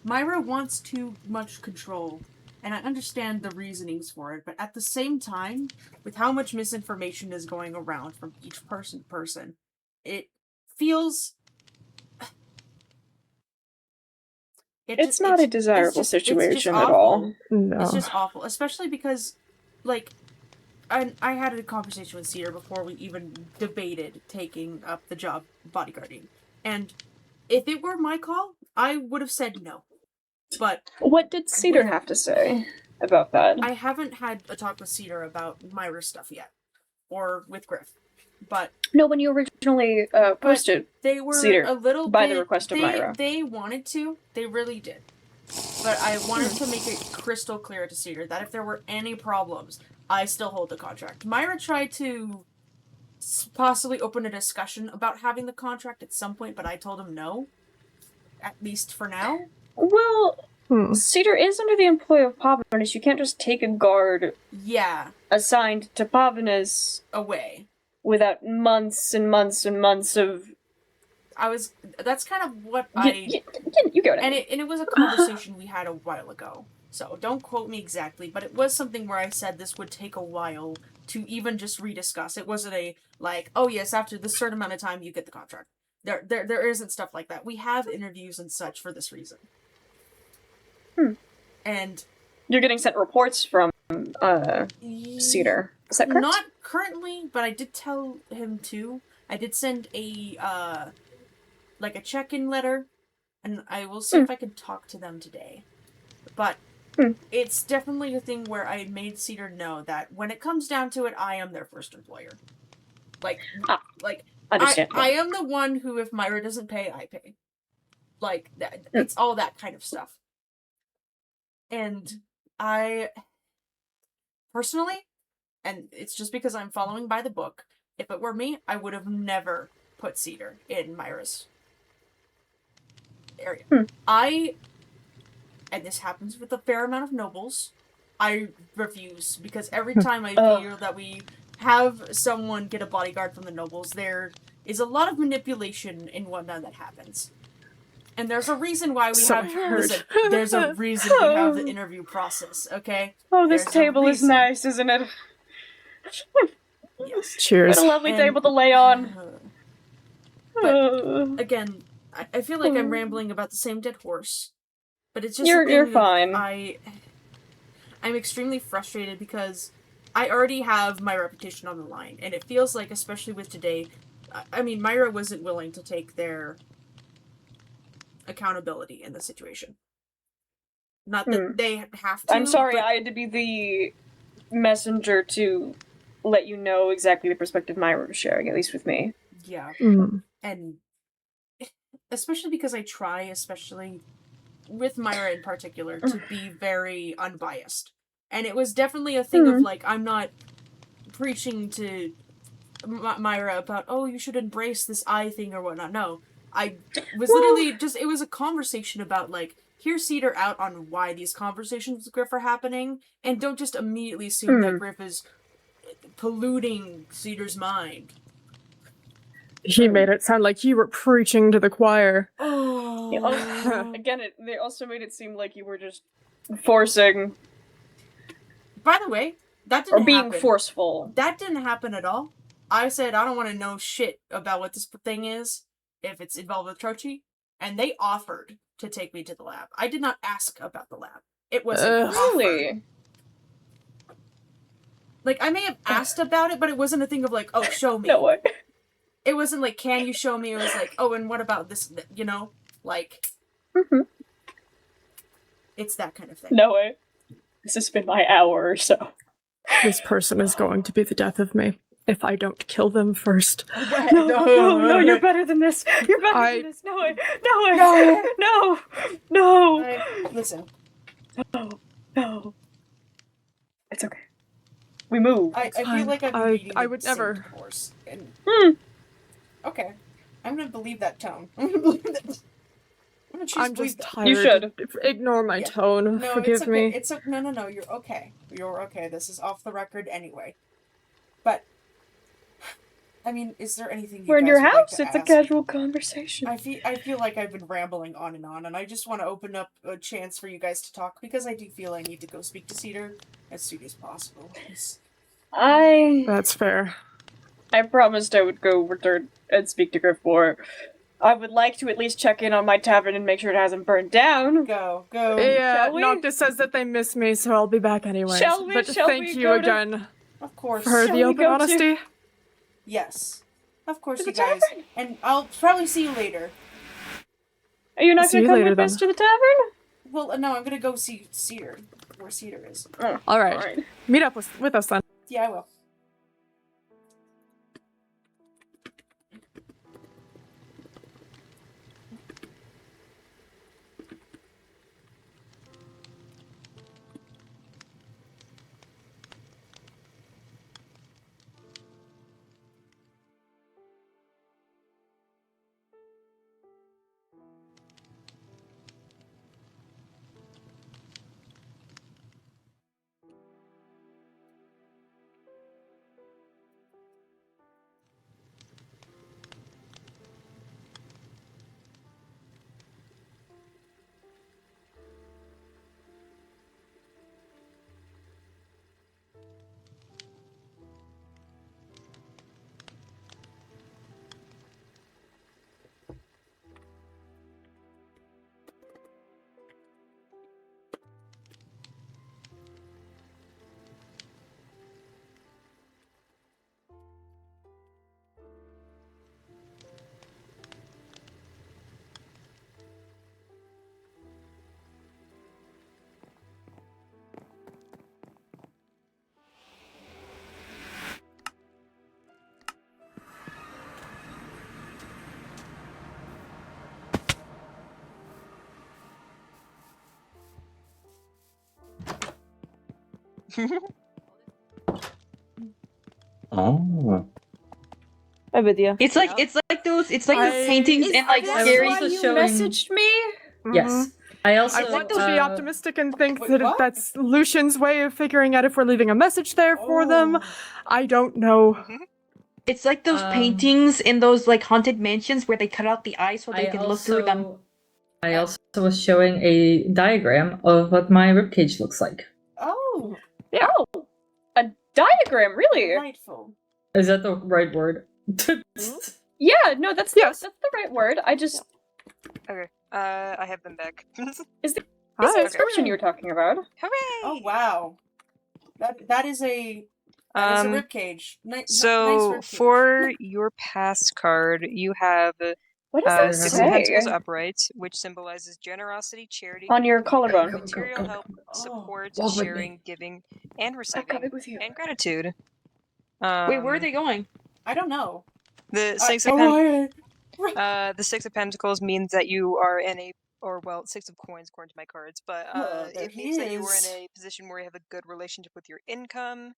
Myra wants too much control, and I understand the reasonings for it, but at the same time, with how much misinformation is going around from each person, it feels...
It's not a desirable situation at all.
No.
It's just awful, especially because, like, I had a conversation with Cedar before we even debated taking up the job bodyguarding, and if it were my call, I would have said no. But
what did Cedar have to say about that?
I haven't had a talk with Cedar about Myra stuff yet, or with Griff. But
no, when you originally posted,
they were
Cedar
a little
by
bit,
the request of Myra.
They wanted to. They really did. But I wanted to make it crystal clear to Cedar that if there were any problems, I still hold the contract. Myra tried to possibly open a discussion about having the contract at some point, but I told him no. At least for now.
Well, Cedar is under the employ of Pavanus. You can't just take a guard assigned to Pavanus
away
without months and months and months of...
That's kind of what
you get it.
And it was a conversation we had a while ago. So don't quote me exactly, but it was something where I said this would take a while to even just rediscuss. It wasn't a, like, oh yes, after this certain amount of time you get the contract. There isn't stuff like that. We have interviews and such for this reason. And
you're getting sent reports from Cedar. Is that correct?
Not currently, but I did tell him to. I did send a like a check-in letter, and I will see if I can talk to them today. But it's definitely a thing where I made Cedar know that when it comes down to it, I am their first employer. I am the one who, if Myra doesn't pay, I pay. Like, it's all that kind of stuff. And I, personally, and it's just because I'm following by the book, if it were me, I would have never put Cedar in Myra's area. And this happens with a fair amount of nobles, I refuse, because every time I feel that we have someone get a bodyguard from the nobles, there is a lot of manipulation and whatnot that happens. And there's a reason why we there's a reason we have the interview process, okay?
Oh, this table is nice, isn't it?
Yes.
Cheers.
What a lovely table to lay on.
But, again, I feel like I'm rambling about the same dead horse. But it's just
you're fine.
I'm extremely frustrated because I already have my reputation on the line, and it feels like, especially with today, I mean, Myra wasn't willing to take their accountability in the situation. Not that they have to.
I'm sorry, I had to be the messenger to let you know exactly the perspective Myra was sharing, at least with me.
Yeah. And especially because I try, especially with Myra in particular, to be very unbiased. And it was definitely a thing of, like, I'm not preaching to Myra about, oh, you should embrace this eye thing or whatnot. No. I was literally just, it was a conversation about, like, hear Cedar out on why these conversations with Griff are happening, and don't just immediately assume that Griff is polluting Cedar's mind.
He made it sound like you were preaching to the choir.
Again, they also made it seem like you were just forcing.
By the way, that didn't
happen. Or being
happen.
Forceful.
That didn't happen at all. I said, I don't want to know shit about what this thing is, if it's involved with Trochi, and they offered to take me to the lab. I did not ask about the lab. It was
really?
Like, I may have asked about it, but it wasn't a thing of like, oh, show me.
No way.
It wasn't like, can you show me? It was like, oh, and what about this? You know, like, it's that kind of thing.
No way. This has been my hour or so.
This person is going to be the death of me if I don't kill them first.
No, you're better than this. You're better than this. No way. No.
Listen.
No. It's okay. We move.
I feel like I've been reading
I
the
would
same
never.
course. And... Okay. I'm gonna believe that tone. I'm gonna believe that.
I'm just tired.
You should.
Ignore my tone.
No,
Forgive
it's okay.
me.
It's no. You're okay. You're okay. This is off the record anyway. But I mean, is there anything you
We're in
guys
your
would
house.
like to
It's a
ask?
casual conversation.
I feel like I've been rambling on, and I just want to open up a chance for you guys to talk because I do feel I need to go speak to Cedar as soon as possible.
That's fair.
I promised I would go return and speak to Griff more. I would like to at least check in on my tavern and make sure it hasn't burned down.
Go.
Yeah,
Shall we?
Noctis says that they miss me, so I'll be back anyway.
Shall we?
But
Shall
thank
we
you
go to-
again
Of course.
for the open honesty.
Yes. Of course,
To
you
the
guys.
tavern?
And I'll probably see you later.
Are you
I'll
not
see
going
you
to come
later,
with us
then.
to the tavern?
Well, no, I'm gonna go see Cedar, where Cedar is.
All right. Meet up with us then.
Yeah, I will.
Oh.
I'm with you. It's like those paintings and like scary.
Messaged me?
Yes. I also
I want to be optimistic and think that that's Lucian's way of figuring out if we're leaving a message there for them. I don't know.
It's like those paintings in those like haunted mansions where they cut out the eyes so they can look through them.
I also was showing a diagram of what my ribcage looks like.
Oh.
Yeah. Oh, a diagram, really?
Delightful.
Is that the right word?
Yeah, no, that's the right word. I just...
Okay. I have them back.
Is the description you were talking about?
Hooray!
Oh wow. That is a ribcage. Nice
So
ribcage.
for your past card, you have
What does that
Six
say?
of Pentacles upright, which symbolizes generosity, charity,
On your collarbone.
material help, support,
Walk with
sharing, giving, and receiving,
coming with you.
and gratitude.
Wait, where are they going?
I don't know.
The Six of Pentacles means that you are in a, Six of Coins according to my cards, but
there
it
he
means that you are in
is.
a position where you have a good relationship with your income.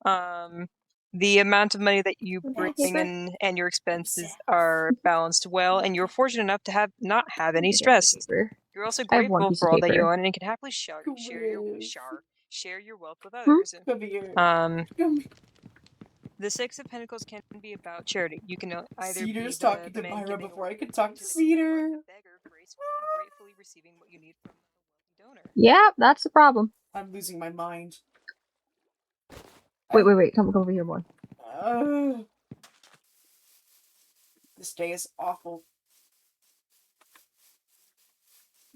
The amount of money that you bring in and your expenses are balanced well, and you're fortunate enough to not have any stress. You're also
I have one
grateful
piece
for
of
all that you
paper.
own, and can happily share your wealth with
Hmm?
others.
Come here.
The Six of Pentacles can be about charity. You can either
Cedar's
be the
talking to
man
Myra
giving
before
away
I could talk to
to the people, or
Cedar.
the beggar gratefully receiving what you need from a wealthy donor.
Yeah, that's the problem.
I'm losing my mind.
Wait. Come over here, boy.
This day is awful.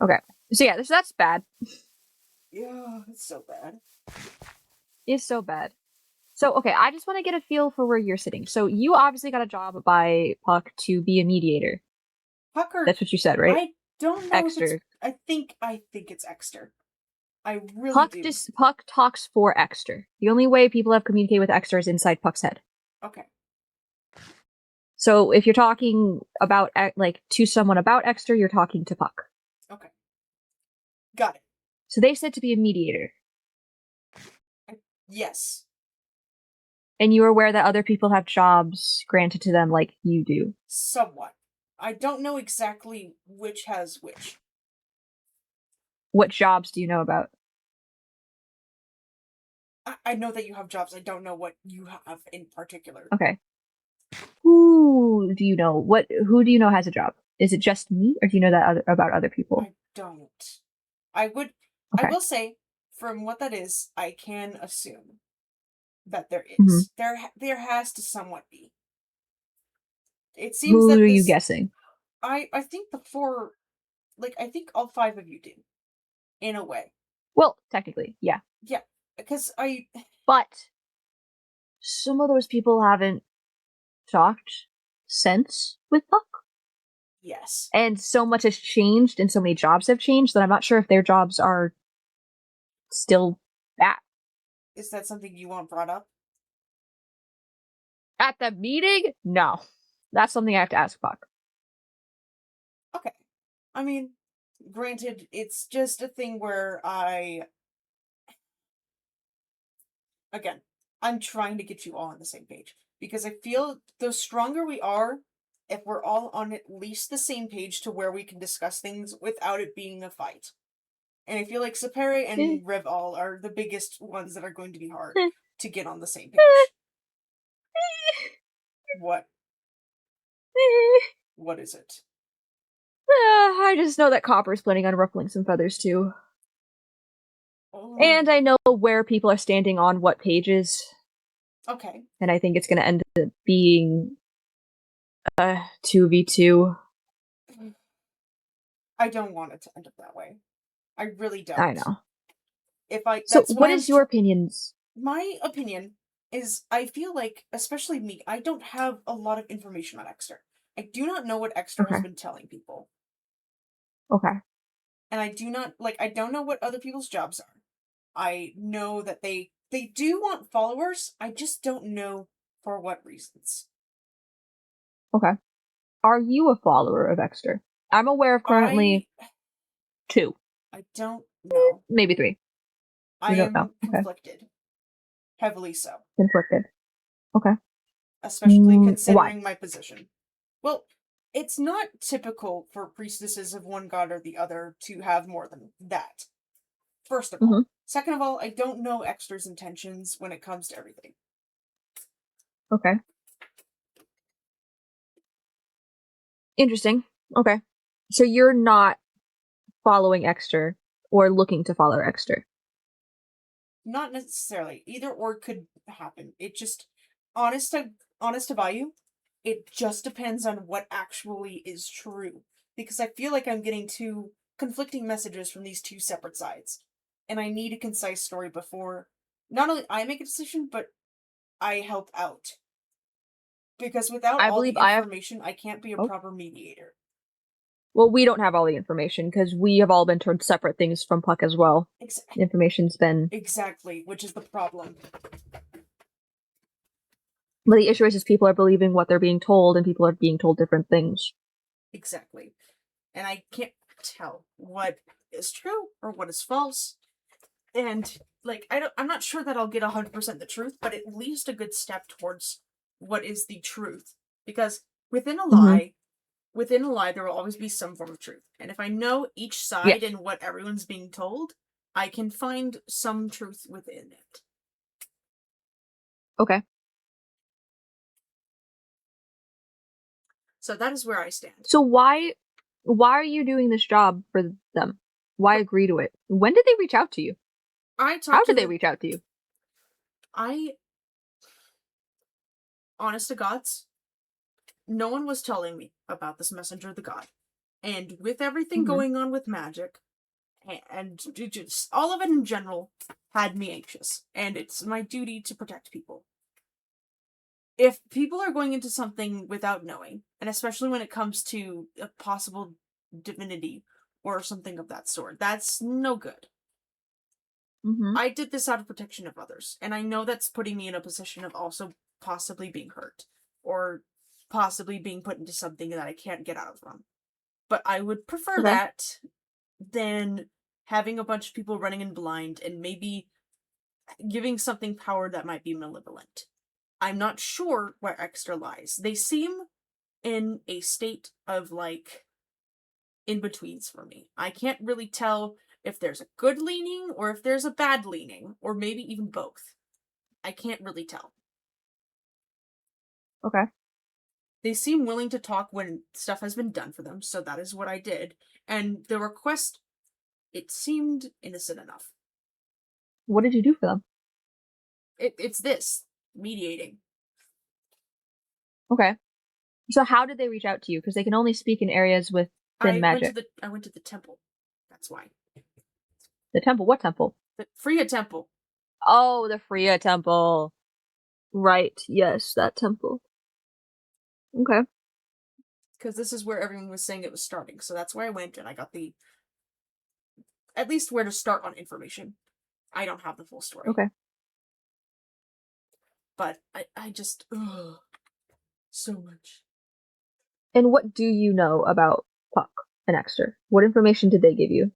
Okay. So yeah, that's bad.
Yeah, it's so bad.
It's so bad. So, okay, I just want to get a feel for where you're sitting. So, you obviously got a job by Puck to be a mediator.
Pucker.
That's what you said, right?
I don't know
Exter.
if it's... I think it's Exter. I really
Puck
do.
Puck talks for Exter. The only way people have communicated with Exter is inside Puck's head.
Okay.
So, if you're talking about, like, to someone about Exter, you're talking to Puck.
Okay. Got it.
So, they said to be a mediator.
Yes.
And you're aware that other people have jobs granted to them like you do.
Somewhat. I don't know exactly which has which.
What jobs do you know about?
I know that you have jobs. I don't know what you have in particular.
Okay. Who do you know? Who do you know has a job? Is it just me, or do you know that about other people?
I don't. I would.
Okay.
I will say, from what that is, I can assume that there is. There has to somewhat be. It seems
Who
that
are you guessing?
I think the four, like I think all five of you do, in a way.
Well, technically, yeah.
Yeah, because
But some of those people haven't talked since with Puck.
Yes.
And so much has changed, and so many jobs have changed that I'm not sure if their jobs are still that.
Is that something you want brought up?
At the meeting? No. That's something I have to ask Puck.
Okay. I mean, granted, it's just a thing where again, I'm trying to get you all on the same page. Because I feel the stronger we are, if we're all on at least the same page to where we can discuss things without it being a fight. And I feel like Sapere and Rival are the biggest ones that are going to be hard to get on the same page. What? What is it?
I just know that Copper's planning on ruffling some feathers too.
Oh.
And I know where people are standing on what pages.
Okay.
And I think it's going to end up being 2v2.
I don't want it to end up that way. I really don't.
I know.
So
what is your opinions?
My opinion is I feel like, especially me, I don't have a lot of information on Exter. I do not know what Exter has been telling people.
Okay.
And I don't know what other people's jobs are. I know that they do want followers. I just don't know for what reasons.
Okay. Are you a follower of Exter? I'm aware of currently 2.
I don't know.
Maybe 3.
I am conflicted. Heavily so.
Conflicted. Okay.
Especially considering my position. Well, it's not typical for priestesses of one god or the other to have more than that. First of all. Second of all, I don't know Exter's intentions when it comes to everything.
Okay. Interesting. Okay. So you're not following Exter or looking to follow Exter?
Not necessarily. Either or could happen. It just, honest to value, it just depends on what actually is true. Because I feel like I'm getting two conflicting messages from these two separate sides. And I need a concise story before not only I make a decision, but I help out. Because without all the information, I can't be a proper mediator.
Well, we don't have all the information because we have all been told separate things from Puck as well. Information's been...
Exactly, which is the problem.
But the issue is just people are believing what they're being told, and people are being told different things.
Exactly. And I can't tell what is true or what is false. And, I'm not sure that I'll get 100% the truth, but at least a good step towards what is the truth. Because within a lie, there will always be some form of truth. And if I know each side and what everyone's being told, I can find some truth within it.
Okay.
So that is where I stand.
So why are you doing this job for them? Why agree to it? When did they reach out to you? How did they reach out to you?
Honest to gods, no one was telling me about this messenger of the god. And with everything going on with magic, and just all of it in general had me anxious, and it's my duty to protect people. If people are going into something without knowing, and especially when it comes to a possible divinity or something of that sort, that's no good. I did this out of protection of others, and I know that's putting me in a position of also possibly being hurt, or possibly being put into something that I can't get out of from. But I would prefer that than having a bunch of people running in blind and maybe giving something power that might be malevolent. I'm not sure where Extra lies. They seem in a state of, like, in-betweens for me. I can't really tell if there's a good leaning or if there's a bad leaning, or maybe even both. I can't really tell.
Okay.
They seem willing to talk when stuff has been done for them, so that is what I did. And the request, it seemed innocent enough.
What did you do for them?
It's this. Mediating.
Okay. So how did they reach out to you? Because they can only speak in areas with thin magic.
I went to the temple. That's why.
The temple? What temple?
The Freya temple.
Oh, the Freya temple. Right, yes, that temple. Okay.
Because this is where everyone was saying it was starting, so that's where I went, and I got at least where to start on information. I don't have the full story.
Okay.
But I just, so much.
And what do you know about Puck and Exter? What information did they give you?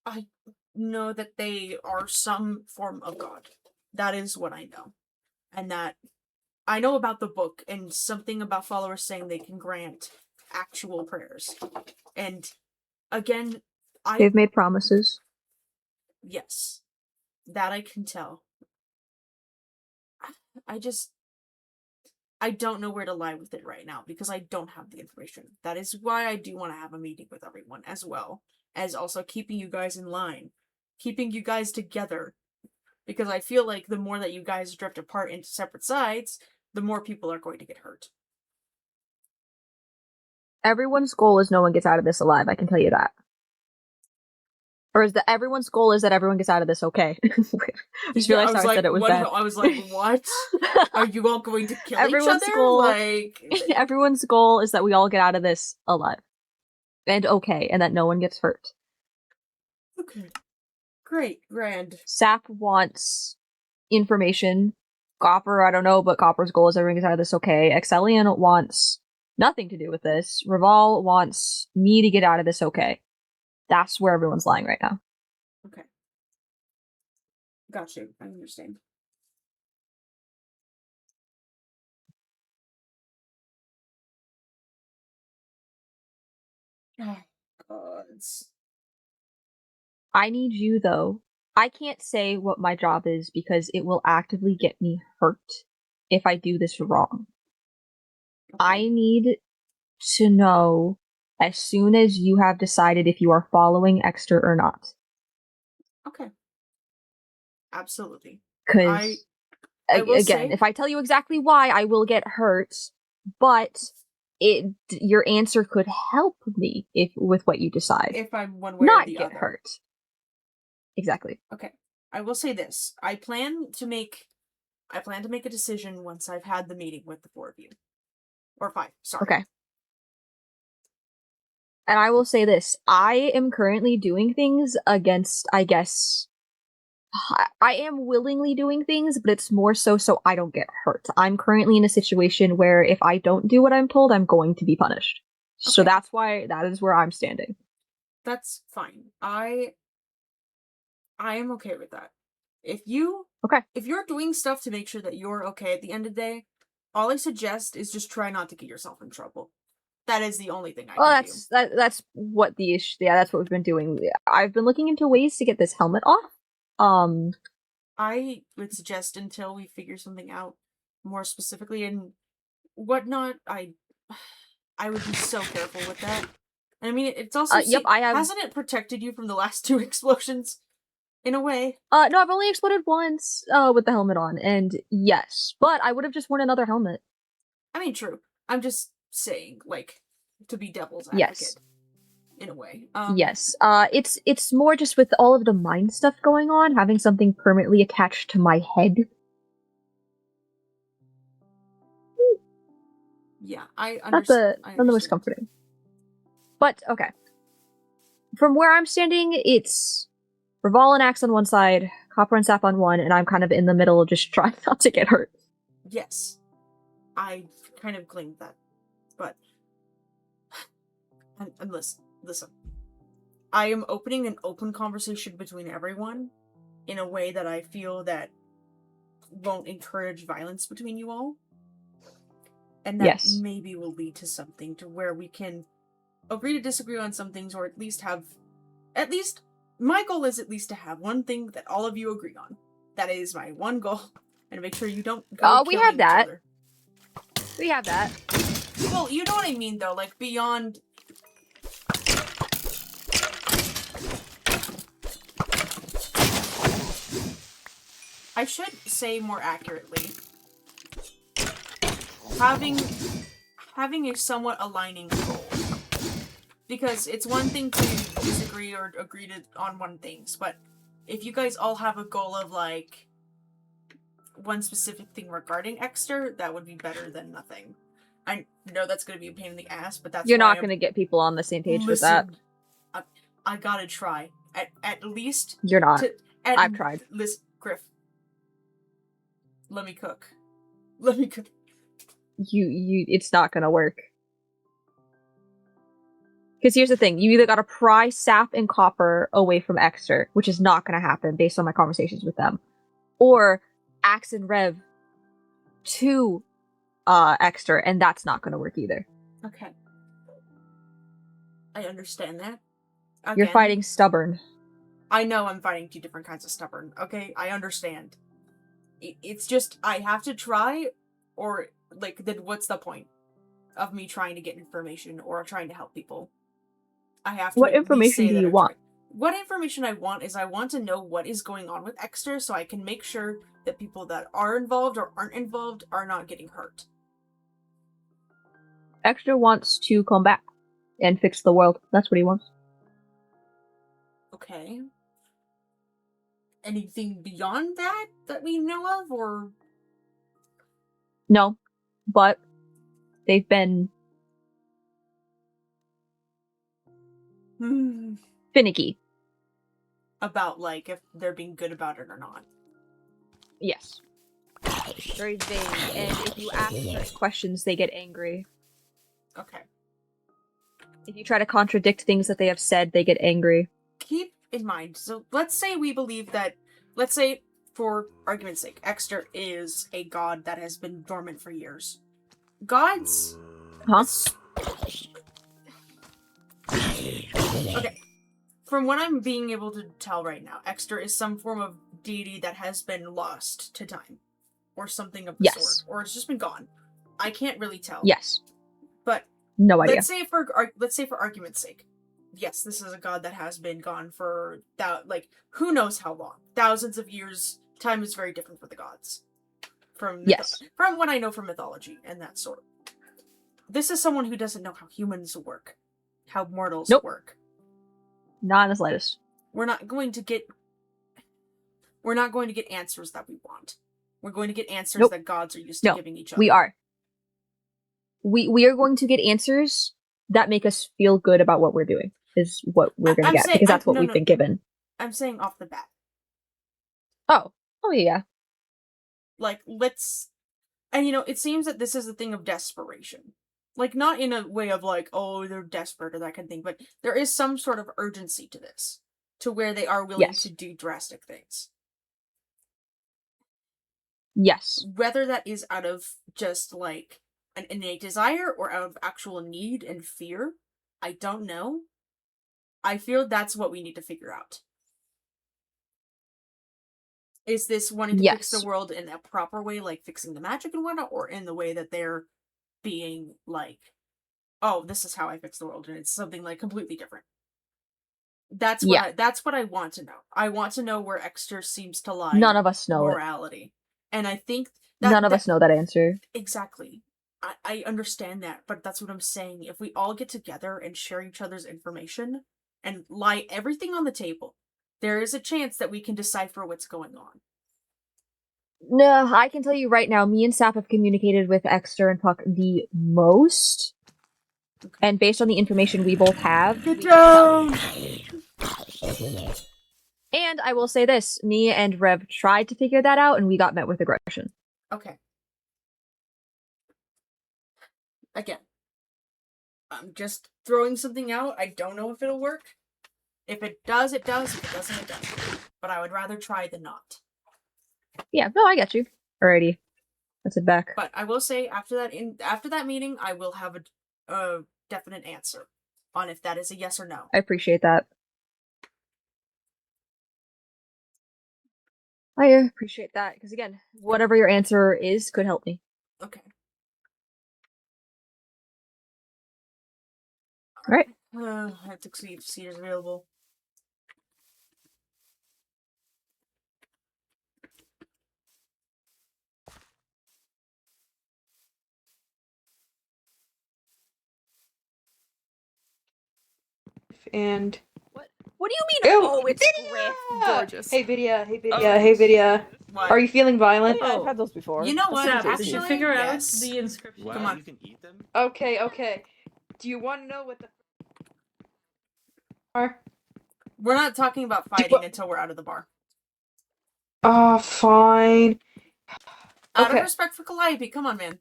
I know that they are some form of god. That is what I know. And that I know about the book and something about followers saying they can grant actual prayers. And again,
They've made promises.
Yes. That I can tell. I don't know where to lie with it right now because I don't have the information. That is why I do want to have a meeting with everyone, as well as also keeping you guys in line, keeping you guys together, because I feel like the more that you guys drift apart into separate sides, the more people are going to get hurt.
Everyone's goal is no one gets out of this alive, I can tell you that. Or is that everyone's goal is that everyone gets out of this okay? I just realized I said it was bad.
I was like, what? Are you all going to kill
Everyone's
each other?
goal,
Like,
everyone's goal is that we all get out of this alive. And okay, and that no one gets hurt.
Okay. Great, grand.
Sap wants information. Copper, I don't know, but Copper's goal is everyone gets out of this okay. Exelian wants nothing to do with this. Reval wants me to get out of this okay. That's where everyone's lying right now.
Okay. Got you. I understand. Oh, gods.
I need you, though. I can't say what my job is because it will actively get me hurt if I do this wrong. Okay. I need to know as soon as you have decided if you are following Exter or not.
Okay. Absolutely.
Because, again, if I tell you exactly why, I will get hurt, but your answer could help me with what you decide.
If I'm one way or the other.
Not get hurt. Exactly.
Okay. I will say this. I plan to make a decision once I've had the meeting with the 4 of you. Or 5, sorry.
Okay. And I will say this. I am currently doing things against, I guess... I am willingly doing things, but it's more so I don't get hurt. I'm currently in a situation where if I don't do what I'm told, I'm going to be punished. Okay. So that is where I'm standing.
That's fine. I am okay with that. If you're doing stuff to make sure that you're okay at the end of the day, all I suggest is just try not to get yourself in trouble. That is the only thing I can do.
That's what the issue. Yeah, that's what we've been doing. I've been looking into ways to get this helmet off.
I would suggest until we figure something out more specifically and whatnot. I would be so careful with that. I mean, it's also hasn't it protected you from the last 2 explosions? In a way.
No, I've only exploded once with the helmet on, and yes, but I would have just worn another helmet.
I mean, true. I'm just saying, like, to be devil's advocate.
Yes.
in a way.
Yes. It's more just with all of the mind stuff going on, having something permanently attached to my head.
Yeah, I
Not
understand.
the most comforting. But okay. From where I'm standing, it's Reval and Axe on one side, Copper and Sap on one, and I'm kind of in the middle, just trying not to get hurt.
Yes, I kind of claimed that, but and listen. I am opening an open conversation between everyone in a way that I feel that won't encourage violence between you all. And that maybe will lead to something to where we can agree to disagree on some things, or at least my goal is at least to have one thing that all of you agree on. That is my one goal. And to make sure you don't go
we have that.
each other.
We have that.
Well, you know what I mean though, like beyond... I should say more accurately, having a somewhat aligning goal. Because it's one thing to disagree or agree on one things, but if you guys all have a goal of like one specific thing regarding Exter, that would be better than nothing. I know that's going to be a pain in the ass, but that's
You're not going to get people on the same page with that.
I gotta try. At least...
You're not. I've tried.
Listen, Griff. Let me cook.
It's not gonna work. Because here's the thing, you either gotta pry Sap and Copper away from Exter, which is not gonna happen based on my conversations with them, or Axe and Rev to Exter, and that's not gonna work either.
Okay. I understand that. Again,
you're fighting stubborn.
I know I'm fighting two different kinds of stubborn, okay? I understand. It's just, I have to try, or, like, then what's the point of me trying to get information or trying to help people? I have to.
What information do you want?
What information I want is I want to know what is going on with Exter so I can make sure that people that are involved or aren't involved are not getting hurt.
Exter wants to come back and fix the world. That's what he wants.
Okay. Anything beyond that we know of, or?
No, but they've been finicky
about, like, if they're being good about it or not.
Yes. Very vague, and if you ask certain questions, they get angry.
Okay.
If you try to contradict things that they have said, they get angry.
Keep in mind, so let's say we believe that, let's say, for argument's sake, Exter is a god that has been dormant for years. Gods...
Huh?
Okay. From what I'm being able to tell right now, Exter is some form of deity that has been lost to time. Or something of the sort. Or it's just been gone. I can't really tell.
Yes.
But...
No idea.
Let's say for argument's sake, yes, this is a god that has been gone for, like, who knows how long. Thousands of years. Time is very different for the gods. From what I know from mythology and that sort. This is someone who doesn't know how humans work. How mortals work.
Not in the slightest.
We're not going to get answers that we want. We're going to get answers that gods are used to giving each other.
We are. We are going to get answers that make us feel good about what we're doing, is what we're going to get, because that's what we've been given.
I'm saying off the bat.
Oh yeah.
Like, and it seems that this is a thing of desperation. Like, not in a way of like, oh, they're desperate or that kind of thing, but there is some sort of urgency to this, to where they are willing to do drastic things.
Yes.
Whether that is out of just, like, an innate desire or out of actual need and fear, I don't know. I feel that's what we need to figure out. Is this wanting to fix the world in a proper way, like fixing the magic and whatnot, or in the way that they're being like, oh, this is how I fix the world, and it's something like completely different. That's what I want to know. I want to know where Exter seems to lie.
None of us know
morality. And I think
none of us know that answer.
Exactly. I understand that, but that's what I'm saying. If we all get together and share each other's information and lie everything on the table, there is a chance that we can decipher what's going on.
No, I can tell you right now, me and Sap have communicated with Exter and Puck the most.
Okay.
And based on the information we both have,
Get down!
And I will say this, me and Rev tried to figure that out and we got met with aggression.
Okay. Again, I'm just throwing something out. I don't know if it'll work. If it does, it does. If it doesn't, it doesn't. But I would rather try than not.
Yeah, no, I get you. Alrighty. Let's head back.
But I will say, after that meeting, I will have a definite answer on if that is a yes or no.
I appreciate that. I appreciate that, because again, whatever your answer is could help me.
Okay.
Alright.
I have to see if Cedar's available.
And
what do you mean? Oh, it's
Vidya!
Gorgeous.
Hey Vidya, hey Vidya.
What?
Are you feeling violent?
Yeah, I've had those before.
You know what?
Sap,
Actually,
did you figure
yes.
out the inscription?
Wow,
Come on.
you can eat them?
Okay. Do you want to know what the are?
We're not talking about fighting until we're out of the bar.
Fine.
Out of
Okay.
respect for Calliope, come on, man.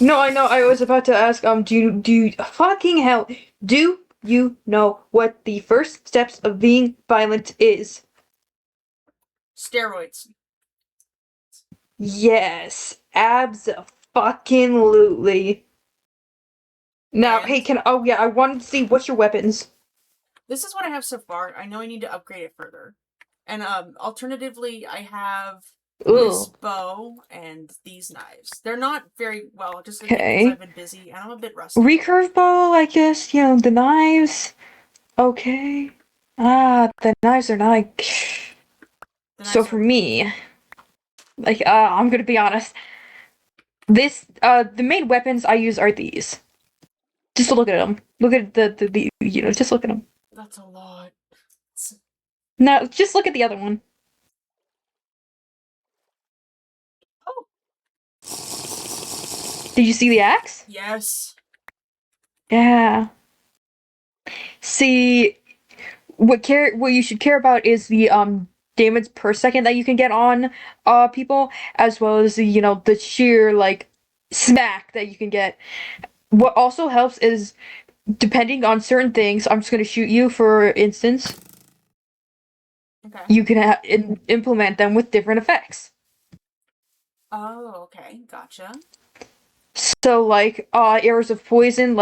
No, I know. I was about to ask. Do you fucking hell? Do you know what the first steps of being violent is?
Steroids.
Yes, abso-fucking-lutely. Now,
And?
hey, I wanted to see what's your weapons.
This is what I have so far. I know I need to upgrade it further. And alternatively, I have this bow and these knives. They're not very well, just again, because I've been busy and I'm a bit rusty.
Recurve bow, I guess. The knives. Okay. The knives are nice. So for me, I'm gonna be honest. The main weapons I use are these. Just look at them. Look at the just look at them.
That's a lot.
No, just look at the other one.
Oh.
Did you see the axe?
Yes.
Yeah. See, what you should care about is the damage per second that you can get on people, as well as the sheer smack that you can get. What also helps is, depending on certain things, I'm just gonna shoot you for instance.
Okay.
You can implement them with different effects.
Oh, okay, gotcha.
So arrows of poison,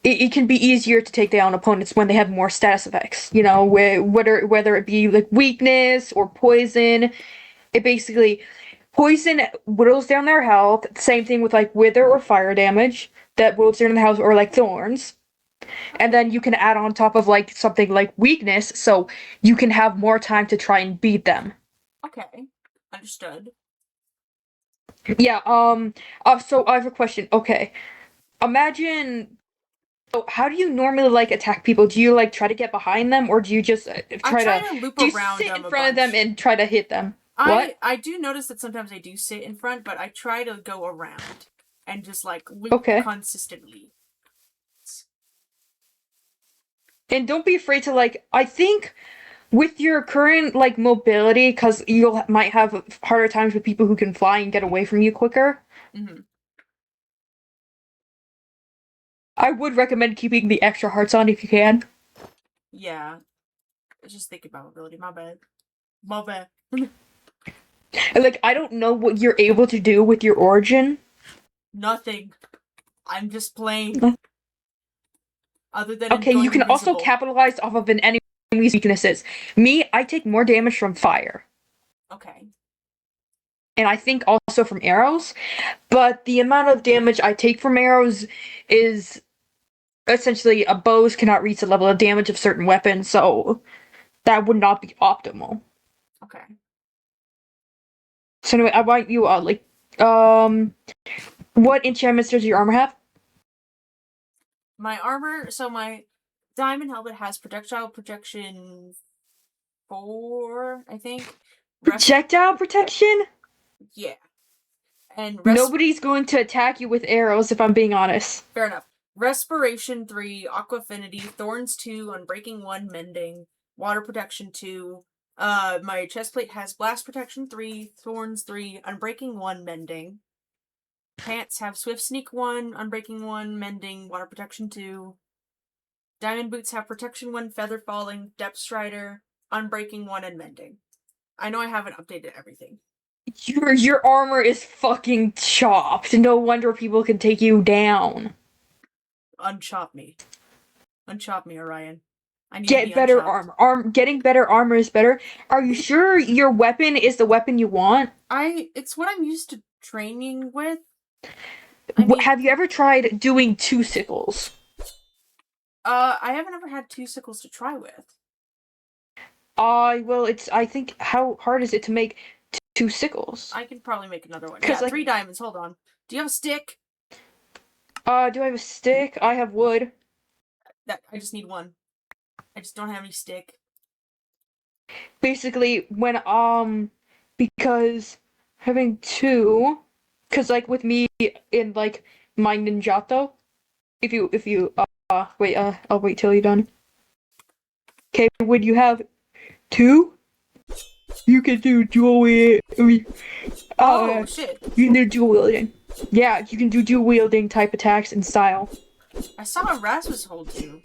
it can be easier to take down opponents when they have more status effects. Whether it be weakness or poison, it basically poison whittles down their health. Same thing with wither or fire damage that whittles down their health, or thorns. And then you can add on top of something like weakness, so you can have more time to try and beat them.
Okay, understood.
Yeah. So I have a question. Okay, imagine. So how do you normally attack people? Do you try to get behind them, or do you just try to
loop
do you
around
sit
them
in front of them and try to hit them? What?
I do notice that sometimes I do sit in front, but I try to go around and just loop consistently.
And don't be afraid to I think with your current mobility, because might have harder times with people who can fly and get away from you quicker.
Mm-hmm.
I would recommend keeping the extra hearts on if you can.
Yeah. I just think about mobility. My bad. My bad.
I don't know what you're able to do with your origin.
Nothing. I'm just playing. Other than
okay, you can
invisible.
also capitalize off of an enemy's weaknesses. Me, I take more damage from fire.
Okay.
And I think also from arrows, but the amount of damage I take from arrows is essentially bows cannot reach the level of damage of certain weapons, so that would not be optimal.
Okay.
So anyway, I want you What enchantments does your armor have?
My armor, so my diamond helmet has projectile protection 4, I think.
Projectile protection?
Yeah. And
nobody's going to attack you with arrows, if I'm being honest.
Fair enough. Respiration 3, Aqua Affinity, Thorns 2, Unbreaking 1, Mending, Water Protection 2. My chest plate has Blast Protection 3, Thorns 3, Unbreaking 1, Mending. Pants have Swift Sneak 1, Unbreaking 1, Mending, Water Protection 2. Diamond boots have Protection 1, Feather Falling, Depth Strider, Unbreaking 1, and Mending. I know I haven't updated everything.
Your armor is fucking chopped. No wonder people can take you down.
Unchop me. Unchop me, Orion. I need
Get
to be
better
unchopped.
armor. Getting better armor is better. Are you sure your weapon is the weapon you want?
It's what I'm used to training with.
Have you ever tried doing 2 sickles?
I haven't ever had 2 sickles to try with.
Well, I think, how hard is it to make 2 sickles?
I can probably make another one. Yeah, 3 diamonds, hold on. Do you have a stick?
Do I have a stick? I have wood.
I just need 1. I just don't have any stick.
Basically, because having 2, because, like, with me in, like, my ninjato, if you, wait, I'll wait till you're done. Okay, when you have 2, you can do dual wielding.
Oh, shit.
You can do dual wielding. Yeah, you can do dual wielding type attacks and style.
I saw a Rasmus hold 2.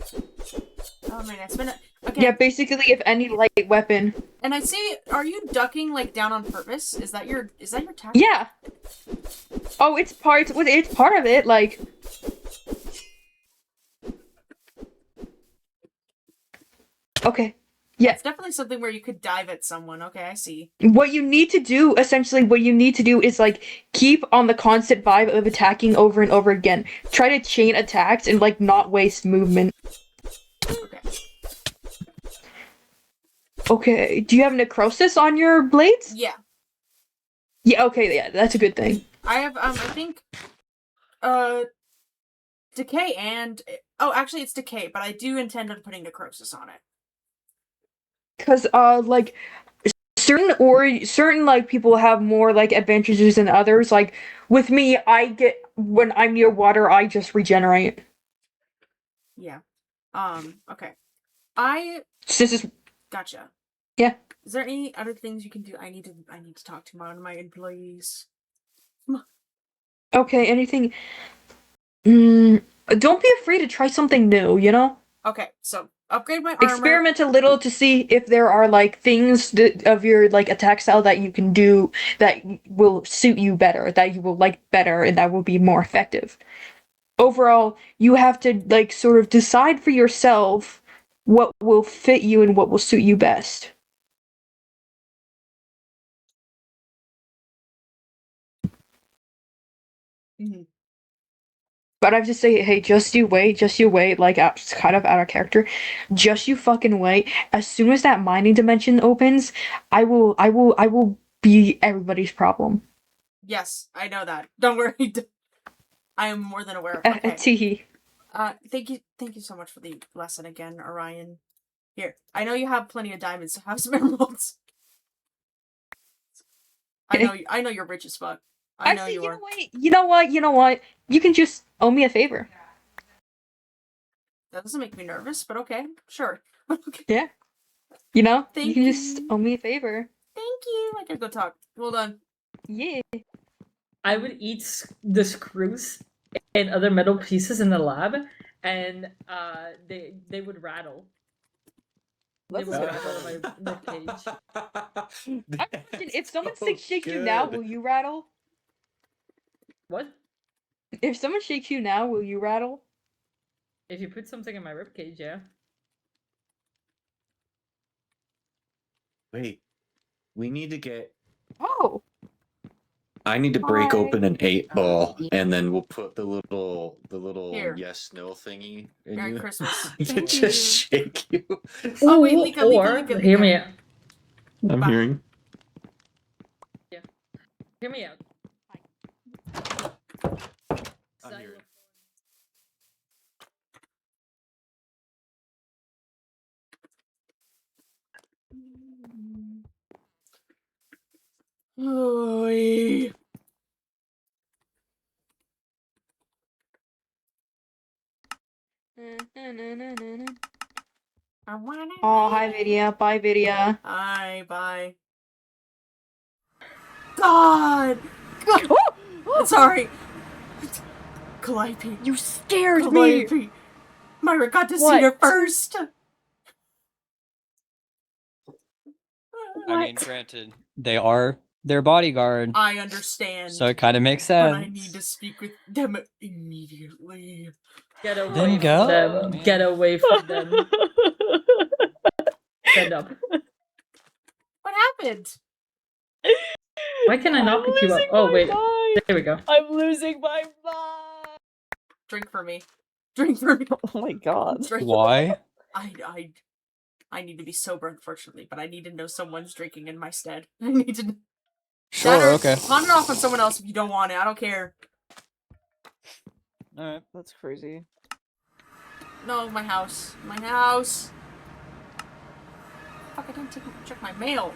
Oh man, it's been okay.
Yeah, basically, if any light weapon.
And I see, are you ducking like down on purpose? Is that your tactic?
Yeah. Oh, it's part of it. Like. Okay. Yeah.
It's definitely something where you could dive at someone. Okay, I see.
What you need to do, essentially, is like keep on the constant vibe of attacking over and over again. Try to chain attacks and like not waste movement.
Okay.
Okay. Do you have necrosis on your blades?
Yeah.
Yeah. Okay. Yeah, that's a good thing.
I have I think decay and actually it's decay, but I do intend on putting necrosis on it.
Because like certain like people have more like advantages than others. Like with me, when I'm near water, I just regenerate.
Yeah. Okay.
This is
gotcha.
Yeah.
Is there any other things you can do? I need to talk to one of my employees.
Okay, anything. Don't be afraid to try something new, you know?
Okay, so upgrade my armor.
Experiment a little to see if there are like things of your like attack style that you can do that will suit you better, that you will like better, and that will be more effective. Overall, you have to like sort of decide for yourself what will fit you and what will suit you best.
Mm-hmm.
But I have to say, hey, just you wait, like, kind of out of character. Just you fucking wait. As soon as that mining dimension opens, I will be everybody's problem.
Yes, I know that. Don't worry. I am more than aware. Okay.
Teehee.
Thank you so much for the lesson again, Orion. Here, I know you have plenty of diamonds, so have some emeralds. I know you're rich as fuck. I know you are.
You know what? You can just owe me a favor.
That doesn't make me nervous, but okay, sure. Okay.
Yeah. You know,
Thank
you can just owe me a favor.
Thank you. I gotta go talk. Well done.
Yeah.
I would eat the screws and other metal pieces in the lab, and they would rattle. They would rattle my cage.
If someone shakes you now, will you rattle?
What?
If someone shakes you now, will you rattle?
If you put something in my ribcage, yeah.
Wait, we need to get.
Oh.
I need to break
Hi.
open an 8-ball, and then we'll put the little
Here.
yes no thingy in
Merry
you.
Christmas.
to
Thank
just
you.
shake you.
Oh wait, Lika.
Hear me out.
I'm hearing.
Yeah. Hear me out.
Oy.
Oh, hi, Vidya. Bye, Vidya.
Hi, bye. God! God! Sorry. Calliope.
You scared me!
Calliope. Myra got to see her first.
I mean, granted, they are their bodyguard.
I understand.
So it kind of makes
But
sense.
I need to speak with them immediately.
Get away
Then
from
go.
them.
Man.
Get away from them. Stand up.
What happened?
Why can I not pick you up? Oh, wait. There we go.
I'm losing my mind.
Drink for me. Drink for me.
Oh my god.
Drink.
Why?
I need to be sober, unfortunately, but I need to know someone's drinking in my stead. I need to.
Sure, okay.
Pawn it off on someone else if you don't want it. I don't care.
Alright.
That's crazy.
No, my house. My house. Fuck, I didn't check my mail.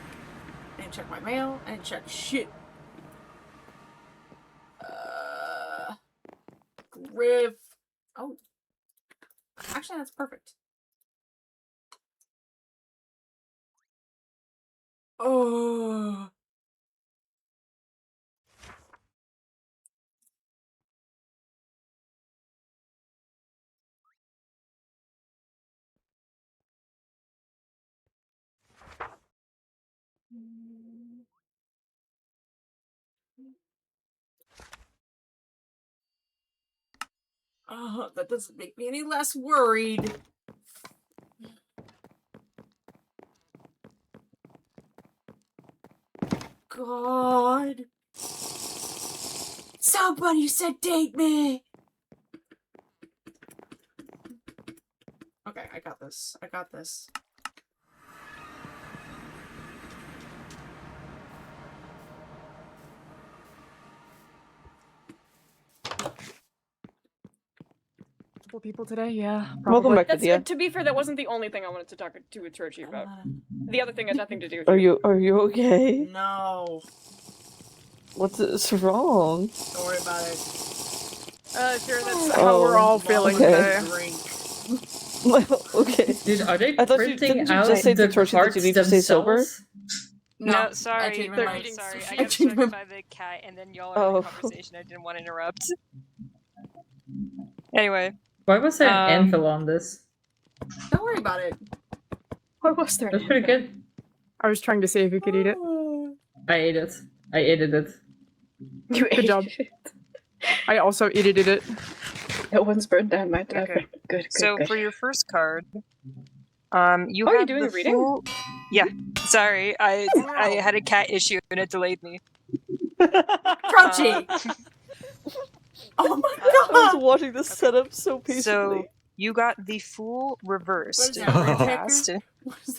I didn't check my mail. I didn't check shit. Griff. Oh. Actually, that's perfect. Oh. Oh, that doesn't make me any less worried. God. Somebody said date me. Okay, I got this. I got this.
People today, yeah.
Welcome back,
That's,
Vidya.
to be fair, that wasn't the only thing I wanted to talk to with Trochi about. The other thing had nothing to do with
Are you okay?
No.
What's wrong?
Don't worry about it.
Sure, that's how we're all feeling
okay.
today.
Okay.
Dude, are they
I thought
printing
didn't you
out
just say
the
to Trochi that
cards
you need to stay sober?
themselves?
No,
I
sorry.
changed my
They're
mind.
sorry. I
I
got
changed my
distracted by the cat, and then y'all are in a conversation. I didn't want to interrupt. Anyway.
Why was there an
Um,
anvil on this?
Don't worry about it.
Why was there?
That's pretty good.
I was trying to see if you could eat it.
I ate it. I ate it.
You
Good job. I also edited it.
No one's burned down my tab.
Okay.
Good.
So
good.
for your first card, you
Oh, you're
have
doing
the
a reading?
full. Yeah. Sorry, I had a cat issue and it delayed me.
Crouchy. Oh my
I was
god.
watching this setup so
So
patiently.
you got the Fool reversed
What is that,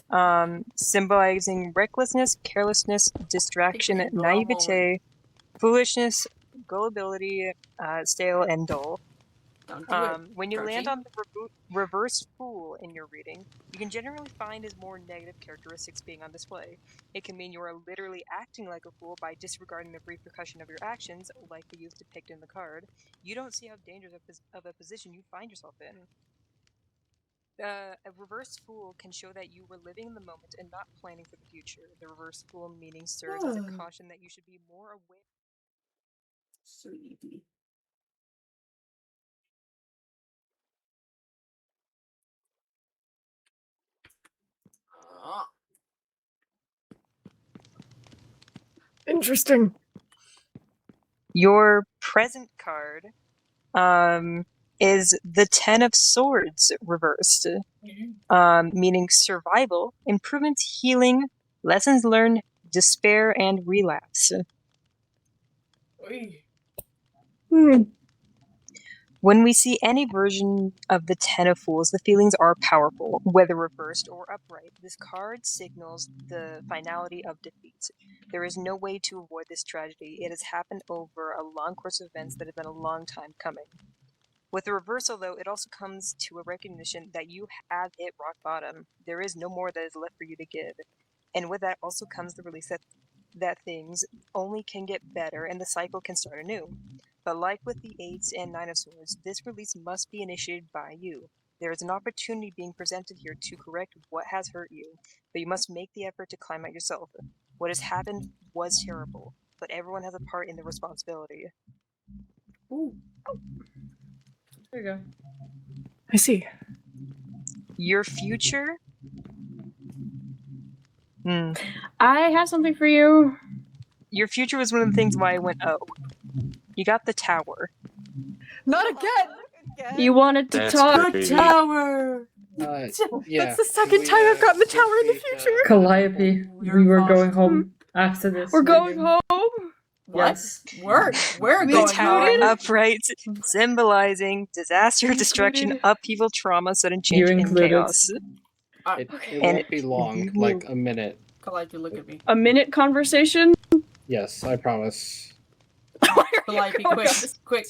cast, symbolizing recklessness, carelessness, distraction, naivete, foolishness, gullibility, stale, and dull.
Don't do it.
When you land
Crouchy.
on the reversed Fool in your reading, you can generally find his more negative characteristics being on display. It can mean you are literally acting like a fool by disregarding the repercussion of your actions, like the youth depicted in the card. You don't see how dangerous of a position you find yourself in. A reversed Fool can show that you were living in the moment and not planning for the future. The reversed Fool meaning serves as a caution that you should be more aware.
Sweetie.
Interesting.
Your present card is the Ten of Swords reversed, meaning survival, improvements, healing, lessons learned, despair, and relapse. When we see any version of the Ten of Fools, the feelings are powerful, whether reversed or upright. This card signals the finality of defeat. There is no way to avoid this tragedy. It has happened over a long course of events that have been a long time coming. With the reversal, though, it also comes to a recognition that you have hit rock bottom. There is no more that is left for you to give. And with that also comes the release that that things only can get better and the cycle can start anew. But like with the 8 and 9 of Swords, this release must be initiated by you. There is an opportunity being presented here to correct what has hurt you, but you must make the effort to climb out yourself. What has happened was terrible, but everyone has a part in the responsibility.
Ooh.
There you go.
I see.
Your future?
I have something for you.
Your future was one of the things why I went, oh. You got the tower.
Not again!
You wanted to
That's
talk.
crazy.
The tower!
Yeah.
That's the second time I've gotten the tower in the future!
Calliope,
We're
we were
fine.
going home after this.
We're going
meeting.
home.
What?
Yes.
We're
Me
The
going
tower
home.
upright, symbolizing disaster, destruction,
Included.
upheaval, trauma, sudden change,
You
and
included.
chaos.
It
And
won't be long,
you
like a minute.
Calliope, look at me.
A minute conversation.
Yes, I promise.
Calliope,
Oh,
quick,
God.
quick.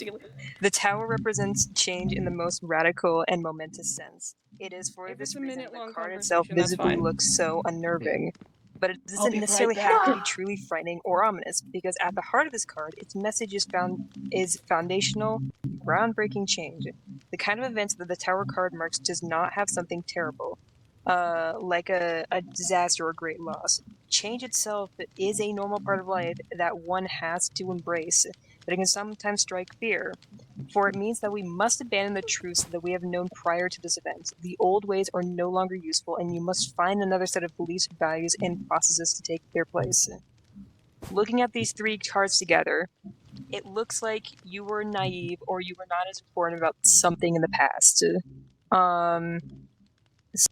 The tower represents change in the most radical and momentous sense. It is for
If
this
it's a
reason
minute-long
the card itself
conversation, that's
visibly
fine.
looks so unnerving. But it
I'll
doesn't
be
necessarily
right
have to
back.
be truly frightening or ominous, because at the heart of this card, its message is foundational, groundbreaking change. The kind of events that the Tower card marks does not have something terrible, like a disaster or great loss. Change itself is a normal part of life that one has to embrace, but it can sometimes strike fear. For it means that we must abandon the truths that we have known prior to this event. The old ways are no longer useful, and you must find another set of beliefs, values, and processes to take their place. Looking at these three cards together, it looks like you were naive or you were not as important about something in the past.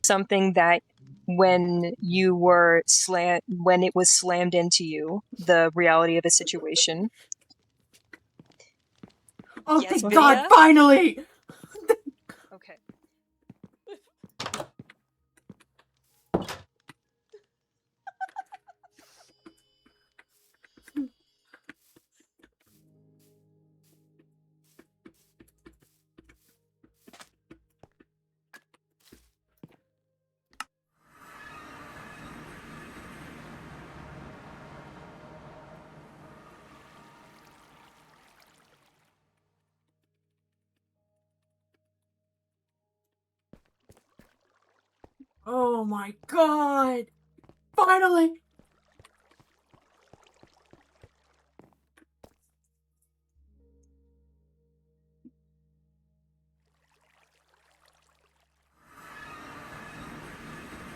Something that when you were when it was slammed into you, the reality of a situation.
Oh,
Yes,
thank God,
Vidya?
finally!
Okay.
Oh my God! Finally!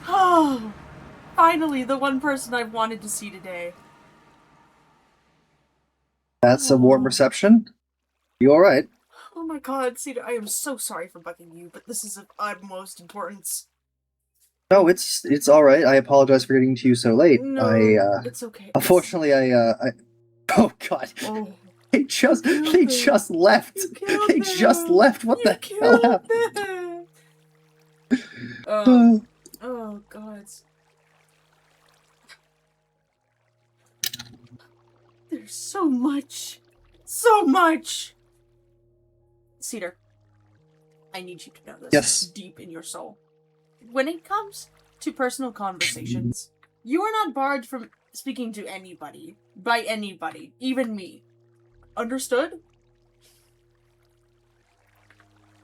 Oh, finally, the one person I've wanted to see today.
That's a warm reception. You alright?
Oh my God, Cedar, I am so sorry for bugging you, but this is of utmost importance.
No, it's alright. I apologize for getting to you so late.
No, it's okay.
Unfortunately, Oh God.
Oh.
They just left. They just left. What the hell happened?
Oh God. There's so much. So much. Cedar, I need you to know this.
Yes.
Deep in your soul. When it comes to personal conversations, you are not barred from speaking to anybody. By anybody. Even me. Understood?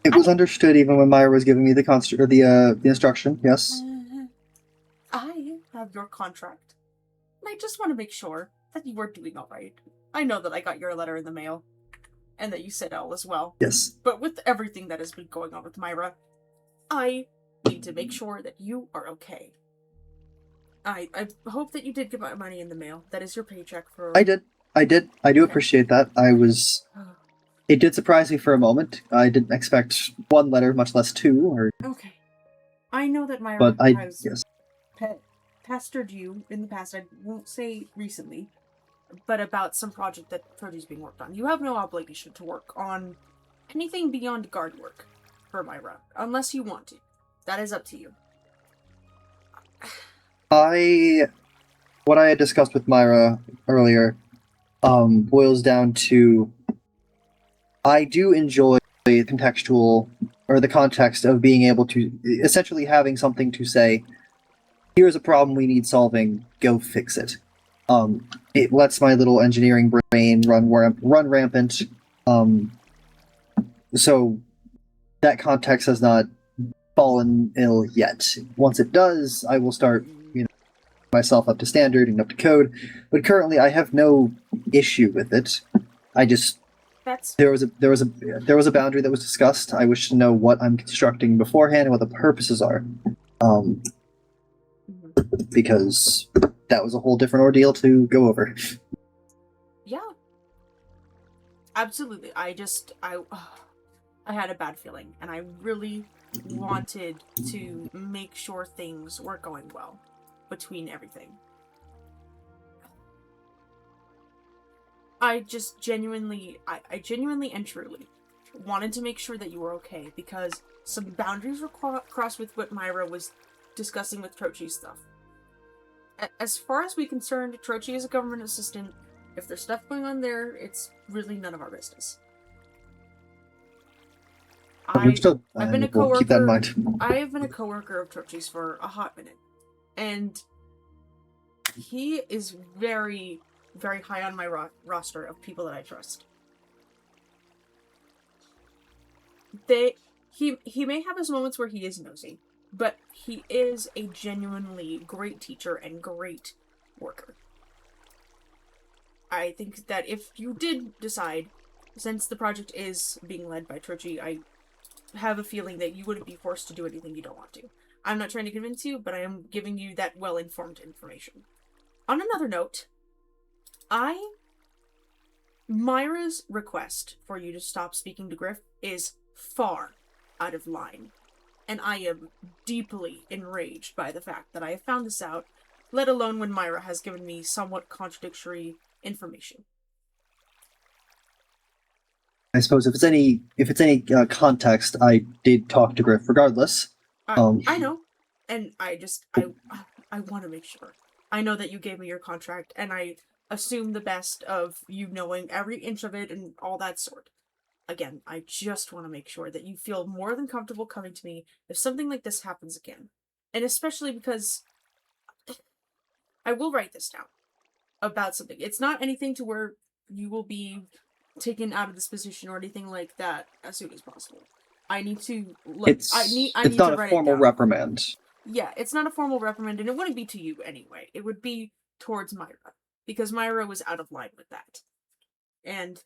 It was understood even when Myra was giving me the instruction. Yes.
I have your contract. And I just want to make sure that you were doing alright. I know that I got your letter in the mail. And that you said all as well.
Yes.
But with everything that has been going on with Myra, I need to make sure that you are okay. I hope that you did get my money in the mail. That is your paycheck for...
I did. I do appreciate that. It did surprise me for a moment. I didn't expect one letter, much less two.
Okay. I know that Myra
But I
has
yes.
pestered you in the past. I won't say recently, but about some project that Trody's being worked on. You have no obligation to work on anything beyond guard work for Myra, unless you want to. That is up to you.
What I had discussed with Myra earlier boils down to I do enjoy the contextual or the context of being able to essentially having something to say, here's a problem we need solving, go fix it. it lets my little engineering brain run rampant. So that context has not fallen ill yet. Once it does, I will start, myself up to standard and up to code. But currently, I have no issue with it. I just there was a boundary that was discussed. I wish to know what I'm constructing beforehand and what the purposes are, because that was a whole different ordeal to go over.
Yeah. Absolutely. I had a bad feeling, and I really wanted to make sure things were going well between everything. I genuinely and truly wanted to make sure that you were okay, because some boundaries were crossed with what Myra was discussing with Trochi's stuff. As far as we're concerned, Trochi is a government assistant. If there's stuff going on there, it's really none of our business. I've been a coworker.
Keep that in mind.
I have been a coworker of Trochi's for a hot minute, and he is very, very high on my roster of people that I trust. He may have his moments where he is nosy, but he is a genuinely great teacher and great worker. I think that if you did decide, since the project is being led by Trochi, I have a feeling that you wouldn't be forced to do anything you don't want to. I'm not trying to convince you, but I am giving you that well-informed information. On another note, Myra's request for you to stop speaking to Griff is far out of line, and I am deeply enraged by the fact that I have found this out, let alone when Myra has given me somewhat contradictory information.
I suppose if it's any context, I did talk to Griff regardless.
I know, and I want to make sure. I know that you gave me your contract, and I assume the best of you knowing every inch of it and all that sort. Again, I just want to make sure that you feel more than comfortable coming to me if something like this happens again. And especially because I will write this down about something. It's not anything to where you will be taken out of this position or anything like that as soon as possible. I need to
It's not a formal reprimand.
Yeah, it's not a formal reprimand, and it wouldn't be to you anyway. It would be towards Myra, because Myra was out of line with that. And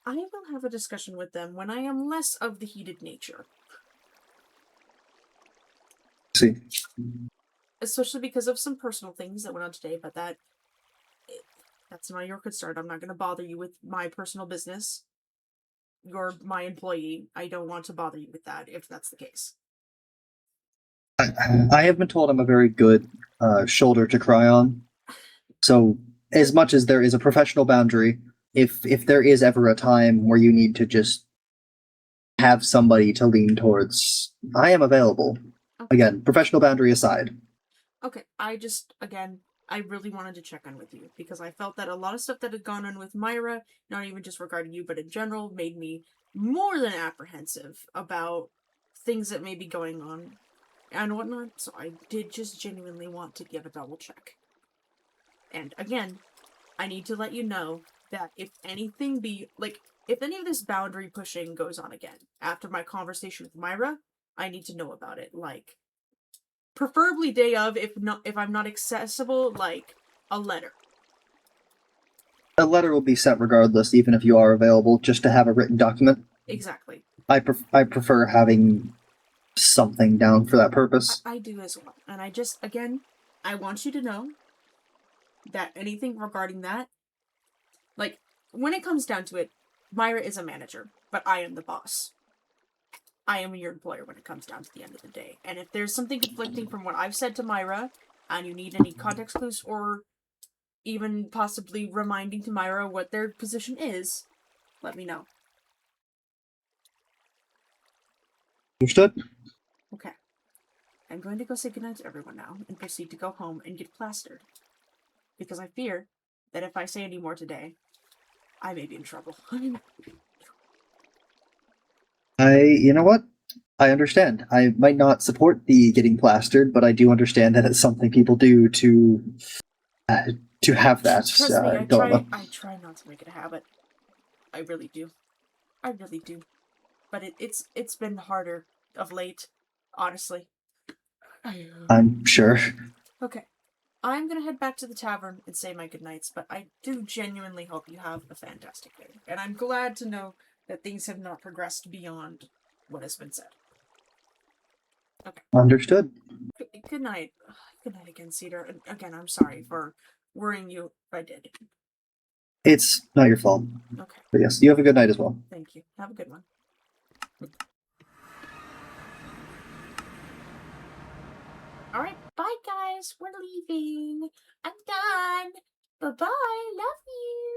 I will have a discussion with them when I am less of the heated nature.
See.
Especially because of some personal things that went on today, but that's not your concern. I'm not going to bother you with my personal business. You're my employee. I don't want to bother you with that, if that's the case.
I have been told I'm a very good shoulder to cry on. So, as much as there is a professional boundary, if there is ever a time where you need to just have somebody to lean towards, I am available. Okay. Again, professional boundary aside.
Okay, I really wanted to check in with you, because I felt that a lot of stuff that had gone on with Myra, not even just regarding you, but in general, made me more than apprehensive about things that may be going on and whatnot, so I did just genuinely want to give a double check. And again, I need to let you know that if any of this boundary pushing goes on again, after my conversation with Myra, I need to know about it, preferably day of, if I'm not accessible, a letter.
A letter will be sent regardless, even if you are available, just to have a written document.
Exactly.
I prefer having something down for that purpose.
I do as well. And I want you to know that anything regarding that, when it comes down to it, Myra is a manager, but I am the boss. I am your employer when it comes down to the end of the day. And if there's something conflicting from what I've said to Myra, and you need any context clues, or even possibly reminding to Myra what their position is, let me know.
Understood?
Okay. I'm going to go say goodnight to everyone now, and proceed to go home and get plastered. Because I fear that if I say any more today, I may be in trouble.
You know what? I understand. I might not support the getting plastered, but I do understand that it's something people do to to have that.
Trust me, I try not to make it a habit. I really do. I really do. But it's been harder of late, honestly.
I'm sure.
Okay. I'm gonna head back to the tavern and say my goodnights, but I do genuinely hope you have a fantastic day. And I'm glad to know that things have not progressed beyond what has been said. Okay.
Understood.
Good night. Good night again, Cedar. And again, I'm sorry for worrying you if I did.
It's not your fault.
Okay.
But yes, you have a good night as well.
Thank you. Have a good one. Alright, bye guys. We're leaving. I'm done. Bye-bye. Love you.